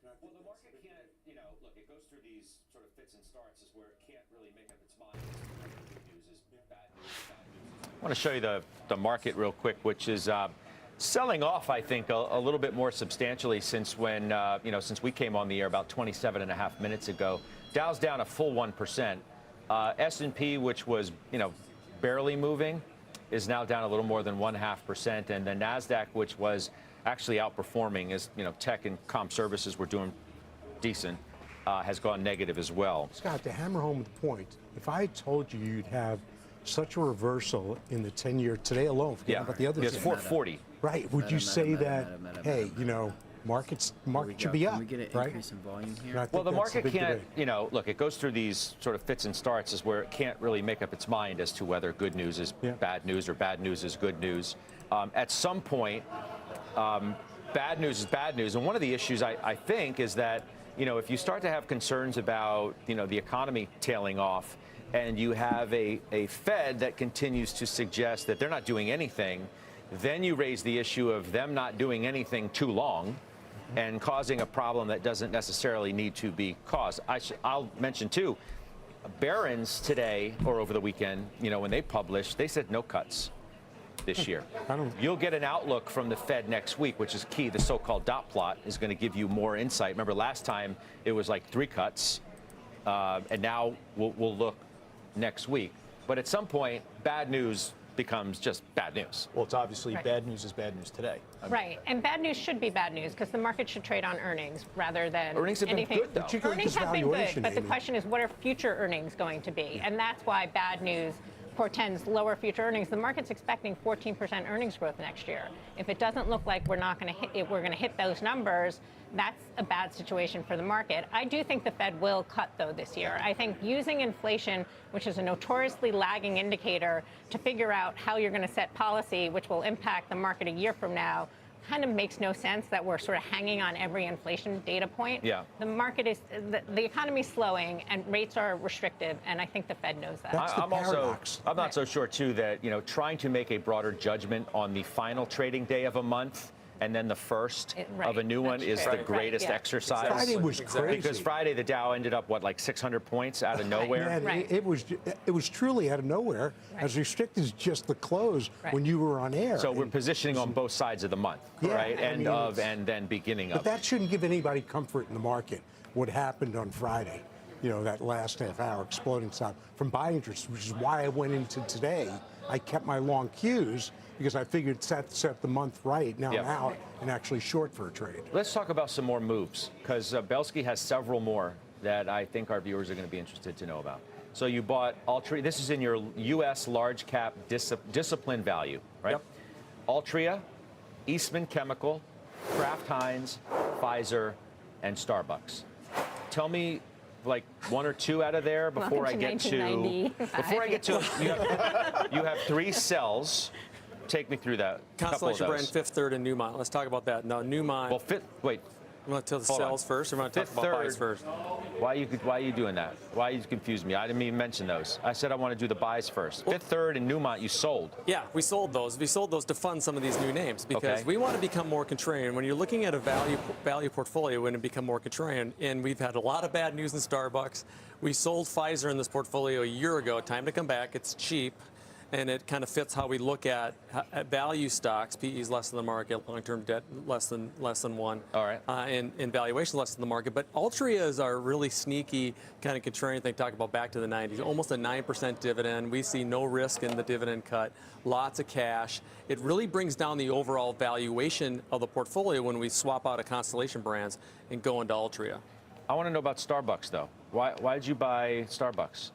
Well, the market can't, you know, look, it goes through these sort of fits and starts, is where it can't really make up its mind. Good news is bad news, bad news. I want to show you the market real quick, which is selling off, I think, a little bit more substantially since when, since we came on the air about 27 and a half minutes ago. Dow's down a full 1%. S&P, which was, barely moving, is now down a little more than 0.5%, and the Nasdaq, which was actually outperforming, as tech and comm services were doing decent, has gone negative as well. Scott, to hammer home the point, if I told you you'd have such a reversal in the 10-year today alone, forget about the other. It's 440. Right? Would you say that? Hey, market should be up, Can we get an right? increase in volume here? Well, the market can't, look, it goes through these sort of fits and starts, is where it can't really make up its mind as to whether good news is bad news or bad news is good news. At some point, bad news is bad news. And one of the issues, I think, is that, if you start to have concerns about, the economy tailing off, and you have a Fed that continues to suggest that they're not doing anything, then you raise the issue of them not doing anything too long and causing a problem that doesn't necessarily need to be caused. I'll mention, too, Barron's today, or over the weekend, when they published, they said no cuts this year. You'll get an outlook from the Fed next week, which is key. The so-called dot plot is going to give you more insight. Remember, last time it was like 3 cuts, and now we'll look next week. But at some point, bad news becomes just bad news. Well, it's obviously bad news is bad news today. Right, and bad news should be bad news because the market should trade on earnings rather than earnings have anything. been good, though. Earnings have been good, but the question is, what are future earnings going to be? And that's why bad news portends lower future earnings. The market's expecting 14% earnings growth next year. If it doesn't look like we're not going to hit, we're going to hit those numbers, that's a bad situation for the market. I do think the Fed will cut, though, this year. I think using inflation, which is a notoriously lagging indicator, to figure out how you're going to set policy, which will impact the market a year from now, kind of makes no sense that we're sort of hanging on every inflation data point. Yeah. The market is, the economy's slowing and rates are restrictive, and I think the Fed knows that. I'm not so sure, too, that, trying to make a broader judgment on the final trading day of a month and then the first of a new one is the greatest exercise. Friday was crazy. Because Friday, the Dow ended up, like 600 points out of nowhere? It was truly out of nowhere, as restricted as just the close when you were on air. So we're positioning on both sides of the month, right? End of and then beginning of. But that shouldn't give anybody comfort in the market, what happened on Friday. That last half hour exploding stock from buying interest, which is why I went into today. I kept my long cues because I figured set the month right. Now I'm out and actually short for a trade. Let's talk about some more moves, because Belsky has several more that I think our viewers are going to be interested to know about. So you bought Altria. This is in your U.S. large cap discipline value, right? Yep. Altria, Eastman Chemical, Kraft Heinz, Pfizer, and Starbucks. Tell me, like, one or two out of there before I get to. Before I get to, you have 3 cells. Take me through that. Constellation Brand, Fifth Third, and Newmont. Let's talk about that. No, Newmont. Well, wait. You want to tell the cells first, or you want to talk about buys first? Why are you doing that? Why you confused me? I didn't even mention those. I said I want to do the buys first. Fifth Third and Newmont you sold. Yeah, we sold those. We sold those to fund some of these new names because we want to become more contrarian. When you're looking at a value portfolio, we want to become more contrarian. And we've had a lot of bad news in Starbucks. We sold Pfizer in this portfolio a year ago. Time to come back. It's cheap. And it kind of fits how we look at value stocks. PE is less than the market, long-term debt less than 1. All right. And valuation less than the market. But Altria's are really sneaky kind of contrarian thing. Talk about back to the 90s. Almost a 9% dividend. We see no risk in the dividend cut. Lots of cash. It really brings down the overall valuation of the portfolio when we swap out of Constellation Brands and go into Altria. I want to know about Starbucks, though. Why did you buy Starbucks?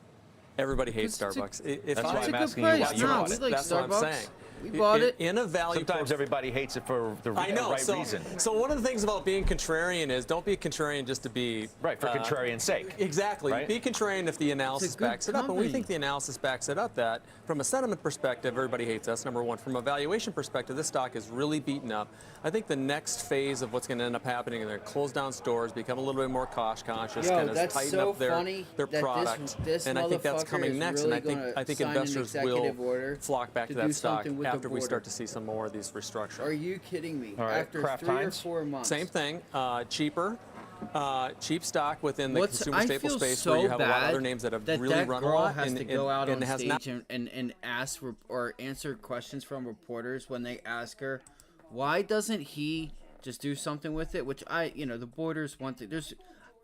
Everybody hates Starbucks. That's why I'm asking you why you bought it. That's what I'm saying. We bought it. In a value. Sometimes everybody hates it for the right reason. So one of the things about being contrarian is don't be a contrarian just to be... Right, for contrarian sake. Exactly. Right? Be contrarian if the analysis backs it up. And we think the analysis backs it up that from a sentiment perspective, everybody hates us, number one. From a valuation perspective, this stock is really beaten up. I think the next phase of what's going to end up happening is they're going to close down stores, become a little bit more cost conscious, kind of tighten up their product. And I think that's coming next. And I think investors will flock back to that stock after we start to see some more of these restructuring. Are you kidding me? All right. After Kraft 3 Heinz? or 4 months. Same thing. Cheaper. Cheap stock within the consumer staple space so where you have a lot of other names that have really run a lot. Has to go out on stage and ask or answer questions from reporters when they ask her, why doesn't he just do something with it? Which the borders want to.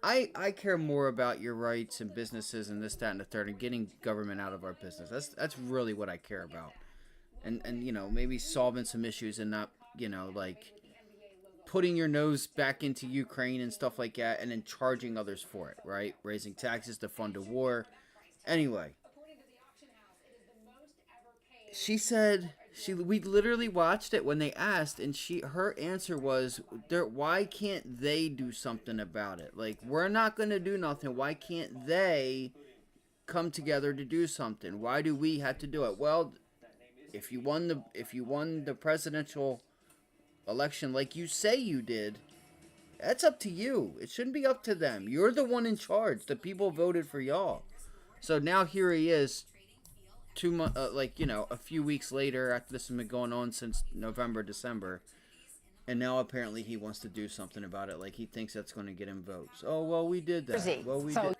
I care more about your rights and businesses and this, that, and the third, and getting government out of our business. That's really what I care about. And maybe solving some issues and not, like putting your nose back into Ukraine and stuff like that and then charging others for it, right? Raising taxes to fund a war. Anyway. She said we literally watched it when they asked, and her answer was, why can't they do something about it? Like, we're not going to do nothing. Why can't they come together to do something? Why do we have to do it? Well, if you won the presidential election like you say you did, that's up to you. It shouldn't be up to them. You're the one in charge. The people voted for y'all. So now here he is, 2 months, a few weeks later after this has been going on since November, December, and now apparently he wants to do something about it. Like he thinks that's going to get him votes. Oh well, we did that. Well, we did.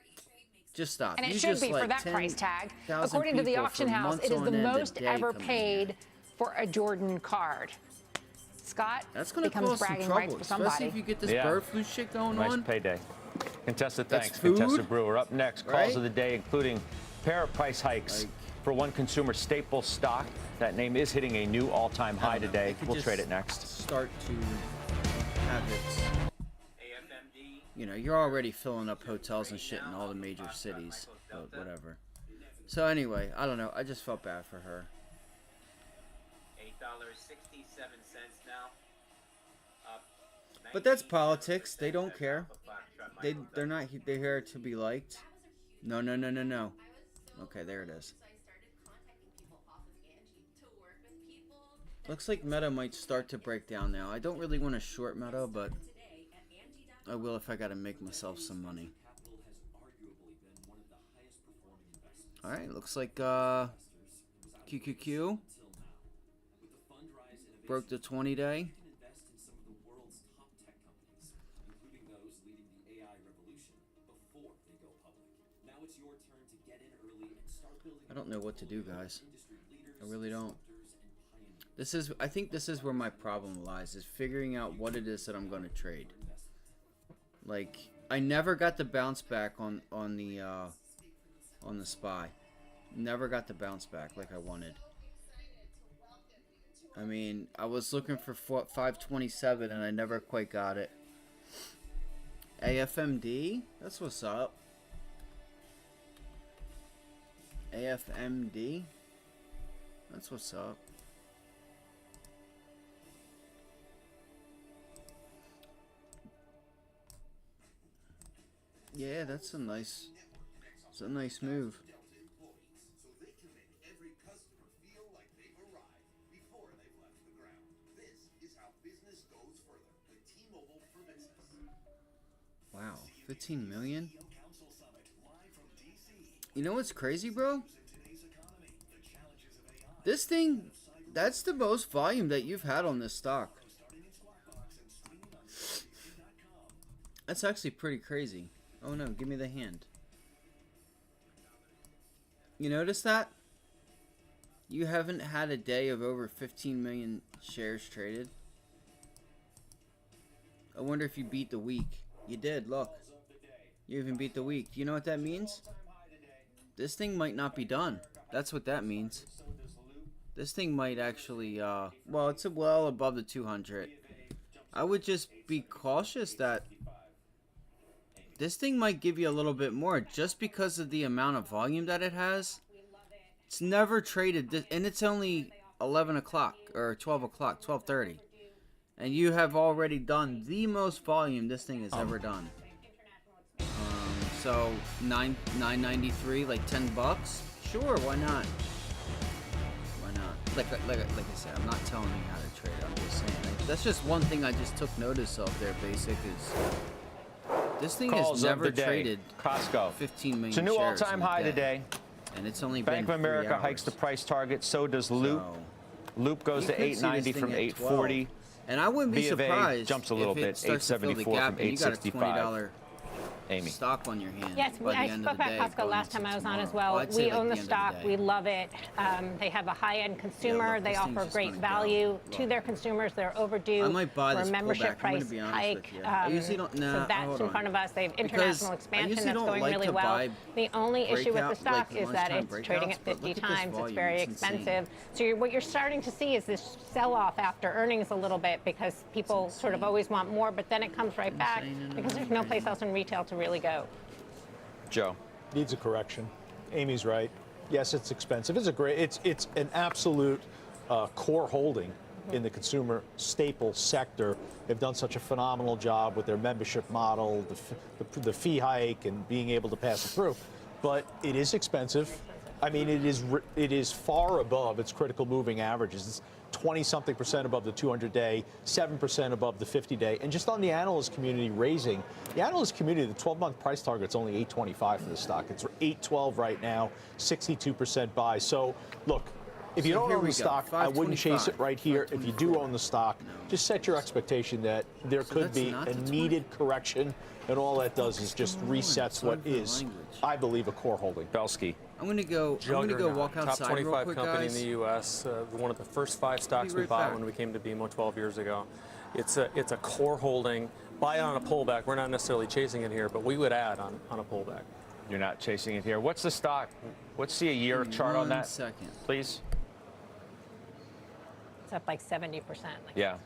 Just stop. And it you should just be for that price tag. According to the auction house, it is the most ever paid for a Jordan card. Scott, that's going to becomes cause some bragging trouble, rights for somebody. especially if you get this bird flu shit going nice on. Payday. Contested That's thanks. food? Contested Brewer. Up next, calls Right? of the day, including pair of price hikes for one consumer staple stock. That name is hitting a new all-time high today. We'll trade it next. Start to have its. You're already filling up hotels and shit in all the major cities, but whatever. So anyway, I don't know. I just felt bad for her. $8.67 now. But that's politics. They don't care. They're not. They're here to be liked. No. Okay, there it is. Looks like Meta might start to break down now. I don't really want to short Meta, but I will if I got to make myself some money. All right, looks like QQQ broke the 20-day. I don't know what to do, guys. I really don't. I think this is where my problem lies, is figuring out what it is that I'm going to trade. Like, I never got the bounce back on the SPY. Never got the bounce back like I wanted. I mean, I was looking for 527 and I never quite got it. AFMD? That's what's up. AFMD? That's what's up. Yeah, that's a nice move. Wow, 15 million? You know what's crazy, bro? This thing, that's the most volume that you've had on this stock. That's actually pretty crazy. Oh no, give me the hand. You notice that? You haven't had a day of over 15 million shares traded. I wonder if you beat the week. You did, look. You even beat the week. Do you know what that means? This thing might not be done. That's what that means. This thing might actually, well, it's well above the 200. I would just be cautious that this thing might give you a little bit more just because of the amount of volume that it has. It's never traded this, and it's only 11 o'clock or 12 o'clock, 12:30. And you have already done the most volume this thing has ever done. So $9.93, like $10. Sure, why not? Why not? Like I said, I'm not telling you how to trade. I'm just saying. Like, that's just one thing I just took notice of there. Basic is this thing has never traded Costco 15 million. It's a new all-time high today. And it's only Bank been of America 3 hours. hikes the price target. So does Loop. Loop goes to 890 from 840. And I wouldn't be surprised jumps a little if bit, it starts to fill the 874 gap from and you got a $865. Amy. Stock on your hands. Yes, by the I end spoke of the about day, Costco going last time into I was on as tomorrow. well. I'd say We like own the end of stock. day. We love it. They have a high-end consumer. look, they this thing's offer just great gonna value go. to their consumers. They're overdue I might buy for this a membership pullback. I'm price gonna be honest hike. with you. I usually don't. Nah, so that's hold in on. front of us. They have Because international I expansion usually that's don't going like really to well. buy The only issue with the breakout, stock like is that lunchtime it's trading breakouts, at but 50 look at this times. It's volume. very It's insane. expensive. So what you're starting to see is this sell-off after earnings a little bit because people sort of always want more, but then it comes right back because there's no place else in retail to really go. Joe. Needs a correction. Amy's right. Yes, it's expensive. It's a great. It's an absolute core holding in the consumer staple sector. They've done such a phenomenal job with their membership model, the fee hike, and being able to pass it through. But it is expensive. I mean, it is far above its critical moving averages. It's 20-something% above the 200-day, 7% above the 50-day, and just on the analyst community raising. The analyst community, the 12-month price target's only $825 for the stock. It's $812 right now, 62% buy. So, look, if you don't own the stock, I wouldn't chase it right here. If you do own the stock, just set your expectation that there could be a needed correction, and all that does is just resets what is, I believe, a core holding. Belsky. I'm gonna go walk outside Top 25 real quick, company guys. in the U.S. One of the first 5 stocks we bought when we came to BMO 12 years ago. It's a core holding. Buy it on a pullback. We're not necessarily chasing it here, but we would add on a pullback. You're not chasing it here. What's the stock? Let's see a year chart on that, please. It's up like 70%. Yeah.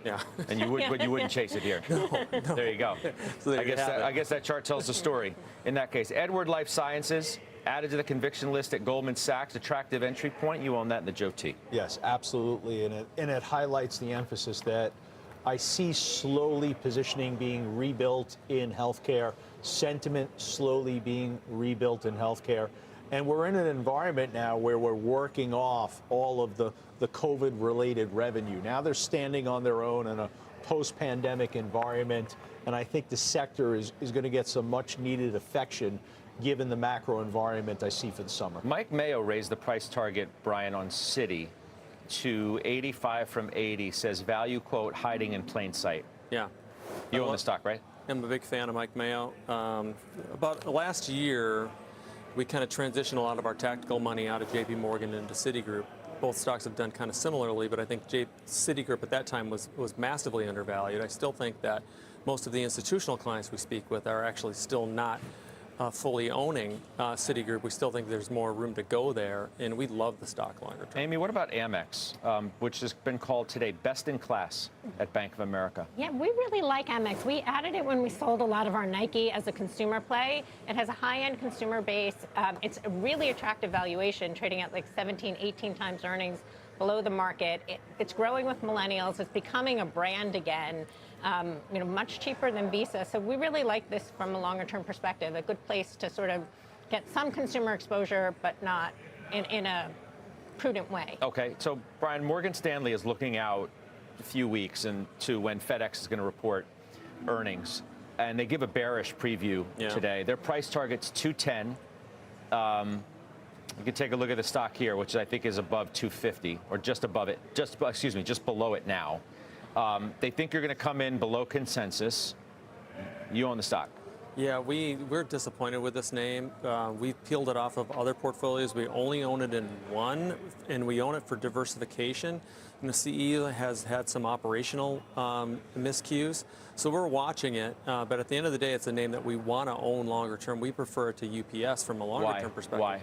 And you would, but you wouldn't chase it here. No. There you go. So there I guess that chart tells the story. In that case, Edward Life Sciences added to the conviction list at Goldman Sachs. Attractive entry point. You own that in the Joe T. Yes, absolutely, and it highlights the emphasis that I see slowly positioning being rebuilt in healthcare, sentiment slowly being rebuilt in healthcare. And we're in an environment now where we're working off all of the COVID-related revenue. Now they're standing on their own in a post-pandemic environment, and I think the sector is going to get some much-needed affection given the macro environment I see for the summer. Mike Mayo raised the price target, Brian, on Citi to 85 from 80, says value, quote, hiding in plain sight. Yeah. You own the stock, right? I'm a big fan of Mike Mayo. About last year, we kind of transitioned a lot of our tactical money out of JP Morgan into Citigroup. Both stocks have done kind of similarly, but I think Citigroup at that time was massively undervalued. I still think that most of the institutional clients we speak with are actually still not fully owning Citigroup. We still think there's more room to go there, and we love the stock longer term. Amy, what about Amex, which has been called today best in class at Bank of America? Yeah, we really like Amex. We added it when we sold a lot of our Nike as a consumer play. It has a high-end consumer base. It's a really attractive valuation, trading at like 17, 18 times earnings below the market. It's growing with millennials. It's becoming a brand again. Much cheaper than Visa. So we really like this from a longer-term perspective. A good place to sort of get some consumer exposure, but not in a prudent way. Okay, so Brian, Morgan Stanley is looking out a few weeks into when FedEx is going to report earnings, and they give a bearish preview today. Their price target's 210. You can take a look at the stock here, which I think is above 250, or just above it. Just below it now. They think you're going to come in below consensus. You own the stock. Yeah, we're disappointed with this name. We peeled it off of other portfolios. We only own it in one, and we own it for diversification. And the CEO has had some operational miscues, so we're watching it. But at the end of the day, it's a name that we want to own longer term. We prefer it to UPS from a longer term perspective. Why?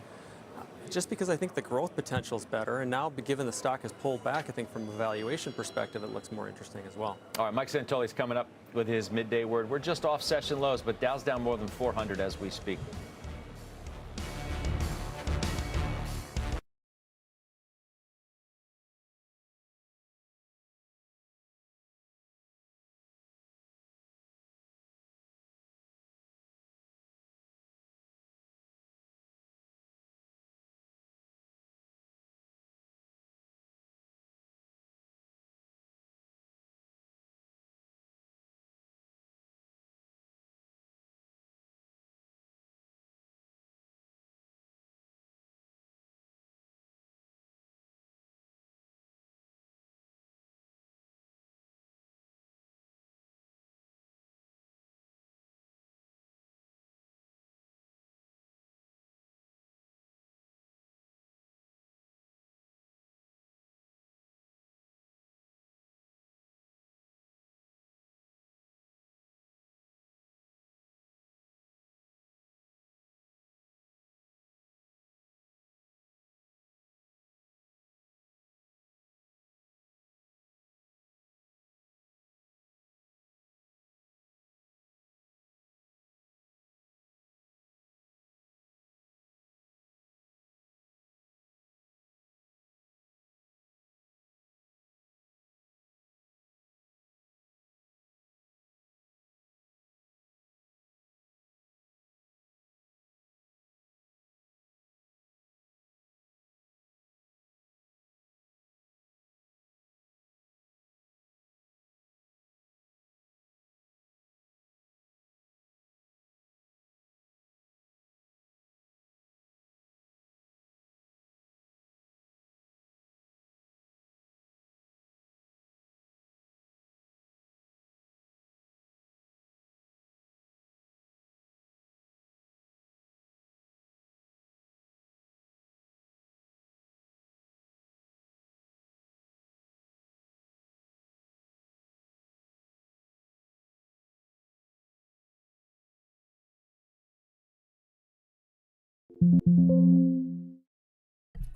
Just because I think the growth potential is better, and now given the stock has pulled back, I think from a valuation perspective, it looks more interesting as well. All right, Mike Santoli's coming up with his midday word. We're just off session lows, but Dow's down more than 400 as we speak.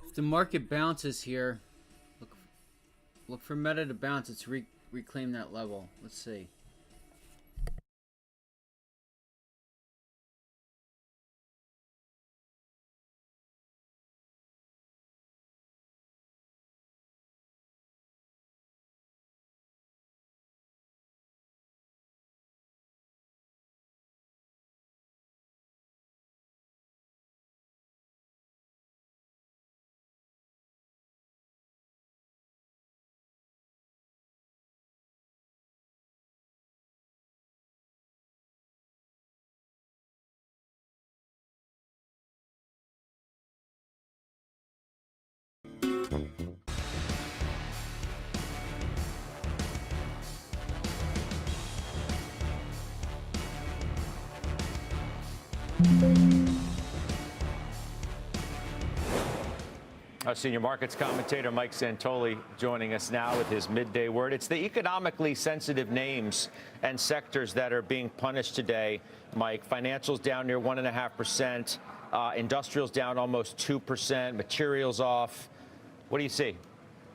If the market bounces here, look for Meta to bounce. It's reclaim that level. Let's see. Our senior markets commentator, Mike Santoli, joining us now with his midday word. It's the economically sensitive names and sectors that are being punished today, Mike. Financials down near 1.5%. Industrials down almost 2%. Materials off. What do you see?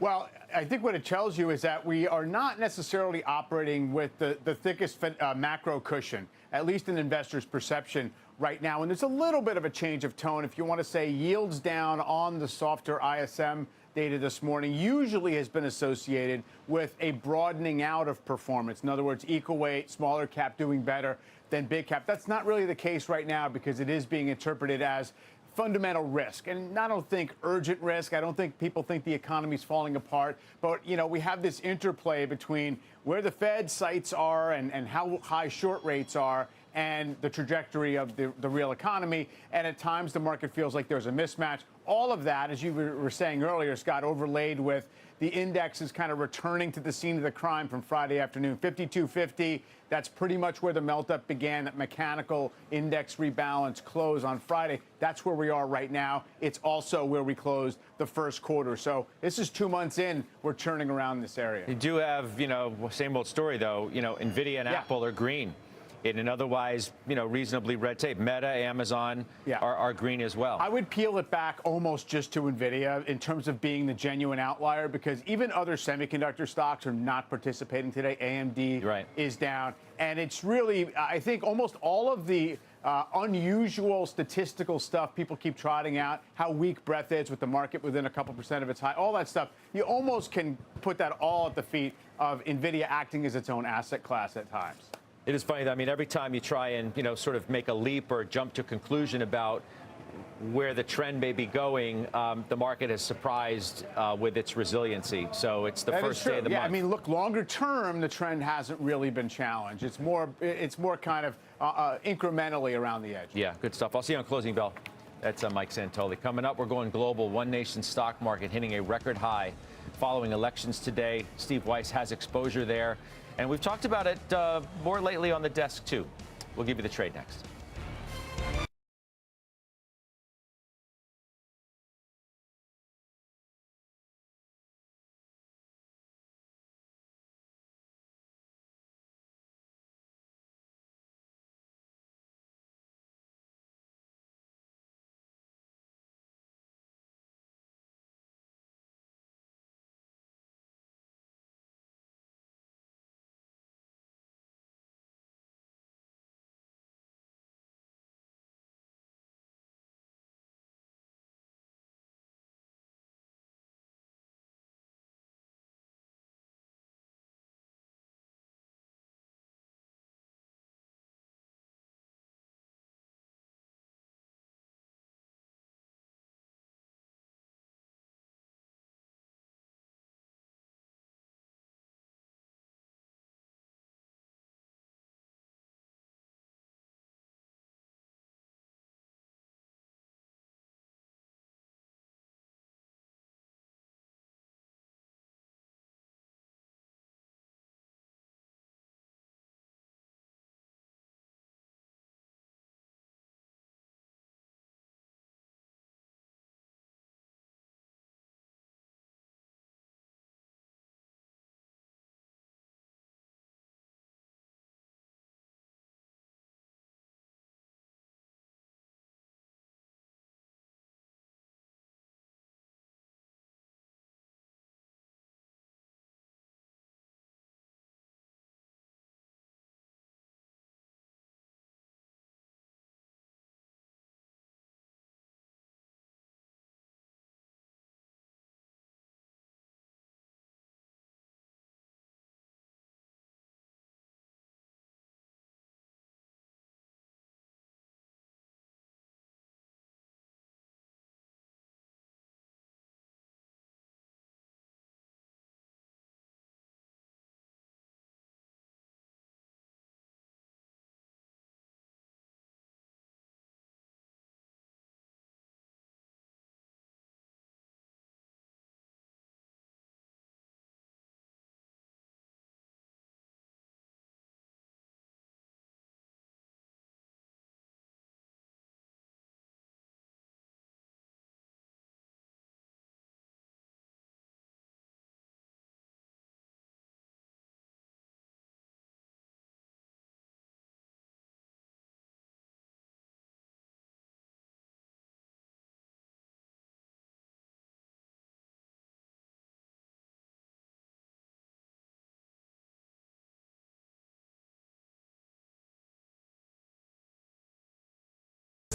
Well, I think what it tells you is that we are not necessarily operating with the thickest macro cushion, at least in investors' perception right now. And there's a little bit of a change of tone. If you want to say yields down on the softer ISM data this morning usually has been associated with a broadening out of performance. In other words, equal weight, smaller cap doing better than big cap. That's not really the case right now because it is being interpreted as fundamental risk. And I don't think urgent risk. I don't think people think the economy's falling apart. But, you know, we have this interplay between where the Fed sights are and how high short rates are and the trajectory of the real economy. And at times the market feels like there's a mismatch. All of that, as you were saying earlier, Scott, overlaid with the index is kind of returning to the scene of the crime from Friday afternoon. 5250, that's pretty much where the melt-up began, that mechanical index rebalance close on Friday. That's where we are right now. It's also where we closed the first quarter. So this is 2 months in, we're turning around this area. You do have, you know, same old story, though. You know, NVIDIA and Apple are green in an otherwise, you know, reasonably red tape. Meta, Amazon are green as well. I would peel it back almost just to NVIDIA in terms of being the genuine outlier, because even other semiconductor stocks are not participating today. AMD is down. And it's really, I think, almost all of the unusual statistical stuff people keep trotting out, how weak breadth is with the market within a couple percent of its high, all that stuff, you almost can put that all at the feet of NVIDIA acting as its own asset class at times. It is funny. I mean, every time you try and, you know, sort of make a leap or jump to a conclusion about where the trend may be going, the market has surprised with its resiliency. So it's the first day of the month. I mean, look, longer term, the trend hasn't really been challenged. It's more kind of incrementally around the edge. Yeah, good stuff. I'll see you on Closing Bell. That's Mike Santoli. Coming up, we're going global. One Nation stock market hitting a record high following elections today. Steve Weiss has exposure there. And we've talked about it more lately on the desk, too. We'll give you the trade next.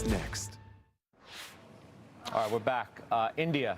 That's next. All right, we're back. India,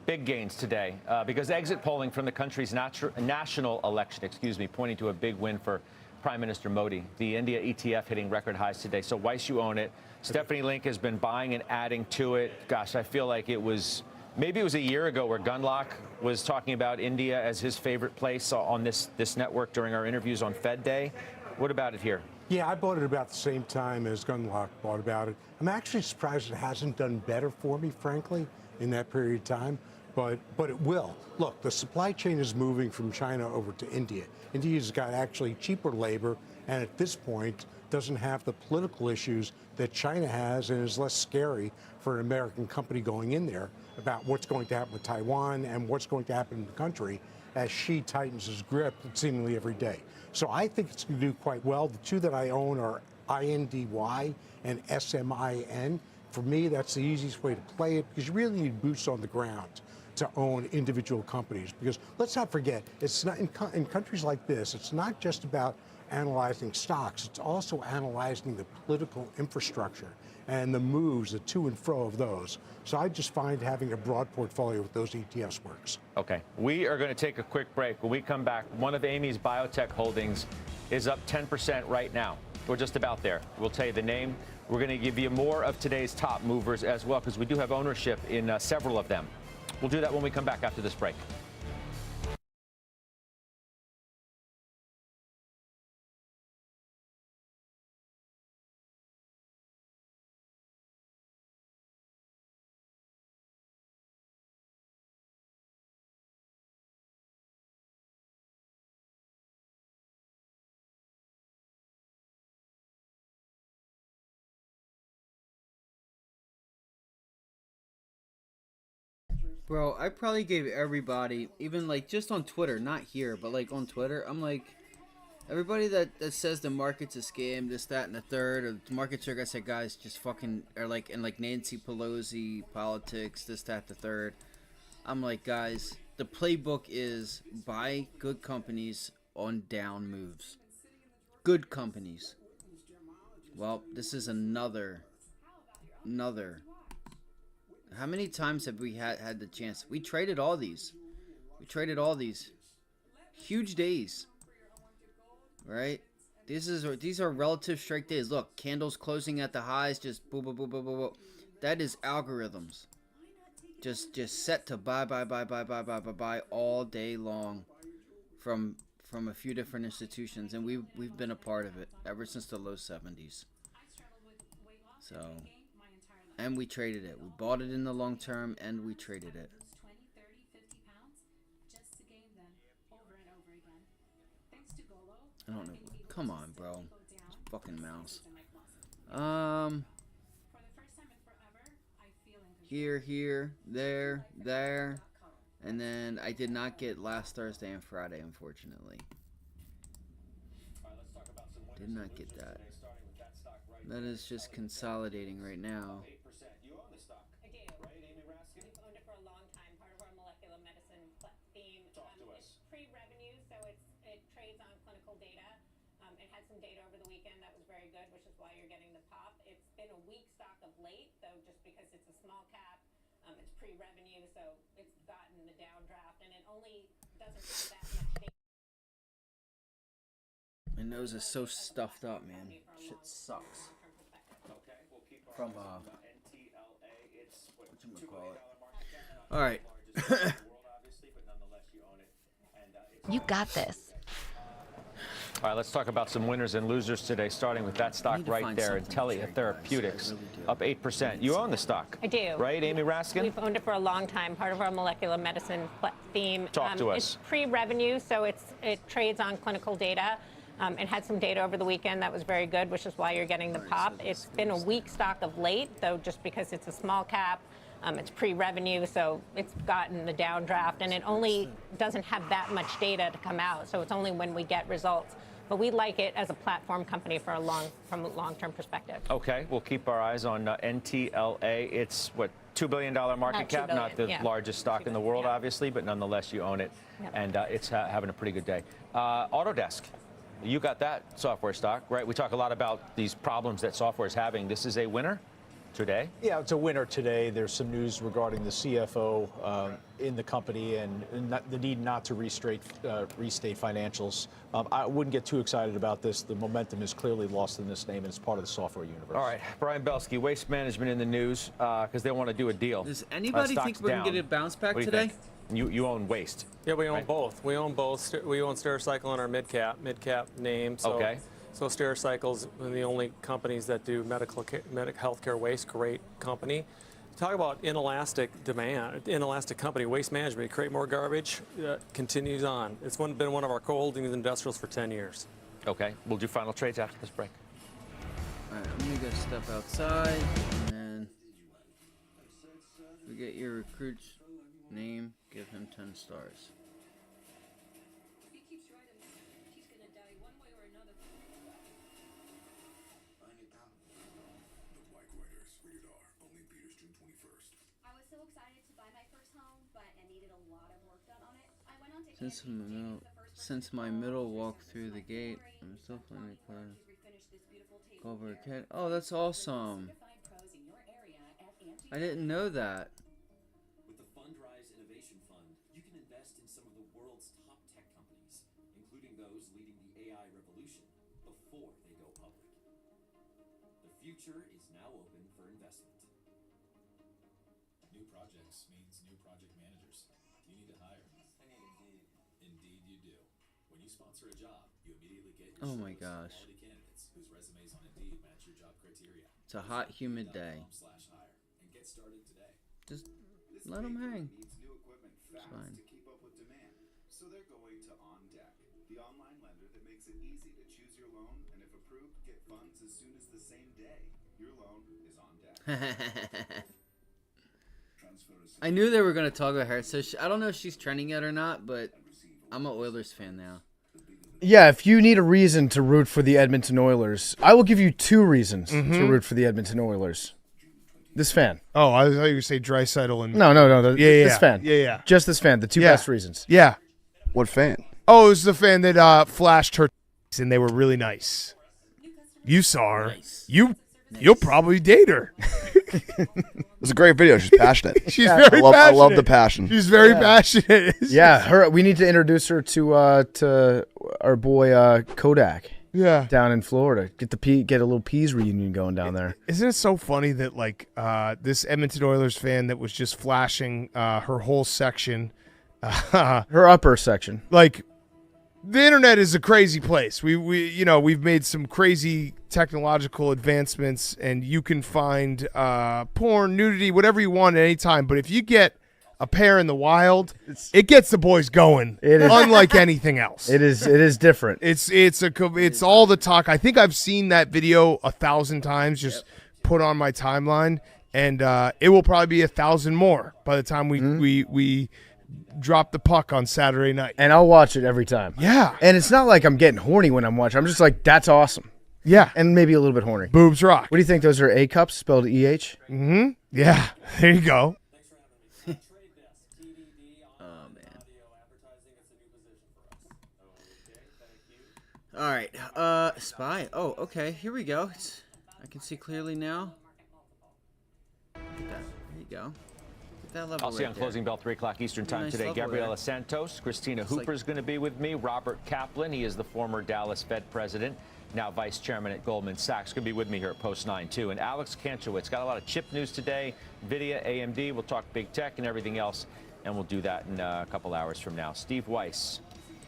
big gains today because exit polling from the country's national election, pointing to a big win for Prime Minister Modi. The India ETF hitting record highs today. So Weiss, you own it. Stephanie Link has been buying and adding to it. Gosh, I feel like maybe it was a year ago where Gunlock was talking about India as his favorite place on this network during our interviews on Fed Day. What about it here? Yeah, I bought it about the same time as Gunlock bought about it. I'm actually surprised it hasn't done better for me, frankly, in that period of time, but it will. Look, the supply chain is moving from China over to India. India's got actually cheaper labor, and at this point doesn't have the political issues that China has, and is less scary for an American company going in there about what's going to happen with Taiwan and what's going to happen in the country as Xi tightens his grip seemingly every day. So I think it's going to do quite well. The two that I own are INDY and SMIN. For me, that's the easiest way to play it because you really need boots on the ground to own individual companies. Because let's not forget, it's not in countries like this, it's not just about analyzing stocks, it's also analyzing the political infrastructure and the moves, the to and fro of those. So I just find having a broad portfolio with those ETFs works. Okay, we are going to take a quick break. When we come back, one of Amy's biotech holdings is up 10% right now. We're just about there. We'll tell you the name. We're going to give you more of today's top movers as well, because we do have ownership in several of them. We'll do that when we come back after this break. Bro, I probably gave everybody, even like just on Twitter, not here, but like on Twitter, I'm like, everybody that says the market's a scam, this, that, and the third, or the market's, like I said, guys, just fucking are like, and like Nancy Pelosi politics, this, that, the third. I'm like, guys, the playbook is buy good companies on down moves. Good companies. Well, this is another. How many times have we had the chance? We traded all these. Huge days. Right? These are relative strike days. Look, candles closing at the highs, just boom, boom, boom, boom, boom, boom. That is algorithms. Just set to buy all day long from a few different institutions, and we've been a part of it ever since the low 70s. So, and we traded it. We bought it in the long term, and we traded it. I don't know. Come on, bro. This fucking mouse. Here, there. And then I did not get last Thursday and Friday, unfortunately. Did not get that. That is just consolidating right now. You own the stock, I do. Right, Amy Raskin? We've owned it for a long time, part of our molecular medicine theme. Talk to us. It's pre-revenue, so it trades on clinical data. It had some data over the weekend that was very good, which is why you're getting the pop. It's been a weak stock of late, though, just because it's a small cap. It's pre-revenue, so it's gotten the downdraft, and it only doesn't have that much data. My nose is so stuffed up, man. Shit sucks. Okay, we'll keep our From NTLA. It's what, $2 billion market cap. All right. Obviously, but nonetheless, you own it. And you got this. All right, let's talk about some winners and losers today, starting with that stock right there, Intellia Therapeutics, up 8%. You own the stock. I do. Right, Amy Raskin? We've owned it for a long time, part of our molecular medicine theme. Talk to us. It's pre-revenue, so it trades on clinical data. It had some data over the weekend that was very good, which is why you're getting the pop. It's been a weak stock of late, though, just because it's a small cap. It's pre-revenue, so it's gotten the downdraft, and it only doesn't have that much data to come out, so it's only when we get results. But we like it as a platform company from a long-term perspective. Okay, we'll keep our eyes on NTLA. It's, what, $2 billion market cap? Not the largest stock in the world, obviously, but nonetheless, you own it, and it's having a pretty good day. Autodesk. You got that software stock, right? We talk a lot about these problems that software is having. This is a winner? Today? Yeah, it's a winner today. There's some news regarding the CFO in the company and the need not to restate financials. I wouldn't get too excited about this. The momentum is clearly lost in this name, and it's part of the software universe. All right, Brian Belsky, Waste Management in the news because they want to do a deal. Does anybody think we're going to get a bounce back today? You own Waste. Yeah, we own both. We own both. We own Stericycle in our mid-cap name. So, okay. So Stericycle's one of the only companies that do medical healthcare waste. Great company. Talk about inelastic demand, inelastic company. Waste Management, create more garbage, continues on. It's been one of our co-holding industrials for 10 years. Okay, we'll do final trades after this break. All right, I'm gonna go step outside, and then forget your recruit's name. Give him 10 stars. Since my middle walk through the gate, I'm still finding it clear. Go over a kid. Oh, that's awesome. I didn't know that. With the Fundrise Innovation Fund, you can invest in some of the world's top tech companies, including those leading the AI revolution before they go public. The future is now open for investment. New projects means new project managers. You need to hire. Indeed you do. When you sponsor a job, you immediately get your Oh my gosh. quality candidates whose resumes on Indeed match your job criteria. It's a hot, humid day. And get started today. Just let them hang. Needs new equipment fast fine. to keep up with demand. So they're going to OnDeck, the online lender that makes it easy to choose your loan and if approved, get funds as soon as the same day. Your loan is on deck. I knew they were going to talk about her, so I don't know if she's trending yet or not, but I'm an Oilers fan now. Yeah, if you need a reason to root for the Edmonton Oilers, I will give you 2 reasons to root for the Edmonton Oilers. This fan. Oh, I thought you were going to say Draisaitl and... No. This fan. Yeah. Just this fan. The 2 best reasons. Yeah. What fan? Oh, it was the fan that flashed her and they were really nice. You saw her. Nice. You'll probably date her. It was a great video. She's passionate. She's very passionate. I love the passion. She's very passionate. Yeah, we need to introduce her to our boy Kodak. Yeah, down in Florida. Get a little Peas reunion going down there. Isn't it so funny that like this Edmonton Oilers fan that was just flashing her whole section, her upper section, like. The internet is a crazy place. We've made some crazy technological advancements, and you can find porn, nudity, whatever you want at any time. But if you get a pair in the wild, it gets the boys going. It is unlike anything else. It is different. It's all the talk. I think I've seen that video 1,000 times, just put on my timeline, and it will probably be 1,000 more by the time we drop the puck on Saturday night. And I'll watch it every time. Yeah. And it's not like I'm getting horny when I'm watching. I'm just like, that's awesome. Yeah. And maybe a little bit horny. Boobs rock. What do you think? Those are A cups spelled EH? Mm-hmm. Yeah. There you go. Oh, man. All right. Spy. Oh, okay. Here we go. I can see clearly now. Look at that. There you go. I'll see you on Closing Bell, 3 o'clock Eastern Time today. Gabriela Santos, Christina Hooper is going to be with me. Robert Kaplan, he is the former Dallas Fed president, now vice chairman at Goldman Sachs, going to be with me here at Post 9 too. And Alex Kanchowitz, got a lot of chip news today. NVDA, AMD, we'll talk big tech and everything else, and we'll do that in a couple hours from now. Steve Weiss.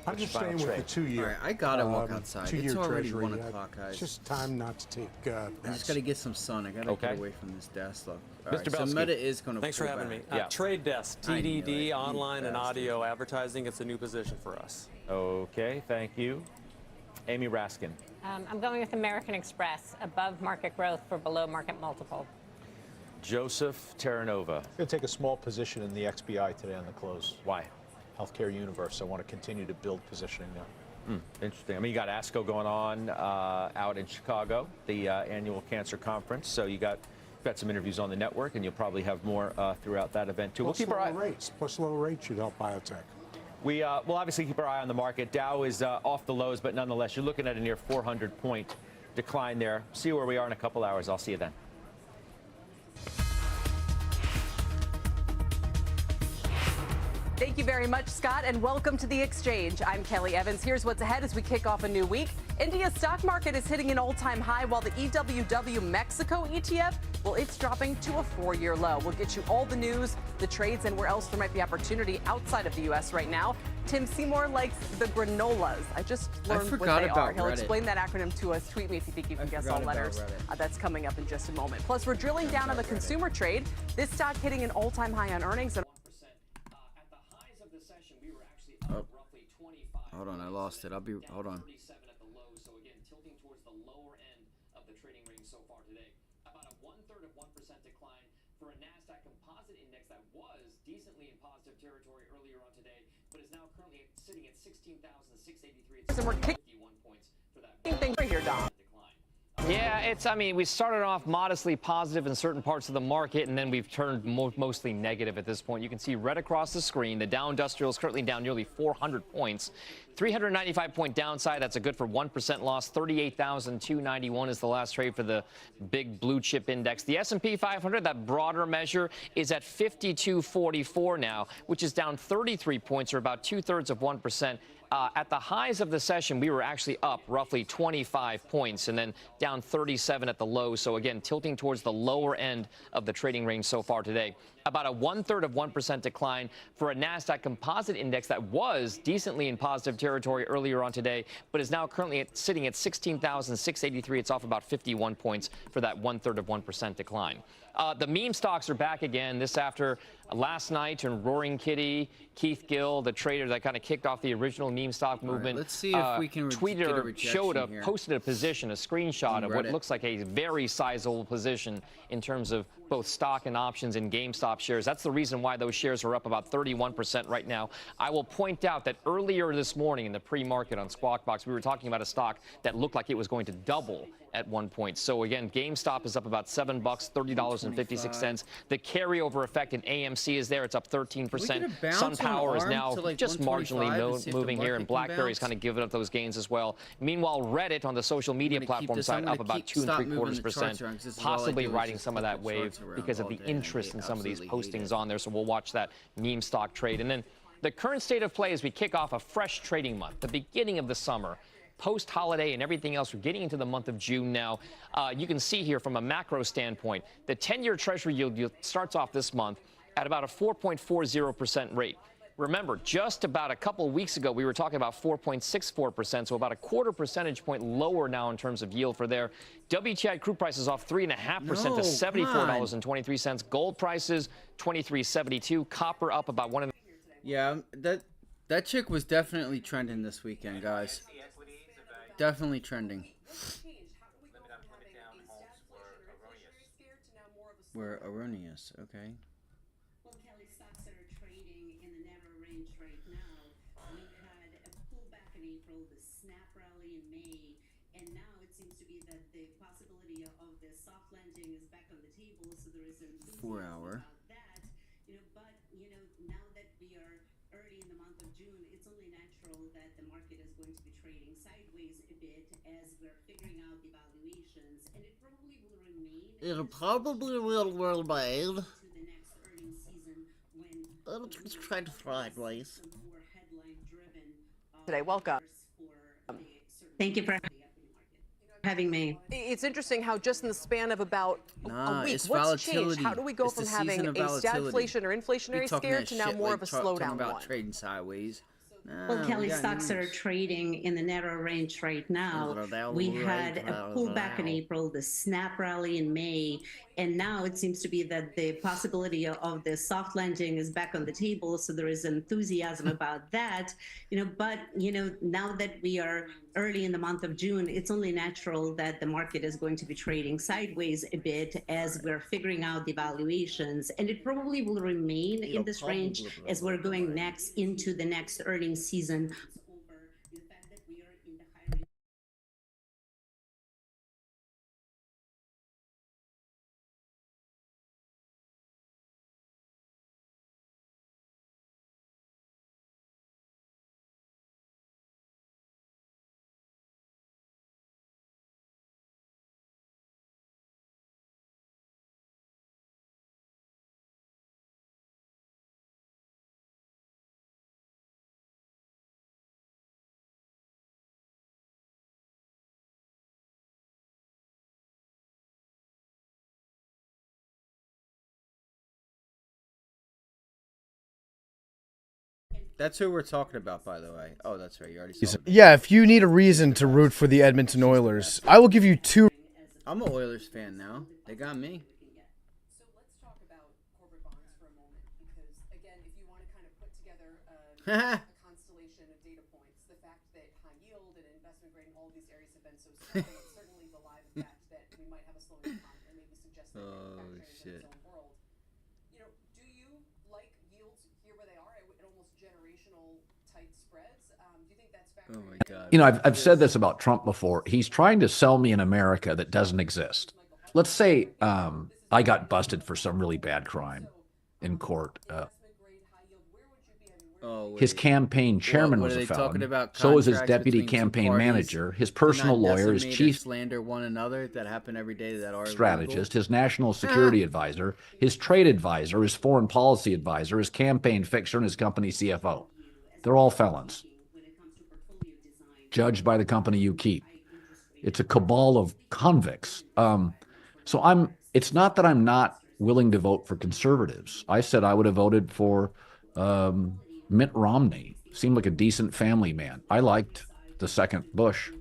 I'm just staying with the 2-year. All right, I gotta walk outside. It's already treasury. 1 o'clock, guys. It's just time not to take. I just gotta get some sun. I gotta get away from this desk. Look, all right, Mr. so Meta is gonna. Thanks for having me. Trade Desk, TDD, online and audio advertising. It's a new position for us. Okay, thank you. Amy Raskin. I'm going with American Express, above market growth for below market multiple. Joseph Terranova. I'm going to take a small position in the XBI today on the close. Why? Healthcare universe. I want to continue to build positioning there. Interesting. I mean, you got ASCO going on out in Chicago, the annual cancer conference. So you got some interviews on the network, and you'll probably have more throughout that event too. Plus we'll keep our eye. Plus lower rates should help biotech. We will obviously keep our eye on the market. Dow is off the lows, but nonetheless, you're looking at a near 400-point decline there. See where we are in a couple hours. I'll see you then. Thank you very much, Scott, and welcome to The Exchange. I'm Kelly Evans. Here's what's ahead as we kick off a new week. India's stock market is hitting an all-time high, while the EWW Mexico ETF, well, it's dropping to a 4-year low. We'll get you all the news, the trades, and where else there might be opportunity outside of the U.S. right now. Tim Seymour likes the granolas. I just learned what they are. He'll explain that acronym to us. Tweet me if you think you can guess all letters. That's coming up in just a moment. Plus, we're drilling down on the consumer trade. This stock hitting an all-time high on earnings. Oh. Hold on, I lost it. Hold on. At the low, so again, tilting towards the lower end of the trading range so far today. About a 1/3 of 1% decline for a NASDAQ composite index that was decently in positive territory earlier on today, but is now currently sitting at 16,683. It's 51 points for that. Here, Dom. Yeah, I mean, we started off modestly positive in certain parts of the market, and then we've turned mostly negative at this point. You can see red across the screen. The Dow Industrial is currently down nearly 400 points. 395-point downside. That's a good for 1% loss. 38,291 is the last trade for the big blue chip index. The S&P 500, that broader measure, is at 5244 now, which is down 33 points, or about 2/3 of 1%. At the highs of the session, we were actually up roughly 25 points and then down 37 at the low. So again, tilting towards the lower end of the trading range so far today. About a 1/3 of 1% decline for a NASDAQ composite index that was decently in positive territory earlier on today, but is now currently sitting at 16,683. It's off about 51 points for that 1/3 of 1% decline. The meme stocks are back again. This after last night, and Roaring Kitty, Keith Gill, the trader that kind of kicked off the original meme stock movement. Let's see if we can posted a position, a screenshot of what looks like a very sizable position in terms of both stock and options in GameStop shares. That's the reason why those shares are up about 31% right now. I will point out that earlier this morning in the pre-market on Squawk Box, we were talking about a stock that looked like it was going to double at one point. So again, GameStop is up about $7, $30.56. The carryover effect in AMC is there. It's up 13%. SunPower is now just marginally moving here, and BlackBerry's kind of giving up those gains as well. Meanwhile, Reddit on the social media platform side up about 2 3/4%, possibly riding some of that wave because of the interest in some of these postings on there. So we'll watch that meme stock trade. And then the current state of play as we kick off a fresh trading month, the beginning of the summer, post-holiday and everything else. We're getting into the month of June now. You can see here from a macro standpoint, the 10-year Treasury yield starts off this month at about a 4.40% rate. Remember, just about a couple of weeks ago, we were talking about 4.64%, so about a 1/4 percentage point lower now in terms of yield for there. WTI crude prices off 3.5% to $74.23. Gold prices, $23.72. Copper up about 1. Yeah, that chick was definitely trending this weekend, guys. Definitely trending. We're erroneous, okay. Well, Kelly, stocks that are trading in the narrow range right now. We had a pullback in April, the snap rally in May, and now it seems to be that the possibility of the soft landing is back on the table. So there is enthusiasm 4 hour. about that. But now that we are early in the month of June, it's only natural that the market is going to be trading sideways a bit as we're figuring out the valuations, and it probably will remain. It'll probably remain. To the next earnings season when it'll trend sideways. Today, welcome. Thank you for having me. It's interesting how just in the span of about a week, what's changed? How do we go from having a stagflation or inflationary scare to now more of a slowdown one? Trading sideways. Well, Kelly, stocks that are trading in the narrow range right now. We had a pullback in April, the snap rally in May, and now it seems to be that the possibility of the soft landing is back on the table. So there is enthusiasm about that. But now that we are early in the month of June, it's only natural that the market is going to be trading sideways a bit as we're figuring out the valuations, and it probably will remain in this range as we're going next into the next earnings season. That's who we're talking about, by the way. Oh, that's right. You already saw it. Yeah, if you need a reason to root for the Edmonton Oilers, I will give you 2. I'm an Oilers fan now. They got me. So let's talk about corporate bonds for a moment, because again, if you want to kind of put together a constellation of data points, the fact that high yield and investment grade and all these areas have been so strong, it's certainly belied the fact that we might have a slowing economy, and maybe suggest that manufacturing is in its own world. You know, do you like yields here where they are at almost generational tight spreads? Do you think that's factoring? Oh my God. You know, I've said this about Trump before. He's trying to sell me an America that doesn't exist. Let's say I got busted for some really bad crime in court. His campaign chairman was a felon. So was his deputy campaign manager. His personal lawyer, his chief slander one another that happen every day that are strategist, his national security advisor, his trade advisor, his foreign policy advisor, his campaign fixer, and his company CFO. They're all felons, judged by the company you keep. It's a cabal of convicts. So it's not that I'm not willing to vote for conservatives. I said I would have voted for Mitt Romney. Seemed like a decent family man. I liked the second Bush,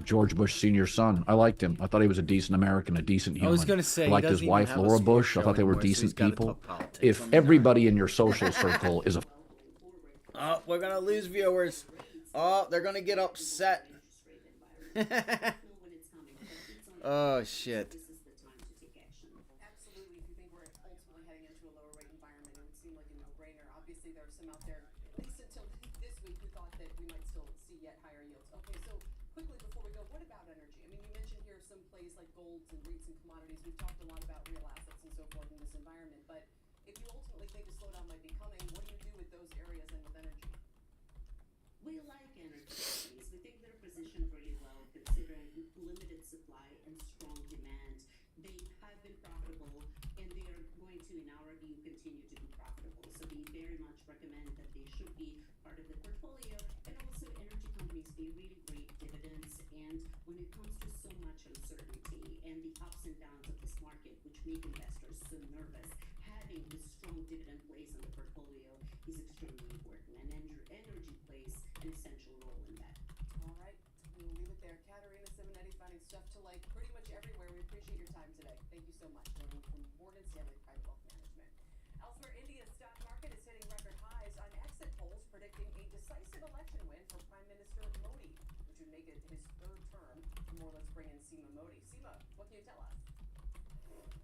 George Bush Sr.'s son. I liked him. I thought he was a decent American, a decent human. I was going to say, I liked his wife, Laura Bush. I thought they were decent people. If everybody in your social circle is a... Oh, we're going to lose viewers. Oh, they're going to get upset. Oh, shit. Absolutely. If you think we're ultimately heading into a lower rate environment, it would seem like a no-brainer. Obviously, there are some out there, at least until this week, who thought that we might still see yet higher yields. Okay, so quickly before we go, what about energy? I mean, you mentioned here some plays like golds and REITs and commodities. We've talked a lot about real assets and so forth in this environment, but if you ultimately think a slowdown might be coming, what do you do with those areas and with energy? We like energy companies. We think they're positioned really well considering limited supply and strong demand. They have been profitable and they are going to, in our view, continue to be profitable. So we very much recommend that they should be part of the portfolio. And also energy companies pay really great dividends. And when it comes to so much uncertainty and the ups and downs of this market, which make investors so nervous, having this strong dividend plays in the portfolio is extremely important. And energy plays an essential role in that. All right, we'll leave it there. Katerina Simonetti finding stuff to like pretty much everywhere. We appreciate your time today. Thank you so much. Joining from Morgan Stanley Private Wealth Management. Elsewhere, India's stock market is hitting record highs on exit polls predicting a decisive election win for Prime Minister Modi, which would make it his third term. For more, let's bring in Seema Modi. Seema, what can you tell us?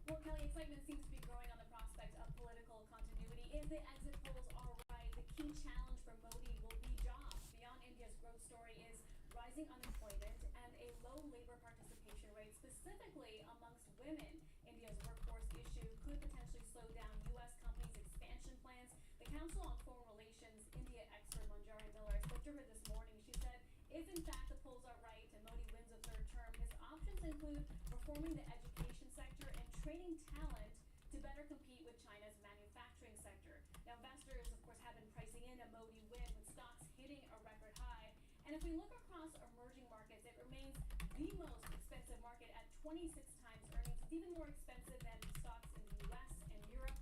Well, Kelly, excitement seems to be growing on the prospect of political continuity. If the exit polls are right, the key challenge for Modi will be jobs. Beyond India's growth story is rising unemployment and a low labor participation rate, specifically amongst women. India's workforce issue could potentially slow down U.S. companies' expansion plans. The Council on Foreign Relations India expert Manjari Miller, I spoke to her this morning. She said if in fact the polls are right and Modi wins a third term, his options include reforming the education sector and training talent to better compete with China's manufacturing sector. Now, investors, of course, have been pricing in a Modi win with stocks hitting a record high. And if we look across emerging markets, it remains the most expensive market at 26 times earnings. It's even more expensive than stocks in the U.S. and Europe.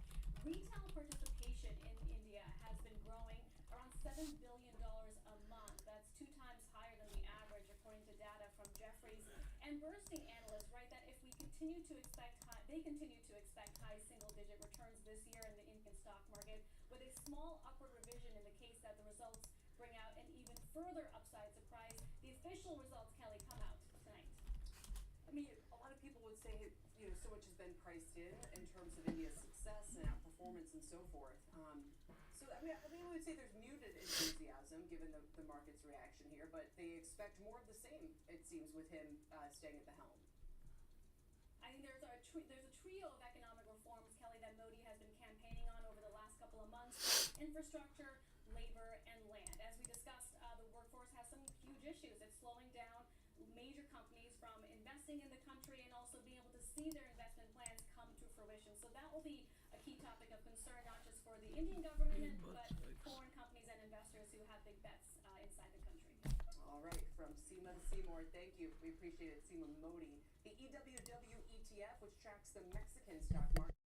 Retail participation in India has been growing around $7 billion a month. That's 2 times higher than the average, according to data from Jefferies. And Bernstein analysts write that if we continue to expect high single-digit returns this year in the Indian stock market, with a small upward revision in the case that the results bring out an even further upside surprise. The official results, Kelly, come out tonight. I mean, a lot of people would say, you know, so much has been priced in terms of India's success and outperformance and so forth. So, I mean, we would say there's muted enthusiasm given the market's reaction here, but they expect more of the same, it seems, with him staying at the helm. I think there's a trio of economic reforms, Kelly, that Modi has been campaigning on over the last couple of months: infrastructure, labor, and land. As we discussed, the workforce has some huge issues. It's slowing down major companies from investing in the country and also being able to see their investment plans come to fruition. So that will be a key topic of concern, not just for the Indian government, but foreign companies and investors who have big bets inside the country. All right, from Seema to Seymour, thank you. We appreciate it. Seema Modi. The EWW ETF, which tracks the Mexican stock market.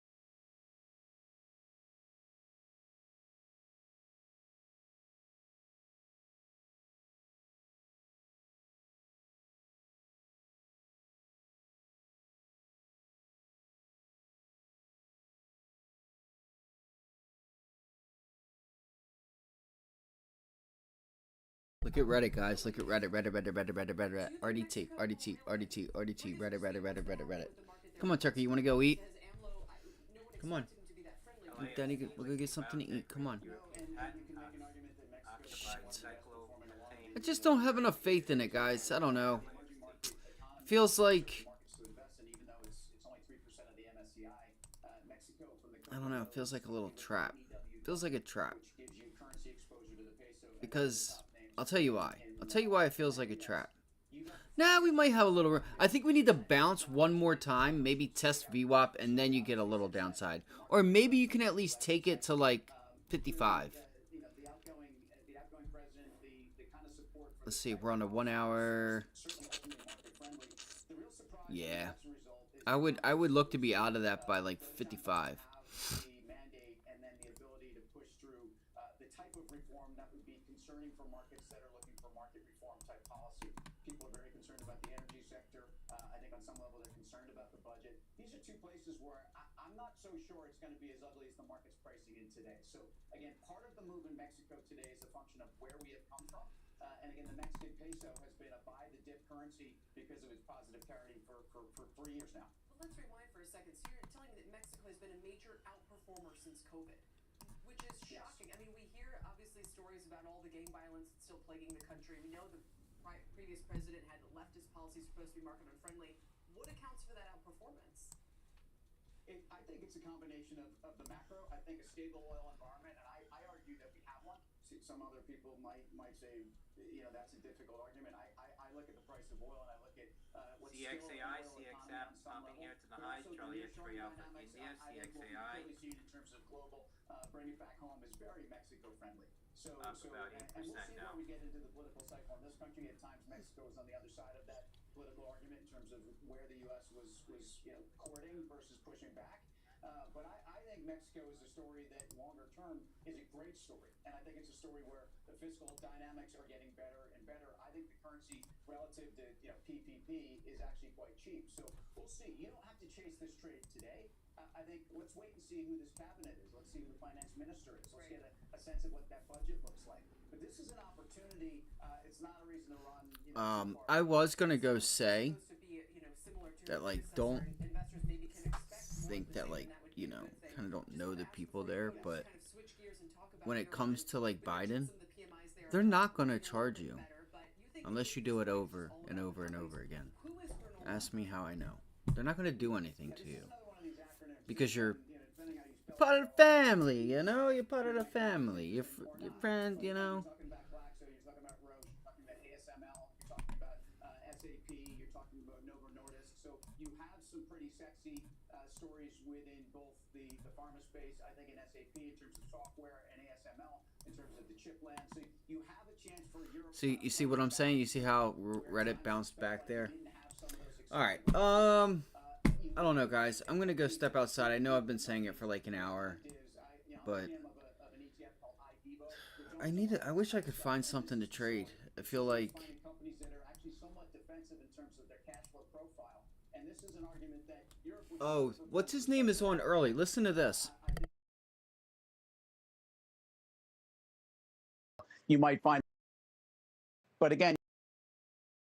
Look at Reddit, guys. Look at Reddit. Reddit. RDT. Reddit. Come on, Turkey. You want to go eat? Come on. Danny, we're going to get something to eat. Come on. Shit. I just don't have enough faith in it, guys. I don't know. Feels like... I don't know. It feels like a little trap. Feels like a trap. Because... I'll tell you why. I'll tell you why it feels like a trap. Nah, we might have a little... I think we need to bounce one more time. Maybe test VWAP, and then you get a little downside. Or maybe you can at least take it to, like, 55. Let's see. We're on a 1 hour... Yeah. I would look to be out of that by, like, 55. For markets that are looking for market reform type policy. People are very concerned about the energy sector. I think on some level they're concerned about the budget. These are two places where I'm not so sure it's going to be as ugly as the market's pricing in today. So again, part of the move in Mexico today is a function of where we have come from. And again, the Mexican peso has been a buy the dip currency because of its positive carry for 3 years now. Well, let's rewind for a second. So you're telling me that Mexico has been a major outperformer since COVID, which is shocking. I mean, we hear obviously stories about all the gang violence that's still plaguing the country. We know the previous president had leftist policies supposed to be market unfriendly. What accounts for that outperformance? I think it's a combination of the macro. I think a stable oil environment, and I argue that we have one. Some other people might say, you know, that's a difficult argument. I look at the price of oil and I look at what's CXAI, CXF pumping here to the highs. Charlie X-ray Alpha India, CXAI. What we see in terms of global, bring it back home is very Mexico friendly. So about 8% and we'll see now. where we get into the political cycle in this country. At times, Mexico is on the other side of that political argument in terms of where the U.S. was you know, courting versus pushing back. But I think Mexico is a story that longer term is a great story. And I think it's a story where the fiscal dynamics are getting better and better. I think the currency relative to PPP is actually quite cheap. So we'll see. You don't have to chase this trade today. I think let's wait and see who this cabinet is. Let's see who the finance minister is. Let's get a sense of what that budget looks like. But this is an opportunity. It's not a reason to run. You know, I was going to go say that, like, don't think that, like, you know, kind of don't know the people there, but when it comes to, like, Biden, they're not going to charge you unless you do it over and over and over again. Ask me how I know. They're not going to do anything to you because you're part of the family, you know? You're part of the family. Your friend, you know? Stories within both the pharma space, I think in SAP in terms of software and ASML in terms of the chip land. So you have a chance for Europe. So you see what I'm saying? You see how Reddit bounced back there? All right. I don't know, guys. I'm gonna go step outside. I know I've been saying it for like an hour, but I wish I could find something to trade. I feel like. Companies that are actually somewhat defensive in terms of their cash flow profile, and this is an argument that Europe. Oh, what's his name is on early. Listen to this. You might find, but again,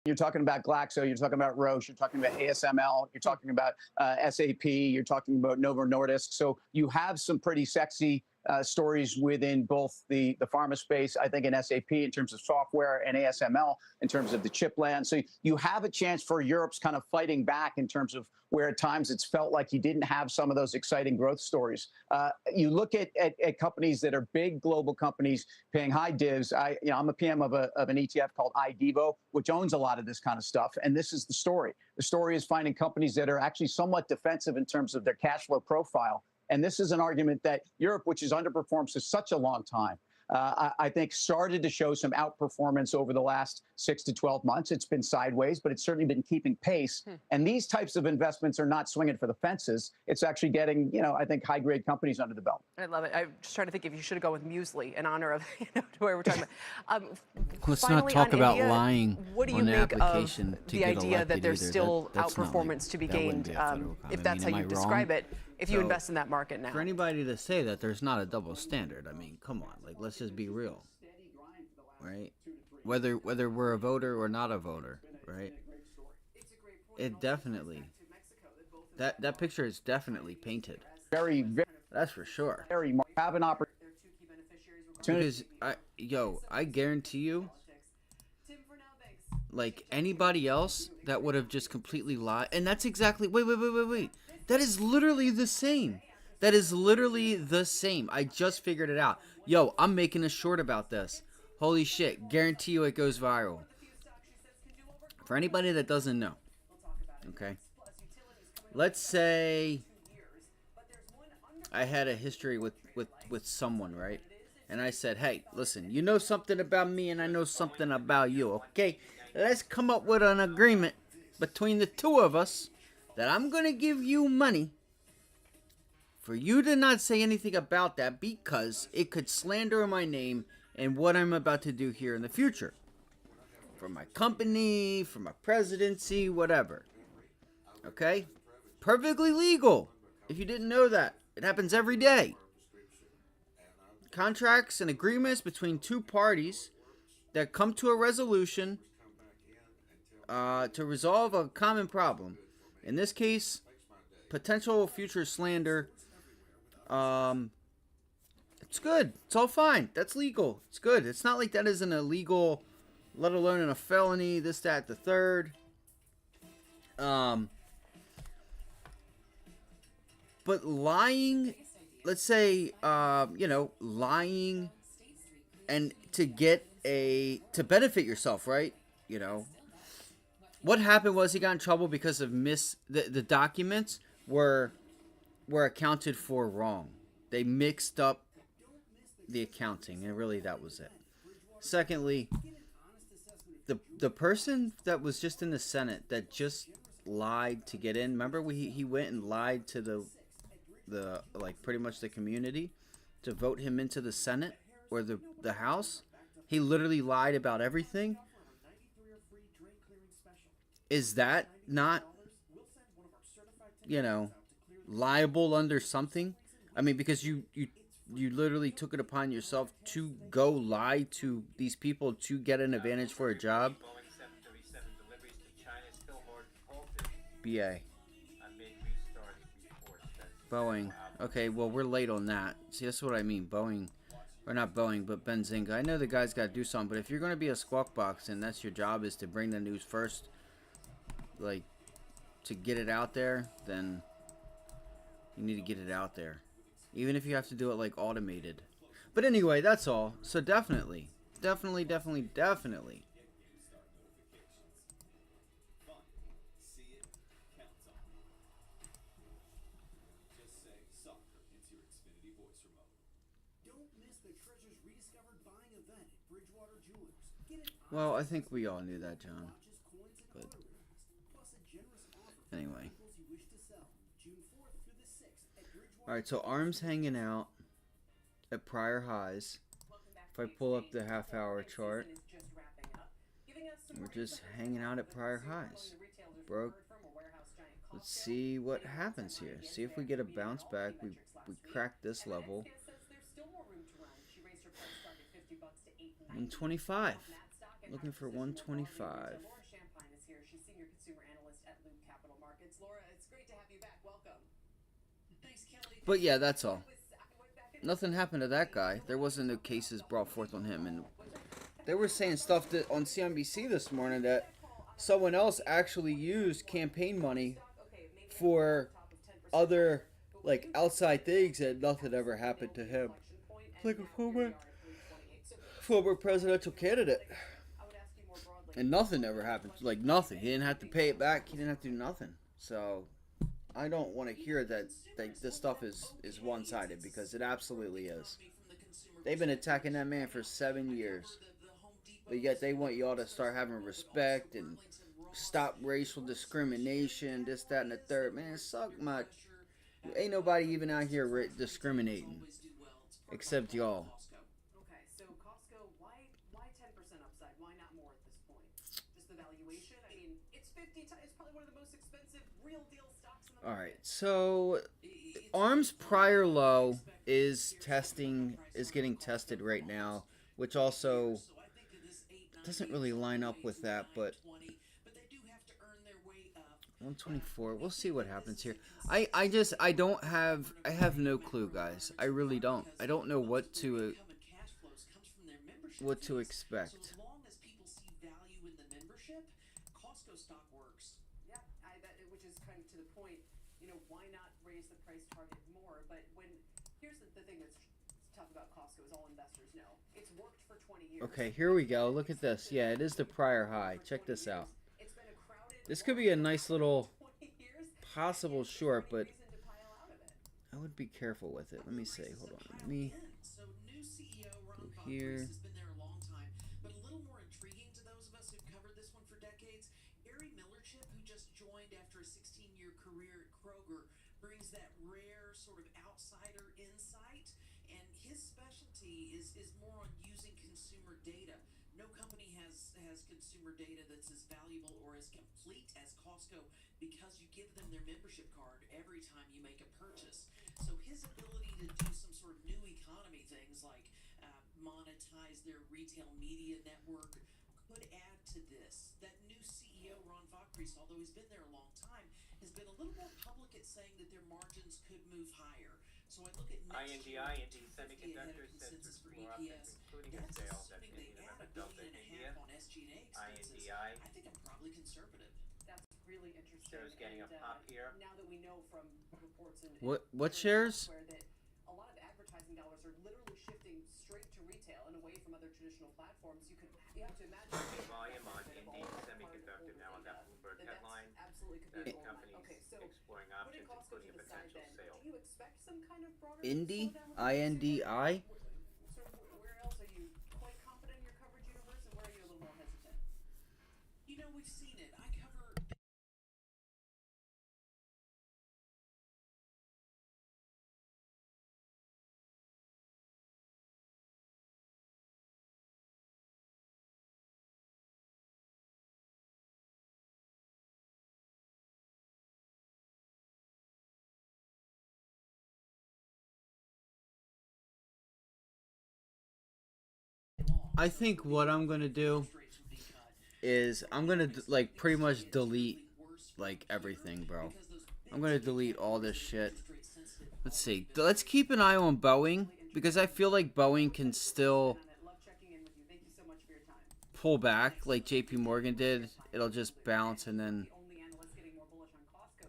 you're talking about Glaxo, you're talking about Roche, you're talking about ASML, you're talking about SAP, you're talking about Novo Nordisk. So you have some pretty sexy stories within both the pharma space, I think in SAP in terms of software and ASML in terms of the chip land. So you have a chance for Europe's kind of fighting back in terms of where at times it's felt like you didn't have some of those exciting growth stories. You look at companies that are big global companies paying high divs. I'm a PM of an ETF called IDEVO, which owns a lot of this kind of stuff. And this is the story. The story is finding companies that are actually somewhat defensive in terms of their cash flow profile. And this is an argument that Europe, which has underperformed for such a long time, I think started to show some outperformance over the last 6 to 12 months. It's been sideways, but it's certainly been keeping pace. And these types of investments are not swinging for the fences. It's actually getting, I think, high-grade companies under the belt. I love it. I'm just trying to think if you should go with Muesli in honor of to where we're talking about. Let's not talk about India, lying. What do you on the make application of to the get idea elected that there's either. still That's not outperformance to be gained, if that's how you describe it, if you invest in that market now? For anybody to say that there's not a double standard, I mean, come on, like, let's just be real, right? whether we're a voter or not a voter, right? It definitely, that picture is definitely painted. Very, very. That's for sure. Very have an opportunity. Because I guarantee you, like anybody else that would have just completely lied, and that's exactly. Wait. That is literally the same. That is literally the same. I just figured it out. Yo, I'm making a short about this. Holy shit! Guarantee you it goes viral. For anybody that doesn't know, okay. Let's say I had a history with someone, right? And I said, hey, listen, you know something about me and I know something about you, okay? Let's come up with an agreement between the two of us that I'm going to give you money for you to not say anything about that because it could slander my name and what I'm about to do here in the future. For my company, for my presidency, whatever. Okay? Perfectly legal. If you didn't know that. It happens every day. Contracts and agreements between two parties that come to a resolution to resolve a common problem. In this case, potential future slander. It's good. It's all fine. That's legal. It's good. It's not like that isn't illegal, let alone in a felony, this, that, the third. But lying, let's say, lying and to benefit yourself, right? You know, what happened was he got in trouble because of the documents were accounted for wrong. They mixed up the accounting, and really that was it. Secondly, the person that was just in the Senate that just lied to get in, remember he went and lied to the like pretty much the community to vote him into the Senate or the House. He literally lied about everything. Is that not, liable under something? I mean, because you literally took it upon yourself to go lie to these people to get an advantage for a job. BA. Boeing. Okay, well, we're late on that. See, that's what I mean. Boeing, or not Boeing, but Benzinga. I know the guy's got to do something, but if you're going to be a squawk box and that's your job is to bring the news first, like, to get it out there, then you need to get it out there. Even if you have to do it, like, automated. But anyway, that's all. So definitely. Well, I think we all knew that, John. But anyway. Alright, so ARM's hanging out at prior highs. If I pull up the half-hour chart, we're just hanging out at prior highs. Broke. Let's see what happens here. See if we get a bounce back. We crack this level. 125. Looking for 125. But yeah, that's all. Nothing happened to that guy. There wasn't no cases brought forth on him, and they were saying stuff that on CNBC this morning that someone else actually used campaign money for other like outside things, and nothing ever happened to him. Like a former presidential candidate. And nothing ever happened. Like nothing. He didn't have to pay it back. He didn't have to do nothing. So I don't want to hear that this stuff is one-sided, because it absolutely is. They've been attacking that man for 7 years. But yet they want y'all to start having respect and stop racial discrimination, this, that, and the third. Man, suck my... Ain't nobody even out here discriminating. Except y'all. Alright, so ARM's prior low is getting tested right now, which also doesn't really line up with that, but 124. We'll see what happens here. I have no clue, guys. I really don't. I don't know what to expect. Costco stock works. Yeah, which is kind of to the point. You know, why not raise the price target more? But here's the thing that's tough about Costco, is all investors know it's worked for 20 years. Okay, here we go. Look at this. Yeah, it is the prior high. Check this out. This could be a nice little possible short, but I would be careful with it. Let me see. Hold on. Let me go here. But a little more intriguing to those of us who've covered this one for decades, Gary Millerchip, who just joined after a 16-year career at Kroger, brings that rare sort of outsider insight, and his specialty is more on using consumer data. No company has consumer data that's as valuable or as complete as Costco, because you give them their membership card every time you make a purchase. So his ability to do some sort of new economy things like monetize their retail media network could add to this. That new CEO, Ron Vachris, although he's been there a long time, has been a little more public at saying that their margins could move higher. So I look at next year, AMD Semiconductor says to explore options, including a sale that India built in India. INDI. I think I'm probably conservative. That's really interesting. Shares getting a pop here. Now that we know from reports and What shares? that a lot of advertising dollars are literally shifting straight to retail and away from other traditional platforms. You have to imagine Volume on Indeed Semiconductor now on that Bloomberg headline. Absolutely could That be company's exploring options, including a potential sale. Do you expect some kind of broader Indy? INDI? Sort of where else are you quite confident in your coverage universe, and where are you a little more hesitant? You know, we've seen it. I cover. I think what I'm gonna do is I'm gonna like pretty much delete like everything, bro. I'm gonna delete all this shit. Let's see. Let's keep an eye on Boeing, because I feel like Boeing can still pull back like JP Morgan did. It'll just bounce and then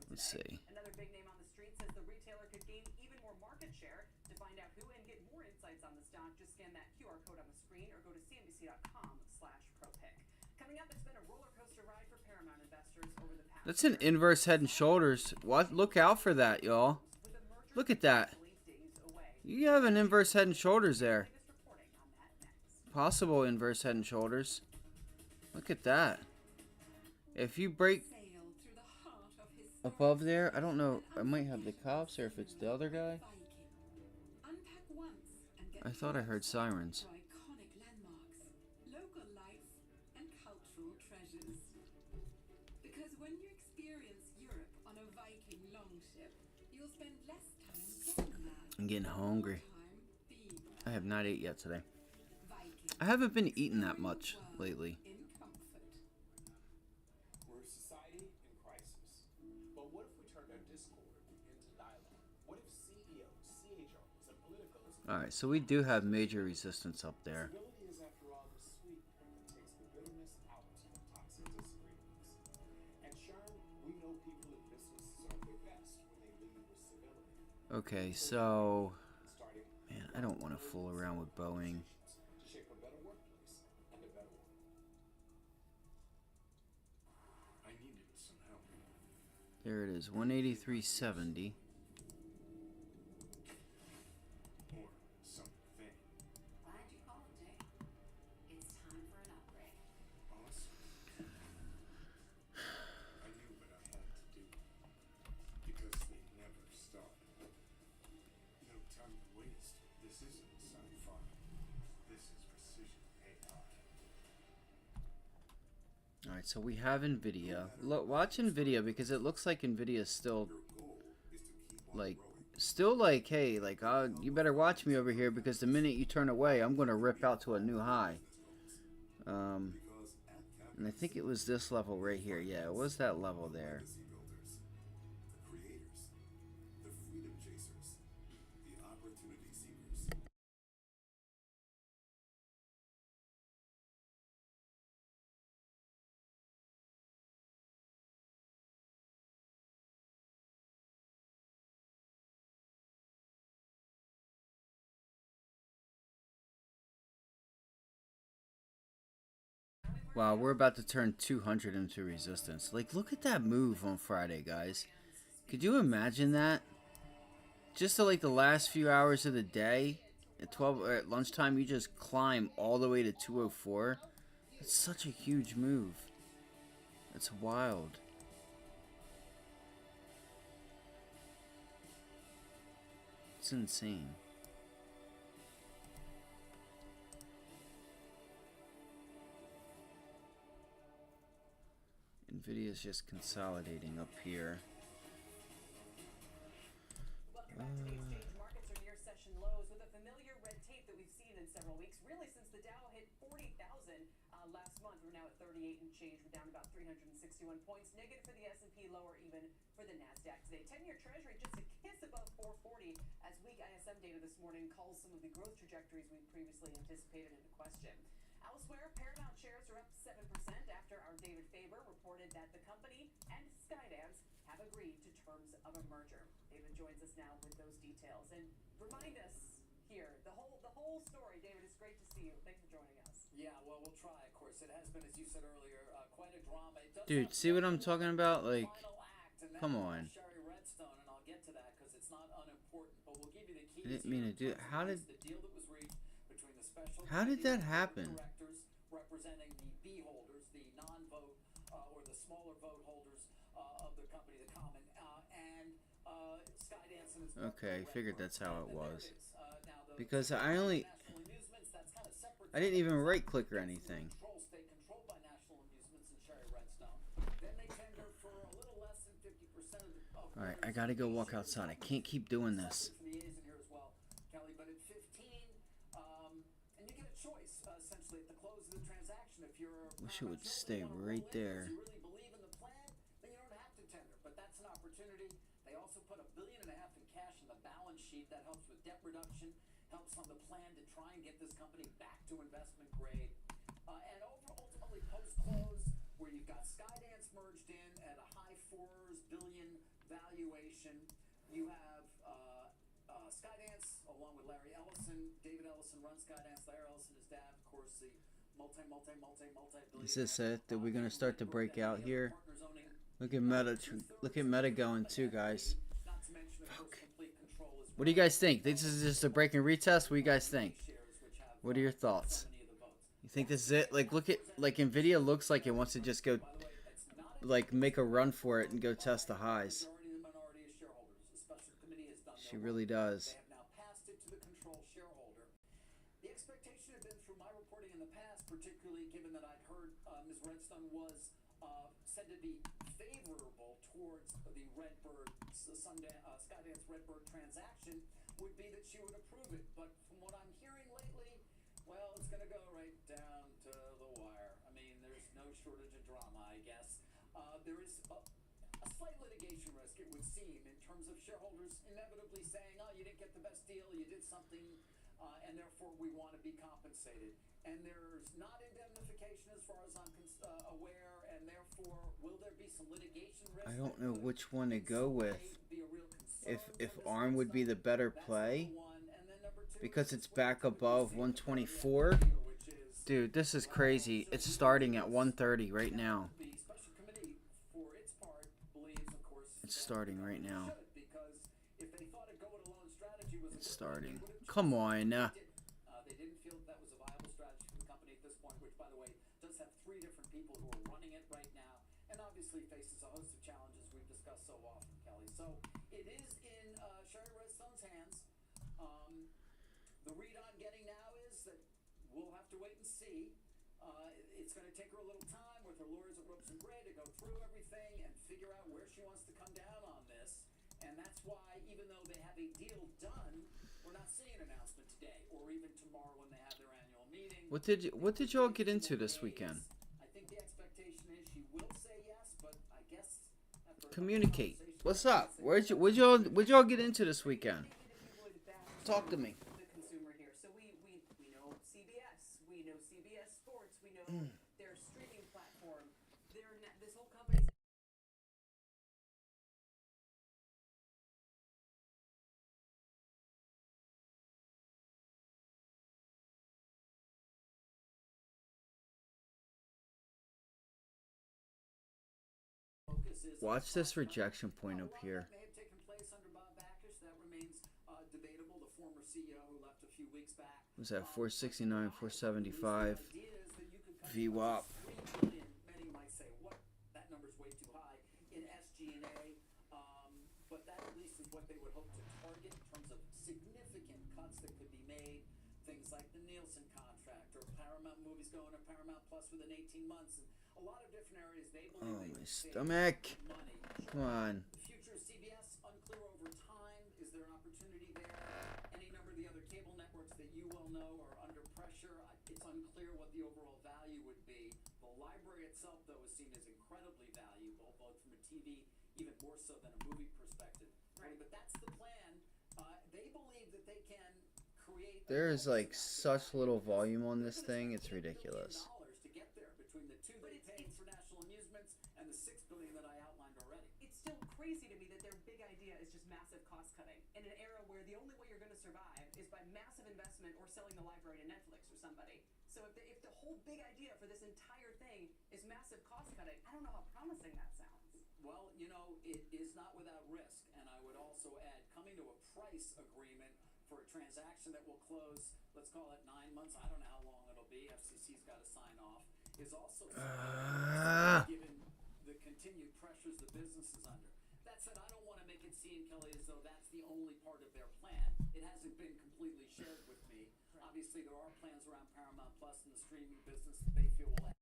let's see. Another big name on the street says the retailer could gain even more market share. To find out who and get more insights on the stock, just scan that QR code on the screen or go to cnbc.com/propick. Coming up, it's been a roller coaster ride for Paramount investors over the past. That's an inverse head and shoulders. What? Look out for that, y'all. Look at that. You have an inverse head and shoulders there. Possible inverse head and shoulders. Look at that. If you break above there, I don't know. I might have the cops, or if it's the other guy. I thought I heard sirens. Local life and cultural treasures. Because when you experience Europe on a Viking longship, you'll spend less time getting there. I'm getting hungry. I have not ate yet today. I haven't been eating that much lately. We're a society in crisis. But what if we turned our discord into dialogue? What if CEOs, CHROs, and politicos... Alright, so we do have major resistance up there. Civility is, after all, the sweet that takes the bitterness out of toxic disagreements. And Sharon, we know people in business serve their best when they lead with civility. Okay, so... Man, I don't want to fool around with Boeing. To shape a better workplace and a better world. I needed some help. There it is, 183.70. Or something. Glad you called, Jay. It's time for an upgrade. Awesome. I knew what I had to do. Because they never stop. No time to waste. This isn't sci-fi. This is precision AI. Alright, so we have NVIDIA. Watch NVIDIA, because it looks like NVIDIA is still, like, hey, like, you better watch me over here, because the minute you turn away, I'm going to rip out to a new high. And I think it was this level right here. Yeah, it was that level there. Wow, we're about to turn 200 into resistance. Like, look at that move on Friday, guys. Could you imagine that? Just to, like, the last few hours of the day, at 12 or at lunchtime, you just climb all the way to 204. It's such a huge move. It's wild. It's insane. NVIDIA is just consolidating up here. Welcome back to the exchange. Markets are near session lows with a familiar red tape that we've seen in several weeks, really since the Dow hit 40,000 last month. We're now at 38 and change. We're down about 361 points. Negative for the S&P, lower even for the NASDAQ today. 10-year Treasury just a kiss above 440 as weak ISM data this morning calls some of the growth trajectories we previously anticipated into question. Elsewhere, Paramount shares are up 7% after our David Faber reported that the company and Skydance have agreed to terms of a merger. David joins us now with those details. And remind us here, the whole story. David, it's great to see you. Thanks for joining us. Yeah, well, we'll try, of course. It has been, as you said earlier, quite a drama. Dude, see what I'm talking about? Like, come on. Sherry Redstone, and I'll get to that because it's not unimportant, but we'll give you the keys. I didn't mean to do it. How did that happen? Representing the B holders, the non-vote or the smaller vote holders of the company, the common, and Skydance and its Okay, I figured that's how it was. Because I didn't even right click or anything. Stay controlled by National Amusements and Sherry Redstone. Then they tender for a little less than 50% of the. Alright, I gotta go walk outside. I can't keep doing this. Kelly, but at 15, and you get a choice essentially at the close of the transaction. If you're Wish it would stay right there. you really believe in the plan, then you don't have to tender. But that's an opportunity. They also put $1.5 billion in cash in the balance sheet. That helps with debt reduction, helps on the plan to try and get this company back to investment grade. And ultimately post-close, where you've got Skydance merged in at a high $4 billion valuation, you have Skydance, along with Larry Ellison. David Ellison runs Skydance. Larry Ellison, his dad, of course, the multi-billion. Is this it? That we're gonna start to break out here? Look at Meta going too, guys. Fuck. What do you guys think? This is just a break and retest? What do you guys think? What are your thoughts? You think this is it? Like, look at, like, NVIDIA looks like it wants to just go, like, make a run for it and go test the highs. She really does. They have now passed it to the control shareholder. The expectation had been, through my reporting in the past, particularly given that I'd heard Ms. Redstone was said to be favorable towards the Skydance Redbird transaction, would be that she would approve it. But from what I'm hearing lately, well, it's going to go right down to the wire. I mean, there's no shortage of drama, I guess. There is a slight litigation risk, it would seem, in terms of shareholders inevitably saying, oh, you didn't get the best deal, you did something, and therefore we want to be compensated. And there's not indemnification as far as I'm aware, and therefore will there be some litigation risk? I don't know which one to go with. If ARM would be the better play, because it's back above 124. Dude, this is crazy. It's starting at 130 right now. It's starting right now. It's starting. Come on. They didn't feel that was a viable strategy for the company at this point, which, by the way, does have 3 different people who are running it right now, and obviously faces a host of challenges we've discussed so often, Kelly. So it is in Sherry Redstone's hands. The read I'm getting now is that we'll have to wait and see. It's going to take her a little time with her lawyers at Ropes and Gray to go through everything and figure out where she wants to come down on this. And that's why, even though they have a deal done, we're not seeing an announcement today or even tomorrow when they have their annual meeting. What did y'all get into this weekend? I think the expectation Communicate. What's up? What'd y'all get into this weekend? Talk to me. The consumer here. So we know CBS, we know CBS Sports, we know their streaming platform. This whole company's Watch this rejection point up here. May have taken place under Bob Backus. That remains debatable. The former CEO who left a few weeks back. Was that 469, 475 VWAP? Many might say, what? That number's way too high in SG&A. But that at least is what they would hope to target in terms of significant cuts that could be made. Things like the Nielsen contract or Paramount movies going to Paramount Plus within 18 months. And a lot of different areas they believe Oh, they my could save stomach. money. Come on. The future of CBS, unclear over time. Is there an opportunity there? Any number of the other cable networks that you well know are under pressure. It's unclear what the overall value would be. The library itself, though, is seen as incredibly valuable, both from a TV, even more so than a movie perspective. Right. But that's the plan. They believe that they can create... There is like such little volume on this thing. It's ridiculous. ...to get there between the two they paid for national amusements and the $6 billion that I outlined already. It's still crazy to me that their big idea is just massive cost cutting in an era where the only way you're going to survive is by massive investment or selling the library to Netflix or somebody. So if the whole big idea for this entire thing is massive cost cutting, I don't know how promising that sounds. Well, you know, it is not without risk, and I would also add coming to a price agreement for a transaction that will close, let's call it 9 months, I don't know how long it'll be, FCC's got to sign off, is also given the continued pressures the business is under. That said, I don't want to make it seem, Kelly, as though that's the only part of their plan. It hasn't been completely shared with me. Obviously, there are plans around Paramount Plus and the streaming business that they feel will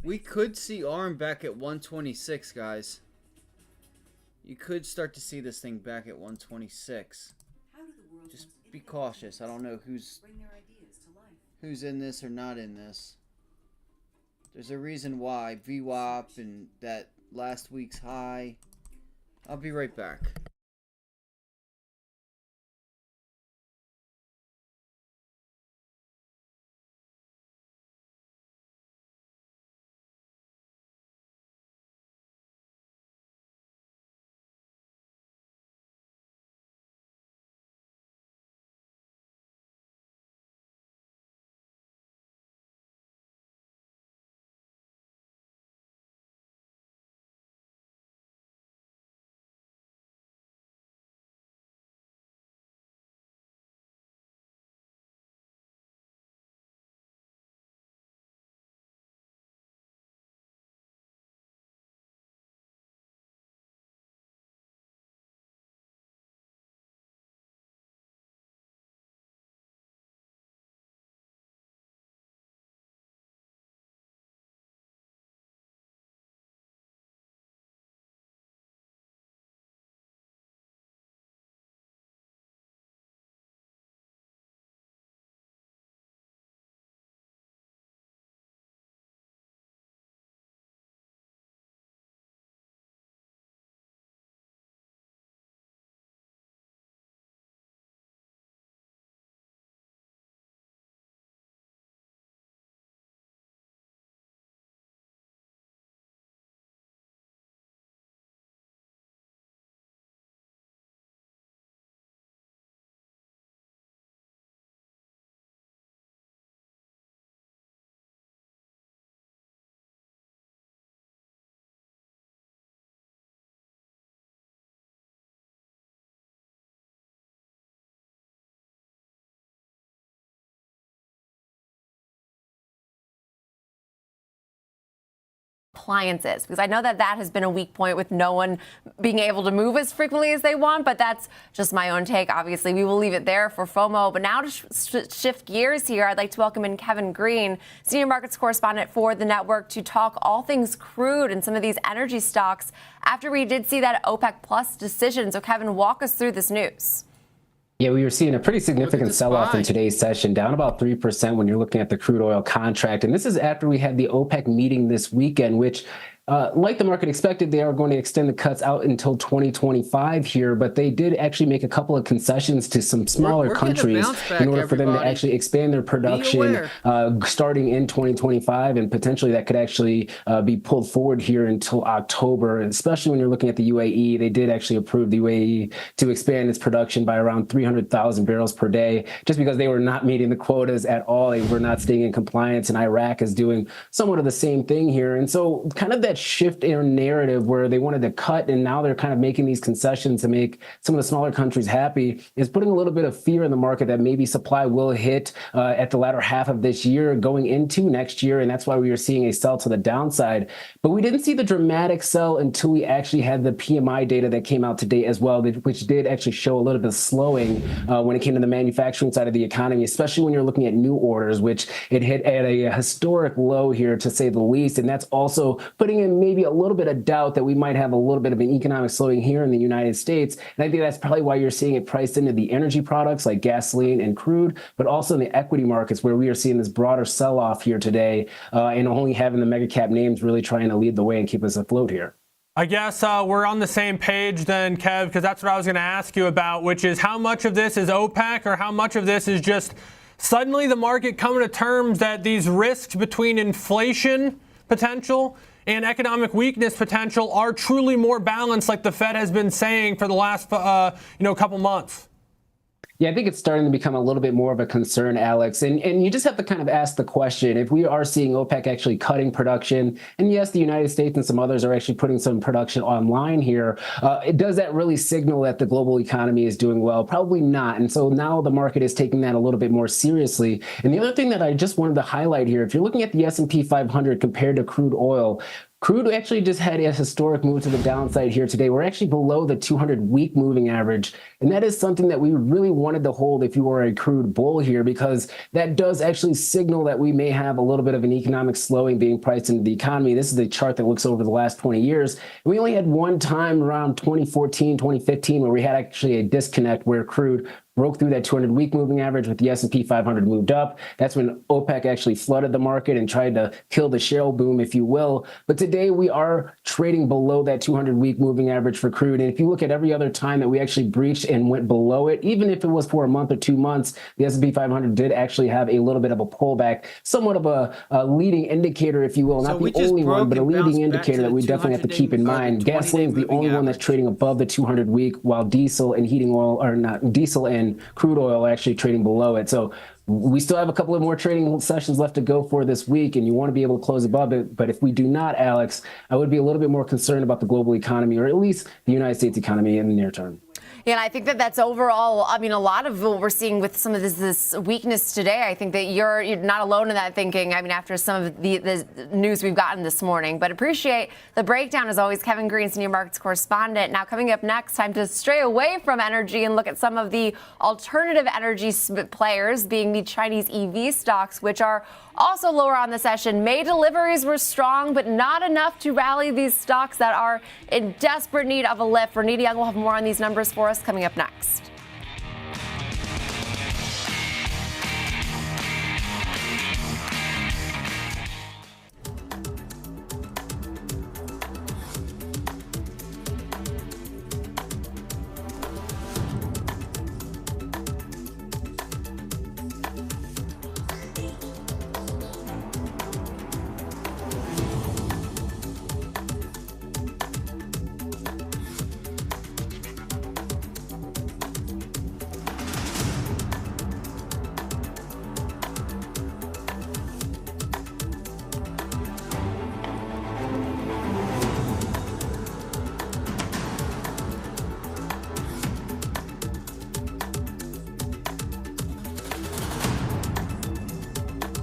We could see ARM back at 126, guys. You could start to see this thing back at 126. Just be cautious. I don't know who's in this or not in this. There's a reason why. VWAP and that last week's high. I'll be right back. appliances? Because I know that that has been a weak point with no one being able to move as frequently as they want, but that's just my own take. Obviously, we will leave it there for FOMO. But now to shift gears here, I'd like to welcome in Kevin Green, senior markets correspondent for the network, to talk all things crude and some of these energy stocks after we did see that OPEC Plus decision. So, Kevin, walk us through this news. Yeah, we were seeing a pretty significant sell-off in today's session, down about 3% when you're looking at the crude oil contract. And this is after we had the OPEC meeting this weekend, which, like the market expected, they are going to extend the cuts out until 2025 here, but they did actually make a couple of concessions to some smaller countries in order for them to actually expand their production starting in 2025, and potentially that could actually be pulled forward here until October, and especially when you're looking at the UAE. They did actually approve the UAE to expand its production by around 300,000 barrels per day, just because they were not meeting the quotas at all. They were not staying in compliance, and Iraq is doing somewhat of the same thing here. And so kind of that shift in narrative where they wanted to cut and now they're kind of making these concessions to make some of the smaller countries happy is putting a little bit of fear in the market that maybe supply will hit at the latter half of this year going into next year. And that's why we are seeing a sell to the downside. But we didn't see the dramatic sell until we actually had the PMI data that came out today as well, which did actually show a little bit of slowing when it came to the manufacturing side of the economy, especially when you're looking at new orders, which it hit at a historic low here, to say the least. And that's also putting in maybe a little bit of doubt that we might have a little bit of an economic slowing here in the United States. And I think that's probably why you're seeing it priced into the energy products like gasoline and crude, but also in the equity markets where we are seeing this broader sell-off here today and only having the mega cap names really trying to lead the way and keep us afloat here. I guess we're on the same page then, Kev, because that's what I was going to ask you about, which is how much of this is OPEC or how much of this is just suddenly the market coming to terms that these risks between inflation potential and economic weakness potential are truly more balanced, like the Fed has been saying for the last couple months. Yeah, I think it's starting to become a little bit more of a concern, Alex. And you just have to kind of ask the question, if we are seeing OPEC actually cutting production, and yes, the United States and some others are actually putting some production online here, does that really signal that the global economy is doing well? Probably not. And so now the market is taking that a little bit more seriously. And the other thing that I just wanted to highlight here, if you're looking at the S&P 500 compared to crude oil, crude actually just had a historic move to the downside here today. We're actually below the 200-week moving average. And that is something that we really wanted to hold if you were a crude bull here, because that does actually signal that we may have a little bit of an economic slowing being priced into the economy. This is a chart that looks over the last 20 years. And we only had one time around 2014, 2015, where we had actually a disconnect where crude broke through that 200-week moving average with the S&P 500 moved up. That's when OPEC actually flooded the market and tried to kill the shale boom, if you will. But today we are trading below that 200-week moving average for crude. And if you look at every other time that we actually breached and went below it, even if it was for a month or 2 months, the S&P 500 did actually have a little bit of a pullback, somewhat of a leading indicator, if you will. Not the only one, but a leading indicator that we definitely have to keep in mind. Gasoline is the only one that's trading above the 200-week, while diesel and heating oil, or not diesel and crude oil, are actually trading below it. So we still have a couple of more trading sessions left to go for this week, and you want to be able to close above it. But if we do not, Alex, I would be a little bit more concerned about the global economy, or at least the United States economy in the near term. Yeah, and I think that that's overall, I mean, a lot of what we're seeing with some of this weakness today. I think that you're not alone in that thinking, I mean, after some of the news we've gotten this morning. But appreciate the breakdown, as always. Kevin Green, senior markets correspondent. Now, coming up next, time to stray away from energy and look at some of the alternative energy players, being the Chinese EV stocks, which are also lower on the session. May deliveries were strong, but not enough to rally these stocks that are in desperate need of a lift. Renita Young will have more on these numbers for us coming up next.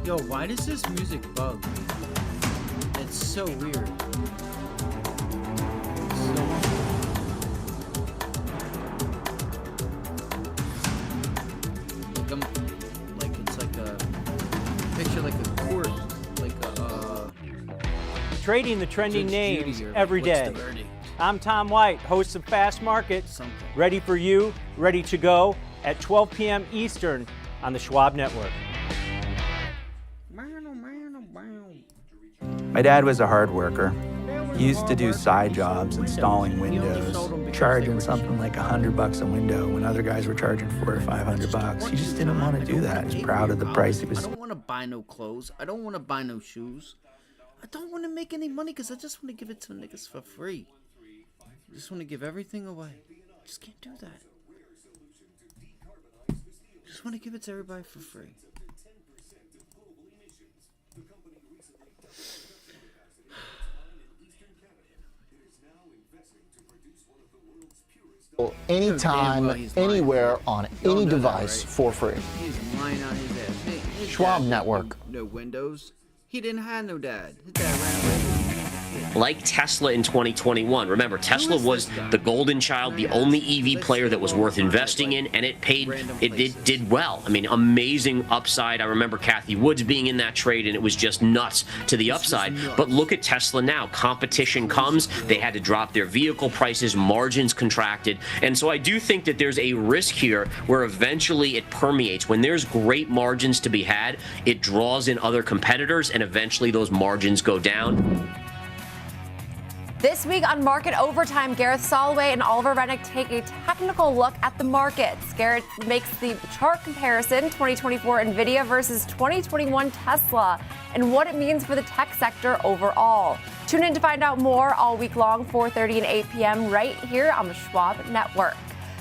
Yo, why does this music bug? It's It's so weird. It's like a picture, like a court, like a. Trading the trending names every day. I'm Tom White, host of Fast Market. Ready for you, ready to go at 12 p.m. Eastern on the Schwab Network. My dad was a hard worker. He used to do side jobs installing windows, charging something like $100 a window when other guys were charging $400 or $500. He just didn't want to do that. He's proud of the price he was. I don't want to buy no clothes. I don't want to buy no shoes. I don't want to make any money because I just want to give it to the niggas for free. I just want to give everything away. I just can't do that. I just want to give it to everybody for free. Anytime, anywhere, on any device for free. He's lying on his ass. His Schwab dad Network. No Windows. He didn't have no dad. His dad ran away. Like Tesla in 2021. Remember, Tesla was the golden child, the only EV player that was worth investing in, and it did well. I mean, amazing upside. I remember Kathy Woods being in that trade, and it was just nuts to the upside. But look at Tesla now. Competition comes. They had to drop their vehicle prices. Margins contracted. And so I do think that there's a risk here where eventually it permeates. When there's great margins to be had, it draws in other competitors, and eventually those margins go down. This week on Market Overtime, Gareth Soloway and Oliver Rennick take a technical look at the markets. Gareth makes the chart comparison, 2024 NVIDIA versus 2021 Tesla, and what it means for the tech sector overall. Tune in to find out more all week long, 4:30 and 8 p.m. right here on the Schwab Network.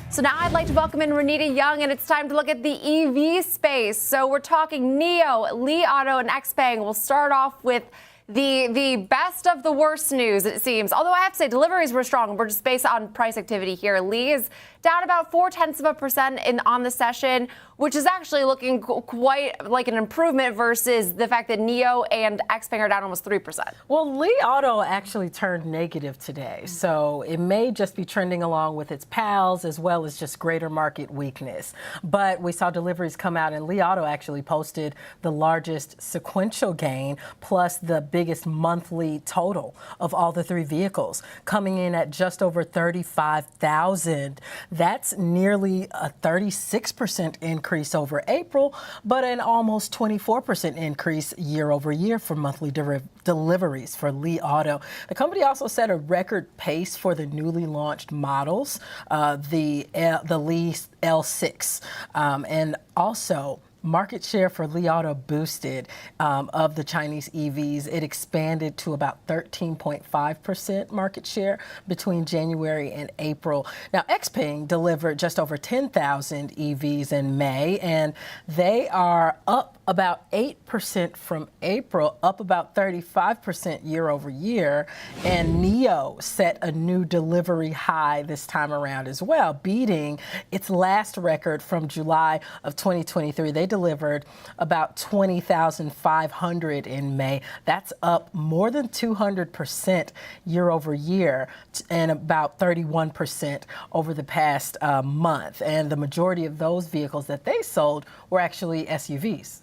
So now I'd like to welcome in Renita Young, and it's time to look at the EV space. So we're talking NIO, Li Auto, and XPeng. We'll start off with the best of the worst news, it seems. Although I have to say, deliveries were strong. We're just based on price activity here. Li is down about 0.4% on the session, which is actually looking quite like an improvement versus the fact that NIO and XPeng are down almost 3%. Well, Li Auto actually turned negative today, so it may just be trending along with its pals as well as just greater market weakness. But we saw deliveries come out, and Li Auto actually posted the largest sequential gain plus the biggest monthly total of all the three vehicles, coming in at just over 35,000. That's nearly a 36% increase over April, but an almost 24% increase year over year for monthly deliveries for Li Auto. The company also set a record pace for the newly launched models, the Li L6, and also market share for Li Auto boosted of the Chinese EVs. It expanded to about 13.5% market share between January and April. Now, XPeng delivered just over 10,000 EVs in May, and they are up about 8% from April, up about 35% year over year. And NIO set a new delivery high this time around as well, beating its last record from July of 2023. They delivered about 20,500 in May. That's up more than 200% year over year and about 31% over the past month. And the majority of those vehicles that they sold were actually SUVs.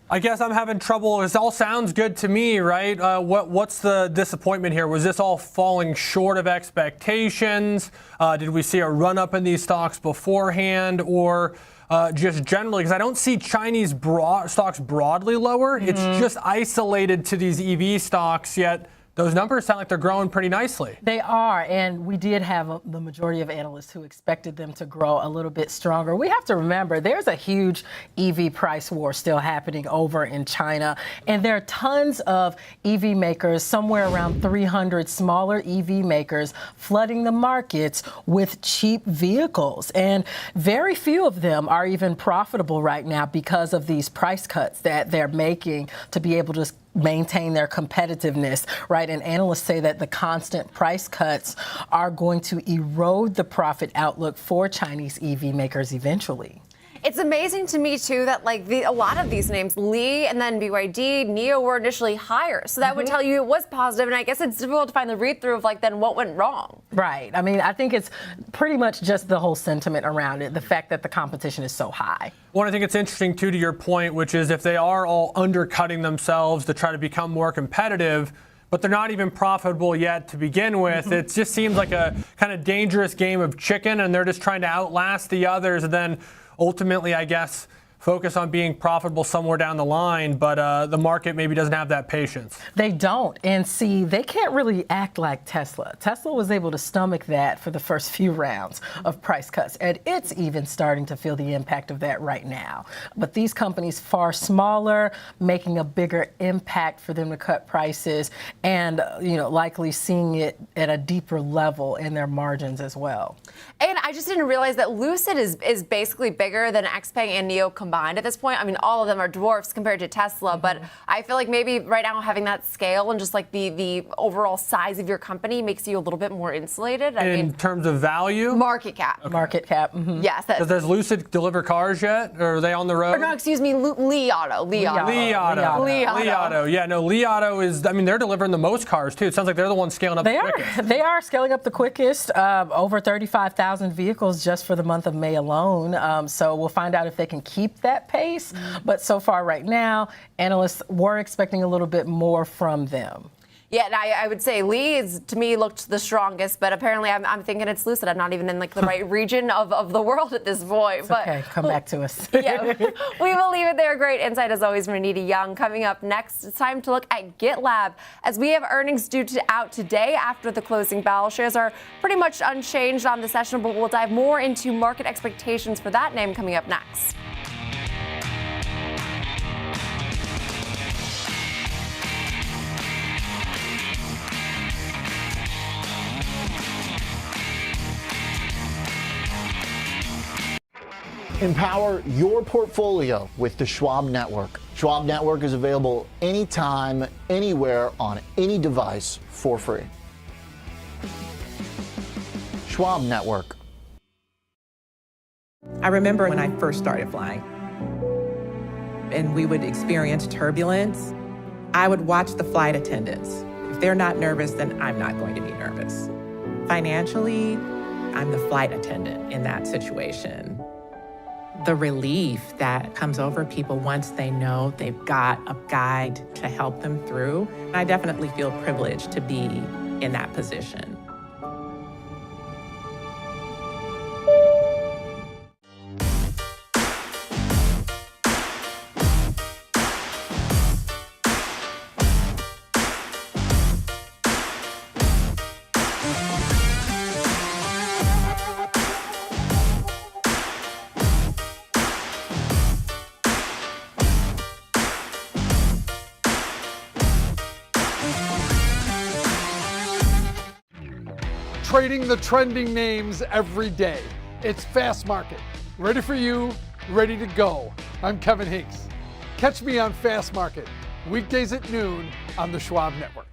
I guess I'm having trouble. This all sounds good to me, right? What's the disappointment here? Was this all falling short of expectations? Did we see a run up in these stocks beforehand, or just generally? Because I don't see Chinese stocks broadly lower. It's just isolated to these EV stocks, yet those numbers sound like they're growing pretty nicely. They are, and we did have the majority of analysts who expected them to grow a little bit stronger. We have to remember there's a huge EV price war still happening over in China, and there are tons of EV makers, somewhere around 300 smaller EV makers, flooding the markets with cheap vehicles. And very few of them are even profitable right now because of these price cuts that they're making to be able to maintain their competitiveness, right? And analysts say that the constant price cuts are going to erode the profit outlook for Chinese EV makers eventually. It's amazing to me too that like a lot of these names, Lee and then BYD, NIO were initially higher. So that would tell you it was positive, and I guess it's difficult to find the read-through of like then what went wrong. Right. I mean, I think it's pretty much just the whole sentiment around it, the fact that the competition is so high. Well, I think it's interesting too, to your point, which is if they are all undercutting themselves to try to become more competitive, but they're not even profitable yet to begin with. It just seems like a kind of dangerous game of chicken, and they're just trying to outlast the others and then ultimately, I guess, focus on being profitable somewhere down the line, but the market maybe doesn't have that patience. They don't. And see, they can't really act like Tesla. Tesla was able to stomach that for the first few rounds of price cuts, and it's even starting to feel the impact of that right now. But these companies far smaller, making a bigger impact for them to cut prices and, likely seeing it at a deeper level in their margins as well. And I just didn't realize that Lucid is basically bigger than XPeng and NIO combined at this point. I mean, all of them are dwarfs compared to Tesla, but I feel like maybe right now having that scale and just like the overall size of your company makes you a little bit more insulated. In terms of value? Market cap. Okay. Market cap. Yes. Does Lucid deliver cars yet? Or are they on the road? Or no, excuse me, Li Auto. Li Auto. Yeah, no, Li Auto is, they're delivering the most cars too. It sounds like they're the ones scaling up the quickest. They are scaling up the quickest, over 35,000 vehicles just for the month of May alone. So we'll find out if they can keep that pace. But so far right now, analysts were expecting a little bit more from them. Yeah, and I would say Lee to me looked the strongest, but apparently I'm thinking it's Lucid. I'm not even in like the right region of the world at this point. It's okay, come back to us. Yeah, we will leave it there. Great insight as always from Anita Young. Coming up next, it's time to look at GitLab. As we have earnings due out today after the closing bell. Shares are pretty much unchanged on the session, but we'll dive more into market expectations for that name coming up next. Empower your portfolio with the Schwab Network. Schwab Network is available anytime, anywhere, on any device for free. Schwab Network. I remember when I first started flying and we would experience turbulence, I would watch the flight attendants. If they're not nervous, then I'm not going to be nervous. Financially, I'm the flight attendant in that situation. The relief that comes over people once they know they've got a guide to help them through, I definitely feel privileged to be in that position. Trading the trending names every day. It's Fast Market. Ready for you, ready to go. I'm Kevin Hinks. Catch me on Fast Market, weekdays at noon on the Schwab Network.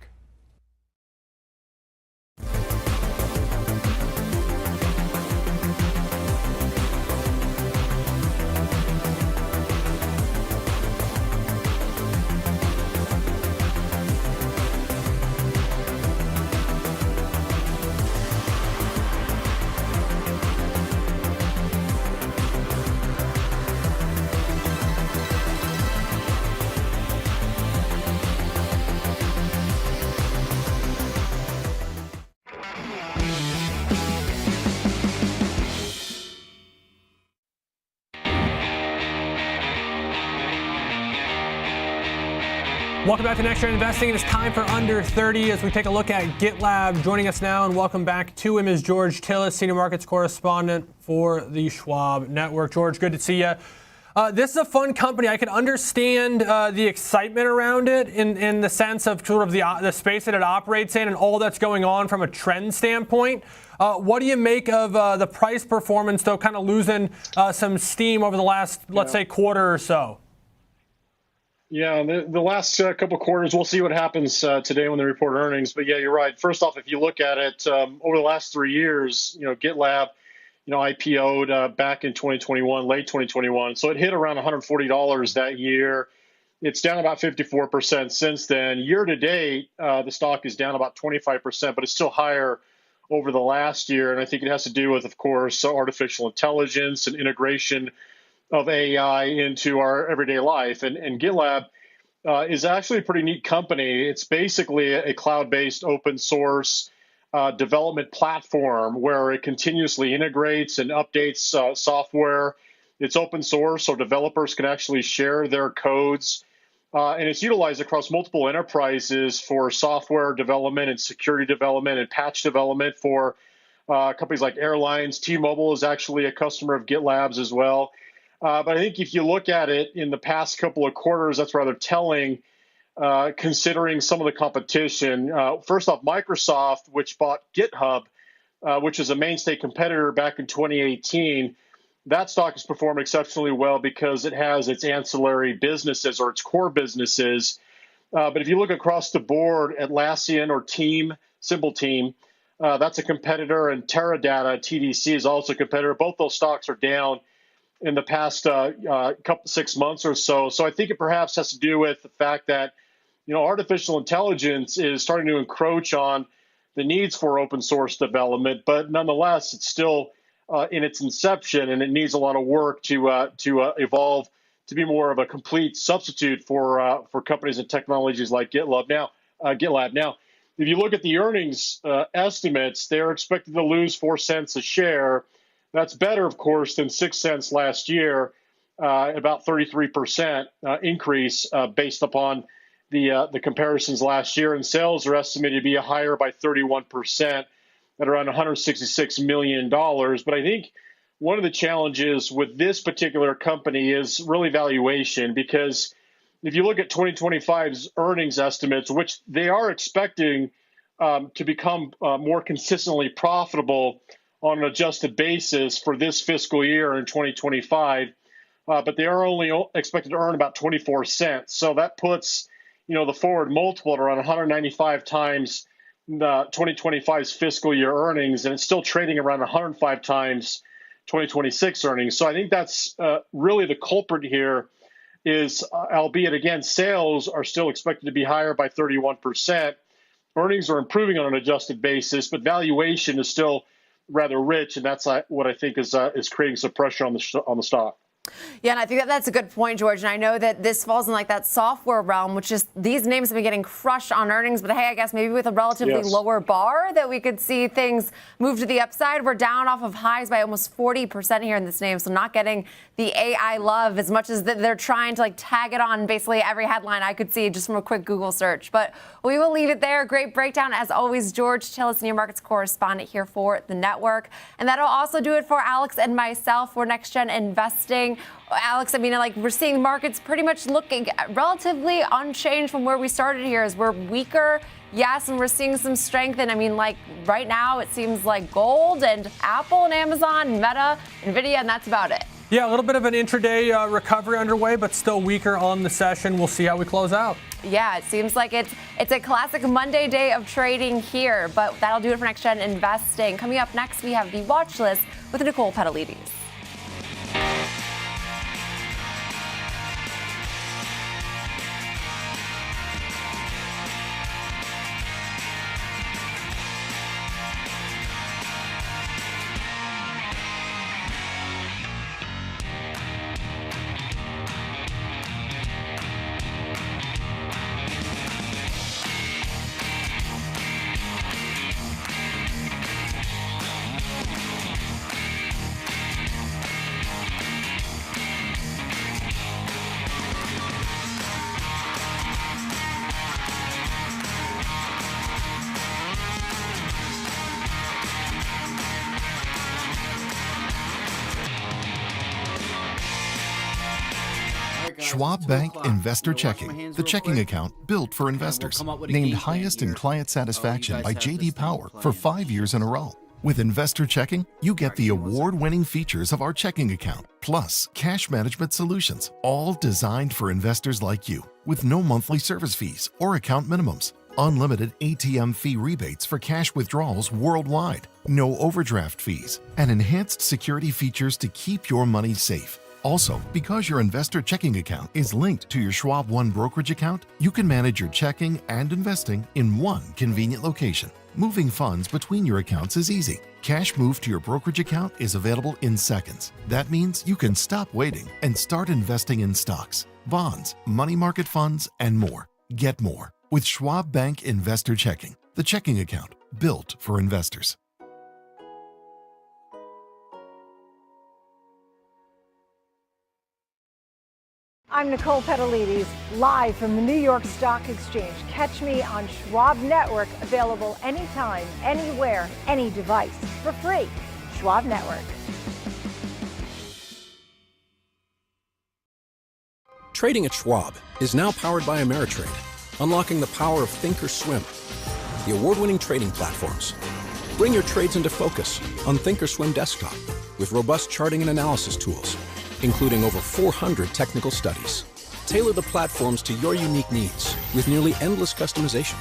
Welcome back to Next Gen Investing. It is time for Under 30 as we take a look at GitLab. Joining us now and welcome back to him is George Tillis, Senior Markets Correspondent for the Schwab Network. George, good to see you. This is a fun company. I can understand the excitement around it in the sense of sort of the space that it operates in and all that's going on from a trend standpoint. What do you make of the price performance, though, kind of losing some steam over the last, let's say, quarter or so? Yeah, the last couple quarters, we'll see what happens today when they report earnings. But yeah, you're right. First off, if you look at it over the last 3 years, GitLab IPO'd back in 2021, late 2021. So it hit around $140 that year. It's down about 54% since then. Year to date, the stock is down about 25%, but it's still higher over the last year. And I think it has to do with, of course, artificial intelligence and integration of AI into our everyday life. And GitLab is actually a pretty neat company. It's basically a cloud-based open source development platform where it continuously integrates and updates software. It's open source, so developers can actually share their codes. And it's utilized across multiple enterprises for software development and security development and patch development for companies like airlines. T-Mobile is actually a customer of GitLab's as well. But I think if you look at it in the past couple of quarters, that's rather telling, considering some of the competition. First off, Microsoft, which bought GitHub, which is a mainstay competitor back in 2018, that stock has performed exceptionally well because it has its ancillary businesses or its core businesses. But if you look across the board, Atlassian or Team, symbol Team, that's a competitor, and Teradata, TDC, is also a competitor. Both those stocks are down in the past 6 months or so. So I think it perhaps has to do with the fact that artificial intelligence is starting to encroach on the needs for open source development, but nonetheless, it's still in its inception, and it needs a lot of work to evolve to be more of a complete substitute for companies and technologies like GitLab. Now, if you look at the earnings estimates, they're expected to lose 4 cents a share. That's better, of course, than 6 cents last year, about 33% increase based upon the comparisons last year. And sales are estimated to be higher by 31% at around $166 million. But I think one of the challenges with this particular company is really valuation, because if you look at 2025's earnings estimates, which they are expecting to become more consistently profitable on an adjusted basis for this fiscal year in 2025, but they are only expected to earn about 24 cents. So that puts the forward multiple at around 195 times the 2025's fiscal year earnings, and it's still trading around 105 times 2026 earnings. So I think that's really the culprit here is, albeit again, sales are still expected to be higher by 31%. Earnings are improving on an adjusted basis, but valuation is still rather rich, and that's what I think is creating some pressure on the stock. Yeah, and I think that's a good point, George. And I know that this falls in like that software realm, which is these names have been getting crushed on earnings. But hey, I guess maybe with a relatively lower bar that we could see things move to the upside. We're down off of highs by almost 40% here in this name. So not getting the AI love as much as they're trying to like tag it on basically every headline I could see just from a quick Google search. But we will leave it there. Great breakdown as always, George Tillis, senior markets correspondent here for the network. And that'll also do it for Alex and myself for Next Gen Investing. Alex, I mean, like we're seeing the markets pretty much looking relatively unchanged from where we started here as we're weaker. Yes, and we're seeing some strength. And I mean, like right now, it seems like gold and Apple and Amazon, Meta, NVIDIA, and that's about it. Yeah, a little bit of an intraday recovery underway, but still weaker on the session. We'll see how we close out. Yeah, it seems like it's a classic Monday day of trading here, but that'll do it for Next Gen Investing. Coming up next, we have the watch list with Nicole Petalides. Schwab Bank Investor Checking, the checking account built for investors, named highest in client satisfaction by J.D. Power for 5 years in a row. With Investor Checking, you get the award-winning features of our checking account, plus cash management solutions, all designed for investors like you, with no monthly service fees or account minimums. Unlimited ATM fee rebates for cash withdrawals worldwide. no overdraft fees, and enhanced security features to keep your money safe. Also, because your investor checking account is linked to your Schwab One brokerage account, you can manage your checking and investing in one convenient location. Moving funds between your accounts is easy. Cash moved to your brokerage account is available in seconds. That means you can stop waiting and start investing in stocks, bonds, money market funds, and more. Get more with Schwab Bank Investor Checking, the checking account built for investors. I'm Nicole Petalides, live from the New York Stock Exchange. Catch me on Schwab Network, available anytime, anywhere, any device, for free. Schwab Network. Trading at Schwab is now powered by Ameritrade, unlocking the power of Thinkorswim, the award-winning trading platforms. Bring your trades into focus on Thinkorswim Desktop with robust charting and analysis tools, including over 400 technical studies. Tailor the platforms to your unique needs with nearly endless customization.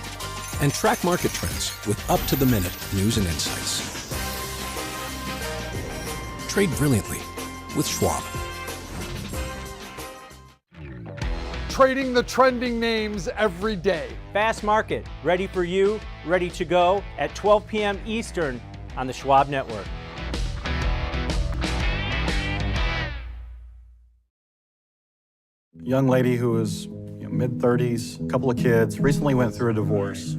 And track market trends with up-to-the-minute news and insights. Trade brilliantly with Schwab. Trading the trending names every day. Fast Market, ready for you, ready to go at 12 p.m. Eastern on the Schwab Network. Young lady who was mid-30s, a couple of kids, recently went through a divorce.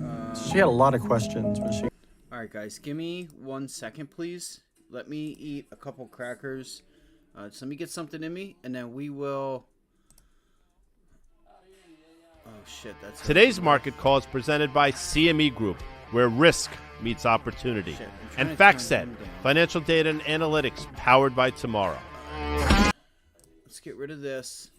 She had a lot of questions, but she... All right, guys, give me 1 second, please. Let me eat a couple crackers. Just let me get something in me, and then we will... Oh, shit, that's... Today's market call is presented by CME Group, where risk meets opportunity. And FactSet, financial data and analytics powered by tomorrow. Let's get rid of this.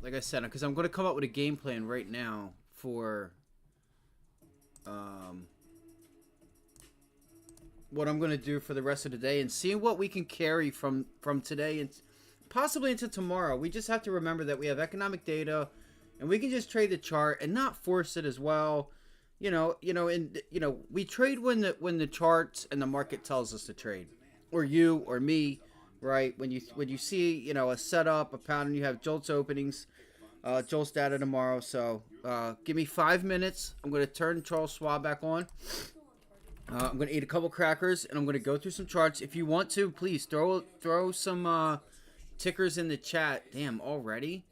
Like I said, because I'm going to come up with a game plan right now for what I'm going to do for the rest of the day and seeing what we can carry from today and possibly into tomorrow. We just have to remember that we have economic data and we can just trade the chart and not force it as well. We trade when the charts and the market tells us to trade, or you or me, right? When you see, a setup, a pattern, you have JOLTS openings, JOLTS data tomorrow. So give me 5 minutes. I'm going to turn Charles Schwab back on. I'm going to eat a couple crackers, and I'm going to go through some charts. If you want to, please throw some tickers in the chat. Damn, already?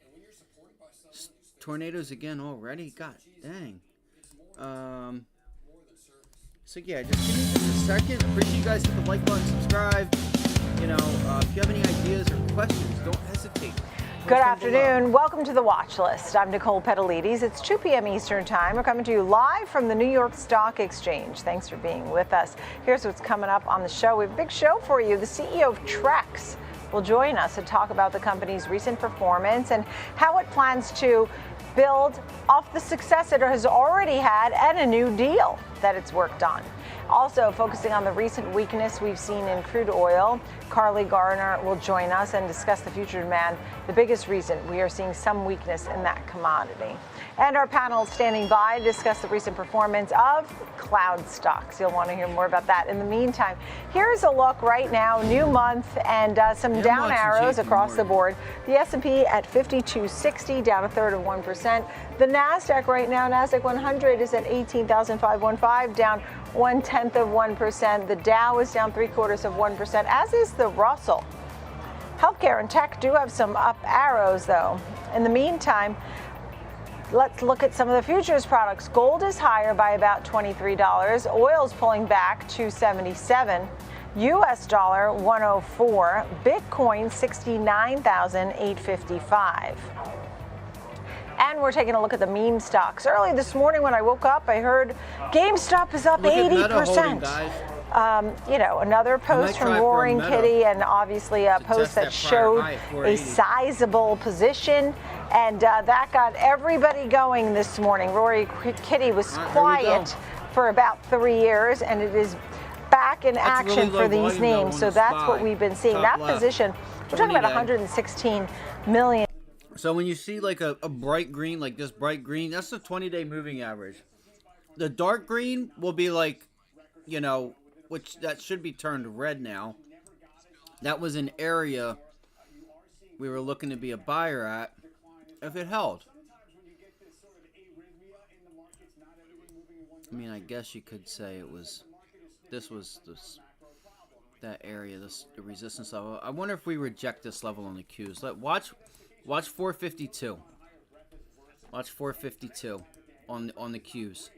Tornadoes again already? God dang. So yeah, just give me just a second. Appreciate you guys. Hit the like button, subscribe. If you have any ideas or questions, don't hesitate. Good afternoon. Welcome to the Watch List. I'm Nicole Petalides. It's 2 p.m. Eastern Time. We're coming to you live from the New York Stock Exchange. Thanks for being with us. Here's what's coming up on the show. We have a big show for you. The CEO of Trex will join us to talk about the company's recent performance and how it plans to build off the success it has already had and a new deal that it's worked on. Also focusing on the recent weakness we've seen in crude oil, Carly Garner will join us and discuss the future demand, the biggest reason we are seeing some weakness in that commodity. And our panel standing by to discuss the recent performance of cloud stocks. You'll want to hear more about that. In the meantime, here's a look right now, new month, and some down arrows across the board. The S&P at 5260, down 1/3%. The NASDAQ right now, NASDAQ 100 is at 18,515, down 0.1%. The Dow is down 0.75%, as is the Russell. Healthcare and tech do have some up arrows, though. In the meantime, let's look at some of the futures products. Gold is higher by about $23. Oil's pulling back $277. U.S. dollar 104. Bitcoin 69,855. And we're taking a look at the meme stocks. Early this morning when I woke up, I heard GameStop is up 80%. You know, another post from Roaring Kitty, and obviously a post that showed a sizable position, and that got everybody going this morning. Roaring Kitty was quiet for about 3 years, and it is back in action for these names. So that's what we've been seeing. That position, we're talking about 116 million. So when you see like a bright green, like this bright green, that's the 20-day moving average. The dark green will be like, you know, which that should be turned red now. That was an area we were looking to be a buyer at if it held. I mean, I guess you could say it was, this was that area, the resistance level. I wonder if we reject this level on the Qs. Watch 452. Watch 452 on the Qs.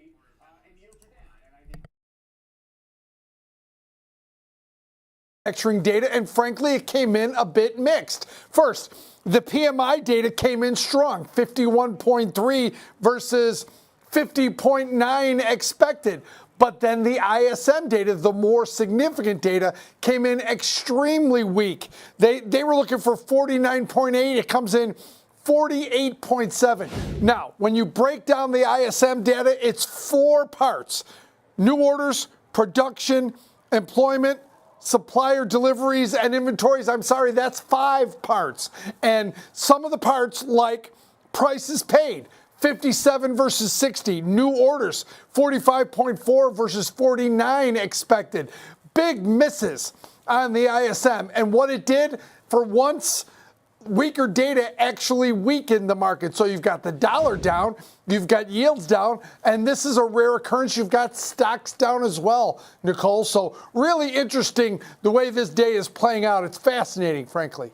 Manufacturing data, and frankly, it came in a bit mixed. First, the PMI data came in strong, 51.3 versus 50.9 expected. But then the ISM data, the more significant data, came in extremely weak. They were looking for 49.8. It comes in 48.7. Now, when you break down the ISM data, it's 4 parts: new orders, production, employment, supplier deliveries, and inventories. I'm sorry, that's 5 parts. And some of the parts, like prices paid, 57 versus 60. New orders, 45.4 versus 49 expected. Big misses on the ISM. And what it did, for once, weaker data actually weakened the market. So you've got the dollar down, you've got yields down, and this is a rare occurrence. You've got stocks down as well, Nicole. So really interesting the way this day is playing out. It's fascinating, frankly.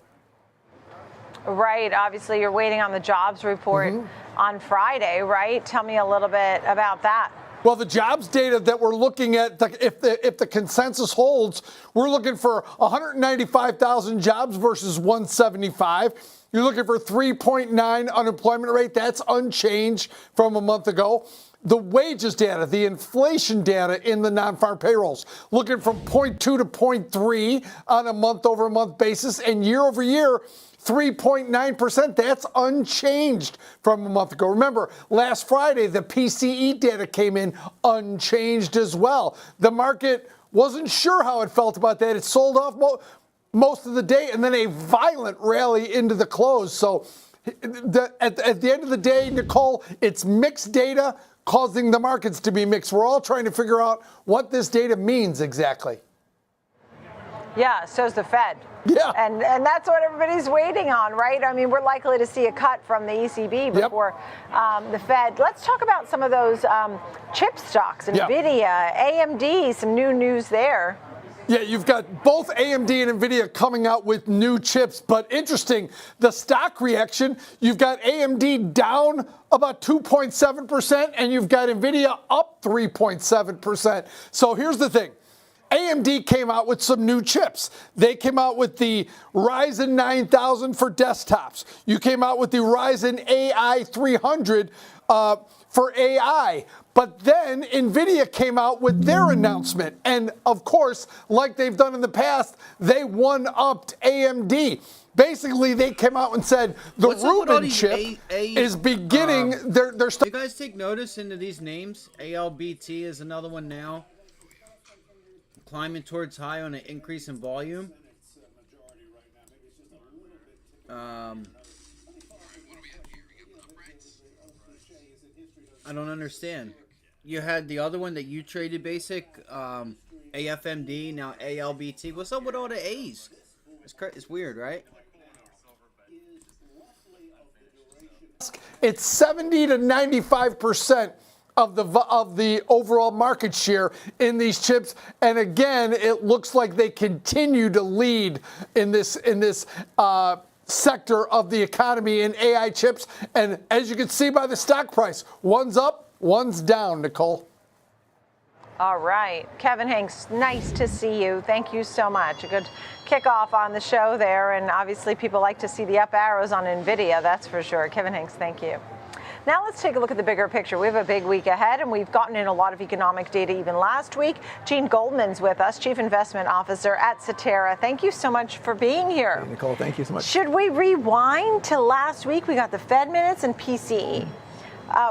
Right. Obviously, you're waiting on the jobs report on Friday, right? Tell me a little bit about that. Well, the jobs data that we're looking at, if the consensus holds, we're looking for 195,000 jobs versus 175. You're looking for 3.9 unemployment rate. That's unchanged from a month ago. The wages data, the inflation data in the non-farm payrolls, looking from 0.2 to 0.3 on a month-over-month basis, and year-over-year, 3.9%. That's unchanged from a month ago. Remember, last Friday, the PCE data came in unchanged as well. The market wasn't sure how it felt about that. It sold off most of the day, and then a violent rally into the close. So at the end of the day, Nicole, it's mixed data causing the markets to be mixed. We're all trying to figure out what this data means exactly. Yeah, so's the Fed. Yeah. And that's what everybody's waiting on, right? I mean, we're likely to see a cut from the ECB before the Fed. Let's talk about some of those chip stocks, NVIDIA, AMD, some new news there. Yeah, you've got both AMD and NVIDIA coming out with new chips, but interesting, the stock reaction, you've got AMD down about 2.7%, and you've got NVIDIA up 3.7%. So here's the thing. AMD came out with some new chips. They came out with the Ryzen 9000 for desktops. You came out with the Ryzen AI 300 for AI. But then NVIDIA came out with their announcement. And of course, like they've done in the past, they one-upped AMD. Basically, they came out and said the Rubin chip is beginning. Do you guys take notice into these names? ALBT is another one now. Climbing towards high on an increase in volume. I don't understand. You had the other one that you traded basic, AFMD, now ALBT. What's up with all the A's? It's weird, right? It's 70 to 95% of the overall market share in these chips, and again, it looks like they continue to lead in this sector of the economy in AI chips. And as you can see by the stock price, one's up, one's down. Nicole. All right, Kevin Hanks, nice to see you. Thank you so much. A good kickoff on the show there, and obviously people like to see the up arrows on NVIDIA. That's for sure. Kevin Hanks, thank you. Now let's take a look at the bigger picture. We have a big week ahead, and we've gotten in a lot of economic data even last week. Gene Goldman's with us, Chief Investment Officer at Cetera. Thank you so much for being here. Hey, Nicole, thank you so much. Should we rewind to last week? We got the Fed minutes and PCE.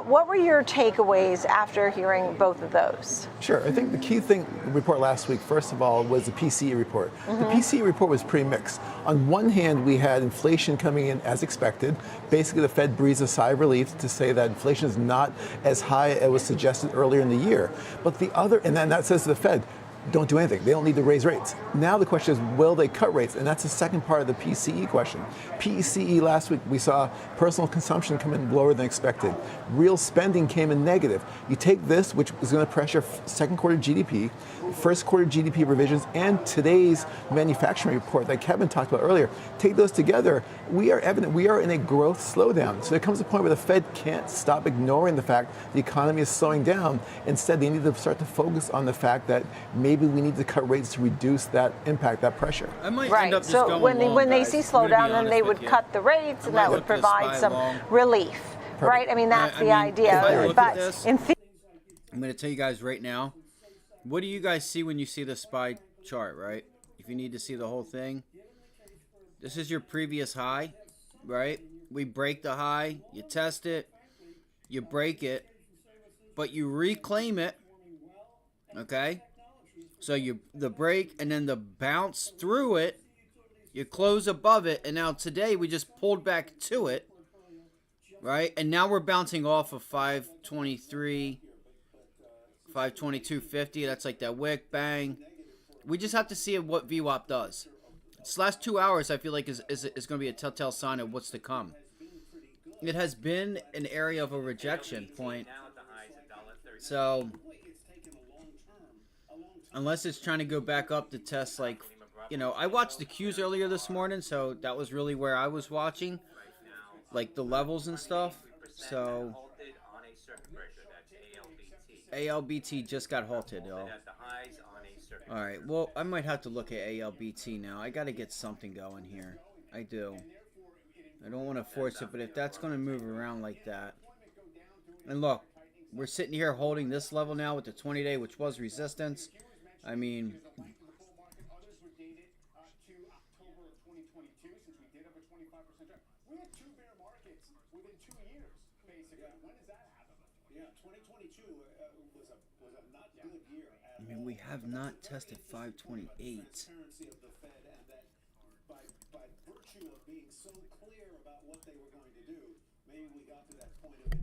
What were your takeaways after hearing both of those? Sure. I think the key thing report last week, first of all, was the PCE report. The PCE report was pretty mixed. On one hand, we had inflation coming in as expected. Basically, the Fed breathes a sigh of relief to say that inflation is not as high as was suggested earlier in the year. But the other, and then that says to the Fed, don't do anything. They don't need to raise rates. Now the question is, will they cut rates? And that's the second part of the PCE question. PCE last week, we saw personal consumption come in lower than expected. Real spending came in negative. You take this, which is going to pressure second quarter GDP, first quarter GDP revisions, and today's manufacturing report that Kevin talked about earlier. Take those together, we are in a growth slowdown. So there comes a point where the Fed can't stop ignoring the fact the economy is slowing down. Instead, they need to start to focus on the fact that maybe we need to cut rates to reduce that impact, that pressure. I might end up just so going when long, they guys. see I'm gonna be slowdown, then honest they with would you. cut the rates, and that would provide some relief, right? I mean, that's the If I idea. look at this, I'm going to tell you guys right now, what do you guys see when you see the SPY chart, right? If you need to see the whole thing, this is your previous high, right? We break the high, you test it, you break it, but you reclaim it, okay? So the break and then the bounce through it, you close above it, and now today we just pulled back to it, right? And now we're bouncing off of 523, 522.50. That's like that wick, bang. We just have to see what VWAP does. This last 2 hours, I feel like, is going to be a telltale sign of what's to come. It has been an area of a rejection point. So, unless it's trying to go back up to test, like, you know, I watched the Qs earlier this morning, so that was really where I was watching, like the levels and stuff. So, ALBT just got halted, y'all. Alright, well, I might have to look at ALBT now. I got to get something going here. I do. I don't want to force it, but if that's going to move around like that. And look, we're sitting here holding this level now with the 20-day, which was resistance. I mean, we had 2 bear markets within 2 years, basically. When does that happen? Yeah, 2022 was a not good year. I mean, we have not tested 528. Transparency of the Fed, and that by virtue of being so clear about what they were going to do, maybe we got to that point of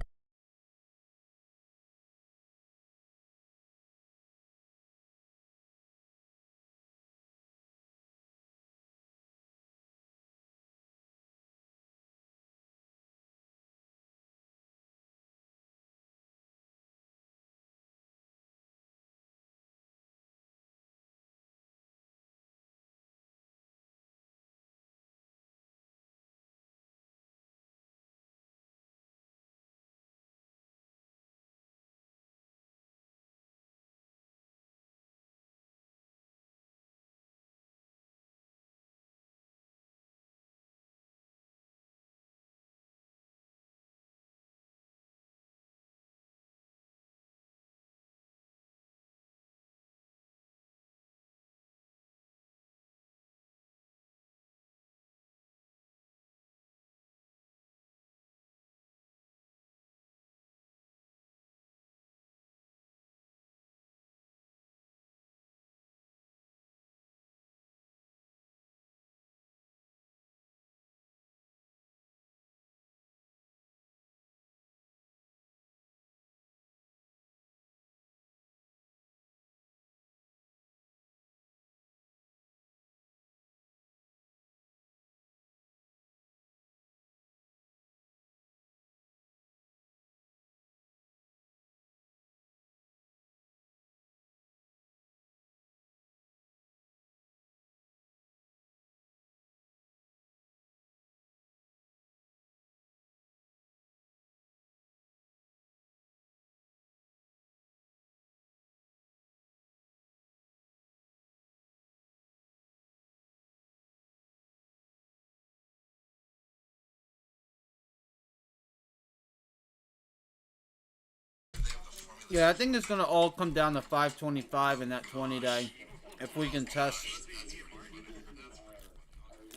Yeah, I think it's going to all come down to 525 in that 20-day. If we can test.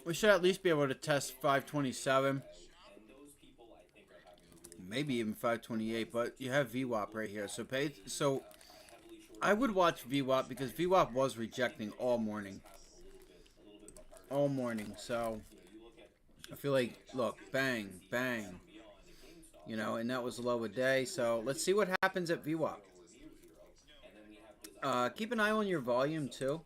We should at least be able to test 527. Maybe even 528, but you have VWAP right here. So I would watch VWAP because VWAP was rejecting all morning. All morning. So I feel like, look, bang, bang. You know, and that was low a day. So let's see what happens at VWAP. Keep an eye on your volume too.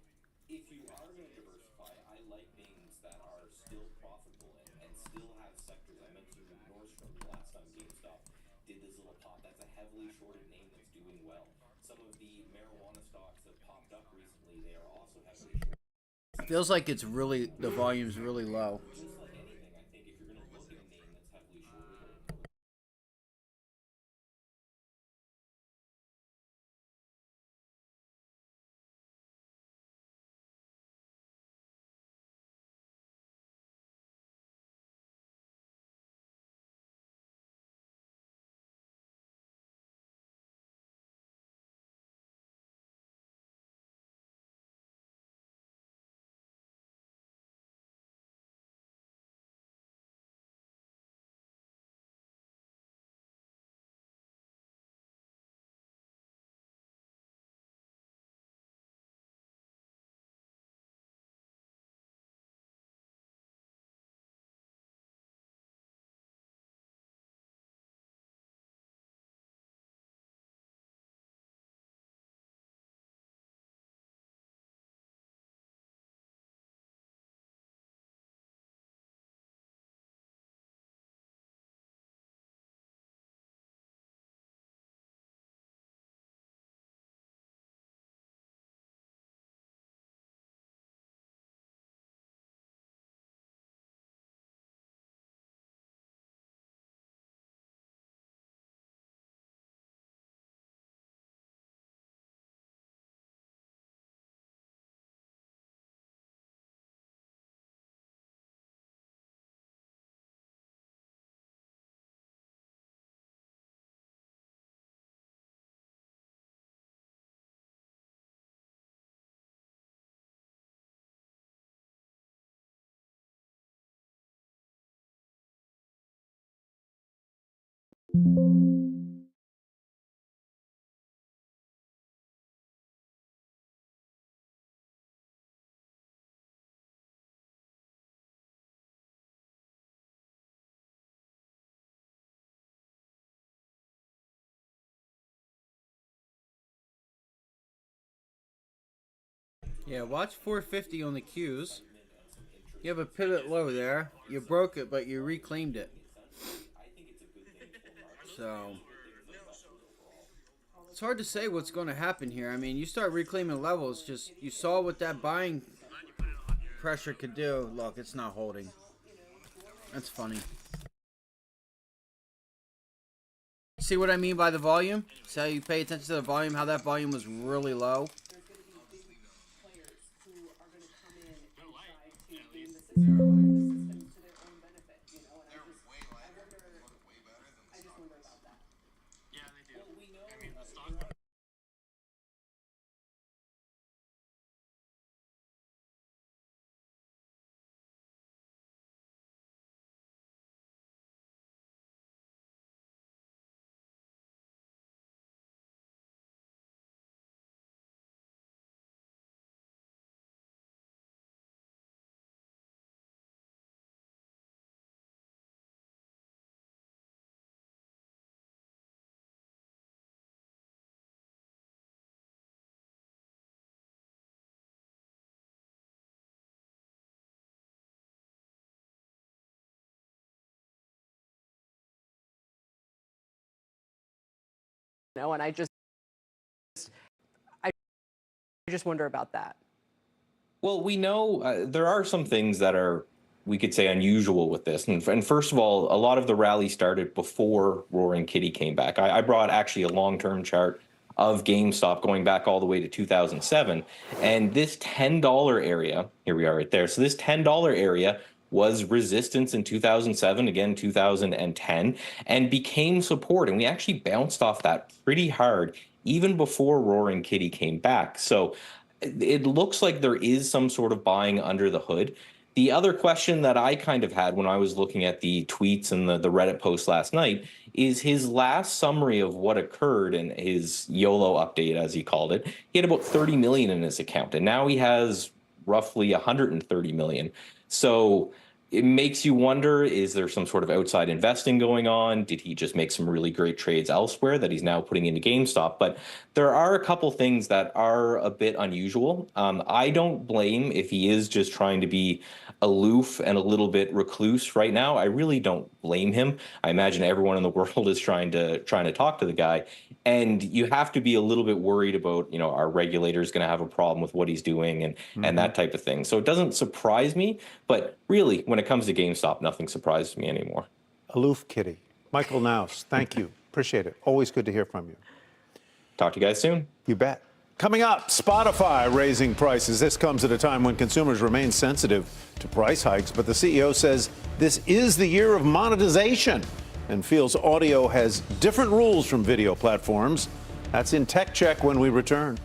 If you are going to diversify, I like names that are still profitable and still have sectors. I mentioned Nordstrom the last time GameStop did this little pop. That's a heavily shorted name that's doing well. Some of the marijuana stocks that popped up recently, they are also heavily shorted. Feels like it's really, the volume's really low. Just like anything, I think if you're going to look at a name that's heavily shorted or Yeah, watch 450 on the Qs. You have a pivot low there. You broke it, but you reclaimed it. So it's hard to say what's going to happen here. I mean, you start reclaiming levels. Just you saw what that buying pressure could do. Look, it's not holding. That's funny. See what I mean by the volume? See how you pay attention to the volume? How that volume was really low. And I just wonder about that. Well, we know there are some things that are, we could say, unusual with this. And first of all, a lot of the rally started before Roaring Kitty came back. I brought actually a long-term chart of GameStop going back all the way to 2007. And this $10 area, here we are right there. So this $10 area was resistance in 2007, again 2010, and became support. And we actually bounced off that pretty hard even before Roaring Kitty came back. So it looks like there is some sort of buying under the hood. The other question that I kind of had when I was looking at the tweets and the Reddit post last night is his last summary of what occurred in his YOLO update, as he called it. He had about 30 million in his account, and now he has roughly 130 million. So it makes you wonder, is there some sort of outside investing going on? Did he just make some really great trades elsewhere that he's now putting into GameStop? But there are a couple things that are a bit unusual. I don't blame if he is just trying to be aloof and a little bit recluse right now. I really don't blame him. I imagine everyone in the world is trying to talk to the guy. And you have to be a little bit worried about, you know, our regulators going to have a problem with what he's doing and that type of thing. So it doesn't surprise me, but really, when it comes to GameStop, nothing surprises me anymore. Aloof Kitty. Michael Naus, thank you. Appreciate it. Always good to hear from you. Talk to you guys soon. You bet. Coming up, Spotify raising prices. This comes at a time when consumers remain sensitive to price hikes, but the CEO says this is the year of monetization and feels audio has different rules from video platforms. That's in Tech Check when we return.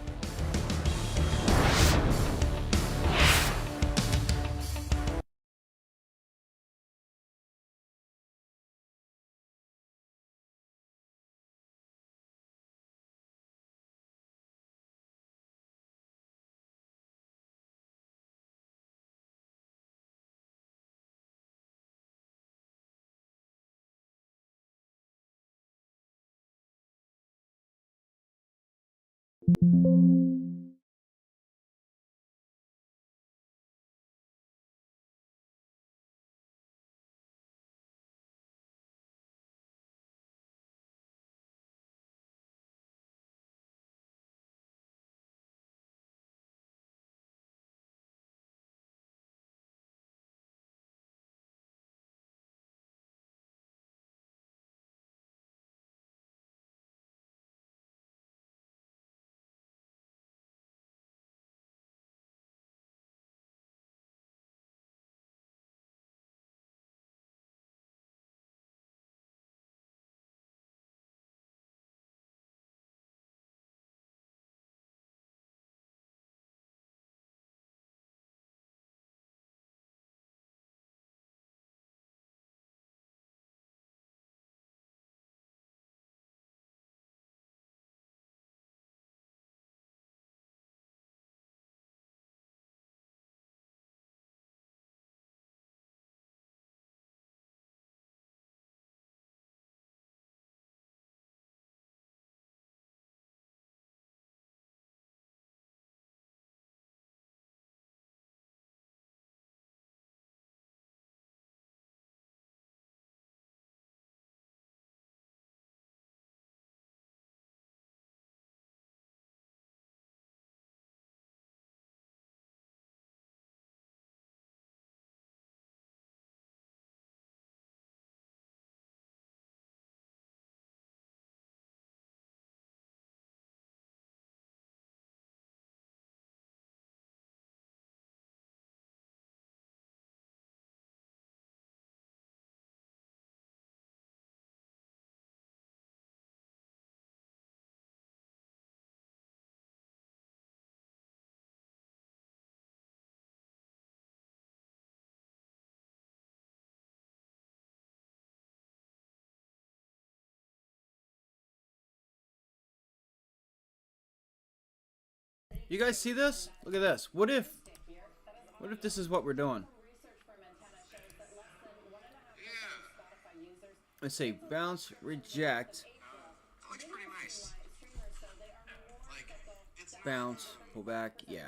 You guys see this? Look at this. What if this is what we're doing? Let's say bounce, reject. Looks pretty nice. Bounce, pull back, yeah.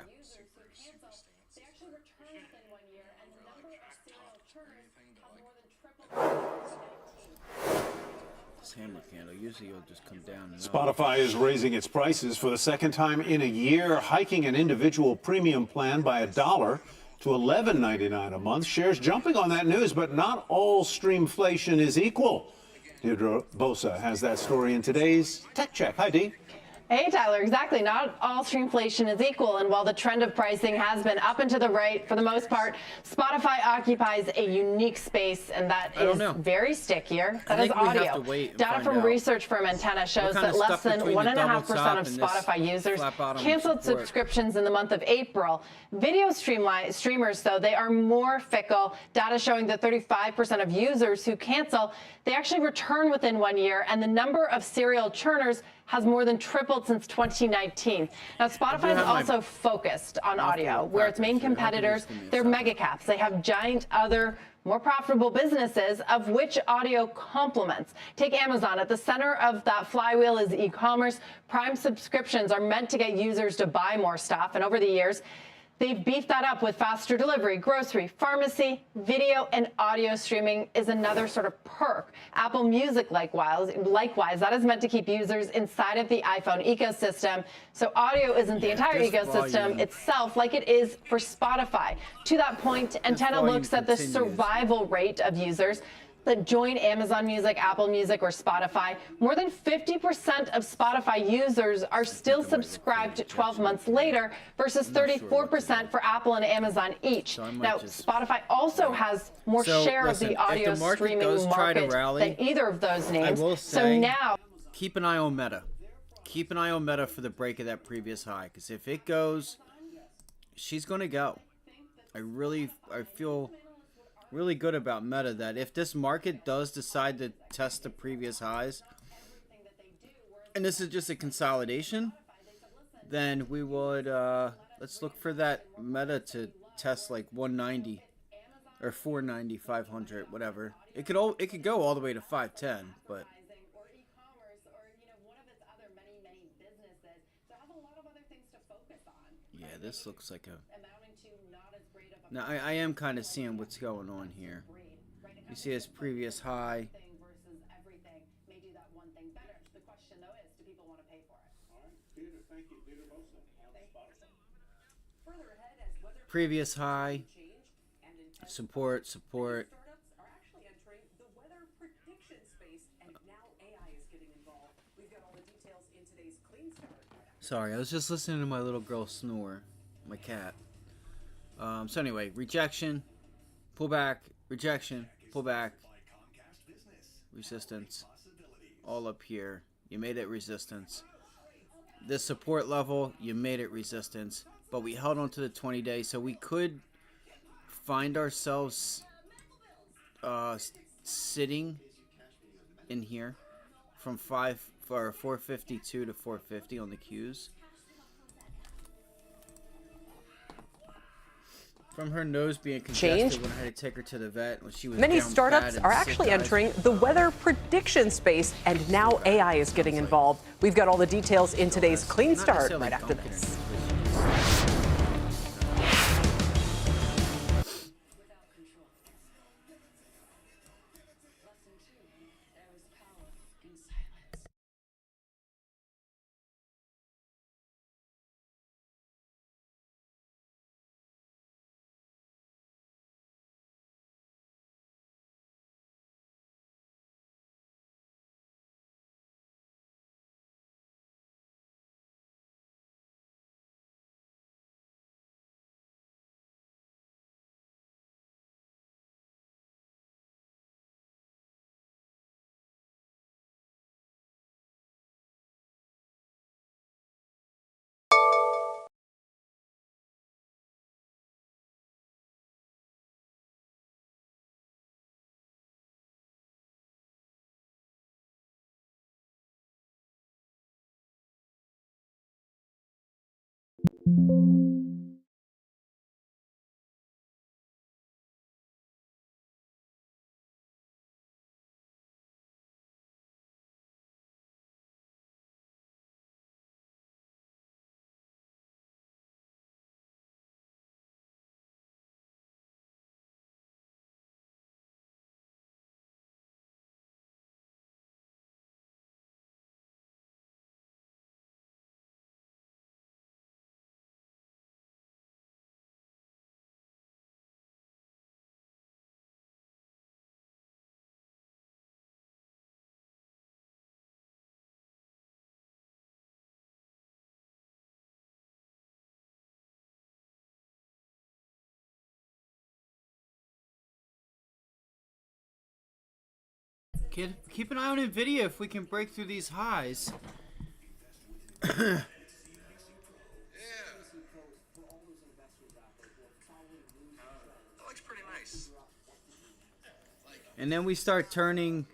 This hammer candle, usually it'll just come down. Spotify is raising its prices for the second time in a year, hiking an individual premium plan by $1 to $11.99 a month. Shares jumping on that news, but not all streamflation is equal. Deirdre Bosa has that story in today's Tech Check. Hi, Dee. Hey, Tyler, exactly. Not all streamflation is equal. And while the trend of pricing has been up and to the right for the most part, Spotify occupies a unique space, and that is very stickier. That is audio. Data from research firm Antenna shows that less than 1.5% of Spotify users canceled subscriptions in the month of April. Video streamers, though, they are more fickle. Data showing that 35% of users who cancel, they actually return within 1 year, and the number of serial churners has more than tripled since 2019. Now, Spotify is also focused on audio, where its main competitors, they're mega caps. They have giant other more profitable businesses, of which audio complements. Take Amazon. At the center of that flywheel is e-commerce. Prime subscriptions are meant to get users to buy more stuff, and over the years, they've beefed that up with faster delivery, grocery, pharmacy, video, and audio streaming is another sort of perk. Apple Music, likewise, that is meant to keep users inside of the iPhone ecosystem. So audio isn't the entire ecosystem itself like it is for Spotify. To that point, Antenna looks at the survival rate of users that join Amazon Music, Apple Music, or Spotify. More than 50% of Spotify users are still subscribed 12 months later versus 34% for Apple and Amazon each. Now, Spotify also has more share of the audio streaming market than either of those names. So now, keep an eye on Meta. Keep an eye on Meta for the break of that previous high, because if it goes, she's going to go. I feel really good about Meta that if this market does decide to test the previous highs, and this is just a consolidation, then we would let's look for that Meta to test like 190 or 490, 500, whatever. It could go all the way to 510, but yeah, this looks like a. Now, I am kind of seeing what's going on here. You see his previous high. Previous high. Support. Sorry, I was just listening to my little girl snore. My cat. So anyway, rejection, pull back, rejection, pull back, resistance, all up here. You made it resistance. This support level, you made it resistance, but we held on to the 20-day, so we could find ourselves sitting in here from 452 to 450 on the Qs. From her nose being congested when I had to take her to the vet when she was Many down startups bad are and actually sick, entering the weather prediction space, and now AI is getting involved. We've got all the details in today's Clean Start right after this. Keep an eye on NVIDIA if we can break through these highs. That looks pretty nice. And then we start turning,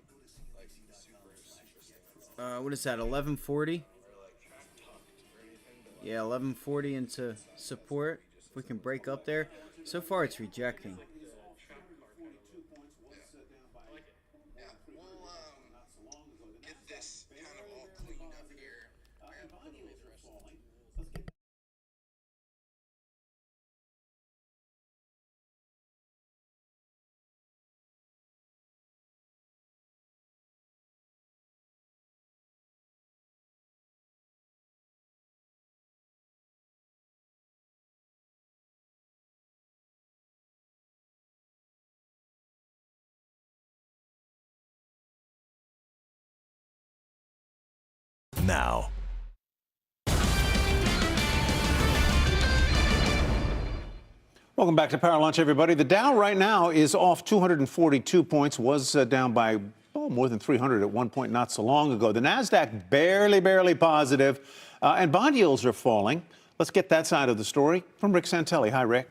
what is that, 1140? Yeah, 1140 into support. If we can break up there. So far it's rejecting. Now. Welcome back to Power Lunch, everybody. The Dow right now is off 242 points, was down by more than 300 at one point not so long ago. The NASDAQ barely positive, and bond yields are falling. Let's get that side of the story from Rick Santelli. Hi, Rick.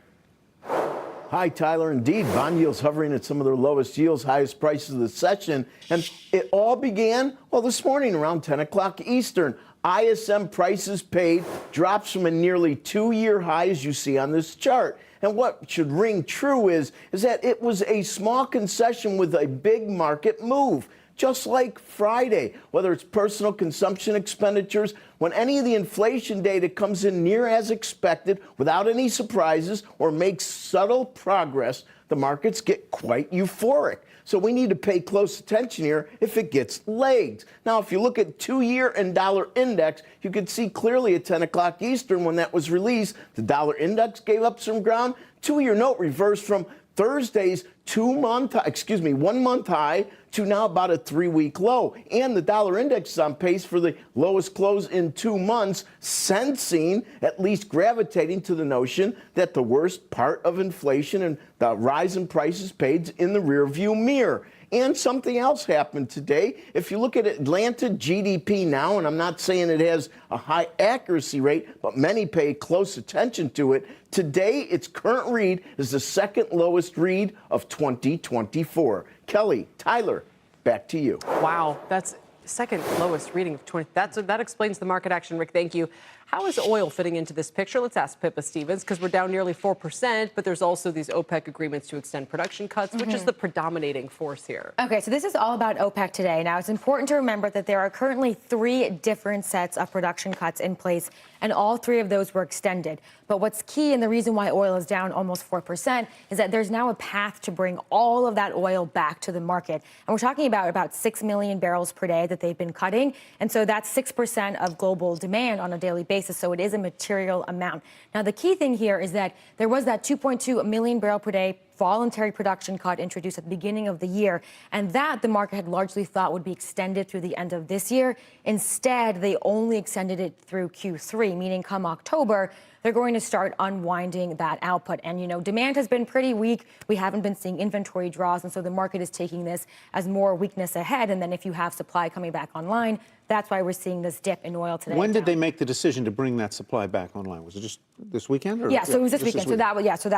Hi, Tyler. Indeed, bond yields hovering at some of their lowest yields, highest prices of the session. And it all began, well, this morning around 10 o'clock Eastern. ISM prices paid drops from a nearly 2-year high, as you see on this chart. And what should ring true is that it was a small concession with a big market move. Just like Friday, whether it's personal consumption expenditures, when any of the inflation data comes in near as expected without any surprises or makes subtle progress, the markets get quite euphoric. So we need to pay close attention here if it gets legs. Now, if you look at 2-year and dollar index, you can see clearly at 10 o'clock Eastern when that was released, the dollar index gave up some ground. 2-year note reversed from Thursday's 1 month high to now about a 3-week low. And the dollar index is on pace for the lowest close in 2 months, sensing, at least gravitating to the notion that the worst part of inflation and the rise in prices paid in the rearview mirror. And something else happened today. If you look at Atlanta GDP now, and I'm not saying it has a high accuracy rate, but many pay close attention to it, today its current read is the second lowest read of 2024. Kelly, Tyler, back to you. Wow, that's second lowest reading of 20. That explains the market action, Rick. Thank you. How is oil fitting into this picture? Let's ask Pippa Stevens, because we're down nearly 4%, but there's also these OPEC agreements to extend production cuts, which is the predominating force here. Okay, so this is all about OPEC today. Now, it's important to remember that there are currently 3 different sets of production cuts in place, and all 3 of those were extended. But what's key, and the reason why oil is down almost 4%, is that there's now a path to bring all of that oil back to the market. And we're talking about 6 million barrels per day that they've been cutting. And so that's 6% of global demand on a daily basis. So it is a material amount. Now, the key thing here is that there was that 2.2 million barrel per day voluntary production cut introduced at the beginning of the year, and that the market had largely thought would be extended through the end of this year. Instead, they only extended it through Q3, meaning come October, they're going to start unwinding that output. And, you know, demand has been pretty weak. We haven't been seeing inventory draws, and so the market is taking this as more weakness ahead. And then if you have supply coming back online, that's why we're seeing this dip in oil today. When did they make the decision to bring that supply back online? Was it just this weekend? Or? Yeah, so it was this weekend. So that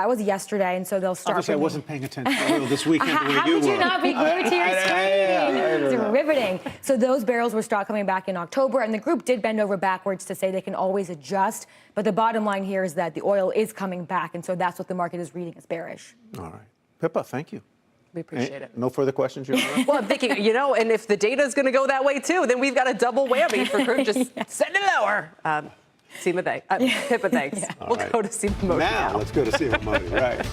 was yesterday, and so they'll start. Obviously, I wasn't paying attention to oil this weekend. How could you not be glued to your screen? It's riveting. So those barrels will start coming back in October, and the group did bend over backwards to say they can always adjust. But the bottom line here is that the oil is coming back, and so that's what the market is reading as bearish. All right. Pippa, thank you. We appreciate it. No further questions, Your Honor? Well, I'm thinking, you know, and if the data is going to go that way, too, then we've got a double whammy for crude. Just send it lower. Seema, Pippa, thanks. Yeah. We'll go to Seema Modi now. Let's go to Seema Modi, right.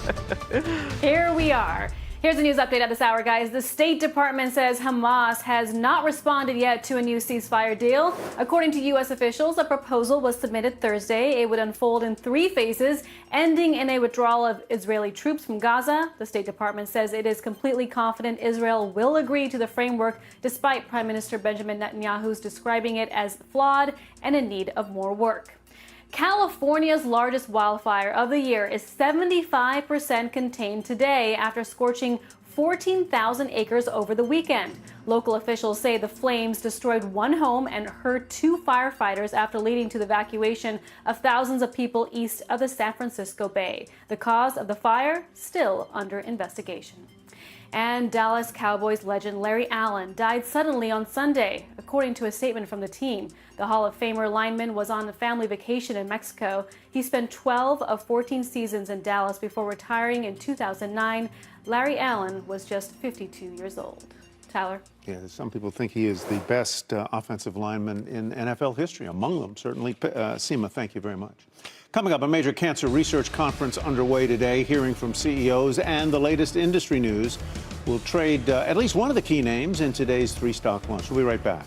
Here we are. Here's the news update at this hour, guys. The State Department says Hamas has not responded yet to a new ceasefire deal. According to U.S. officials, a proposal was submitted Thursday. It would unfold in 3 phases, ending in a withdrawal of Israeli troops from Gaza. The State Department says it is completely confident Israel will agree to the framework, despite Prime Minister Benjamin Netanyahu's describing it as flawed and in need of more work. California's largest wildfire of the year is 75% contained today after scorching 14,000 acres over the weekend. Local officials say the flames destroyed one home and hurt 2 firefighters after leading to the evacuation of thousands of people east of the San Francisco Bay. The cause of the fire still under investigation. And Dallas Cowboys legend Larry Allen died suddenly on Sunday, according to a statement from the team. The Hall of Famer lineman was on a family vacation in Mexico. He spent 12 of 14 seasons in Dallas before retiring in 2009. Larry Allen was just 52 years old. Tyler? Yeah, some people think he is the best offensive lineman in NFL history. Among them, certainly. Seema, thank you very much. Coming up, a major cancer research conference underway today, hearing from CEOs and the latest industry news. We'll trade at least one of the key names in today's 3-stock lunch. We'll be right back.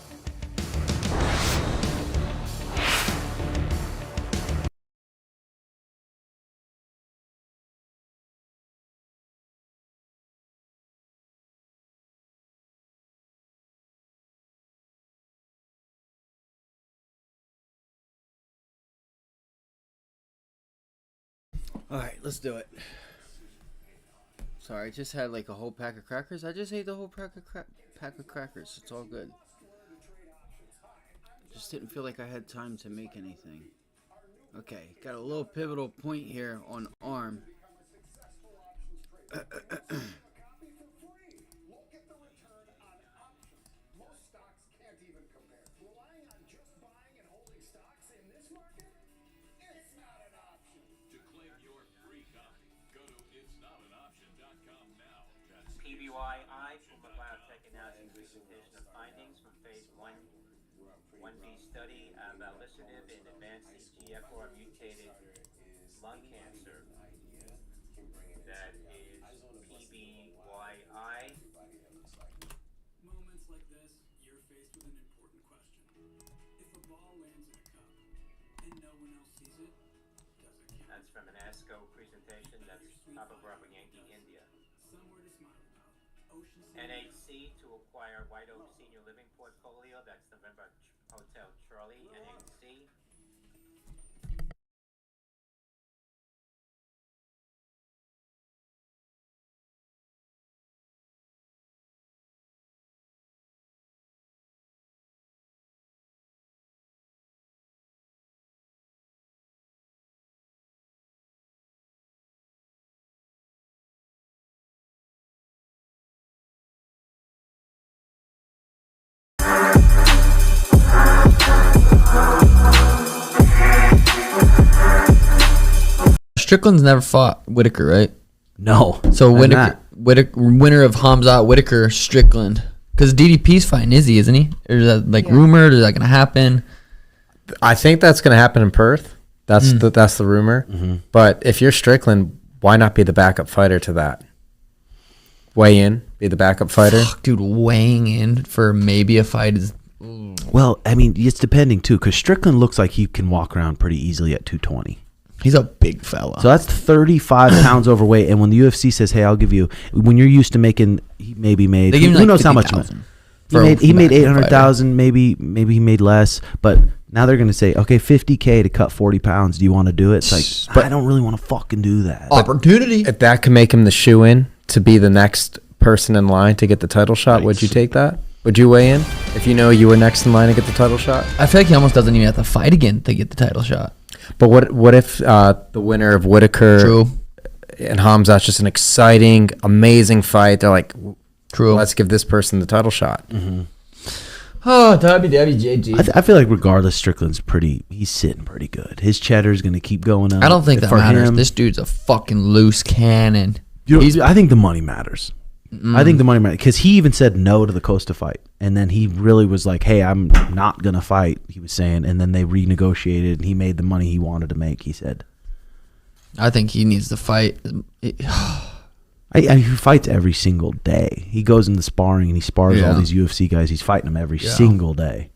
All right, let's do it. Sorry, I just had like a whole pack of crackers. I just ate the whole pack of crackers. It's all good. Just didn't feel like I had time to make anything. Okay, got a little pivotal point here on ARM. PBYI Puma Biotech announcing presentation of findings from phase 1B study of alicitinib in advanced EGFR mutated lung cancer. That is PBYI. Moments like this, you're faced with an important question. If a ball lands in a cup and no one else sees it, does it count? That's from an ASCO presentation. That's Papa Bravo Yankee India. Somewhere to smile about. NHC to acquire White Oak Senior Living Portfolio. That's November Hotel Charlie, NHC. Strickland's never fought Whitaker, right? No. So winner of Hamzat, Whitaker, Strickland. Because DDP's fighting Izzy, isn't he? Or is that rumored? Is that going to happen? I think that's going to happen in Perth. That's the rumor. Mm-hmm. But if you're Strickland, why not be the backup fighter to that? Weigh in, be the backup fighter. Fuck, dude, weighing in for maybe a fight is. Well, I mean, it's depending too, because Strickland looks like he can walk around pretty easily at 220. He's a big fella. So that's 35 pounds overweight. And when the UFC says, "Hey, I'll give you," when you're used to making, he maybe made. Who knows how much? He made 800,000. Maybe he made less. But now they're going to say, "Okay, 50K to cut 40 pounds. Do you want to do it?" It's like, but I don't really want to fucking do that. Opportunity. If that can make him the shoe-in to be the next person in line to get the title shot, would you take that? Would you weigh in if you know you were next in line to get the title shot? I feel like he almost doesn't even have to fight again to get the title shot. But what if the winner of Whitaker and Hamzat's just an exciting, amazing fight? They're like, let's give this person the title shot. Mm-hmm. Oh, WWJG. I feel like regardless, Strickland's he's sitting pretty good. His cheddar's going to keep going up. I don't think that matters. This dude's a fucking loose cannon. I think the money matters. I think the money matters because he even said no to the Costa fight, and then he really was like, "Hey, I'm not gonna fight." He was saying, and then they renegotiated, and he made the money he wanted to make. He said, "I think he needs to fight." He fights every single day. He goes into sparring and he spars all these UFC guys. He's fighting them every single day.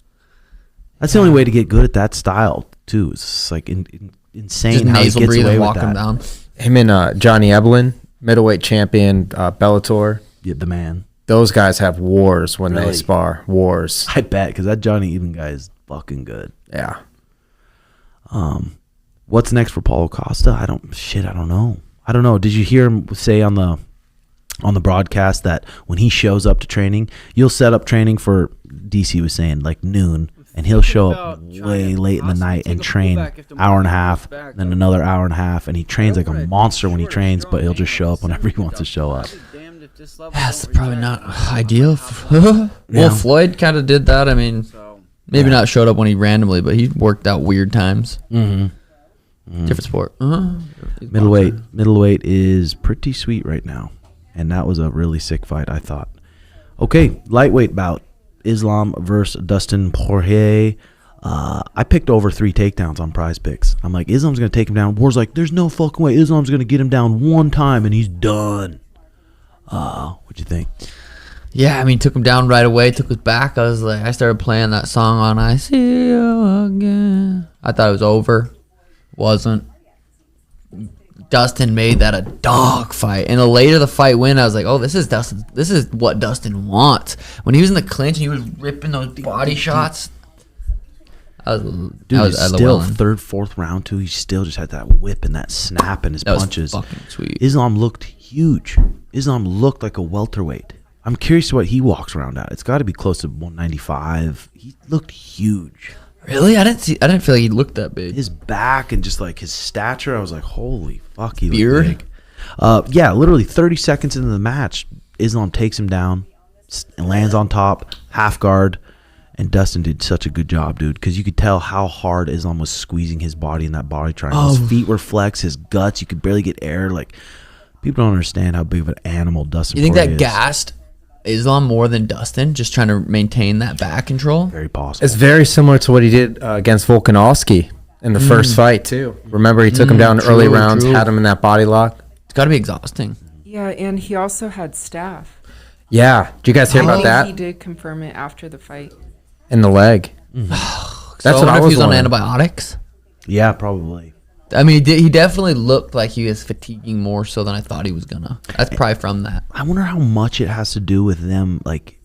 That's the only way to get good at that style too. It's like insane just how he gets away with walk that. Him down. Him and Johnny Eblin, middleweight champion, Bellator. Yeah, the man. Those guys have wars when they spar. Wars. I bet, because that Johnny Eblin guy is fucking good. Yeah. What's next for Paulo Costa? I don't know. Did you hear him say on the on the broadcast that when he shows up to training, you'll set up training for, DC was saying, like noon, and he'll show up way late in the night and train hour and a half, then another hour and a half, and he trains like a monster when he trains, but he'll just show up whenever he wants to show up. That's probably not ideal. Well, Floyd kind of did that. I mean, maybe not showed up when he randomly, but he worked out weird times. Different sport. Middleweight is pretty sweet right now, and that was a really sick fight, I thought. Okay, lightweight bout. Islam versus Dustin Poirier. I picked over 3 takedowns on Prize Picks. I'm like, Islam's going to take him down. War's like, there's no fucking way. Islam's going to get him down one time, and he's done. What'd you think? Yeah, I mean, took him down right away, took his back. I started playing that song on I See You Again. I thought it was over. Wasn't. Dustin made that a dog fight. And the later the fight went, I was like, oh, this is Dustin. This is what Dustin wants. When he was in the clinch and he was ripping those body shots. Still third, fourth round too. He still just had that whip and that snap in his punches. Was fucking sweet. Islam looked huge. Islam looked like a welterweight. I'm curious what he walks around at. It's got to be close to 195. He looked huge. Really? I didn't feel like he looked that big. His back and just like his stature, I was like, holy fuck, he looked big. Yeah, literally 30 seconds into the match, Islam takes him down and lands on top, half guard. And Dustin did such a good job, dude, because you could tell how hard Islam was squeezing his body in that body triangle. His feet were flexed, his guts, you could barely get air. Like, people don't understand how big of an animal Dustin Poirier is. You think that gassed Islam more than Dustin, just trying to maintain that back control? Very possible. It's very similar to what he did against Volkanovski in the first fight, too. Remember, he took him down early rounds, had him in that body lock. It's got to be exhausting. Yeah, and he also had staph. Yeah. Did you guys hear about that? He did confirm it after the fight. In the leg. That's what I was. If he was on antibiotics. Yeah, probably. I mean, he definitely looked like he was fatiguing more so than I thought he was gonna. That's probably from that. I wonder how much it has to do with them, like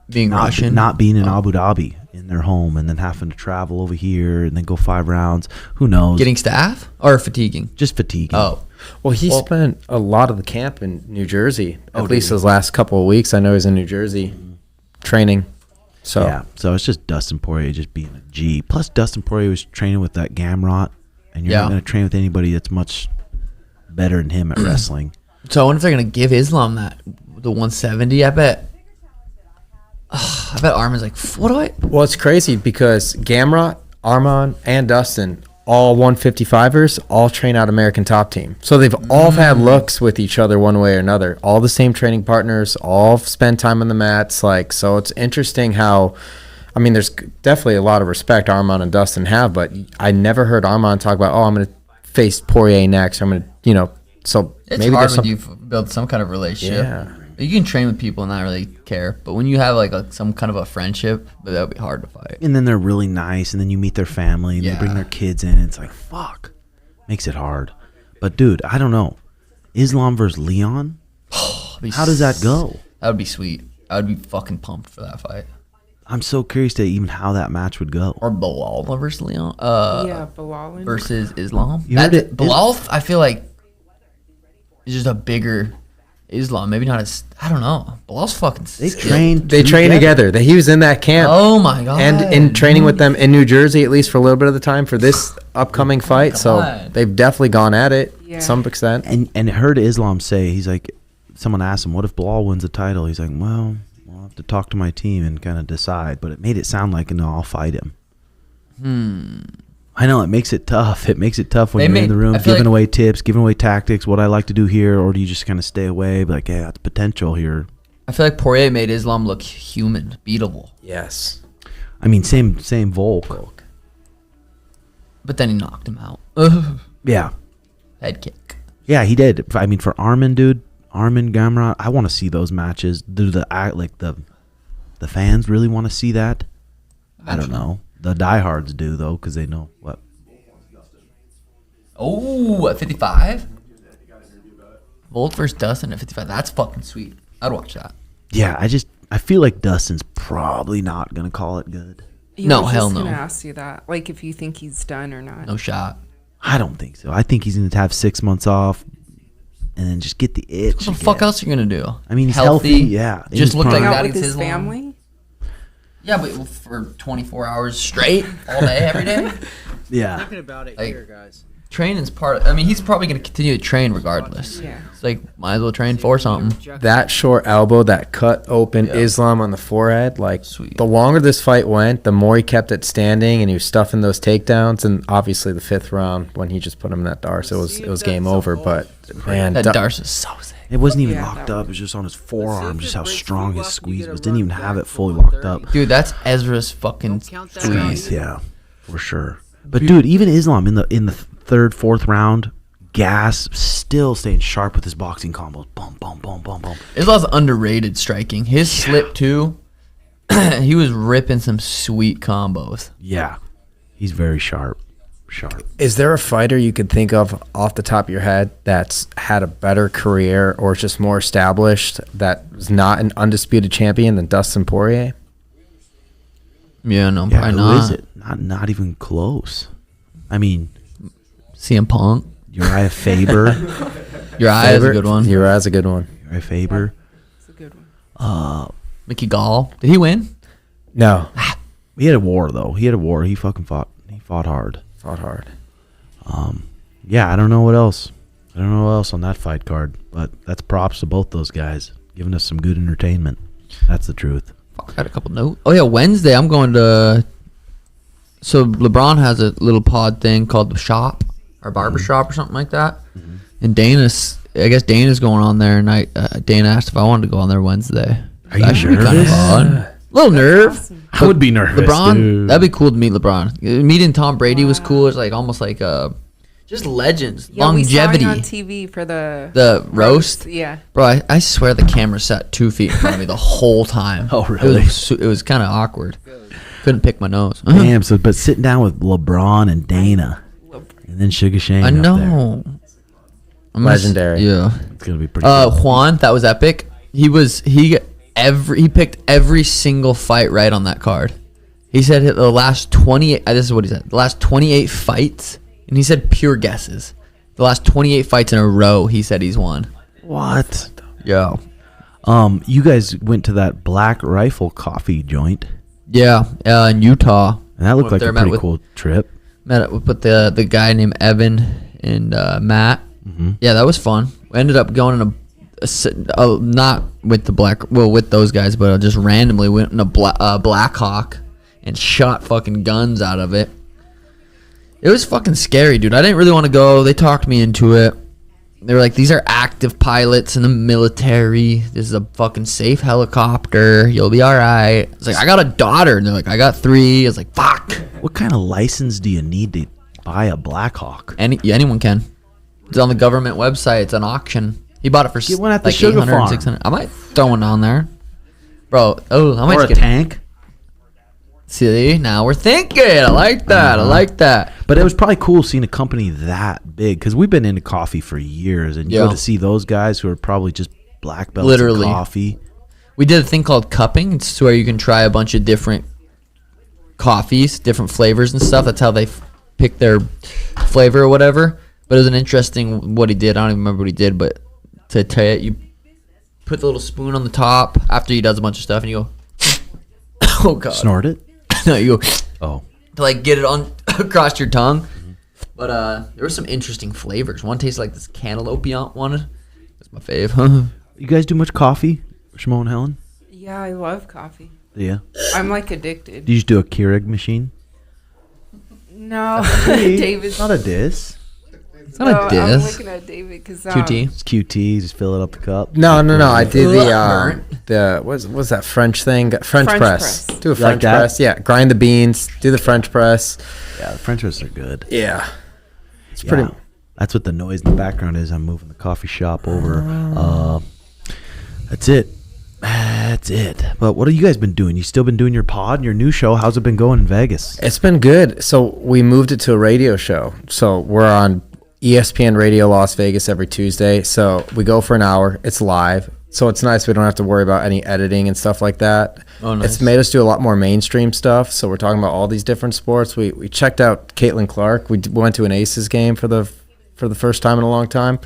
being Russian, not being in Abu Dhabi in their home, and then having to travel over here and then go 5 rounds. Who knows? Getting staff or fatiguing? Just fatiguing. Oh, well, he spent a lot of the camp in New Jersey. At least his last couple of weeks. I know he's in New Jersey training. So yeah, so it's just Dustin Poirier just being a G. Plus, Dustin Poirier was training with that Gamrot, and you're not going to train with anybody that's much better than him at wrestling. So I wonder if they're going to give Islam the 170. I bet Arman's like, what do I? Well, it's crazy because Gamrot, Arman, and Dustin, all 155ers, all train out American Top Team. So they've all had looks with each other one way or another. All the same training partners, all spend time on the mats. Like, so it's interesting how, I mean, there's definitely a lot of respect Arman and Dustin have, but I never heard Arman talk about, oh, I'm going to face Poirier next. I'm going to, so it's maybe hard when you build some kind of relationship. Yeah. You can train with people and not really care, but when you have like some kind of a friendship, that would be hard to fight. And then they're really nice, and then you meet their family, and they bring their kids in, and it's like, fuck. Makes it hard. But, dude, I don't know. Islam versus Leon? How does that go? That would be sweet. I would be fucking pumped for that fight. I'm so curious to even how that match would go. Or Bilal versus Leon. Bilal versus Islam. Bilal, I feel like, is just a bigger Islam. Maybe not as, I don't know. Bilal's fucking skilled. They train together. He was in that camp. Oh my god. And in training with them in New Jersey, at least for a little bit of the time for this upcoming fight. So they've definitely gone at it to some extent. And heard Islam say, he's like, someone asked him, what if Bilal wins the title? He's like, well, I'll have to talk to my team and kind of decide. But it made it sound like, no, I'll fight him. I know, it makes it tough. It makes it tough when you're in the room giving away tips, giving away tactics, what I like to do here, or do you just kind of stay away, be like, hey, that's potential here. I feel like Poirier made Islam look human, beatable. Yes. I mean, same Volk. But then he knocked him out. Yeah. Head kick. Yeah, he did. I mean, for Arman, dude, Arman, Gamrot, I want to see those matches. Do the fans really want to see that? I don't know. The diehards do, though, because they know what. Oh, at 55? Volk versus Dustin at 55. That's fucking sweet. I'd watch that. Yeah, I feel like Dustin's probably not going to call it good. Yeah, no, hell no. I was going to ask you that. Like, if you think he's done or not. No shot. I don't think so. I think he's going to have 6 months off, and then just get the itch. What the fuck else are you gonna do? I mean, he's healthy. Yeah, Just look like that. With his family. Yeah, but for 24 hours straight, all day, every day. Yeah. Thinking about it here, guys. Training's part. I mean, he's probably gonna continue to train regardless. Yeah. It's like might as well train for something. That short elbow, that cut open Islam on the forehead, like the longer this fight went, the more he kept it standing, and he was stuffing those takedowns. And obviously, the 5th round when he just put him in that Darce, it was game over. But man, that Darce is so sick. It wasn't even locked up. It was just on his forearm. Just how strong his squeeze was. Didn't even have it fully locked up. Dude, that's Ezra's fucking squeeze. Yeah, for sure. But dude, even Islam in the 3rd, 4th round, gas, still staying sharp with his boxing combos. Boom, boom, boom, boom, boom. Islam's underrated striking. His slip too. He was ripping some sweet combos. Yeah, he's very sharp. Is there a fighter you could think of off the top of your head that's had a better career or just more established that was not an undisputed champion than Dustin Poirier? Yeah, no, Yeah, probably who not. is it? Not even close. I mean, CM Punk. Uriah Faber. Uriah is a good one. Uriah's a good one. Uriah Faber. It's a good one. Mickey Gall. Did he win? No. He had a war though. He fucking fought. He fought hard. Yeah, I don't know what else. I don't know what else on that fight card, but that's props to both those guys, giving us some good entertainment. That's the truth. I got a couple notes. Oh yeah, Wednesday I'm going to. So LeBron has a little pod thing called the Shop or Barber Shop or something like that, and Dana's going on there, and Dana asked if I wanted to go on there Wednesday. Are you That should be kind of nervous? fun. Little nerve. I would be nervous, LeBron, dude. that'd be cool to meet LeBron. Meeting Tom Brady was cool. It's like almost like just legends, Yeah, longevity. We saw you on TV for The roast? Yeah. Bro, I swear the camera sat 2 feet in front of me the whole time. Oh, really? It was kind of awkward. Couldn't pick my nose. Damn. So, but sitting down with LeBron and Dana, and then Sugar Shane. I up know. there. Legendary. Yeah. It's gonna be pretty. Cool. Juan, that was epic. He picked every single fight right on that card. He said the last 28. This is what he said. The last 28 fights, and he said pure guesses. The last 28 fights in a row, he said he's won. What? Yo. You guys went to that Black Rifle coffee joint. Yeah, in Utah. And that looked like a pretty cool trip. Met with the guy named Evan and Matt. Mm-hmm. Yeah, that was fun. We ended up going in not with with those guys, but just randomly went in a Black Hawk and shot fucking guns out of it. It was fucking scary, dude. I didn't really want to go. They talked me into it. They were like, these are active pilots in the military. This is a fucking safe helicopter. You'll be all right. It's like, I got a daughter. And they're like, I got 3. I was like, fuck. What kind of license do you need to buy a Black Hawk? Anyone can. It's on the government website. It's an auction. He bought it for Get one at the like sugar 800, farm. 600. I might throw one on there. Bro, I might Or just a get tank. See, now we're thinking. I like that. I like that. But it was probably cool seeing a company that big, because we've been into coffee for years, and you Yeah. go to see those guys who are probably just black belts Literally. in coffee. We did a thing called cupping. It's where you can try a bunch of different coffees, different flavors and stuff. That's how they pick their flavor or whatever. But it was an interesting what he did. I don't even remember what he did, but to tell you, you put the little spoon on the top after he does a bunch of stuff, and you go, oh god, Snort it. No, you go, oh, to like get it on across your tongue. But there were some interesting flavors. One tasted like this cantaloupe one. That's my fave. You guys do much coffee, Shimon and Helen? Yeah, I love coffee. Yeah. I'm like addicted. Do you just do a Keurig machine? No, Hey, David's not a diss. It's not a I'm diss. looking at David because It's QT. Just fill it up the cup. No. I did the what's that French thing? French press. Do a You like French that? press. Yeah, grind the beans. Do the French press. Yeah, the French presses are good. Yeah, It's pretty- That's what the noise in the background is. I'm moving the coffee shop over. That's it. That's it. But what have you guys been doing? You still been doing your pod and your new show? How's it been going in Vegas? It's been good. So we moved it to a radio show. So we're on ESPN Radio Las Vegas every Tuesday. So we go for an hour. It's live. So it's nice. We don't have to worry about any editing and stuff like that. Oh, nice. It's made us do a lot more mainstream stuff. So we're talking about all these different sports. We checked out Caitlin Clark. We went to an Aces game for the first time in a long time.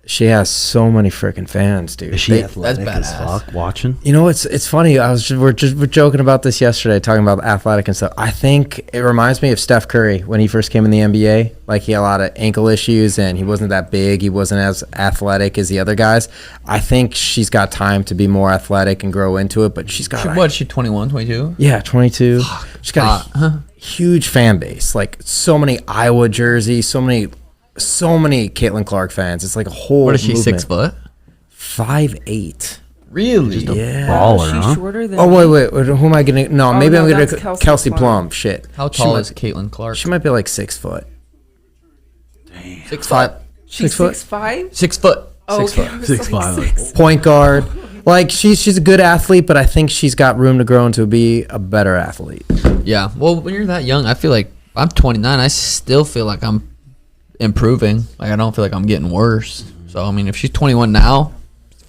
She has so many freaking fans, dude. Is she athletic as fuck watching? You know, it's funny. We're joking about this yesterday, talking about athletic and stuff. I think it reminds me of Steph Curry when he first came in the NBA. Like, he had a lot of ankle issues, and he wasn't that big. He wasn't as athletic as the other guys. I think she's got time to be more athletic and grow into it, but she's got... What, she 21, 22? Yeah, 22. She's got a huge fan base. Like, so many Iowa jerseys, so many Caitlin Clark fans. It's like a whole What is she, movement. 6 foot? 5'8". Really? Just a Yeah. baller, She's huh? shorter than Oh, me. wait. Who am I getting? No, maybe I'm that's getting Kelsey Plum. Shit. How She tall might- is Caitlin Clark? She might be like 6 foot. 6'5". She's 6 foot? 6'5"? 6 foot. Oh, 6 okay, foot. I was 6'5". like 6. Point guard. Like, she's a good athlete, but I think she's got room to grow into be a better athlete. Yeah. Well, when you're that young, I feel like I'm 29. I still feel like I'm improving. Like, I don't feel like I'm getting worse. So, I mean, if she's 21 now,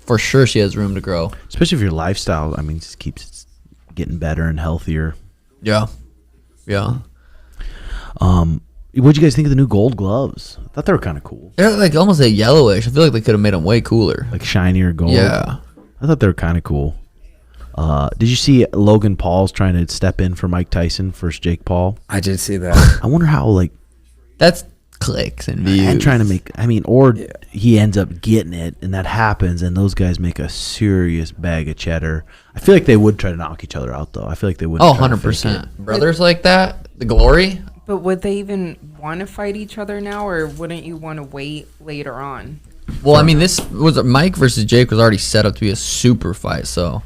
for sure she has room to grow. Especially if your lifestyle, I mean, just keeps getting better and healthier. Yeah. Yeah. What'd you guys think of the new gold gloves? I thought they were kind of cool. They're like almost a yellowish. I feel like they could have made them way cooler. Like shinier gold. Yeah. I thought they were kind of cool. Did you see Logan Paul's trying to step in for Mike Tyson versus Jake Paul? I did see that. I wonder how, like... That's clicks and views. And trying to make... I mean, or he ends up getting it, and that happens, and those guys make a serious bag of cheddar. I feel like they would try to knock each other out, though. I feel like they would. Oh, 100%. Brothers like that? The glory? But would they even want to fight each other now, or wouldn't you want to wait later on? Well, I mean, this was Mike versus Jake was already set up to be a super fight, so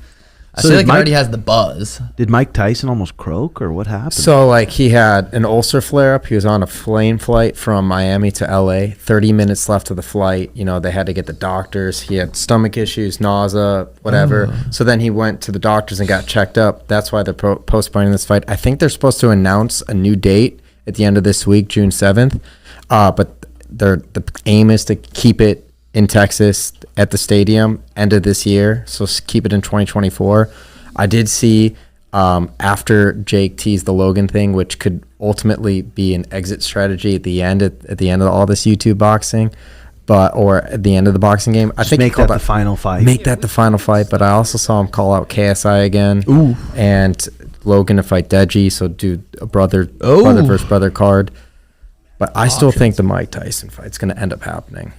I So feel did like Mike- it already has the buzz. Did Mike Tyson almost croak, or what happened? So, like, he had an ulcer flare-up. He was on a plane flight from Miami to L.A. 30 minutes left of the flight. You know, they had to get the doctors. He had stomach issues, nausea, whatever. So then he went to the doctors and got checked up. That's why they're postponing this fight. I think they're supposed to announce a new date at the end of this week, June 7th. But the aim is to keep it in Texas at the stadium end of this year. So keep it in 2024. I did see after Jake teased the Logan thing, which could ultimately be an exit strategy at the end at the end of all this YouTube boxing, or at the end of the boxing game. I Just think make that the final fight. Make that the final fight. But I also saw him call out KSI again. Ooh. And Logan to fight Deji, so do a brother versus brother card. But I still think the Mike Tyson fight's going to end up happening.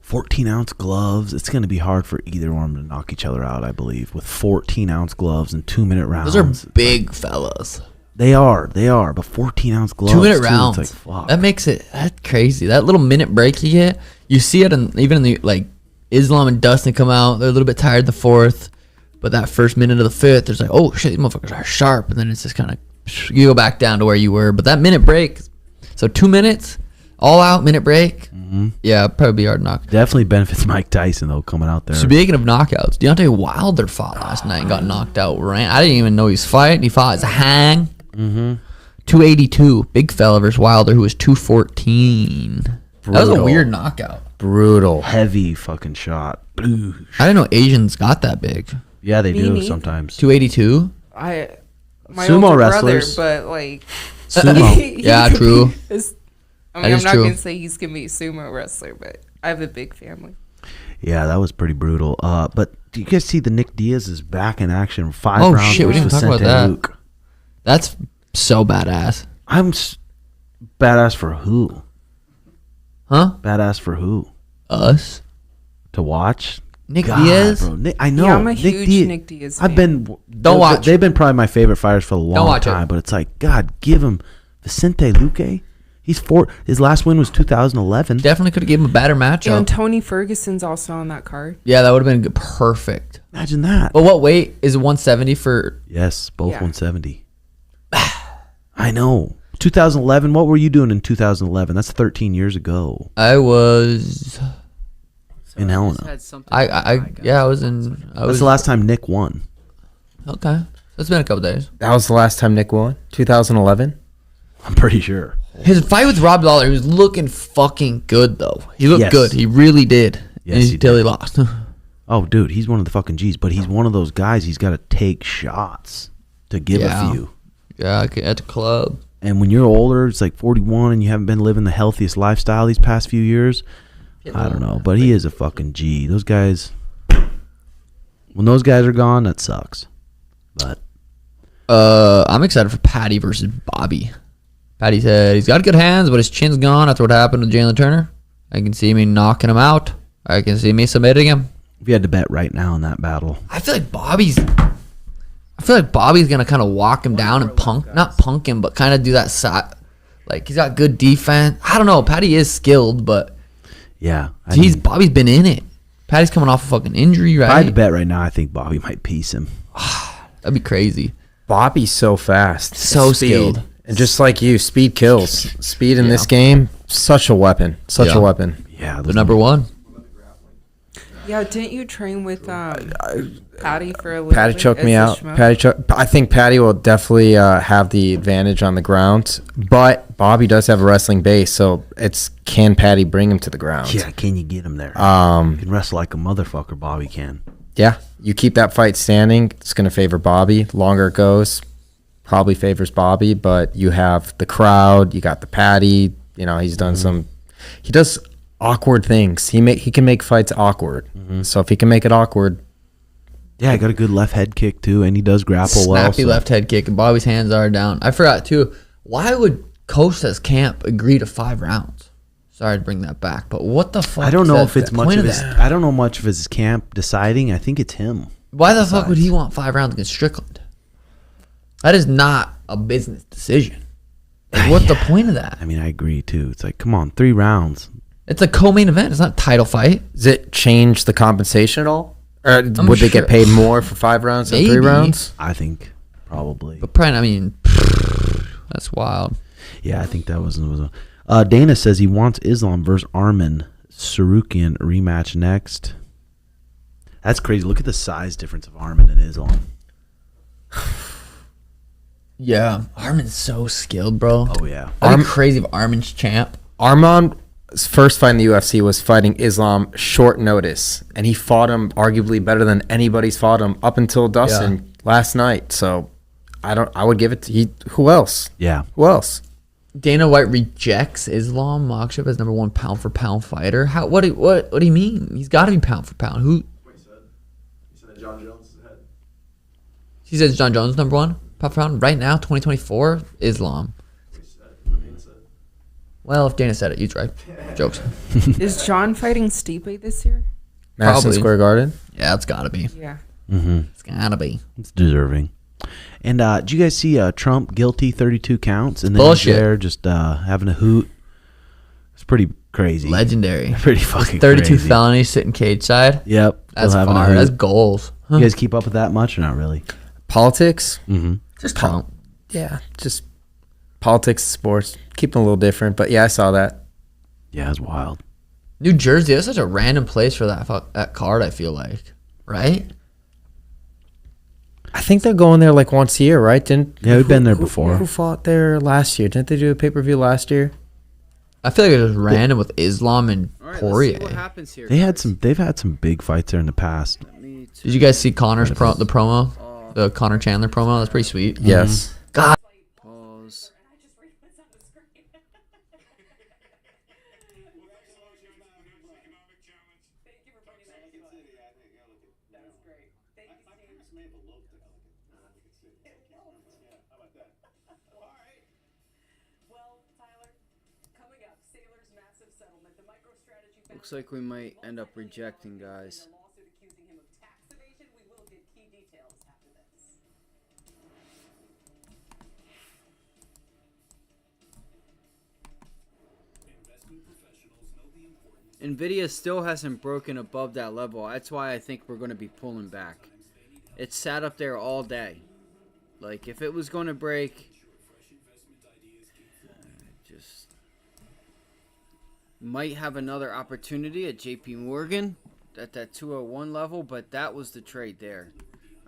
14-ounce gloves. It's going to be hard for either one to knock each other out, I believe, with 14-ounce gloves and 2-minute rounds. Those are big fellas. They are. But 14-ounce gloves. 2-minute too, rounds. It's like, fuck. That makes it crazy. That little minute break you get, you see it even in the, like, Islam and Dustin come out. They're a little bit tired the fourth, but that first minute of the fifth, there's like, oh shit, these motherfuckers are sharp, and then it's just kind of you go back down to where you were. But that minute break, so 2 minutes, all out minute break. Yeah, probably be hard to knock. Definitely benefits Mike Tyson though coming out there. Speaking of knockouts, Deontay Wilder fought last night and got knocked out. I didn't even know he was fighting. He fought as a hang. 282, big fella versus Wilder, who was 214. That was a weird knockout. Brutal. Heavy fucking shot. I didn't know Asians got that big. Yeah, they Me do neither. sometimes. 282. My Sumo older wrestlers. brother, but like Sumo. he Yeah, could true. be I That mean, I'm is not true. gonna say he's gonna be a sumo wrestler, but I have a big family. Yeah, that was pretty brutal. But do you guys see the Nick Diaz is back in action? 5 Oh rounds shit, we didn't versus talk about Vicente that. Luque. That's so badass. Badass for who? Huh? Badass for who? Us? To watch? Nick God, Diaz? bro. I know. Yeah, I'm a huge Nick Diaz I've fan. been. Don't watch. They've been probably my favorite fighters for a long watch it. time. But it's like, God, give him Vicente Luque. His last win was 2011. Definitely could have given him a better matchup. And Tony Ferguson's also on that card. Yeah, that would have been perfect. Imagine that. But what weight is it? 170 for? Yes, both Yeah. 170. I know. 2011. What were you doing in 2011? That's 13 years ago I was. in Helena. I was in. That's the last time Nick won. Okay, it's been a couple days. That was the last time Nick won? 2011? I'm pretty sure. His fight with Rob Lawler, he was looking fucking good though. He looked Yes. good. He really did. Yes, Until he lost. Oh, dude, he's one of the fucking G's, but he's one of those guys. He's got to take shots to give Yeah. a few. Yeah, at the club. And when you're older, it's like 41, and you haven't been living the healthiest lifestyle these past few years. I don't know, but he is a fucking G. Those guys, when those guys are gone, that sucks. But I'm excited for Patty versus Bobby. Patty said he's got good hands, but his chin's gone after what happened with Jalen Turner. I can see me knocking him out. I can see me submitting him. If you had to bet right now in that battle, I feel like Bobby's gonna kind of walk him down and not punk him, but kind of do that side. Like, he's got good defense. I don't know. Patty is skilled, but yeah, Bobby's been in it. Patty's coming off a fucking injury, right? If I had to bet right now, I think Bobby might piece him. That'd be crazy. Bobby's so fast, so skilled, and just like you, speed kills. Speed in this game, such a weapon. Such a weapon. Yeah, the number one. Yeah, didn't you train with Patty for a little Patty bit? choked me out. I think Patty will definitely have the advantage on the ground, but Bobby does have a wrestling base, so can Patty bring him to the ground? Yeah, can you get him there? He can wrestle like a motherfucker. Bobby can. Yeah, you keep that fight standing, it's going to favor Bobby. Longer it goes, probably favors Bobby, but you have the crowd, you got the Patty. You know, he's done he does awkward things. He can make fights awkward. So if he can make it awkward. Yeah, got a good left head kick too, and he does grapple well. Snappy left head kick, and Bobby's hands are down. I forgot too. Why would Costa's camp agree to 5 rounds? Sorry to bring that back, but what the fuck? I don't know if it's much of his. I don't know much of his camp deciding. I think it's him. Why the fuck would he want 5 rounds against Strickland? That is not a business decision. Like, what's the point of that? I mean, I agree too. It's like, come on, 3 rounds. It's a co-main event. It's not a title fight. Does it change the compensation at all? Or would they get paid more for 5 rounds than 3 rounds? I think probably. But probably, I mean, that's wild. Yeah, I think that was Dana says he wants Islam versus Arman Sarukian rematch next. That's crazy. Look at the size difference of Arman and Islam. Yeah, Arman's so skilled, bro. Oh yeah, That'd be crazy if Arman's champ. Arman's first fight in the UFC was fighting Islam short notice, and he fought him arguably better than anybody's fought him up until Dustin last night. So I would give it to who else? Yeah, who else? Dana White rejects Islam Makhachev as number 1 pound for pound fighter. What do you mean? He's got to be pound for pound. Who? He said John Jones is ahead. He says John Jones number 1 pound for pound right now, 2024. Islam. Well, if Dana said it, he's right. Jokes. Is John fighting Stipe this year? Madison Square Garden? Yeah, it's got to be. Yeah. It's got to be. It's deserving. And did you guys see Trump guilty 32 counts? And then Bullshit. there just having a hoot. It's pretty crazy. Legendary. Pretty fucking 32 crazy. felonies sitting cage side. Yep. That's having far. a hoot. That's goals. Huh. You guys keep up with that much or not really? Politics? Mm-hmm. Just Trump. Yeah, just politics, sports. Keep them a little different. But yeah, I saw that. Yeah, it's wild. New Jersey, that's such a random place for that card, I feel like. Right? I think they're going there like once a year, right? We've been there before. Who fought there last year? Didn't they do a pay-per-view last year? I feel like it was random with Islam and Poirier. What happens here? They've had some big fights there in the past. Did you guys see Connor's the promo? The Connor Chandler promo? That's pretty sweet. Yes. God. Pause. Looks like we might end up rejecting guys. NVIDIA still hasn't broken above that level. That's why I think we're going to be pulling back. It sat up there all day. Like, if it was going to break, just might have another opportunity at JP Morgan at that 201 level, but that was the trade there.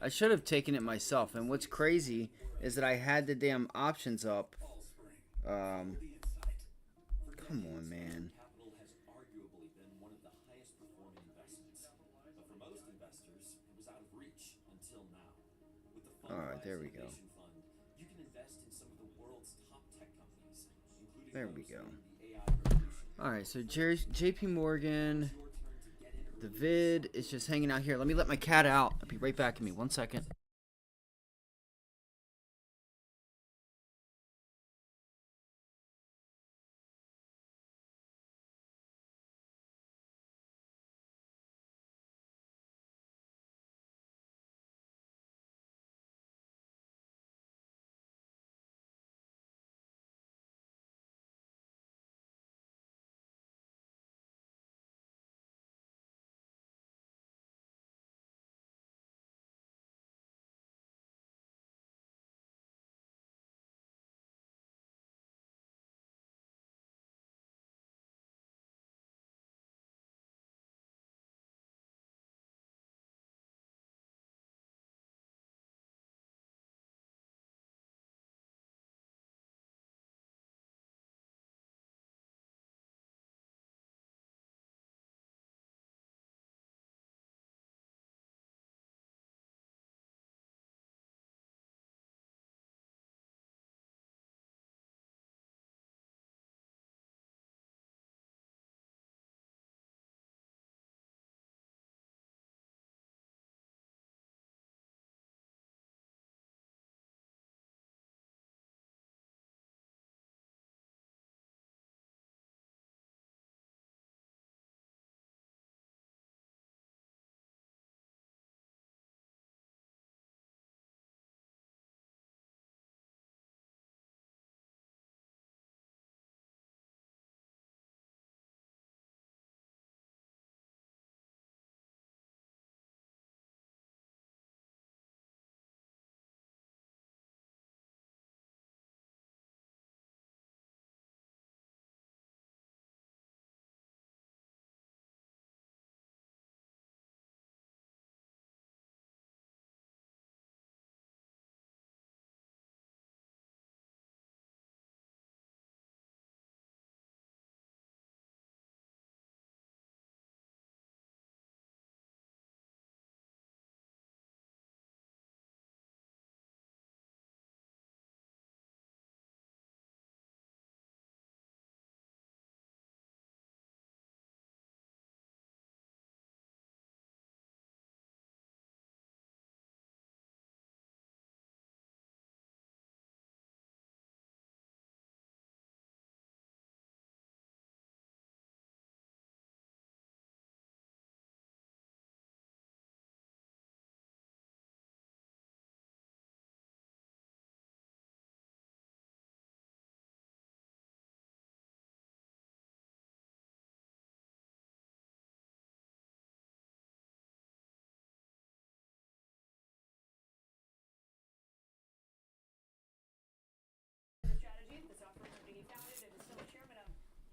I should have taken it myself. And what's crazy is that I had the damn options up. Come on, man. Alright, there we go. There we go. All right, so JP Morgan, the vid is just hanging out here. Let me let my cat out. I'll be right back in me. 1 second.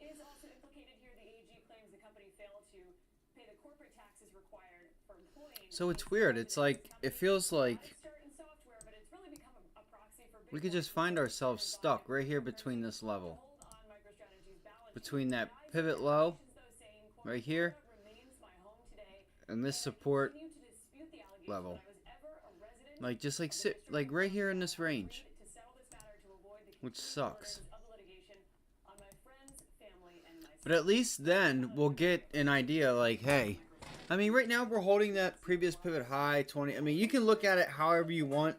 Is also implicated here. The AG claims the company failed to pay the corporate taxes required for employing. So it's weird. It's like, it feels like we could just find ourselves stuck right here between this level. Between that pivot low right here and this support level. Like just like sit like right here in this range. Which sucks. But at least then we'll get an idea like, hey, I mean, right now we're holding that previous pivot high 20. I mean, you can look at it however you want.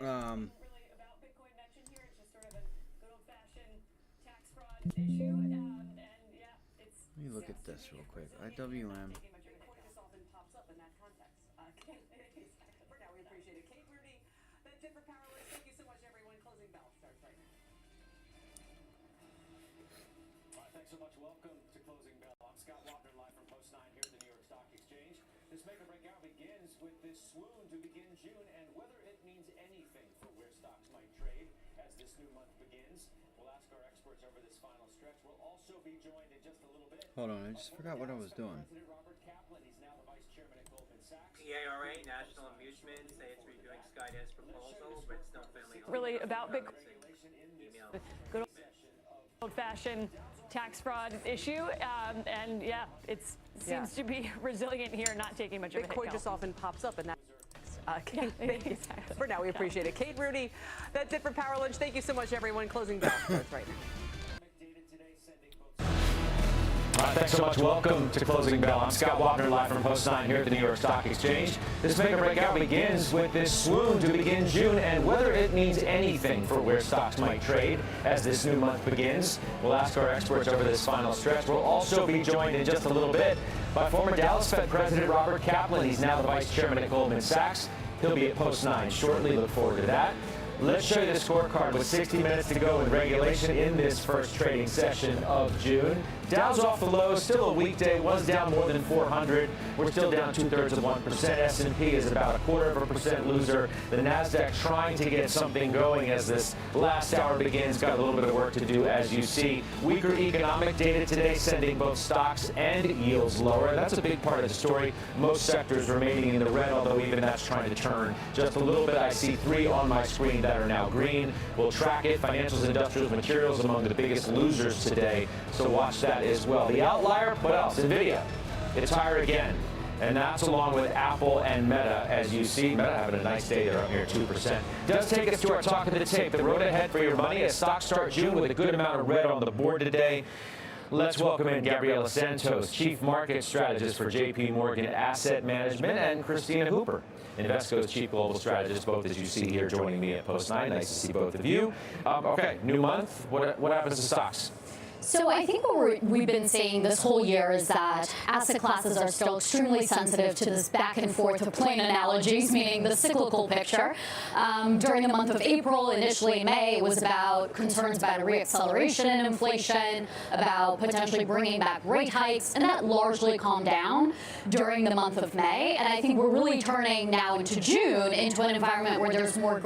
Let me look at this real quick. IWM. Thanks so much. Welcome to Closing Bell. I'm Scott Wapner, live from Post 9 here at the New York Stock Exchange. This make or break hour begins with this swoon to begin June and whether it means anything for where stocks might trade as this new month begins. We'll ask our experts over this final stretch. We'll also be joined in just a little bit. Hold on, I just forgot what I was doing. Robert Kaplan, he's now the vice chairman at Goldman Sachs. EARA, National Amusements, say it's reviewing Skydance proposal, but still family. Really about Bitcoin. Good old-fashioned tax fraud issue, and yeah, it seems to be resilient here, not taking much of a hit. Bitcoin just often pops up, and that. Kate, exactly. For now, we appreciate it. Kate, Rudy, that's it for Power Lunch. Thank you so much, everyone. Closing bell starts right now. thanks so much. Welcome to Closing Bell. I'm Scott Wapner, live from Post 9 here at the New York Stock Exchange. This make or breakout begins with this swoon to begin June and whether it means anything for where stocks might trade as this new month begins. We'll ask our experts over this final stretch. We'll also be joined in just a little bit by former Dallas Fed President Robert Kaplan. He's now the Vice Chairman at Goldman Sachs. He'll be at Post 9 shortly. Look forward to that. Let's show you the scorecard with 60 minutes to go in regulation in this first trading session of June. Dow's off the low, still a weekday, was down more than 400. We're still down 2/3%. S&P is about 1/4% loser. The NASDAQ trying to get something going as this last hour begins. Got a little bit of work to do, as you see. Weaker economic data today, sending both stocks and yields lower. That's a big part of the story. Most sectors remaining in the red, although even that's trying to turn just a little bit. I see 3 on my screen that are now green. We'll track it. Financials, industrials, materials among the biggest losers today. So watch that as well. The outlier, what else? NVIDIA. It's higher again. And that's along with Apple and Meta, as you see. Meta having a nice day. They're up near 2%. Does take us to our talk of the tape. The road ahead for your money as stocks start June with a good amount of red on the board today. Let's welcome in Gabriela Santos, Chief Market Strategist for JP Morgan Asset Management, and Christina Hooper, Invesco's Chief Global Strategist, both as you see here joining me at Post 9. Nice to see both of you. Okay, new month. What happens to stocks? So I think what we've been saying this whole year is that asset classes are still extremely sensitive to this back and forth of plane analogies, meaning the cyclical picture. During the month of April, initially in May, it was about concerns about a reacceleration in inflation, about potentially bringing back rate hikes, and that largely calmed down during the month of May. And I think we're really turning now into June into an environment where there's more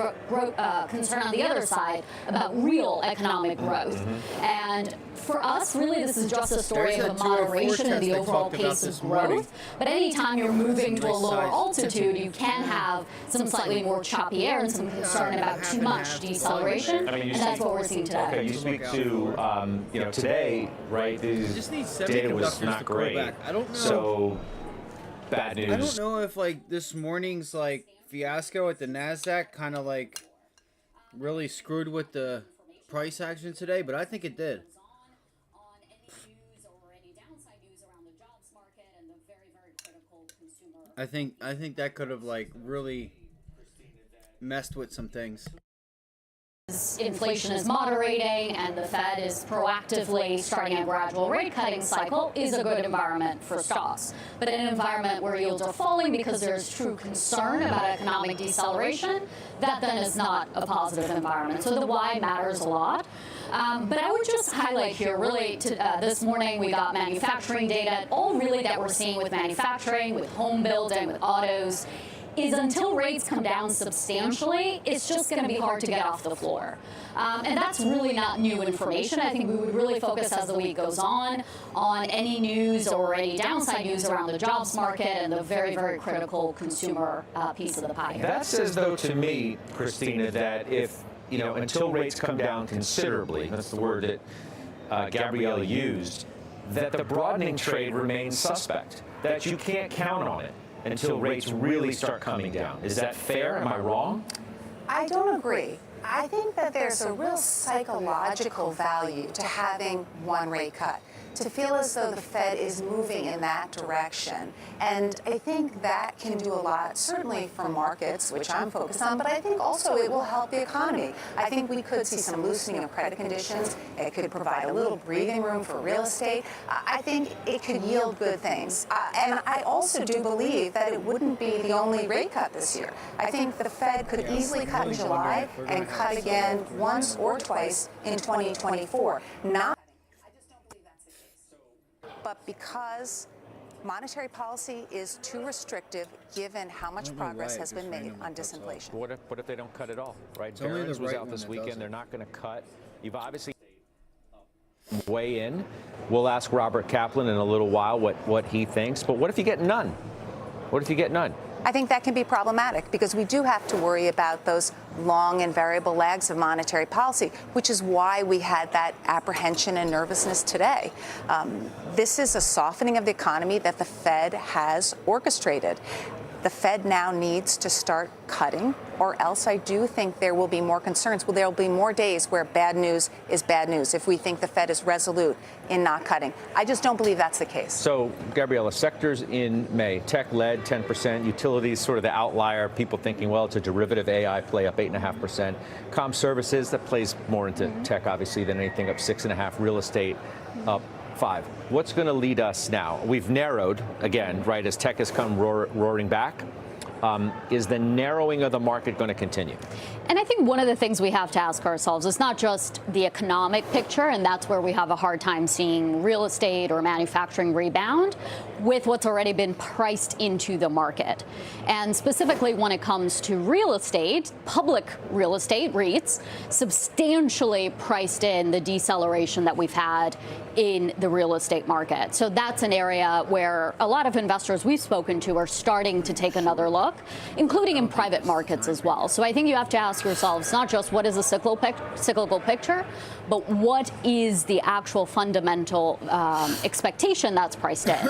concern on the other side about real economic growth. And for us, really, this is just a story of a moderation in the overall pace of growth. But anytime you're moving to a lower altitude, you can have some slightly more choppy air and some concern about too much deceleration. And that's what we're seeing today. Okay, you speak to, today, right, the data was not great. I don't know. So, bad news. I don't know if, this morning's, fiasco at the NASDAQ kind of, really screwed with the price action today, but I think it did. I think that could have really messed with some things. Inflation is moderating and the Fed is proactively starting a gradual rate cutting cycle is a good environment for stocks. But in an environment where yields are falling because there's true concern about economic deceleration, that then is not a positive environment. So the why matters a lot. But I would just highlight here, really, this morning we got manufacturing data. All really that we're seeing with manufacturing, with home building, with autos, is until rates come down substantially, it's just going to be hard to get off the floor. And that's really not new information. I think we would really focus as the week goes on any news or any downside news around the jobs market and the very, very critical consumer piece of the pie here. That says, though, to me, Christina, that if, until rates come down considerably, that's the word that Gabriela used, that the broadening trade remains suspect, that you can't count on it until rates really start coming down. Is that fair? Am I wrong? I don't agree. I think that there's a real psychological value to having one rate cut, to feel as though the Fed is moving in that direction. And I think that can do a lot, certainly for markets, which I'm focused on, but I think also it will help the economy. I think we could see some loosening of credit conditions. It could provide a little breathing room for real estate. I think it could yield good things. And I also do believe that it wouldn't be the only rate cut this year. I think the Fed could easily cut in July and cut again once or twice in 2024. But because monetary policy is too restrictive given how much progress has been made on disinflation. What if they don't cut at all, right? Barron's was out this weekend. They're not going to cut. You've obviously weigh in. We'll ask Robert Kaplan in a little while what he thinks. But what if you get none? What if you get none? I think that can be problematic because we do have to worry about those long and variable lags of monetary policy, which is why we had that apprehension and nervousness today. This is a softening of the economy that the Fed has orchestrated. the Fed now needs to start cutting, or else I do think there will be more concerns. Well, there will be more days where bad news is bad news if we think the Fed is resolute in not cutting. I just don't believe that's the case. So, Gabriella, sectors in May, tech-led 10%, utilities sort of the outlier, people thinking, well, it's a derivative AI play up 8.5%. Comm services, that plays more into tech, obviously, than anything, up 6.5%. Real estate up 5%. What's going to lead us now? We've narrowed, again, right, as tech has come roaring back. Is the narrowing of the market going to continue? And I think one of the things we have to ask ourselves is not just the economic picture, and that's where we have a hard time seeing real estate or manufacturing rebound, with what's already been priced into the market. And specifically when it comes to real estate, public real estate REITs substantially priced in the deceleration that we've had in the real estate market. So that's an area where a lot of investors we've spoken to are starting to take another look, including in private markets as well. So I think you have to ask yourselves not just what is a cyclical picture, but what is the actual fundamental expectation that's priced in.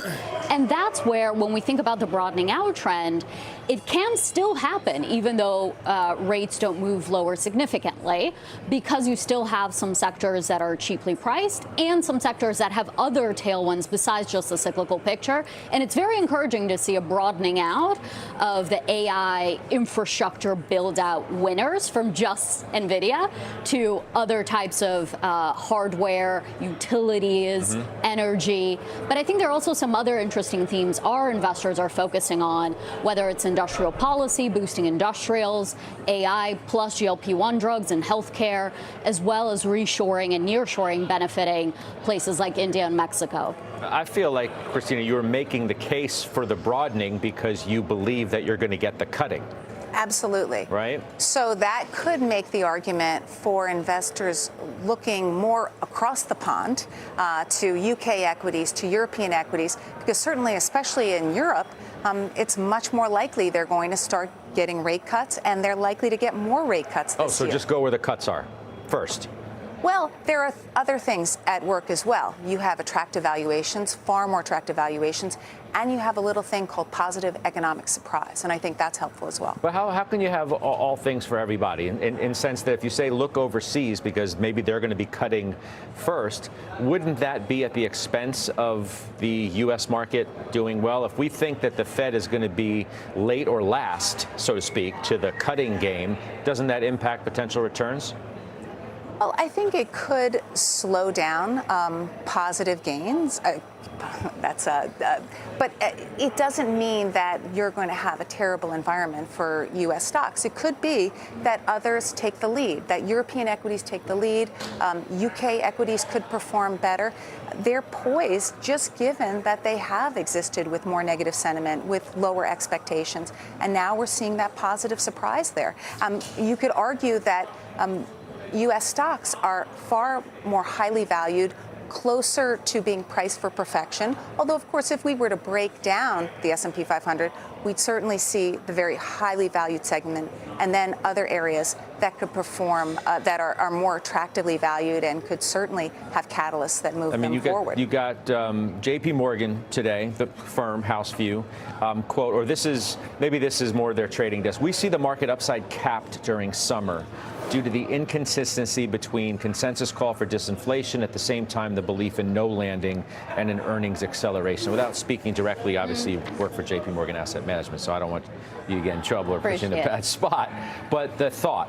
And that's where, when we think about the broadening out trend, it can still happen even though rates don't move lower significantly, because you still have some sectors that are cheaply priced and some sectors that have other tailwinds besides just the cyclical picture. And it's very encouraging to see a broadening out of the AI infrastructure build-out winners from just NVIDIA to other types of hardware, utilities, energy. But I think there are also some other interesting themes our investors are focusing on, whether it's industrial policy, boosting industrials, AI plus GLP-1 drugs and healthcare, as well as reshoring and nearshoring benefiting places like India and Mexico. I feel like, Christina, you're making the case for the broadening because you believe that you're going to get the cutting. Absolutely. Right? So that could make the argument for investors looking more across the pond to UK equities, to European equities, because certainly, especially in Europe, it's much more likely they're going to start getting rate cuts, and they're likely to get more rate cuts this year. Just go where the cuts are first. Well, there are other things at work as well. You have attractive valuations, far more attractive valuations, and you have a little thing called positive economic surprise, and I think that's helpful as well. But how can you have all things for everybody? In the sense that if you say look overseas because maybe they're going to be cutting first, wouldn't that be at the expense of the U.S. market doing well? If we think that the Fed is going to be late or last, so to speak, to the cutting game, doesn't that impact potential returns? Well, I think it could slow down positive gains. But it doesn't mean that you're going to have a terrible environment for U.S. stocks. It could be that others take the lead, that European equities take the lead, UK equities could perform better. They're poised just given that they have existed with more negative sentiment, with lower expectations, and now we're seeing that positive surprise there. You could argue that U.S. stocks are far more highly valued, closer to being priced for perfection. Although, of course, if we were to break down the S&P 500, we'd certainly see the very highly valued segment and then other areas that could perform, that are more attractively valued and could certainly have catalysts that move them forward. You got J.P. Morgan today, the firm, House View, quote, or maybe this is more their trading desk. We see the market upside capped during summer due to the inconsistency between consensus call for disinflation, at the same time the belief in no landing and an earnings acceleration. Without speaking directly, obviously you work for J.P. Morgan Asset Management, so I don't want you to get in trouble or push in a bad spot. But the thought,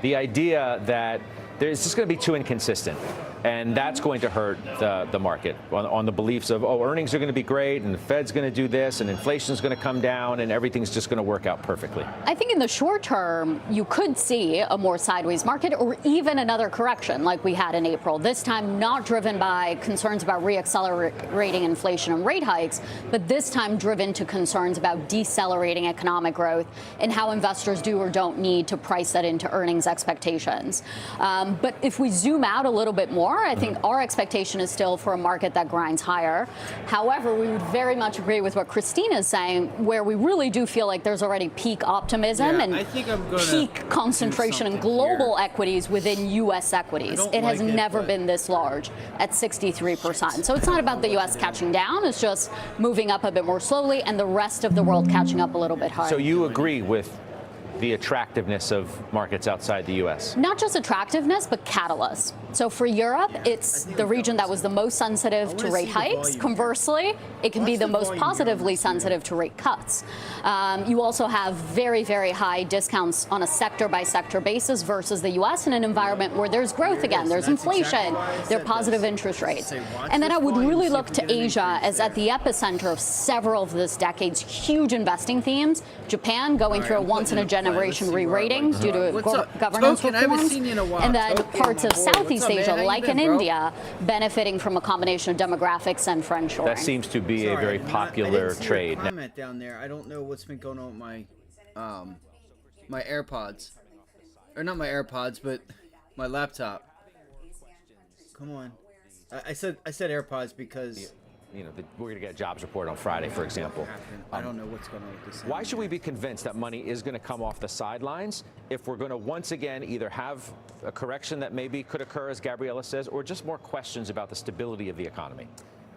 the idea that it's just going to be too inconsistent, and that's going to hurt the market on the beliefs of, earnings are going to be great, and the Fed's going to do this, and inflation's going to come down, and everything's just going to work out perfectly. I think in the short term, you could see a more sideways market or even another correction like we had in April. This time not driven by concerns about reaccelerating inflation and rate hikes, but this time driven to concerns about decelerating economic growth and how investors do or don't need to price that into earnings expectations. But if we zoom out a little bit more, I think our expectation is still for a market that grinds higher. However, we would very much agree with what Christina is saying, where we really do feel like there's already peak optimism and I think I'm gonna peak concentration in global equities within U.S. equities. It has never been this large at 63%. So it's not about the U.S. catching down. It's just moving up a bit more slowly and the rest of the world catching up a little bit higher. So you agree with the attractiveness of markets outside the U.S.? Not just attractiveness, but catalyst. So for Europe, it's the region that was the most sensitive to rate hikes. Conversely, it can be the most positively sensitive to rate cuts. You also have very, very high discounts on a sector-by-sector basis versus the U.S. in an environment where there's growth again, there's inflation, there are positive interest rates. And then I would really look to Asia as at the epicenter of several of this decade's huge investing themes. Japan going through a once-in-a-generation re-rating due to governance reforms, and then parts of Southeast Asia, like in India, benefiting from a combination of demographics and friendshoring. That seems to be a very popular trade. Comment down there. I don't know what's been going on with my my AirPods, or not my AirPods, but my laptop. Come on, I said AirPods because. You know, we're going to get a jobs report on Friday, for example. I don't know what's going on with this. Why should we be convinced that money is going to come off the sidelines if we're going to once again either have a correction that maybe could occur, as Gabriella says, or just more questions about the stability of the economy?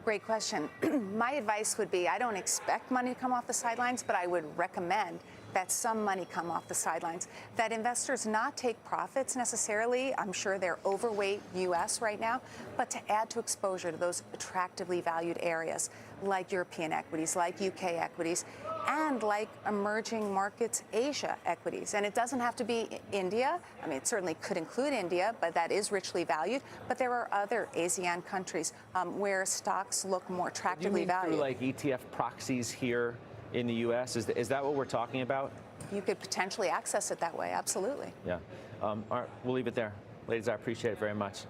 Great question. My advice would be I don't expect money to come off the sidelines, but I would recommend that some money come off the sidelines, that investors not take profits necessarily. I'm sure they're overweight U.S. right now, but to add to exposure to those attractively valued areas like European equities, like UK equities, and like emerging markets Asia equities. And it doesn't have to be India. I mean, it certainly could include India, but that is richly valued. But there are other ASEAN countries where stocks look more attractively valued. Through like ETF proxies here in the U.S.? Is that what we're talking about? You could potentially access it that way, absolutely. Yeah. All right, we'll leave it there. Ladies, I appreciate it very much.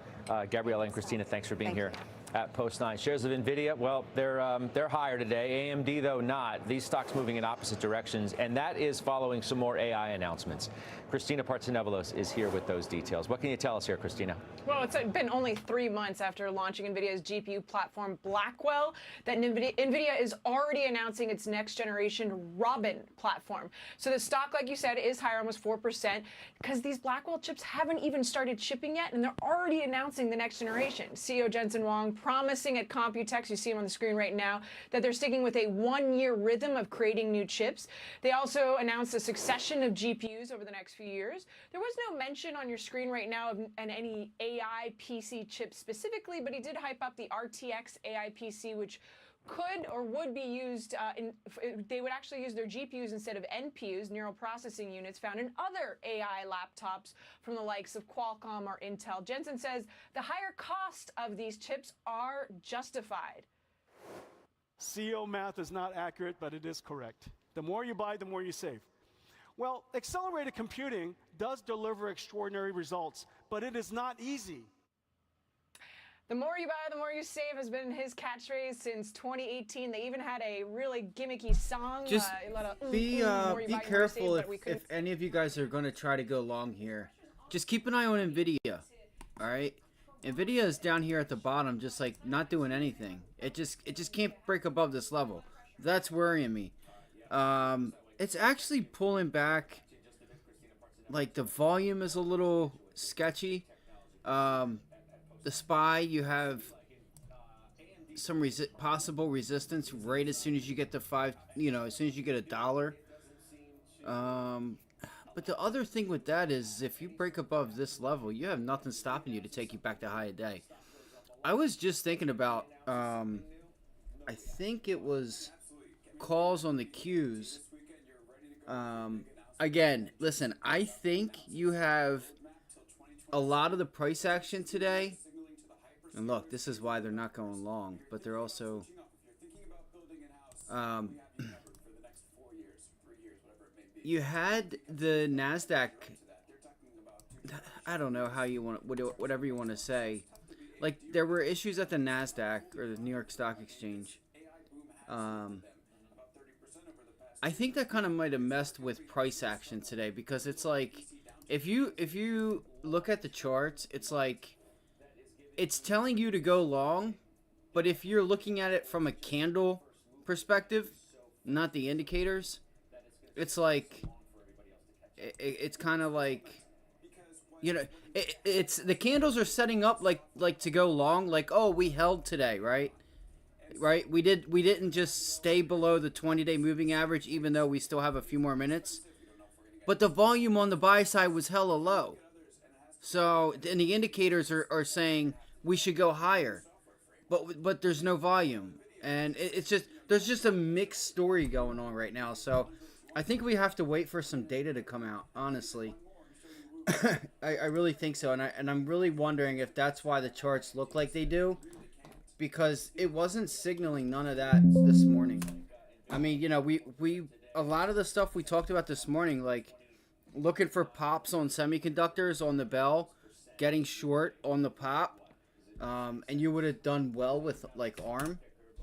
Gabriella and Christina, thanks for being here at Post 9. Shares of NVIDIA, well, they're higher today. AMD, though, not. These stocks moving in opposite directions, and that is following some more AI announcements. Christina Partsinevelos is here with those details. What can you tell us here, Christina? Well, it's been only 3 months after launching NVIDIA's GPU platform Blackwell that NVIDIA is already announcing its next generation Robin platform. So the stock, like you said, is higher, almost 4%, because these Blackwell chips haven't even started shipping yet, and they're already announcing the next generation. CEO Jensen Huang promising at Computex, you see him on the screen right now, that they're sticking with a 1-year rhythm of creating new chips. They also announced a succession of GPUs over the next few years. There was no mention on your screen right now of any AI PC chip specifically, but he did hype up the RTX AI PC, which could or would be used, they would actually use their GPUs instead of NPUs, neural processing units, found in other AI laptops from the likes of Qualcomm or Intel. Jensen says the higher cost of these chips are justified. CEO math is not accurate, but it is correct. The more you buy, the more you save. Well, accelerated computing does deliver extraordinary results, but it is not easy. The more you buy, the more you save has been his catchphrase since 2018. They even had a really gimmicky song. Just be careful if any of you guys are going to try to go long here. Just keep an eye on NVIDIA, all right? NVIDIA is down here at the bottom, just like not doing anything. It just can't break above this level. That's worrying me. It's actually pulling back. Like the volume is a little sketchy. The SPY, you have some possible resistance right as soon as you get to as soon as you get $1. But the other thing with that is if you break above this level, you have nothing stopping you to take you back to high a day. I was just thinking about, I think it was calls on the Qs. Again, listen, I think you have a lot of the price action today. And look, this is why they're not going long, but they're also you had the NASDAQ, I don't know how you want, whatever you want to say. Like, there were issues at the NASDAQ, or the New York Stock Exchange. I think that kind of might have messed with price action today, because it's like If you look at the charts, it's like it's telling you to go long, but if you're looking at it from a candle perspective, not the indicators, it's like it's kind of like, you know, it's the candles are setting up like to go long, like, oh, we held today, right? We didn't just stay below the 20-day moving average, even though we still have a few more minutes. But the volume on the buy side was hella low. So, and the indicators are saying we should go higher. But there's no volume. And it's just, there's just a mixed story going on right now. So, I think we have to wait for some data to come out, honestly. I really think so. And I'm really wondering if that's why the charts look like they do. Because it wasn't signaling none of that this morning. I mean, you know, we a lot of the stuff we talked about this morning, like looking for pops on semiconductors on the bell, getting short on the pop, and you would have done well with like ARM.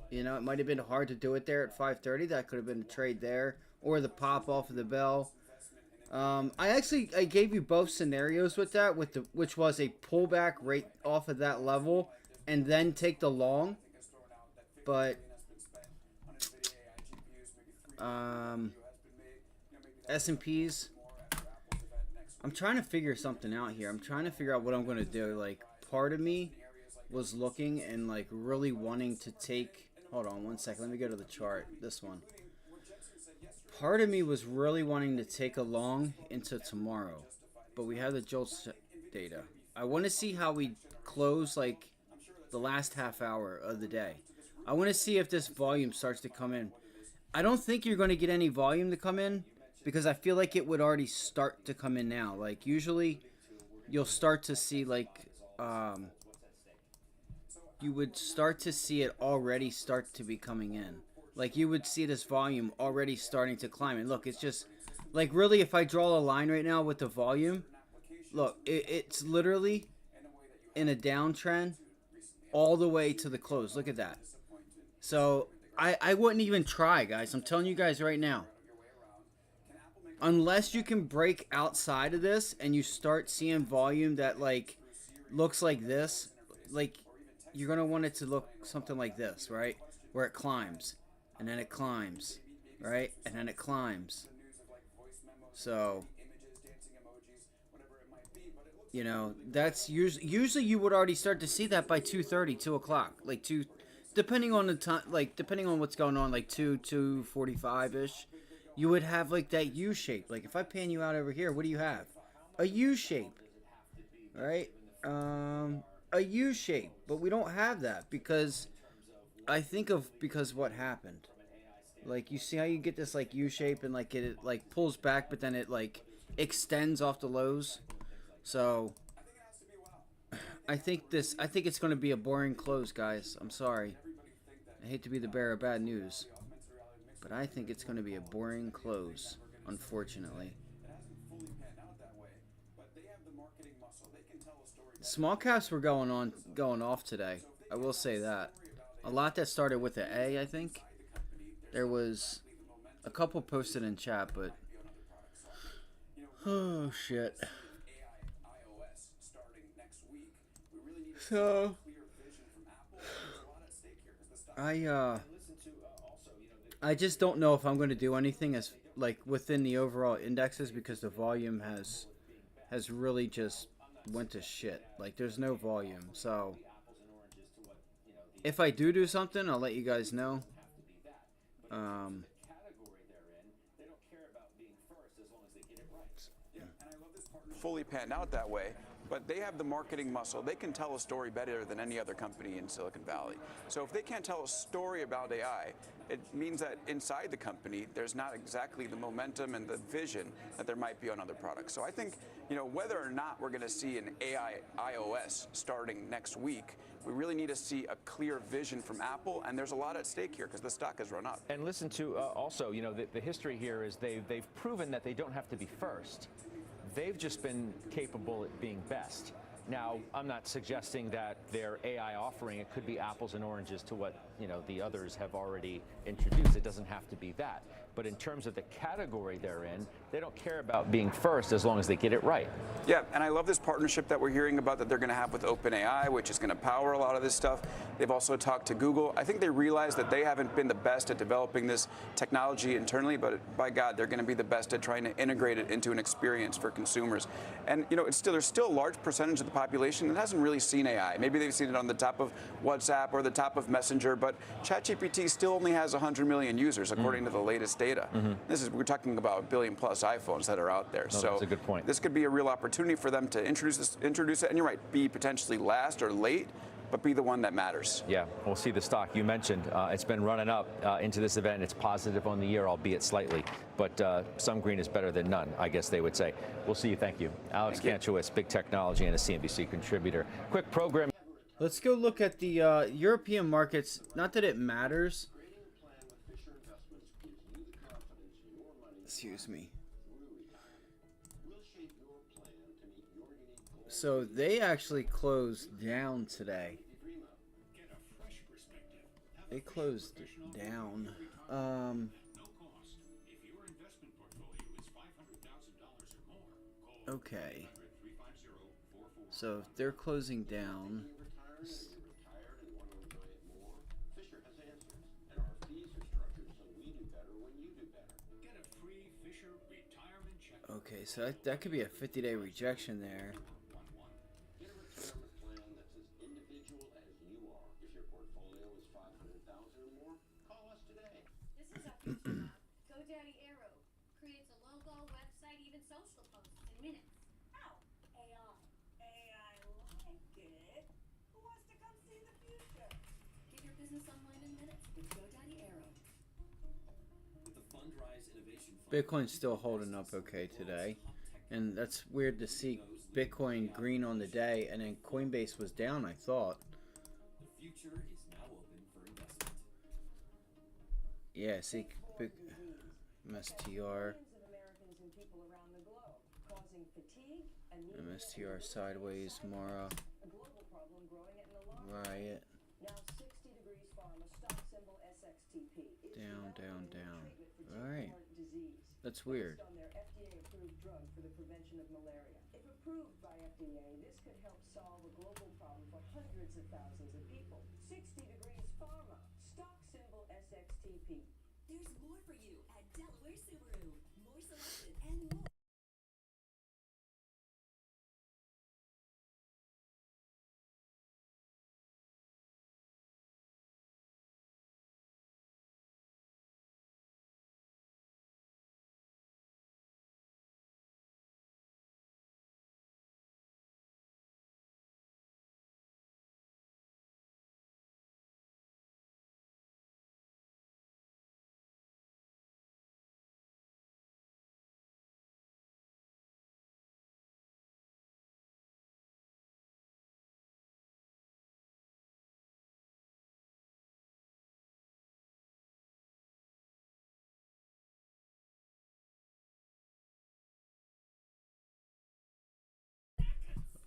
You know, it might have been hard to do it there at 5:30. That could have been a trade there, or the pop off of the bell. I gave you both scenarios with that, which was a pullback right off of that level, and then take the long. But S&Ps, I'm trying to figure something out here. I'm trying to figure out what I'm going to do. Like, part of me was looking and like really wanting to take, hold on one second, let me go to the chart, this one. Part of me was really wanting to take a long into tomorrow, but we have the JOLTS data. I want to see how we close like the last half hour of the day. I want to see if this volume starts to come in. I don't think you're going to get any volume to come in because I feel like it would already start to come in now. Like usually you'll start to see like you would start to see it already start to be coming in. Like you would see this volume already starting to climb. And look, it's just like really if I draw a line right now with the volume, look, it's literally in a downtrend all the way to the close. Look at that. So I wouldn't even try, guys. I'm telling you guys right now. Unless you can break outside of this and you start seeing volume that like looks like this, like you're going to want it to look something like this, right? Where it climbs and then it climbs, right? And then it climbs. So, you know, that's usually you would already start to see that by 2:30, 2 o'clock, like 2, depending on the time, like depending on what's going on, like 2:45 ish, you would have like that U shape. Like if I pan you out over here, what do you have? A U shape, right? A U shape, but we don't have that because because what happened. Like you see how you get this like U shape and like it like pulls back, but then it like extends off the lows. So I think it's going to be a boring close, guys. I'm sorry. I hate to be the bearer of bad news, but I think it's going to be a boring close, unfortunately. Small caps were going off today. I will say that. A lot that started with an A, I think. There was a couple posted in chat, but oh shit. So I just don't know if I'm going to do anything as like within the overall indexes because the volume has really just went to shit. Like there's no volume. So if I do something, I'll let you guys know. Fully panned out that way, but they have the marketing muscle. They can tell a story better than any other company in Silicon Valley. So if they can't tell a story about AI, it means that inside the company, there's not exactly the momentum and the vision that there might be on other products. So I think, you know, whether or not we're going to see an AI iOS starting next week, we really need to see a clear vision from Apple, and there's a lot at stake here because the stock has run up. And listen to also, you know, the history here is they've proven that they don't have to be first. They've just been capable at being best. Now, I'm not suggesting that their AI offering, it could be apples and oranges to what, the others have already introduced. It doesn't have to be that. But in terms of the category they're in, they don't care about being first as long as they get it right. Yeah, and I love this partnership that we're hearing about that they're going to have with OpenAI, which is going to power a lot of this stuff. They've also talked to Google. I think they realize that they haven't been the best at developing this technology internally, but by God, they're going to be the best at trying to integrate it into an experience for consumers. And there's still a large percentage of the population that hasn't really seen AI. Maybe they've seen it on the top of WhatsApp or the top of Messenger, but ChatGPT still only has 100 million users according to the latest data. We're talking about 1 billion plus iPhones that are out there. No, so that's a good point. This could be a real opportunity for them to introduce it. And you're right, be potentially last or late, but be the one that matters. Yeah, we'll see the stock. You mentioned it's been running up into this event. It's positive on the year, albeit slightly. But some green is better than none, I guess they would say. We'll see you. Thank you. Alex Kanchowitz, Big Technology and a CNBC contributor. Quick program. Let's go look at the European markets. Not that it matters. Excuse me. So they actually closed down today. They closed down. Okay. So they're closing down. Okay, so that could be a 50-day rejection there. GoDaddy Arrow creates a logo, website, even social posts in minutes. How? AI. AI like it. Who wants to come see the future? Get your business online in minutes with GoDaddy Arrow. With the Fundrise Innovation Fund, Bitcoin's still holding up okay today. And that's weird to see Bitcoin green on the day, and then Coinbase was down, I thought. the future is now open for investment. Yeah, see, big MSTR. MSTR sideways, Mara. Riot. Down, down, down. Alright. That's weird. If approved by FDA, this could help solve a global problem for hundreds of thousands of people. 60 Degrees Pharma, stock symbol SXTP. There's more for you at Delaware Subaru. More selection and more.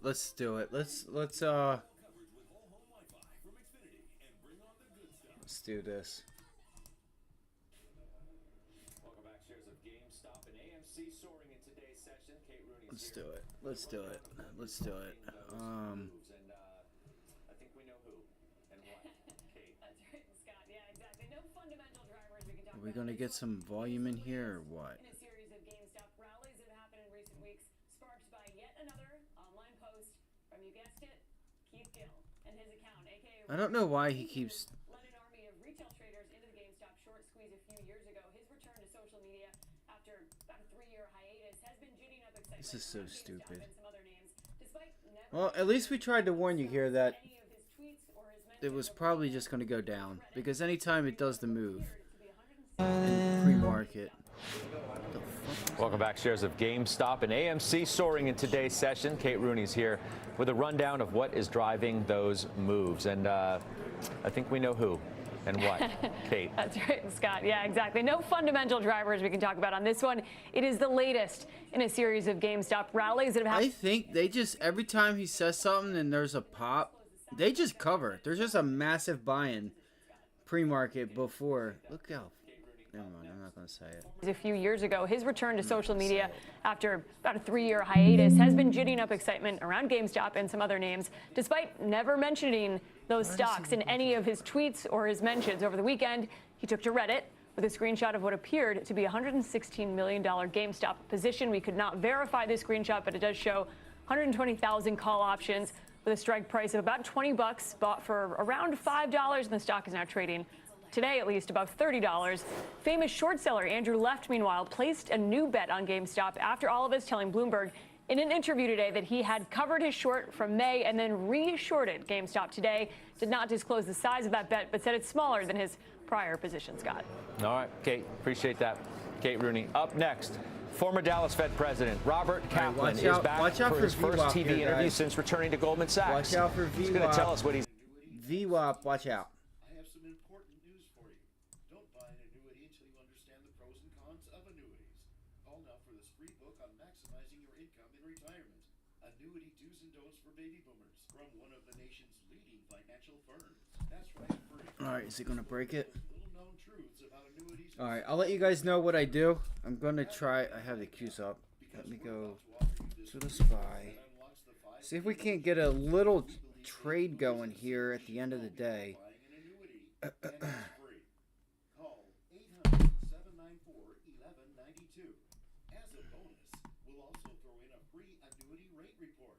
Let's do it. Let's do this. Welcome back. Shares of GameStop and AMC soaring in today's session. Kate Rooney's Let's here. do it. Let's do it. Let's do it. And I think we know who and what. Kate. That's right, Scott. Yeah, exactly. No fundamental drivers we can talk Are we about. gonna get some volume in here or what? In a series of GameStop rallies that have happened in recent weeks, sparked by yet another online post from, you guessed it, Keith Gill and his account, aka I don't know why he keeps. led an army of retail traders into the GameStop short squeeze a few years ago. His return to social media after about a 3-year hiatus has been ginning up excitement. This is so around GameStop stupid. and some other names, despite never Well, at least we tried to warn you here that it was probably just going to go down, because anytime it does the move in pre-market. Welcome back. Shares of GameStop and AMC soaring in today's session. Kate Rooney's here with a rundown of what is driving those moves. And I think we know who. And what, Kate? That's right, Scott. Yeah, exactly. No fundamental drivers we can talk about on this one. It is the latest in a series of GameStop rallies that have happened. I think they just, every time he says something and there's a pop, they just cover. There's just a massive buy-in pre-market before. Look how, never mind, I'm not going to say it. A few years ago, his return to social media after about a 3-year hiatus has been ginning up excitement around GameStop and some other names, despite never mentioning those stocks in any of his tweets or his mentions. Over the weekend, he took to Reddit with a screenshot of what appeared to be a $116 million GameStop position. We could not verify this screenshot, but it does show 120,000 call options with a strike price of about $20, bought for around $5, and the stock is now trading today at least about $30. Famous short seller Andrew Left, meanwhile, placed a new bet on GameStop after all of us, telling Bloomberg in an interview today that he had covered his short from May and then re-shorted GameStop today. Did not disclose the size of that bet, but said it's smaller than his prior position, Scott. All right, Kate, appreciate that. Kate Rooney. Up next, former Dallas Fed President Robert Kaplan is back for his first TV interview since returning to Goldman Sachs. Watch out for VWAP. He's going to tell us what he's... VWAP, watch out. I have some important news for you. Don't buy an annuity until you understand the pros and cons of annuities. Call now for this free book on maximizing your income in retirement. Annuity Do's and Don'ts for Baby Boomers from one of the nation's leading financial firms. That's right, free. All right, is it going to break it? Little known truths about annuities. All right, I'll let you guys know what I do. I'm going to try. I have the cues up. Let me go to the SPY. See if we can't get a little trade going here at the end of the day. Call 800-794-1192. As a bonus, we'll also throw in a free annuity rate report.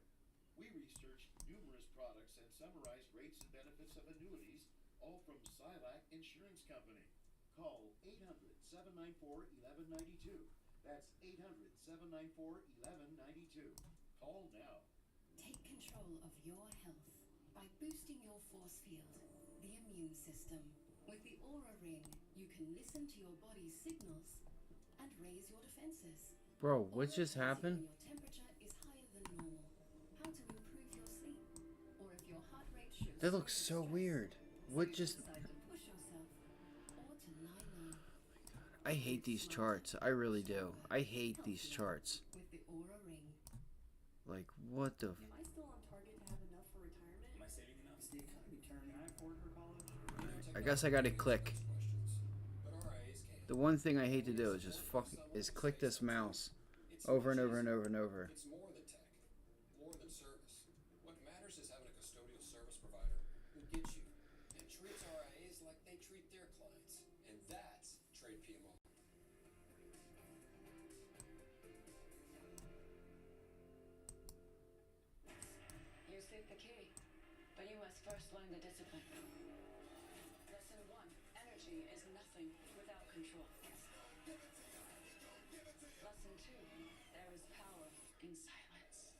We researched numerous products and summarized rates and benefits of annuities, all from Silac Insurance Company. Call 800-794-1192. That's 800-794-1192. Call now. Take control of your health by boosting your force field, the immune system. With the Aura Ring, you can listen to your body's signals and raise your defenses. Bro, what just happened? Your temperature is higher than normal. How to improve your sleep, or if your heart rate should. That looks so weird. What just... I hate these charts. I really do. I hate these charts. With the Aura Ring. Like, what the... Am I still on target to have enough for retirement? Am I saving enough? Is the economy turning? Can I afford for college? I guess I gotta click. The one thing I hate to do is just click this mouse over and over and over and over. It's more than tech, more than service. What matters is having a custodial service provider who gets you and treats RIAs like they treat their clients. And that's Trade PMO. You seek the key, but you must first learn the discipline. Lesson 1. Energy is nothing without control. Lesson 2. There is power in silence.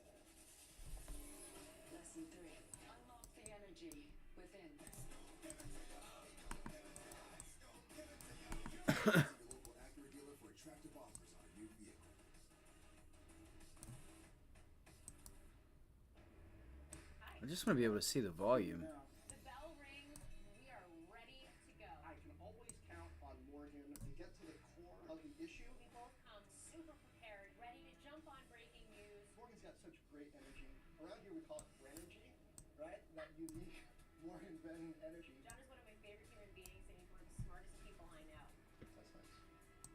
Lesson 3. Unlock the energy within. Local Acura dealer for attractive offers on a new vehicle. I just want to be able to see the volume. The bell rings. We are ready to go. I can always count on Morgan to get to the core of the issue. We both come super prepared, ready to jump on breaking news. Morgan's got such great energy. Around here we call it Brenergy, right? That unique Morgan Ben energy. John is one of my favorite human beings, and he's one of the smartest people I know. That's nice.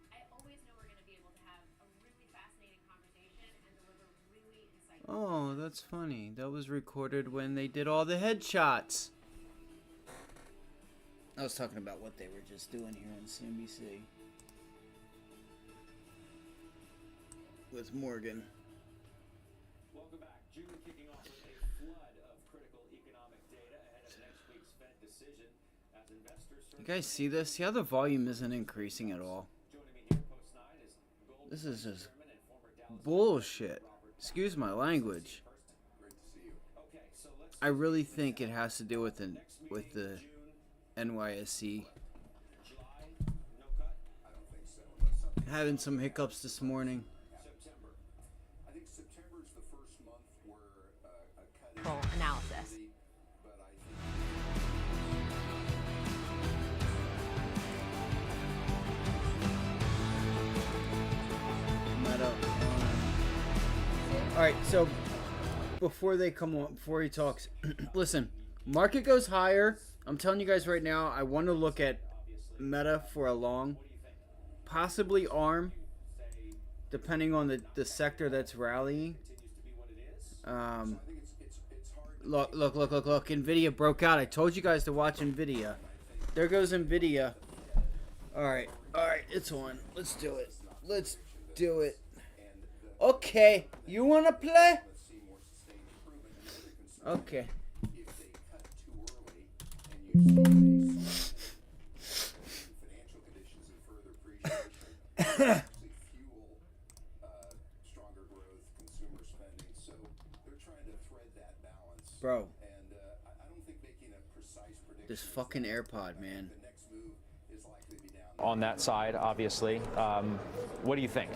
I always know we're going to be able to have a really fascinating conversation and deliver really insightful. Oh, that's funny. That was recorded when they did all the headshots. I was talking about what they were just doing here on CNBC. With Morgan. Welcome back. June kicking off with a flood of critical economic data ahead of next week's Fed decision as investors... You guys see this? See how the volume isn't increasing at all? This is just bullshit. Excuse my language. I really think it has to do with the NYSE. Having some hiccups this morning. I think September is the first month where a cut Analysis. but I think All right, so before they come on, before he talks, listen, market goes higher. I'm telling you guys right now, I want to look at Meta for a long, possibly ARM, depending on the sector that's rallying. Look, NVIDIA broke out. I told you guys to watch NVIDIA. There goes NVIDIA. All right, it's on. Let's do it. Okay, you want to play? Okay. Bro, this fucking AirPod, man. On that side, obviously, what do you think?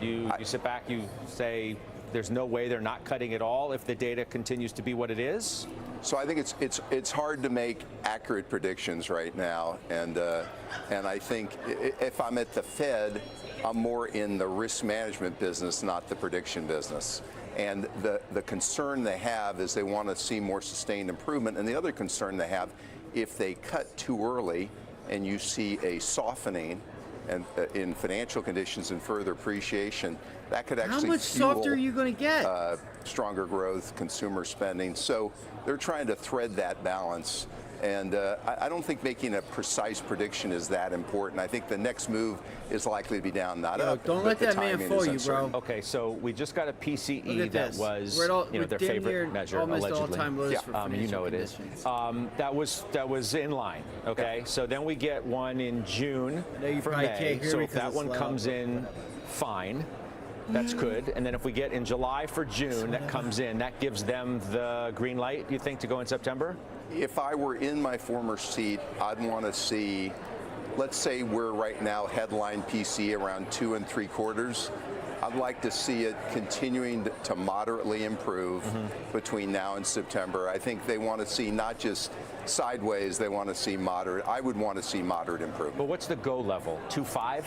You sit back, you say there's no way they're not cutting it all if the data continues to be what it is? So I think it's hard to make accurate predictions right now, and I think if I'm at the Fed, I'm more in the risk management business, not the prediction business. And the concern they have is they want to see more sustained improvement, and the other concern they have, if they cut too early and you see a softening and in financial conditions and further appreciation, that could actually how much softer are you going to get? Stronger growth, consumer spending. So they're trying to thread that balance. And I don't think making a precise prediction is that important. I think the next move is likely to be down, not up. Don't let that man fool you, bro. Okay, so we just got a PCE that was their favorite measure, allegedly. You know it is. That was in line. Okay, so then we get one in June for May. So if that one comes in, fine. That's good. And then if we get in July for June, that comes in, that gives them the green light, you think, to go in September? If I were in my former seat, I'd want to see, let's say we're right now headline PC around 2 3/4. I'd like to see it continuing to moderately improve between now and September. I think they want to see not just sideways, they want to see moderate. I would want to see moderate improvement. But what's the go level? 2.5?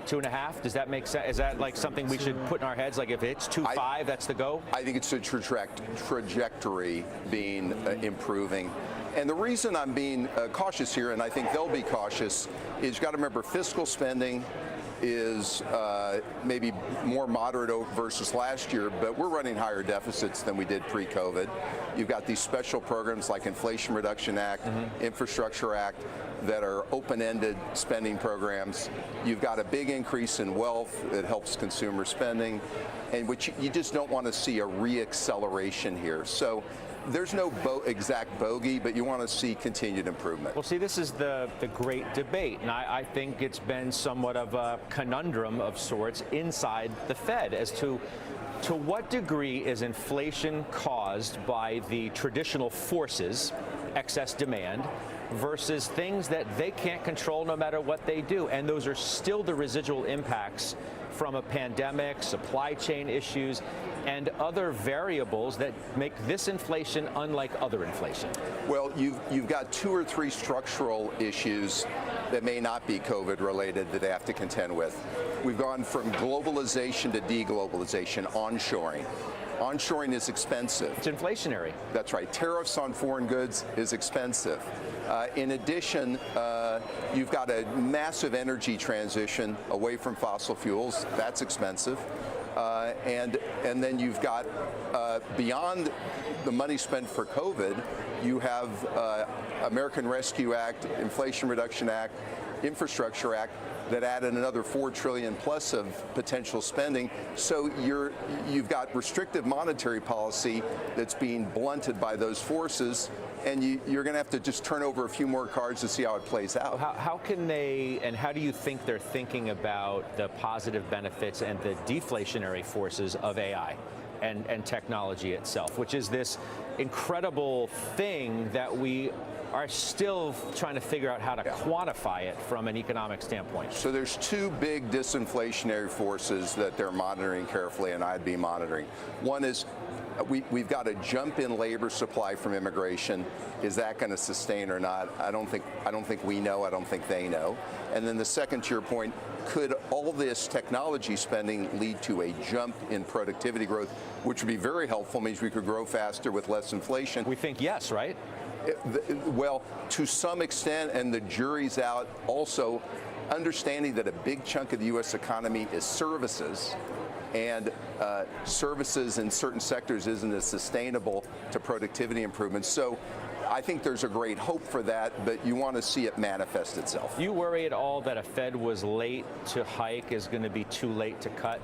2.5? Does that make sense? Is that like something we should put in our heads? Like if it's 2.5, that's the go? I think it's a trajectory being improving. And the reason I'm being cautious here, and I think they'll be cautious, is you've got to remember fiscal spending is maybe more moderate versus last year, but we're running higher deficits than we did pre-COVID. You've got these special programs like Inflation Reduction Act, Infrastructure Act, that are open-ended spending programs. You've got a big increase in wealth that helps consumer spending, and which you just don't want to see a re-acceleration here. So there's no exact bogey, but you want to see continued improvement. Well, see, this is the great debate, and I think it's been somewhat of a conundrum of sorts inside the Fed as to what degree is inflation caused by the traditional forces, excess demand, versus things that they can't control no matter what they do. And those are still the residual impacts from a pandemic, supply chain issues, and other variables that make this inflation unlike other inflation. Well, you've got 2 or 3 structural issues that may not be COVID related that they have to contend with. We've gone from globalization to deglobalization, onshoring. Onshoring is expensive. It's inflationary. That's right. Tariffs on foreign goods is expensive. In addition, you've got a massive energy transition away from fossil fuels. That's expensive. And then you've got, beyond the money spent for COVID, you have American Rescue Act, Inflation Reduction Act, Infrastructure Act, that added another $4 trillion plus of potential spending. So you've got restrictive monetary policy that's being blunted by those forces, and you're going to have to just turn over a few more cards to see how it plays out. How can they, and how do you think they're thinking about the positive benefits and the deflationary forces of AI and technology itself, which is this incredible thing that we are still trying to figure out how to quantify it from an economic standpoint? So there's 2 big disinflationary forces that they're monitoring carefully, and I'd be monitoring. One is we've got a jump in labor supply from immigration. Is that going to sustain or not? I don't think we know. I don't think they know. And then the second, to your point, could all this technology spending lead to a jump in productivity growth, which would be very helpful, means we could grow faster with less inflation? We think yes, right? Well, to some extent, and the jury's out. Also, understanding that a big chunk of the U.S. economy is services, and services in certain sectors isn't as sustainable to productivity improvements. So I think there's a great hope for that, but you want to see it manifest itself. You worry at all that a Fed was late to hike is going to be too late to cut?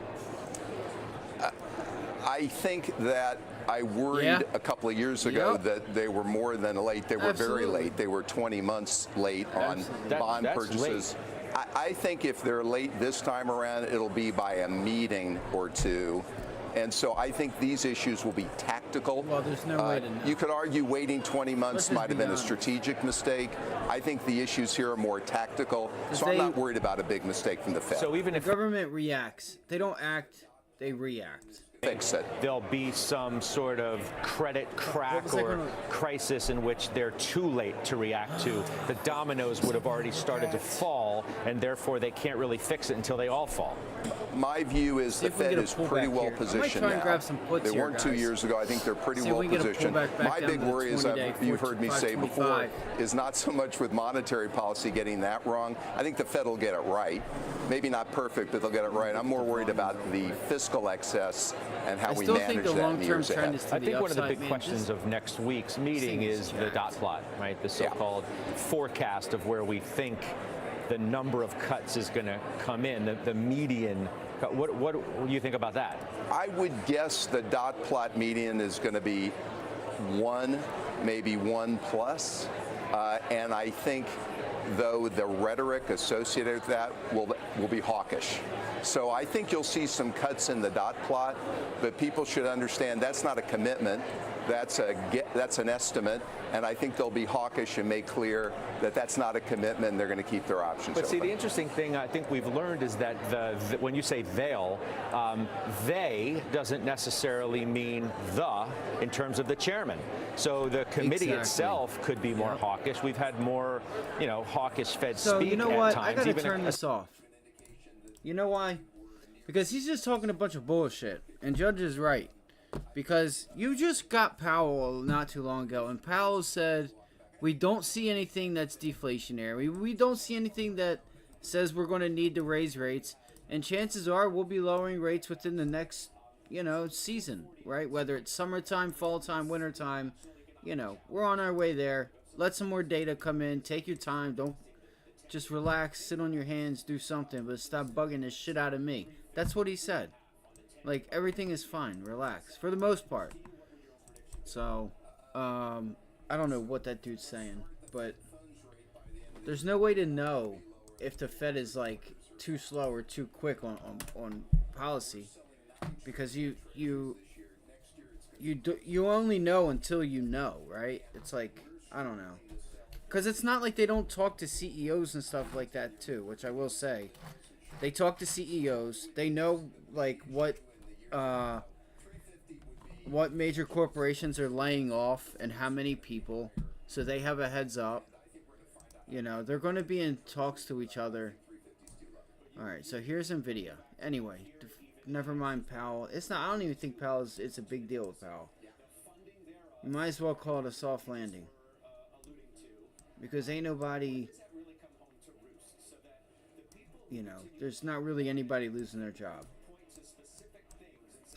I think that I worried a couple of years ago that they were more than late. They were very late. They were 20 months late on bond purchases. I think if they're late this time around, it'll be by a meeting or two. And so I think these issues will be tactical. Well, there's no way to know. You could argue waiting 20 months might have been a strategic mistake. I think the issues here are more tactical. So I'm not worried about a big mistake from the Fed. So even if the government reacts, they don't act, they react. Fix it. There'll be some sort of credit crack or crisis in which they're too late to react to. The dominoes would have already started to fall, and therefore they can't really fix it until they all fall. My view is the Fed is pretty well positioned now. They weren't 2 years ago. I think they're pretty well positioned. My big worry is, you've heard me say before, is not so much with monetary policy getting that wrong. I think the Fed will get it right. Maybe not perfect, but they'll get it right. I'm more worried about the fiscal excess and how we manage that in the years ahead. I think one of the big questions of next week's meeting is the dot plot, right? The so-called forecast of where we think the number of cuts is going to come in, the median. What do you think about that? I would guess the dot plot median is going to be 1, maybe 1 plus. And I think, though, the rhetoric associated with that will be hawkish. So I think you'll see some cuts in the dot plot, but people should understand that's not a commitment. That's an estimate, and I think they'll be hawkish and make clear that that's not a commitment, and they're going to keep their options open. But see, the interesting thing I think we've learned is that when you say they'll, they doesn't necessarily mean the in terms of the chairman. So the committee itself could be more hawkish. We've had more, hawkish Fed speak you know what? at times. I gotta turn this off. You know why? Because he's just talking a bunch of bullshit, and Judge is right. Because you just got Powell not too long ago, and Powell said, we don't see anything that's deflationary. We don't see anything that says we're going to need to raise rates, and chances are we'll be lowering rates within the next, season, right? Whether it's summertime, fall time, winter time, we're on our way there. Let some more data come in. Take your time. Don't just relax, sit on your hands, do something, but stop bugging the shit out of me. That's what he said. Like, everything is fine. Relax. For the most part. So, I don't know what that dude's saying. But there's no way to know if the Fed is, like, too slow or too quick on policy. Because you only know until you know, right? It's like, I don't know. Because it's not like they don't talk to CEOs and stuff like that, too. Which I will say. They talk to CEOs. They know, like, what major corporations are laying off and how many people, so they have a heads up. They're going to be in talks to each other. Alright, so here's NVIDIA. Anyway, never mind Powell. I don't even think it's a big deal with Powell. You might as well call it a soft landing. Because ain't nobody, there's not really anybody losing their job.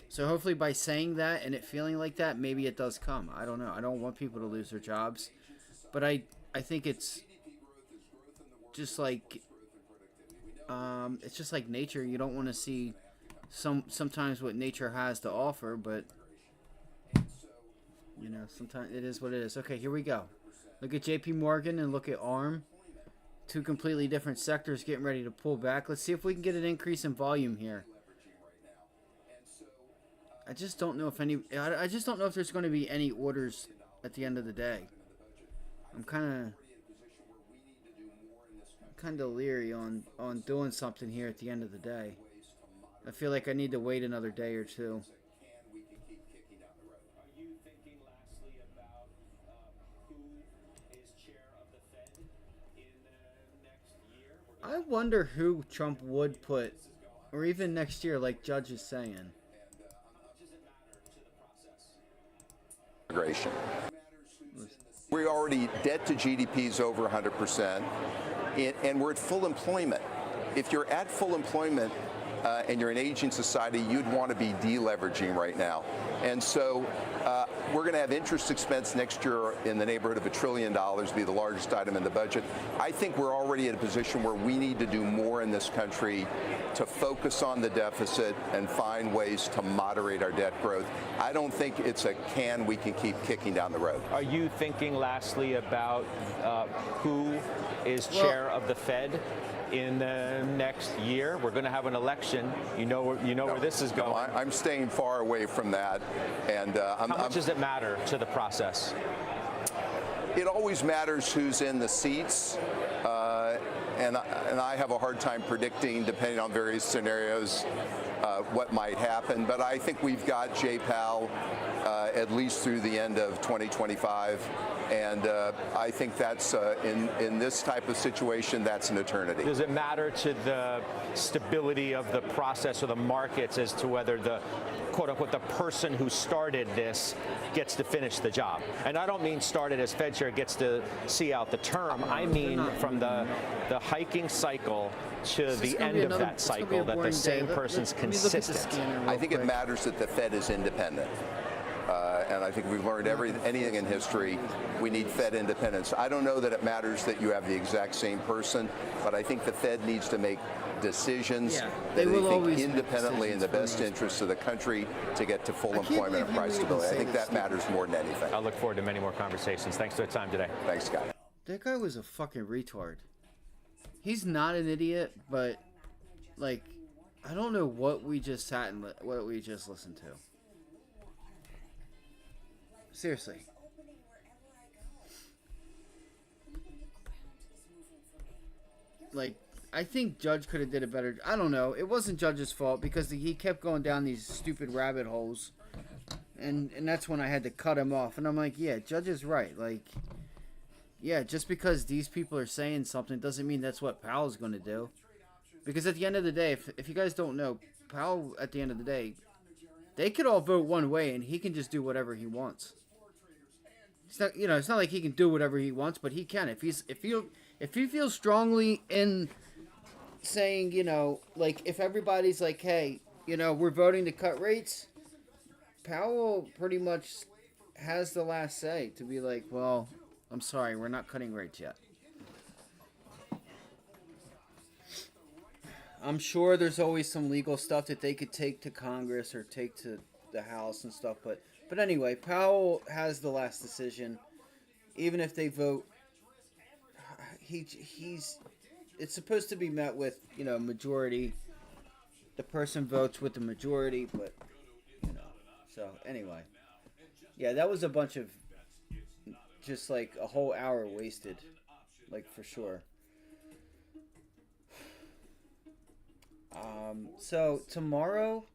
So hopefully by saying that and it feeling like that, maybe it does come. I don't know. I don't want people to lose their jobs. But I think it's just like nature. You don't want to see sometimes what nature has to offer, but sometimes it is what it is. Okay, here we go. Look at JP Morgan and look at ARM. Two completely different sectors getting ready to pull back. Let's see if we can get an increase in volume here. I just don't know if there's going to be any orders at the end of the day. I'm kind of leery on doing something here at the end of the day. I feel like I need to wait another day or two. I wonder who Trump would put, or even next year, like Judge is saying. Immigration. We're already, debt to GDP is over 100%, and we're at full employment. If you're at full employment and you're an aging society, you'd want to be deleveraging right now. And so we're going to have interest expense next year in the neighborhood of $1 trillion, be the largest item in the budget. I think we're already in a position where we need to do more in this country to focus on the deficit and find ways to moderate our debt growth. I don't think it's a can we can keep kicking down the road. Are you thinking, lastly, about who is chair of the Fed in the next year? We're going to have an election. You know where this is going. No, I'm staying far away from that. And how much does it matter to the process? It always matters who's in the seats. And I have a hard time predicting, depending on various scenarios, what might happen. But I think we've got Jay Powell at least through the end of 2025. And I think that's, in this type of situation, that's an eternity. Does it matter to the stability of the process or the markets as to whether the, quote unquote, the person who started this gets to finish the job? And I don't mean started as Fed chair gets to see out the term. I mean from the hiking cycle to the end of that cycle, that the same person's consistent. I think it matters that the Fed is independent. And I think we've learned anything in history, we need Fed independence. I don't know that it matters that you have the exact same person, but I think the Fed needs to make decisions that they think independently in the best interest of the country to get to full employment and price stability. I think that matters more than anything. I look forward to many more conversations. Thanks for the time today. Thanks, Scott. That guy was a fucking retard. He's not an idiot, but, like, I don't know what we just sat and what we just listened to. Seriously. Like, I think Judge could have did a better. I don't know. It wasn't Judge's fault because he kept going down these stupid rabbit holes, and that's when I had to cut him off. And I'm like, yeah, Judge is right. Like, yeah, just because these people are saying something doesn't mean that's what Powell's going to do. Because at the end of the day, if you guys don't know, Powell, at the end of the day, they could all vote one way, and he can just do whatever he wants. It's not, it's not like he can do whatever he wants, but he can. If he feels strongly in saying, like if everybody's like, hey, we're voting to cut rates, Powell pretty much has the last say to be like, well, I'm sorry, we're not cutting rates yet. I'm sure there's always some legal stuff that they could take to Congress or take to the House and stuff, but anyway, Powell has the last decision. Even if they vote, it's supposed to be met with, majority. The person votes with the majority, but, so anyway. Yeah, that was a bunch of, just like a whole hour wasted, like for sure. So tomorrow,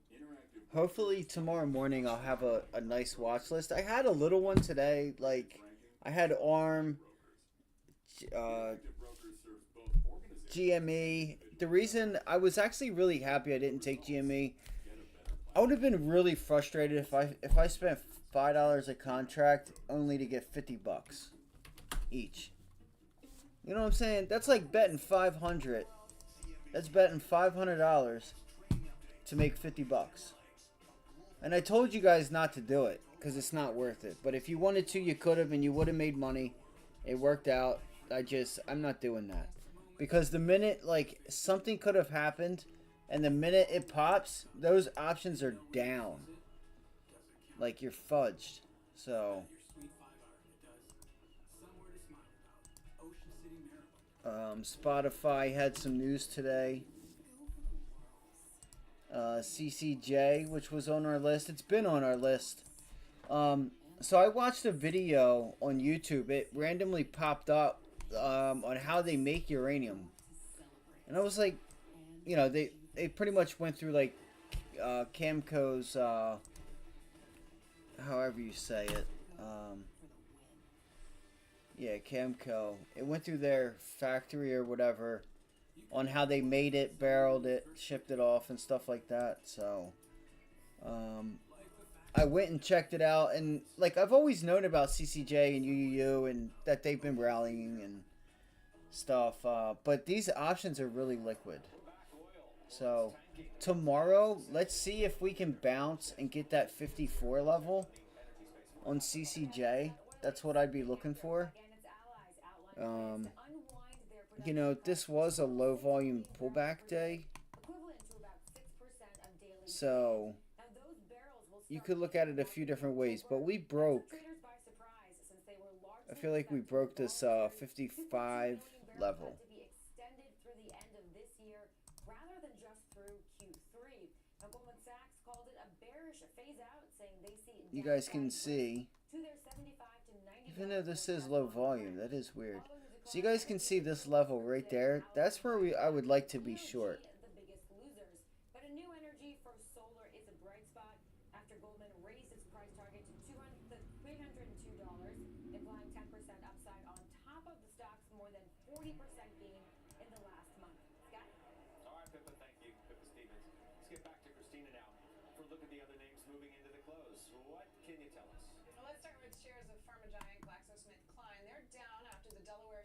hopefully tomorrow morning, I'll have a nice watch list. I had a little one today, like I had ARM, GME. The reason I was actually really happy I didn't take GME, I would have been really frustrated if I spent $5 a contract only to get $50 each. You know what I'm saying? That's like betting $500. That's betting $500 to make $50. And I told you guys not to do it because it's not worth it. But if you wanted to, you could have, and you would have made money. It worked out. I'm not doing that. Because the minute, like, something could have happened, and the minute it pops, those options are down. Like, you're fudged. So, Spotify had some news today. CCJ, which was on our list. It's been on our list. So I watched a video on YouTube. It randomly popped up on how they make uranium. And I was like, they pretty much went through like Camco's, however you say it. Yeah, Camco. It went through their factory or whatever. on how they made it, barreled it, shipped it off, and stuff like that. So, I went and checked it out, and like I've always known about CCJ and UUU and that they've been rallying and stuff, but these options are really liquid. So tomorrow, let's see if we can bounce and get that 54 level on CCJ. That's what I'd be looking for. You know, this was a low volume pullback day, so you could look at it a few different ways, but we broke, I feel like we broke this 55 level. You guys can see, even though this is low volume, that is weird. So you guys can see this level right there. That's where I would like to be short.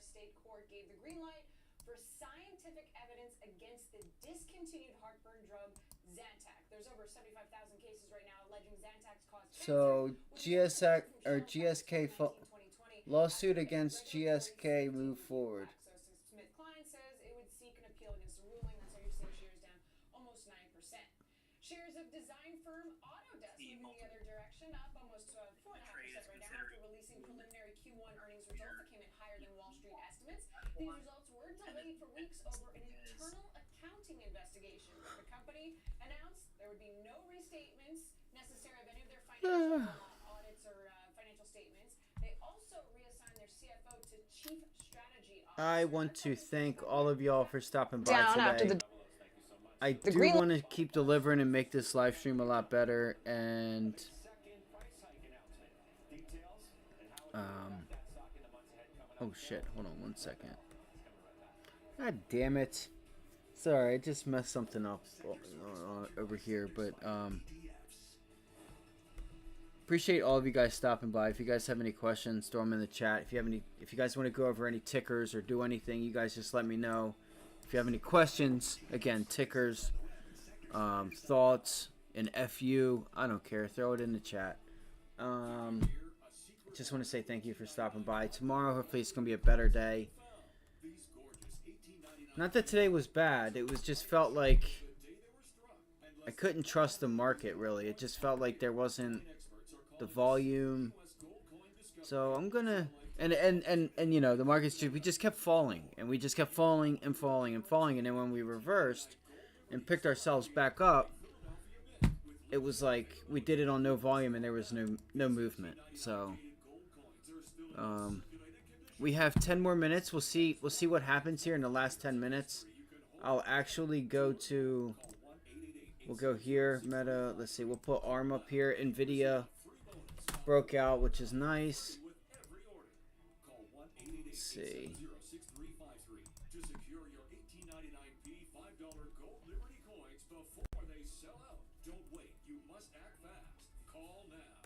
State court gave the green light for scientific evidence against the discontinued heartburn drug Zantac. There's over 75,000 cases right now alleging Zantac caused So GSK lawsuit against GSK move forward. SmithKline says it would seek an appeal against the ruling. That's why you're seeing shares down almost 9%. Shares of design firm Autodesk moving the other direction, up almost 4.5% right now after releasing preliminary Q1 earnings results that came in higher than Wall Street estimates. These results were delayed for weeks over an internal accounting investigation. The company announced there would be no restatements necessary of any of their financial audits or financial statements. They also reassigned their CFO to Chief Strategy Officer. I want to thank all of y'all for stopping by Down after today. I do want to keep delivering and make this live stream a lot better, and oh shit, hold on one second. God damn it. Sorry, I just messed something up over here, but appreciate all of you guys stopping by. If you guys have any questions, throw them in the chat. If you guys want to go over any tickers or do anything, you guys just let me know. If you have any questions, again, tickers, thoughts, and FU, I don't care. Throw it in the chat. Just want to say thank you for stopping by. Tomorrow, hopefully, it's going to be a better day. Not that today was bad. It was just felt like I couldn't trust the market, really. It just felt like there wasn't the volume. So I'm going to... And you know, the markets we just kept falling, and we just kept falling and falling and falling, and then when we reversed and picked ourselves back up, it was like we did it on no volume and there was no movement. So we have 10 more minutes. We'll see what happens here in the last 10 minutes. I'll actually go to, we'll go here, Meta, let's see, we'll put ARM up here. NVIDIA broke out, which is nice. Let's see. To secure your $18.99 $5 gold Liberty coins before they sell out. Don't wait. You must act fast. Call now.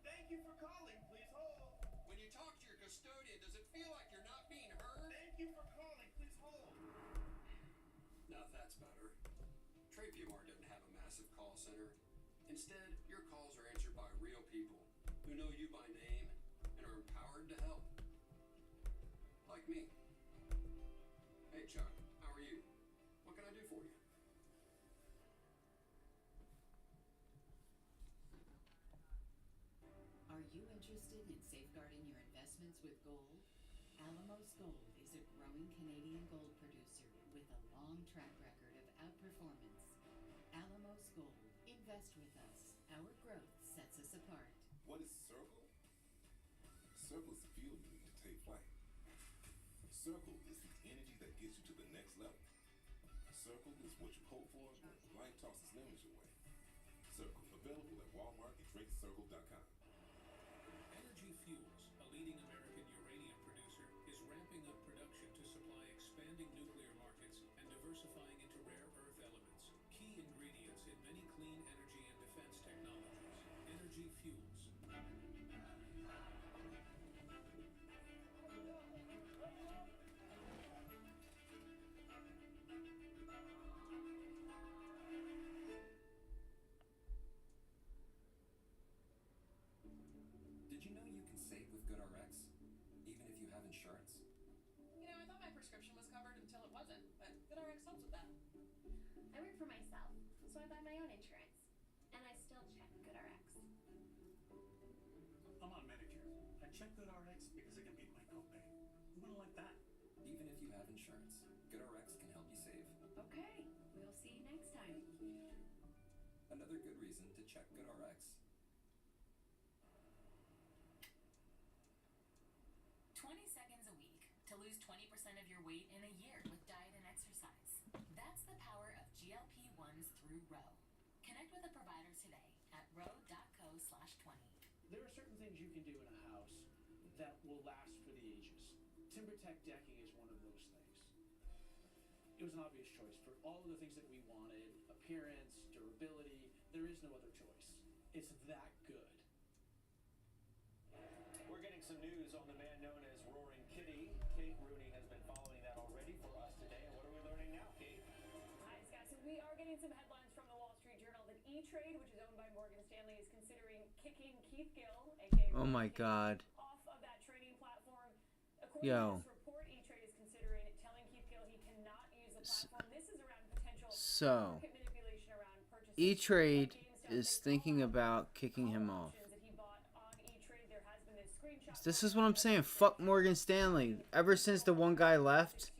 Thank you for calling. Please hold. When you talk to your custodian, does it feel like you're not being heard? Thank you for calling. Please hold. Now that's better. TradeVMR doesn't have a massive call center. Instead, your calls are answered by real people who know you by name and are empowered to help. Like me. Hey Chuck, how are you? What can I do for you? Are you interested in safeguarding your investments with gold? Alamos Gold is a growing Canadian gold producer with a long track record of outperformance. Alamos Gold. Invest with us. Our growth sets us apart. What is Circle? Circle is the fuel you need to take flight. Circle is the energy that gets you to the next level. Circle is what you hope for when life tosses lemons your way. Circle, available at Walmart and DrinkCircle.com. Energy Fuels, a leading American uranium producer, is ramping up production to supply expanding nuclear markets diversifying into rare earth elements, key ingredients in many clean energy and defense technologies. Energy fuels. Did you know you can save with GoodRx, even if you have insurance? You know, I thought my prescription was covered until it wasn't, but GoodRx helps with that. I work for myself, so I buy my own insurance. And I still check GoodRx. I'm on Medicare. I check GoodRx because I can beat my copay. Who wouldn't like that? Even if you have insurance, GoodRx can help you save. Okay, we'll see you next time. Another good reason to check GoodRx. 20 seconds a week to lose 20% of your weight in a year with diet and exercise. That's the power of GLP-1s through Row. Connect with a provider today at row.co/20. There are certain things you can do in a house that will last for the ages. TimberTech decking is one of those things. It was an obvious choice for all of the things that we wanted: appearance, durability. There is no other choice. It's that good. We're getting some news on the man known as Roaring Kitty. Kate Rooney has been following that already for us today. And what are we learning now, Kate? Hi, Scott. So we are getting some headlines from the Wall Street Journal that E-Trade, which is owned by Morgan Stanley, is considering kicking Keith Gill, aka Oh my God. off of that trading platform. According Yo. to this report, E-Trade is considering telling Keith Gill he cannot use the platform. This is around potential So, market manipulation around purchases. E-Trade is thinking about kicking him off. That he bought on E-Trade. There has been this screenshot. This is what I'm saying. Fuck Morgan Stanley. Ever since the one guy left,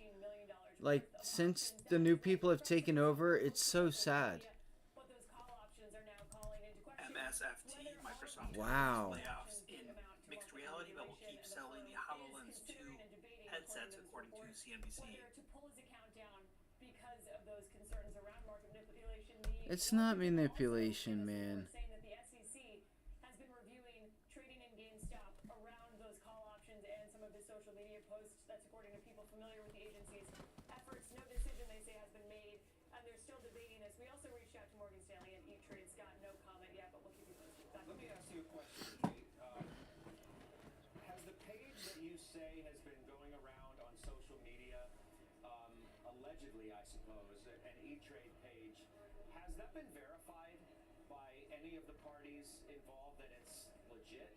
like, since the new people have taken over, it's so sad. MSFT, Microsoft Wow. layoffs in mixed reality, but will keep selling the HoloLens 2 headsets, according to CNBC. To pull his account down because of those concerns around market manipulation. It's not manipulation, man. Saying that the SEC has been reviewing trading in GameStop around those call options and some of his social media posts. That's according to people familiar with the agency's efforts. No decision, they say, has been made, and they're still debating this. We also reached out to Morgan Stanley and E-Trade. Scott, no comment yet, but we'll keep you posted. Let me ask you a question, Kate. Has the page that you say has been going around on social media, allegedly, I suppose, an E-Trade page, has that been verified by any of the parties involved that it's legit?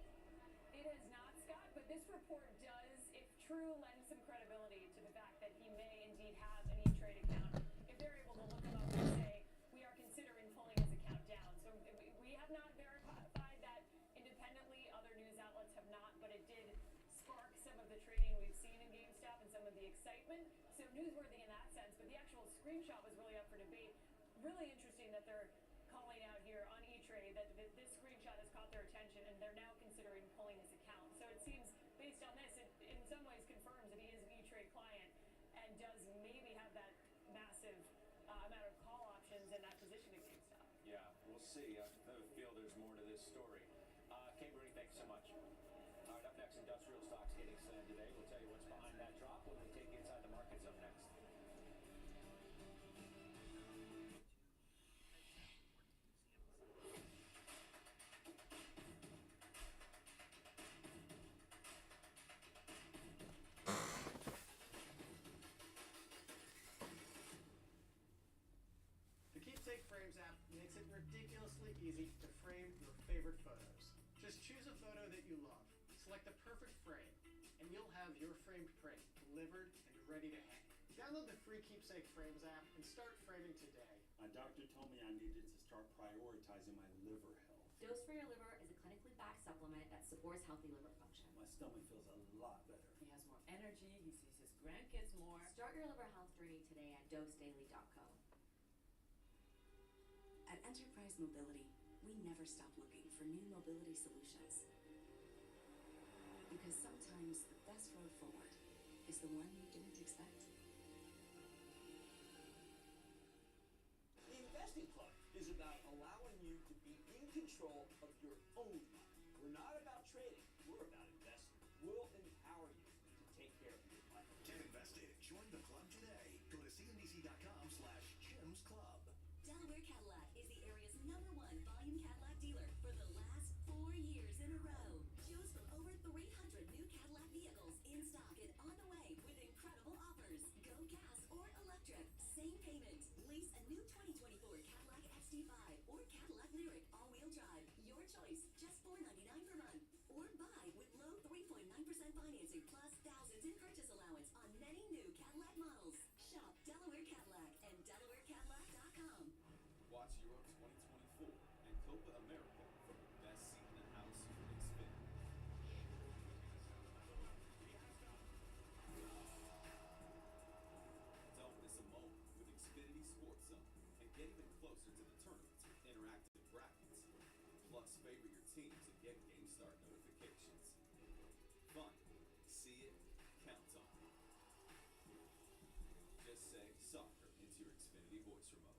It has not, Scott, but this report does, if true, lend some credibility to the fact that he may indeed have an E-Trade account. If they're able to look him up and say, we are considering pulling his account down. So we have not verified that independently. Other news outlets have not, but it did spark some of the trading we've seen in GameStop and some of the excitement. So newsworthy in that sense, but the actual screenshot was really up for debate. Really interesting that they're calling out here on E-Trade that this screenshot has caught their attention and they're now considering pulling his account. So it seems, based on this, it in some ways confirms that he is an E-Trade client and does maybe have that massive amount of call options and that position at GameStop. Yeah, we'll see. I feel there's more to this story. Kate Rooney, thanks so much. All right, up next, industrial stocks getting slammed today. We'll tell you what's behind that drop when we take you inside the markets up next. The Keepsake Frames app makes it ridiculously easy to frame your favorite photos. Just choose a photo that you love, select the perfect frame, and you'll have your framed print delivered and ready to hang. Download the free Keepsake Frames app and start framing today. My doctor told me I needed to start prioritizing my liver health. Dose for Your Liver is a clinically backed supplement that supports healthy liver function. My stomach feels a lot better. He has more energy, he sees his grandkids more. Start your liver health journey today at dosedaily.co. At Enterprise Mobility, we never stop looking for new mobility solutions. Because sometimes the best road forward is the one you didn't expect. The Investing Club is about allowing you to be in control of your own money. We're not about trading, we're about investing. We'll empower you to take care of your money. Get invested. Join the club today. Go to cnbc.com/investing. Delaware Cadillac is the area's #1 volume Cadillac dealer for the last 4 years in a row. Choose from over 300 new Cadillac vehicles in stock and on the way with incredible offers. Go gas or electric, same payment. Lease a new 2024 Cadillac XT5 or Cadillac Lyriq all-wheel drive. Your choice, just $499 per month. Or buy with low 3.9% financing plus thousands in purchase allowance on many new Cadillac models. Shop Delaware Cadillac and DelawareCadillac.com. Watch Euro 2024 and Copa America from the best seat in the house with Xfinity. Don't miss a moment with Xfinity Sports Zone and get even closer to the tournaments with interactive brackets. Plus, favor your teams and get game start notifications. Fun. See it. Count on it. Just say soccer into your Xfinity voice remote.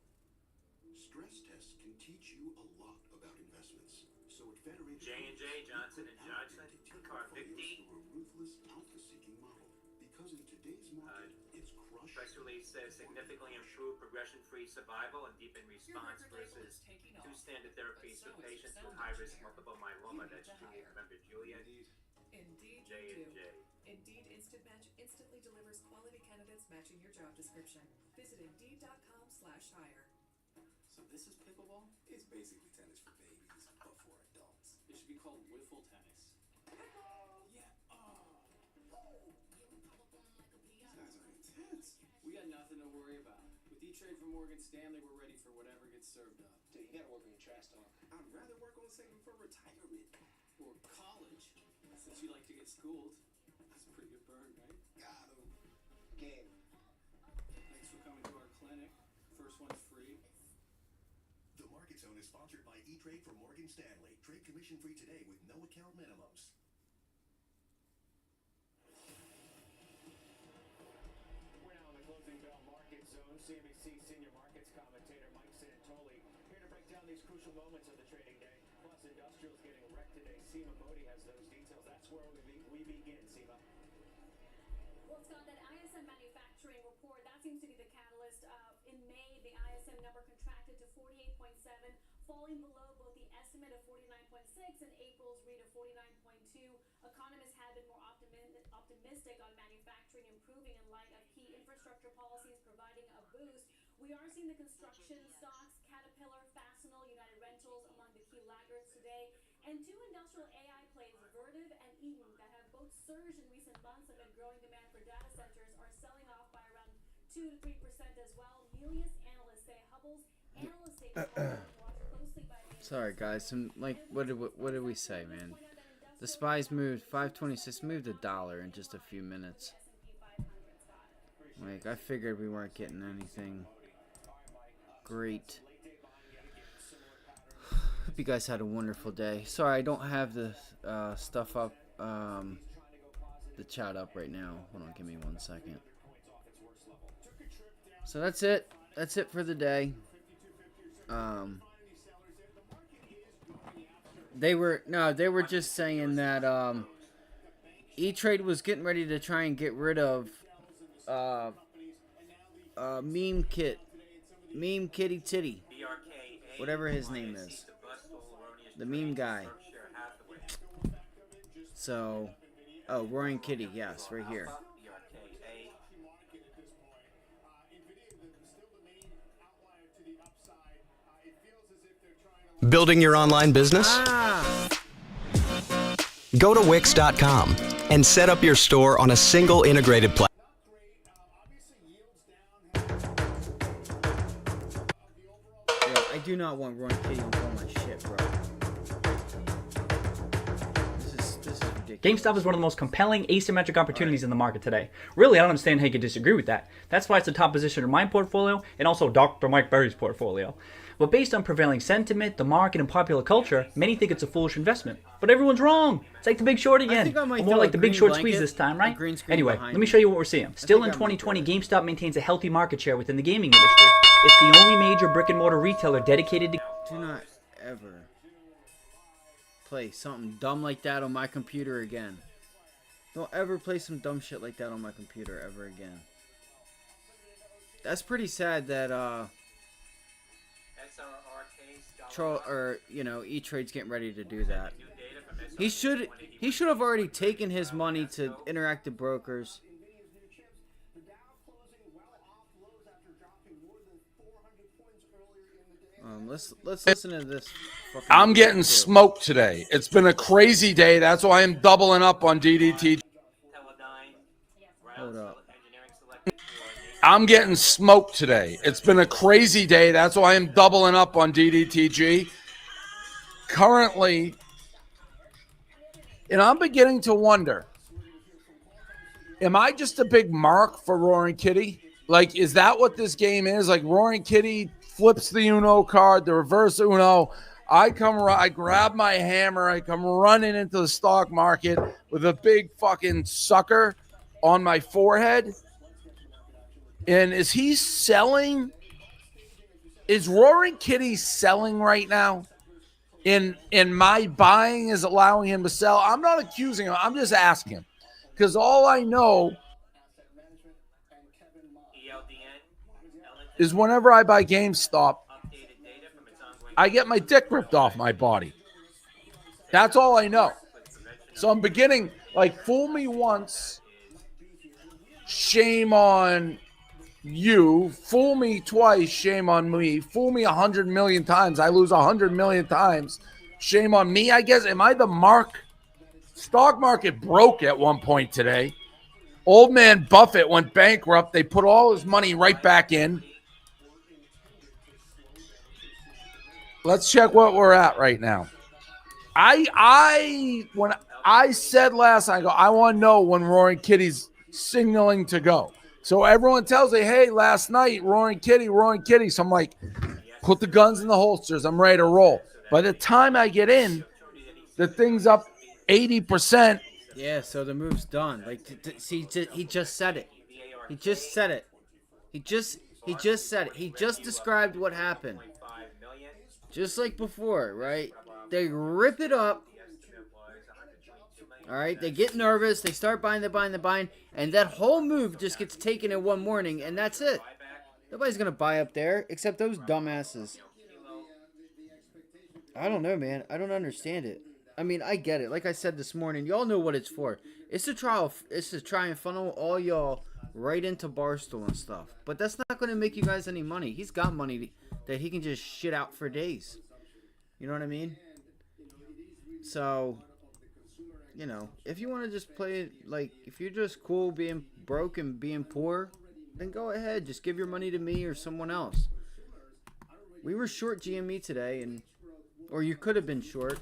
Stress tests can teach you a lot about investments. So at Federated J&J, Johnson & Johnson, Carvicti. through a ruthless alpha-seeking model. Because in today's market, it's crushed. Press release says significantly improved progression-free survival and deepened response versus 2 standard therapies for patients with high-risk multiple myeloma. That's Juliet. Remember Juliet? Indeed, J&J. Indeed Instant Match instantly delivers quality candidates matching your job description. Visit Indeed.com/hire. So this is pickleball? It's basically tennis for babies, but for adults. It should be called wiffle tennis. Yeah. These guys are intense. We got nothing to worry about. With E-Trade from Morgan Stanley, we're ready for whatever gets served up. Dude, you gotta work on your trash talk. I'd rather work on saving for retirement. Or college. Since you like to get schooled. That's a pretty good burn, right? Got him. Game. Thanks for coming to our clinic. First one's free. The Market Zone is sponsored by E-Trade from Morgan Stanley. Trade commission free today with no account minimums. We're now in the closing bell market zone. CNBC senior markets commentator Mike Santoli here to break down these crucial moments of the trading day. Plus, industrials getting wrecked today. Seema Modi has those details. That's where we begin, Seema. Well, Scott, that ISM manufacturing report, that seems to be the catalyst. In May, the ISM number contracted to 48.7, falling below both the estimate of 49.6 and April's read of 49.2. Economists have been more optimistic on manufacturing improving in light of key infrastructure policies providing a boost. We are seeing the construction stocks, Caterpillar, Fastenal, United Rentals among the key laggards today. And 2 industrial AI plays, Vertiv and Eaton, that have both surged in recent months amid growing demand for data centers, are selling off by around 2 to 3% as well. Melius analysts say Hubble's analysts say watched closely by the Sorry guys, what did we say, man? The SPY's moved 526, moved $1 in just a few minutes. Like I figured we weren't getting anything great. Hope you guys had a wonderful day. Sorry, I don't have the stuff up, the chat up right now. Hold on, give me 1 second. So that's it. That's it for the day. They were just saying that E-Trade was getting ready to try and get rid of Meme Kitty Titty, whatever his name is, the meme guy. So, oh, Roaring Kitty, yes, right here. Building your online business? Go to Wix.com and set up your store on a single integrated platform. Yeah, I do not want Roaring Kitty on all my shit, bro. This is ridiculous. GameStop is one of the most compelling asymmetric opportunities in the market today. Really, I don't understand how you could disagree with that. That's why it's the top position in my portfolio and also Dr. Mike Berry's portfolio. But based on prevailing sentiment, the market, and popular culture, many think it's a foolish investment. But everyone's wrong. It's like the Big Short again. Or more like the Big Short squeeze this time, right? Anyway, let me show you what we're seeing. Still in 2020, GameStop maintains a healthy market share within the gaming industry. It's the only major brick-and-mortar retailer dedicated to... Do not ever play something dumb like that on my computer again. Don't ever play some dumb shit like that on my computer ever again. That's pretty sad that, E-Trade's getting ready to do that. He should have already taken his money to Interactive Brokers. Let's listen to this. I'm getting smoked today. It's been a crazy day. That's why I'm doubling up on DDT. Hold up. I'm getting smoked today. It's been a crazy day. That's why I'm doubling up on DDTG. Currently, and I'm beginning to wonder, am I just a big mark for Roaring Kitty? Like, is that what this game is? Like, Roaring Kitty flips the Uno card, the reverse Uno. I grab my hammer, I come running into the stock market with a big fucking sucker on my forehead. And is he selling? Is Roaring Kitty selling right now? In my buying is allowing him to sell? I'm not accusing him. I'm just asking him. Because all I know is whenever I buy GameStop, I get my dick ripped off my body. That's all I know. So I'm beginning, like, fool me once, shame on you. Fool me twice, shame on me. Fool me 100 million times, I lose 100 million times. Shame on me, I guess. Am I the mark? Stock market broke at one point today. Old man Buffett went bankrupt. They put all his money right back in. Let's check what we're at right now. When I said last night, I want to know when Roaring Kitty's signaling to go. So everyone tells me, hey, last night, Roaring Kitty. So I'm like, put the guns in the holsters. I'm ready to roll. By the time I get in, the thing's up 80%. Yeah, so the move's done. Like, see, he just said it. He just said it. He just said it. He just described what happened. Just like before, right? They rip it up. All right, they get nervous. They start buying, and that whole move just gets taken in one morning, and that's it. Nobody's gonna buy up there except those dumbasses. I don't know, man. I don't understand it. I mean, I get it. Like I said this morning, y'all know what it's for. It's to try and funnel all y'all right into Barstool and stuff. But that's not going to make you guys any money. He's got money that he can just shit out for days. You know what I mean? So, you know, if you want to just play it, like, if you're just cool being broke and being poor, then go ahead. Just give your money to me or someone else. We were short GME today, or you could have been short.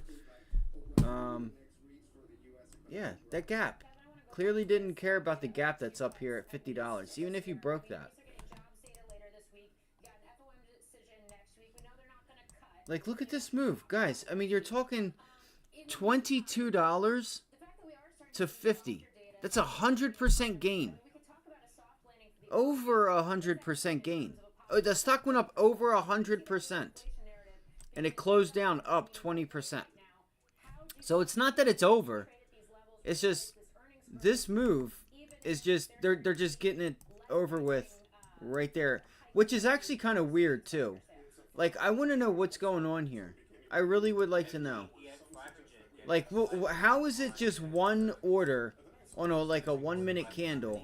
Yeah, that gap. Clearly didn't care about the gap that's up here at $50, even if you broke that. Like, look at this move, guys. I mean, you're talking $22 to $50. That's 100% gain. Over 100% gain. Oh, the stock went up over 100%, and it closed down up 20%. So it's not that it's over. It's just this move is just they're just getting it over with right there, which is actually kind of weird too. Like, I want to know what's going on here. I really would like to know. Like, how is it just one order on a 1 minute candle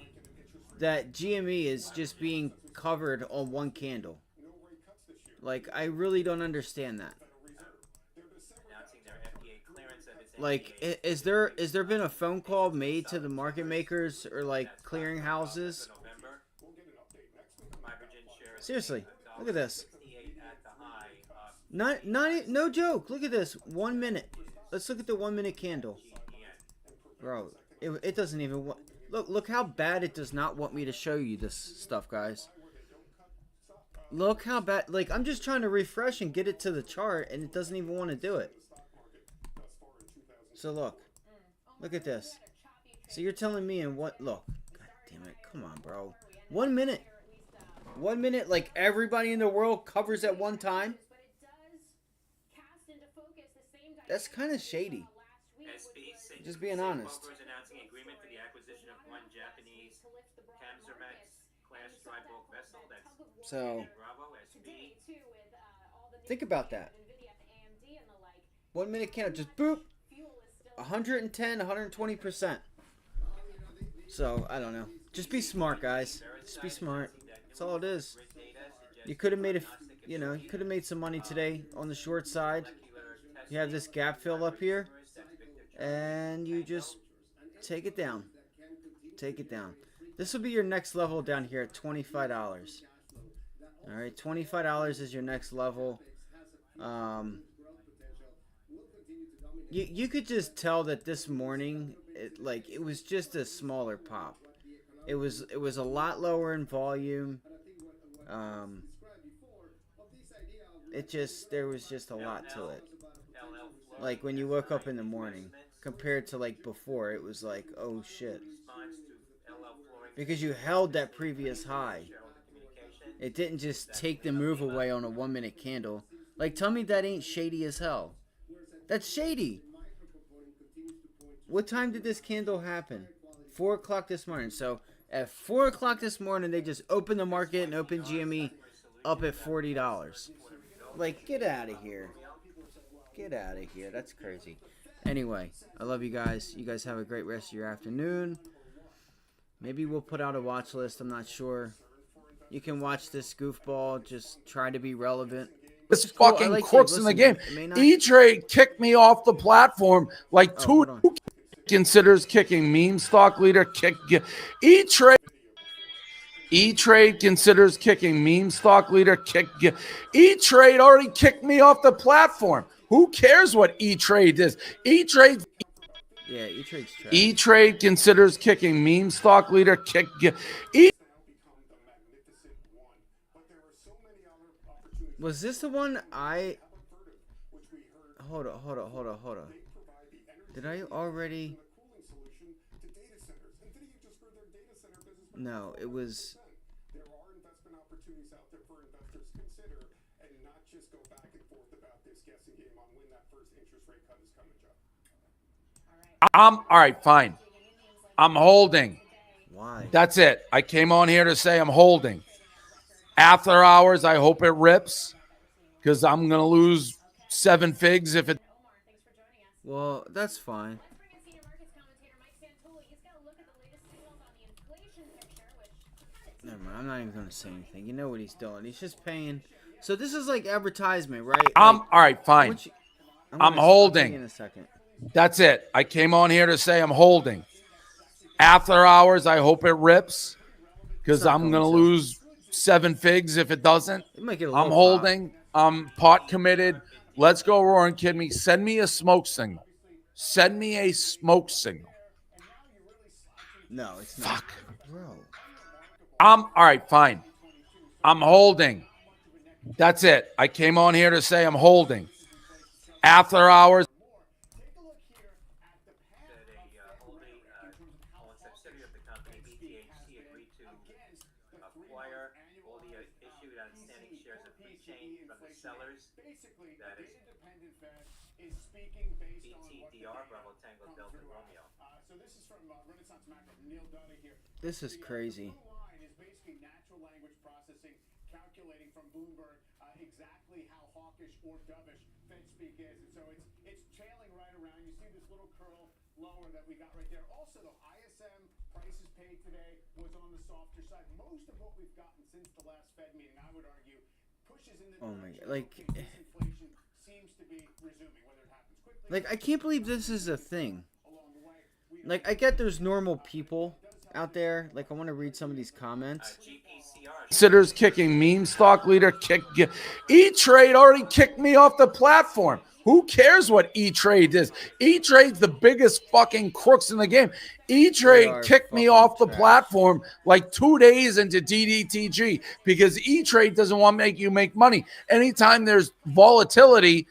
that GME is just being covered on one candle? Like, I really don't understand that. Like, is there been a phone call made to the market makers or like clearing houses? Seriously, look at this. No joke. Look at this. 1 minute. Let's look at the 1 minute candle, bro. It doesn't even want. Look how bad it does not want me to show you this stuff, guys. Look how bad. Like, I'm just trying to refresh and get it to the chart, and it doesn't even want to do it. So look at this. So you're telling me in what? Look, god damn it, come on, bro. 1 minute, 1 minute. Like, everybody in the world covers at one time. That's kind of shady. Just being honest. Announcing agreement for the acquisition of one Japanese Kamsarmax class dry bulk vessel. That's So Bravo SB. Think about that. 1 minute candle, just boop. 110, 120%. So, I don't know. Just be smart, guys. Just be smart. That's all it is. You could have made you could have made some money today on the short side. You have this gap fill up here, and you just take it down. Take it down. This will be your next level down here at $25. All right, $25 is your next level. You could just tell that this morning, it was just a smaller pop. It was a lot lower in volume. There was just a lot to it. Like when you woke up in the morning, compared to like before, it was like, oh shit. Because you held that previous high. It didn't just take the move away on a 1 minute candle. Like, tell me that ain't shady as hell. That's shady. What time did this candle happen? 4 o'clock this morning. So at 4 o'clock this morning, they just opened the market and opened GME up at $40. Like, get out of here. Get out of here. That's crazy. Anyway, I love you guys. You guys have a great rest of your afternoon. Maybe we'll put out a watch list. I'm not sure. You can watch this goofball. Just try to be relevant. This fucking crooks in the game. E-Trade kicked me off the platform like two considers kicking meme stock leader. E-Trade considers kicking meme stock leader. E-Trade already kicked me off the platform. Who cares what E-Trade is? E-Trade. Yeah, E-Trade's trash. E-Trade considers kicking meme stock leader. Was this the one I... Hold on. Did I already... No, it was... There are investment opportunities out there for investors to consider and not just go back and forth about this guessing game on when that first interest rate cut is coming, Joe. All right, fine. I'm holding. Why? That's it. I came on here to say I'm holding. After hours, I hope it rips because I'm going to lose 7 figs if it... Well, that's fine. Never mind. I'm not even going to say anything. You know what he's doing. He's just paying. So this is like advertisement, right? All right, fine. I'm holding. In a second. That's it. I came on here to say I'm holding. After hours, I hope it rips because I'm going to lose 7 figs if it doesn't. I'm holding. I'm pot committed. Let's go, Roaring Kid Me. Send me a smoke signal. Send me a smoke signal. No, it's not. Fuck. Bro. All right, fine. I'm holding. That's it. I came on here to say I'm holding. After hours. Sellers, that is independent is speaking based on BTDR, Bravo Tango Delta Romeo. So this is from Renaissance Macro, Neil Dutta here. This is crazy. The blue line is basically natural language processing, calculating from Bloomberg exactly how hawkish or dovish Fed speak is. And so it's trailing right around. You see this little curl lower that we got right there. Also, though, ISM prices paid today was on the softer side. Most of what we've gotten since the last Fed meeting, I would argue, pushes in the Oh my God. inflation seems to be resuming, whether it happens quickly. Like, I can't believe this is a thing. Like, I get there's normal people out there. Like, I want to read some of these comments. Considers kicking meme stock leader. E-Trade already kicked me off the platform. Who cares what E-Trade is? E-Trade's the biggest fucking crooks in the game. E-Trade kicked me off the platform like 2 days into DDTG because E-Trade doesn't want to make you make money. Anytime there's volatility,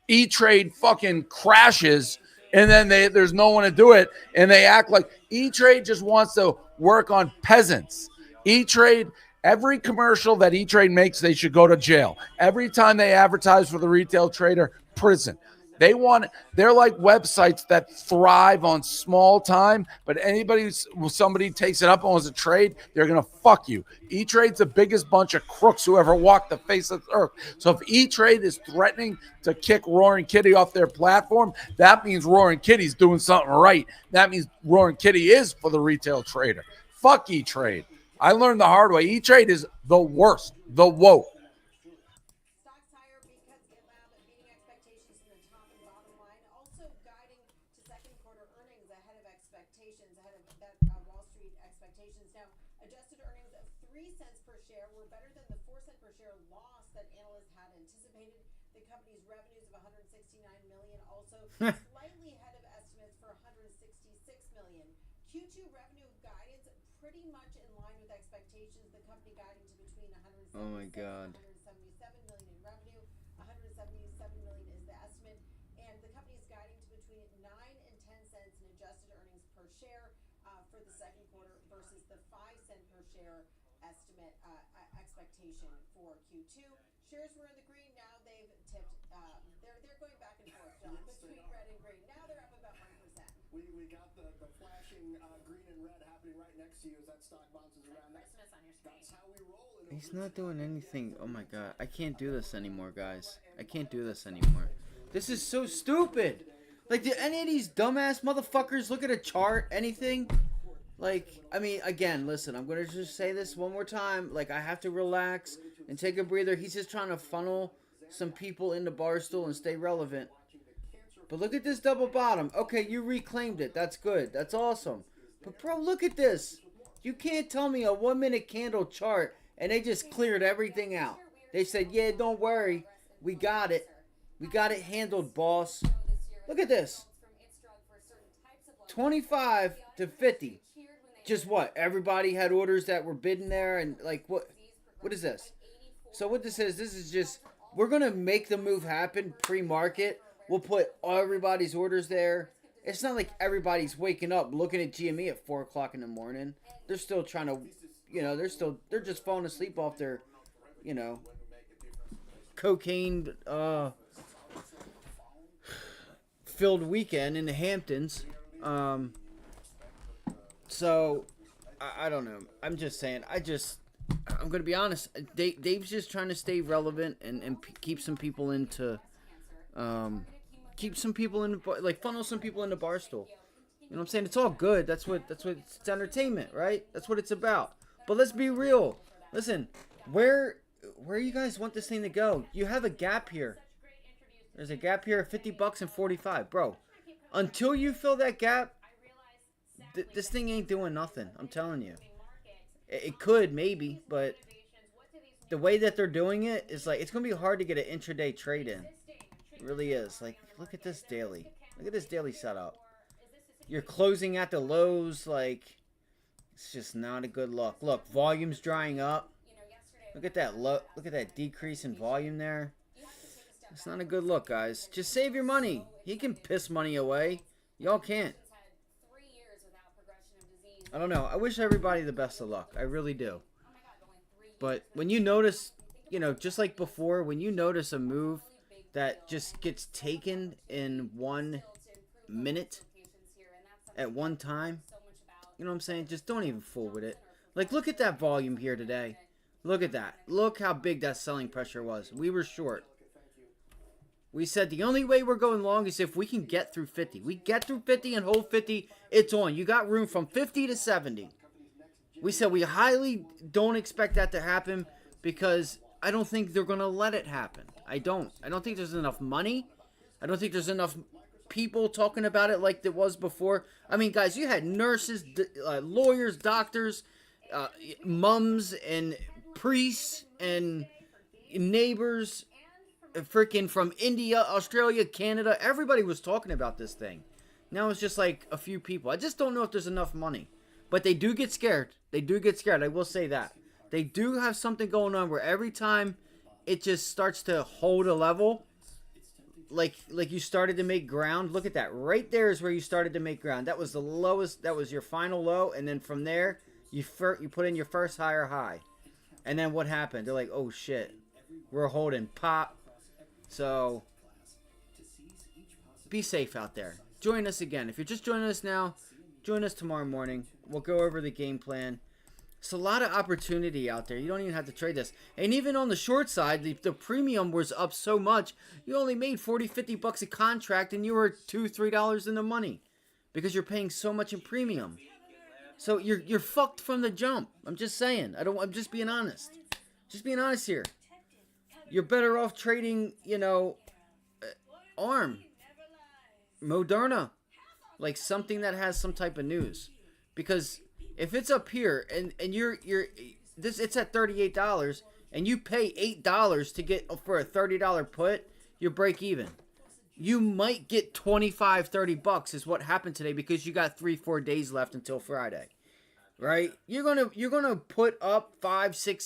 E-Trade fucking crashes, and then there's no one to do it, and they act like E-Trade just wants to work on peasants. E-Trade, every commercial that E-Trade makes, they should go to jail. Every time they advertise for the retail trader, prison. They're like websites that thrive on small time, but somebody takes it up and wants to trade, they're going to fuck you. E-Trade's the biggest bunch of crooks who ever walked the face of the earth. So if E-Trade is threatening to kick Roaring Kitty off their platform, that means Roaring Kitty's doing something right. That means Roaring Kitty is for the retail trader. Fuck E-Trade. I learned the hard way. E-Trade is the worst, the woke. Slightly ahead of estimates for 166 million. Q2 revenue guidance pretty much in line with expectations. The company guiding to between 177 Oh my God. and 177 million in revenue. 177 million is the estimate, and the company is guiding to between 9 and 10 cents in adjusted earnings per share for the second quarter versus the 5-cent per share estimate expectation for Q2. Shares were in the green. Now they've tipped. They're going back and forth, John, between red and green. Now they're up about 1%. We got the flashing green and red happening right next to you as that stock bounces around. That's how we roll. He's not doing anything. Oh my God. I can't do this anymore, guys. I can't do this anymore. This is so stupid. Like, do any of these dumbass motherfuckers look at a chart? Anything? Like, I mean, again, listen, I'm going to just say this one more time. Like, I have to relax and take a breather. He's just trying to funnel some people into Barstool and stay relevant. But look at this double bottom. Okay, you reclaimed it. That's good. That's awesome. But, bro, look at this. You can't tell me a 1-minute candle chart and they just cleared everything out. They said, yeah, don't worry. We got it. We got it handled, boss. Look at this. 25 to 50. Just what? Everybody had orders that were bidding there, and like what is this? So what this is just, we're going to make the move happen pre-market. We'll put everybody's orders there. It's not like everybody's waking up looking at GME at 4 o'clock in the morning. They're still trying to, they're just falling asleep off their, cocaine filled weekend in the Hamptons. So I don't know. I'm just saying. I'm gonna be honest. Dave's just trying to stay relevant and keep some people into, funnel some people into Barstool. You know what I'm saying? It's all good. That's what it's entertainment, right? That's what it's about. But let's be real. Listen, where you guys want this thing to go? You have a gap here. There's a gap here at $50 and 45, bro. Until you fill that gap, this thing ain't doing nothing. I'm telling you. It could maybe, but the way that they're doing it is like, it's gonna be hard to get an intraday trade in. It really is. Like, look at this daily. Look at this daily setup. You're closing at the lows. Like, it's just not a good look. Look, volume's drying up. Look at that look at that decrease in volume there. It's not a good look, guys. Just save your money. He can piss money away. Y'all can't. I don't know. I wish everybody the best of luck. I really do. But when you notice, just like before, when you notice a move that just gets taken in 1 minute at one time, you know what I'm saying? Just don't even fool with it. Like, look at that volume here today. Look at that. Look how big that selling pressure was. We were short. We said the only way we're going long is if we can get through 50. We get through 50 and hold 50, it's on. You got room from 50 to 70. We said we highly don't expect that to happen because I don't think they're going to let it happen. I don't think there's enough money. I don't think there's enough people talking about it like there was before. I mean, guys, you had nurses, lawyers, doctors, mums and priests and neighbors, freaking from India, Australia, Canada. Everybody was talking about this thing. Now it's just like a few people. I just don't know if there's enough money. But they do get scared. They do get scared. I will say that. They do have something going on where every time it just starts to hold a level, like you started to make ground. Look at that. Right there is where you started to make ground. That was the lowest. That was your final low. And then from there, you put in your first higher high. And then what happened? They're like, oh, shit. We're holding pop. So be safe out there. Join us again. If you're just joining us now, join us tomorrow morning. We'll go over the game plan. It's a lot of opportunity out there. You don't even have to trade this. And even on the short side, the premium was up so much, you only made 40, 50 bucks a contract, and you were $2, $3 in the money because you're paying so much in premium. So you're fucked from the jump. I'm just saying. I'm just being honest. Just being honest here. You're better off trading, you know, ARM, Moderna, like something that has some type of news, because if it's up here and it's at $38 and you pay $8 to get for a $30 put, you break even. You might get 25, 30 bucks is what happened today because you got 3-4 days left until Friday, right? You're gonna put up $500, $600,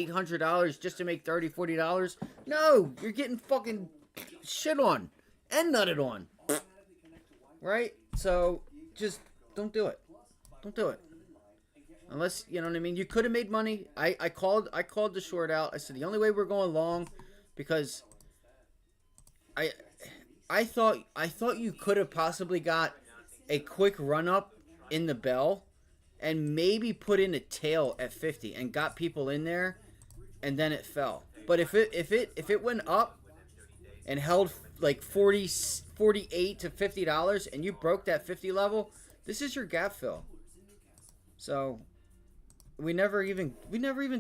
$700, $800 just to make $30, $40. No, you're getting fucking shit on and nutted on, right? So just don't do it. Don't do it. Unless, you know what I mean? You could have made money. I called the short out. I said the only way we're going long, because I thought you could have possibly got a quick run up in the bell and maybe put in a tail at 50 and got people in there, and then it fell. But if it went up and held like 48 to $50 and you broke that 50 level, this is your gap fill. So we never even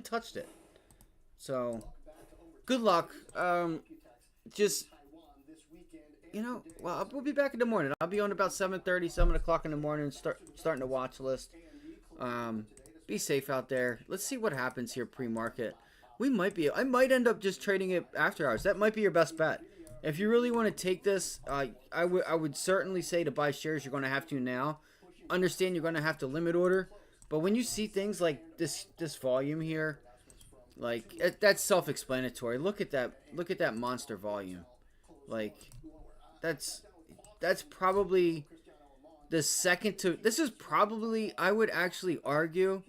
touched it. So good luck. Just, you know, well, we'll be back in the morning. I'll be on about 7:30, 7 o'clock in the morning, starting the watch list. Be safe out there. Let's see what happens here pre-market. I might end up just trading it after hours. That might be your best bet. If you really want to take this, I would certainly say to buy shares. You're going to have to now. Understand you're going to have to limit order. But when you see things like this volume here, like that's self-explanatory. Look at that monster volume. Like that's probably the second to, this is probably, I would actually argue,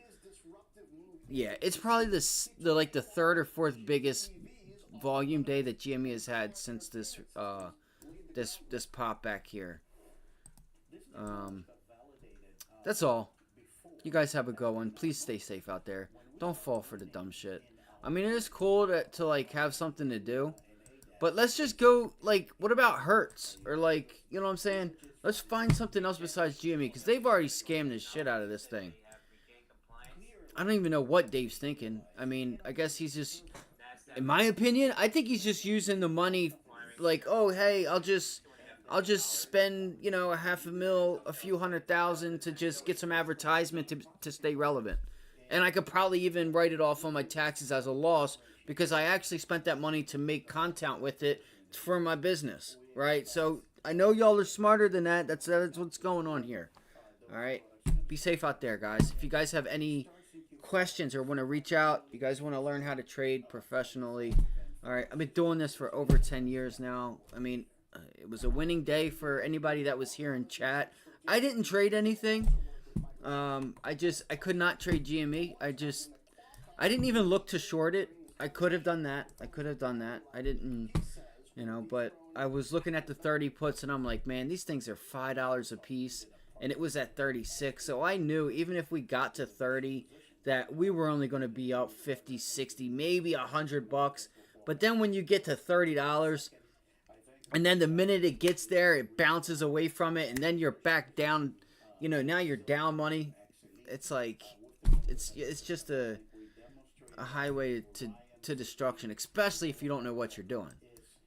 yeah, it's probably the third or fourth biggest volume day that GME has had since this pop back here. That's all. You guys have a good one. Please stay safe out there. Don't fall for the dumb shit. I mean, it is cool to like have something to do, but let's just go, like, what about Hertz? Or, like, you know what I'm saying? Let's find something else besides GME, because they've already scammed the shit out of this thing. I don't even know what Dave's thinking. I mean, I guess he's just, in my opinion, I think he's just using the money, like, oh, hey, I'll just spend, you know, $500,000, a few $100,000 to just get some advertisement to stay relevant. And I could probably even write it off on my taxes as a loss, because I actually spent that money to make content with it for my business, right? So I know y'all are smarter than that. That's what's going on here. All right? Be safe out there, guys. If you guys have any questions or want to reach out, you guys want to learn how to trade professionally, all right? I've been doing this for over 10 years now. I mean, it was a winning day for anybody that was here in chat. I didn't trade anything. I could not trade GME. I didn't even look to short it. I could have done that. I didn't, you know, but I was looking at the 30 puts and I'm like, man, these things are $5 a piece, and it was at 36. So I knew even if we got to 30 that we were only going to be up 50, 60, maybe $100. But then when you get to $30, and then the minute it gets there, it bounces away from it, and then you're back down, you know, now you're down money. It's like, it's just a highway to destruction, especially if you don't know what you're doing,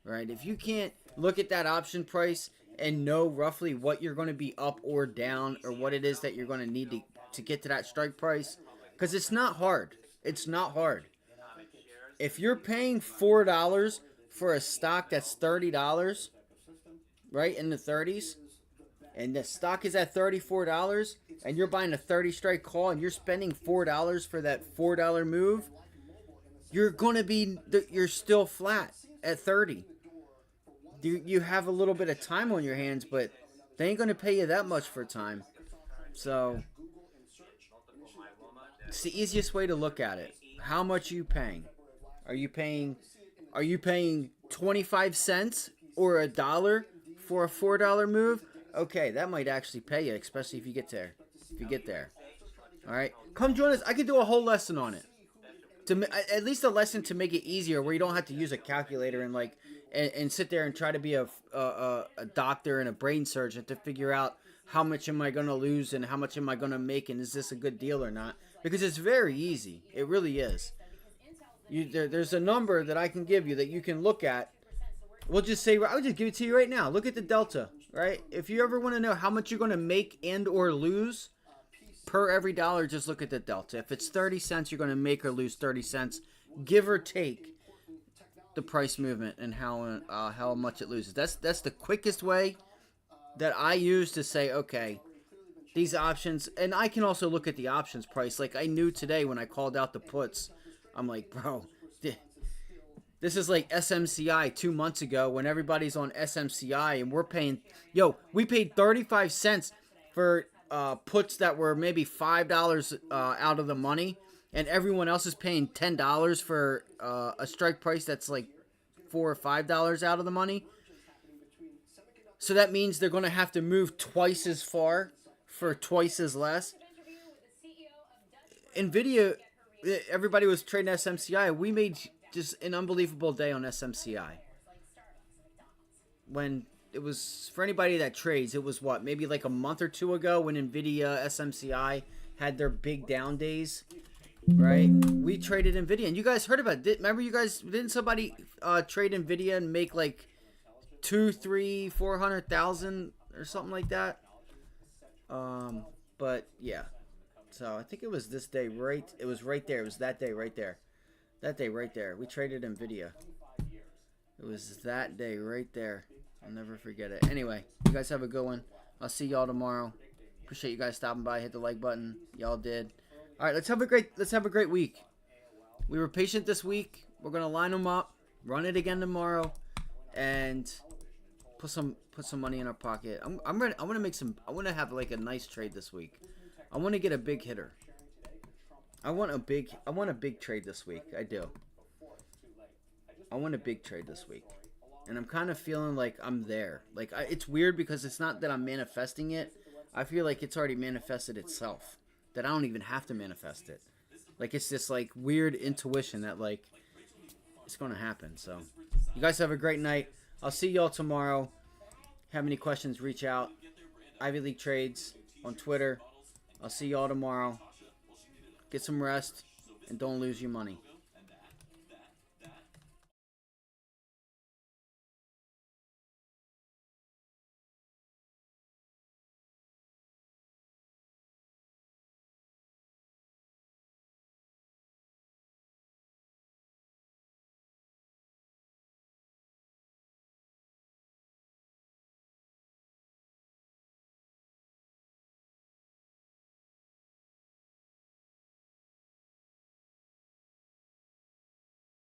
right? If you can't look at that option price and know roughly what you're going to be up or down, or what it is that you're going to need to get to that strike price, because it's not hard. It's not hard. If you're paying $4 for a stock that's $30, right, in the 30s, and the stock is at $34, and you're buying a 30 strike call, and you're spending $4 for that $4 move, you're still flat at 30. You have a little bit of time on your hands, but they ain't going to pay you that much for time. So it's the easiest way to look at it. How much are you paying? Are you paying 25 cents or $1 for a $4 move, okay, that might actually pay you, especially if you get there. All right, come join us. I could do a whole lesson on it. At least a lesson to make it easier, where you don't have to use a calculator and like and sit there and try to be a doctor and a brain surgeon to figure out how much am I going to lose and how much am I going to make and is this a good deal or not? Because it's very easy. It really is. There's a number that I can give you that you can look at. We'll just say, I'll just give it to you right now. Look at the delta, right? If you ever want to know how much you're going to make and or lose per every dollar, just look at the delta. If it's 30 cents, you're going to make or lose 30 cents, give or take the price movement and how much it loses. That's the quickest way that I use to say, okay, these options, and I can also look at the options price. Like I knew today when I called out the puts, I'm like, bro, this is like SMCI 2 months ago when everybody's on SMCI and we're paying, we paid 35 cents for puts that were maybe $5 out of the money, and everyone else is paying $10 for a strike price that's like $4 or $5 out of the money. So that means they're going to have to move twice as far for twice as less. NVIDIA, everybody was trading SMCI. We made just an unbelievable day on SMCI. When it was, for anybody that trades, it was what, maybe like a month or two ago when NVIDIA SMCI had their big down days, right? We traded NVIDIA, and you guys heard about it. Remember, you guys, didn't somebody trade NVIDIA and make like 200,000, 300,000, 400,000 or something like that? But yeah, so I think it was this day, right? It was right there. It was that day right there. That day right there. We traded NVIDIA. It was that day right there. I'll never forget it. Anyway, you guys have a good one. I'll see y'all tomorrow. Appreciate you guys stopping by. Hit the like button. Y'all did. All right, let's have a great week. We were patient this week. We're gonna line them up, run it again tomorrow, and put some money in our pocket. I'm ready. I want to have like a nice trade this week. I want to get a big hitter. I want a big trade this week. I do. I want a big trade this week. And I'm kind of feeling like I'm there. Like it's weird because it's not that I'm manifesting it. I feel like it's already manifested itself. That I don't even have to manifest it. Like it's this like weird intuition that like it's going to happen. So you guys have a great night. I'll see y'all tomorrow. Have any questions, reach out. Ivy League Trades on Twitter. I'll see y'all tomorrow. Get some rest and don't lose your money.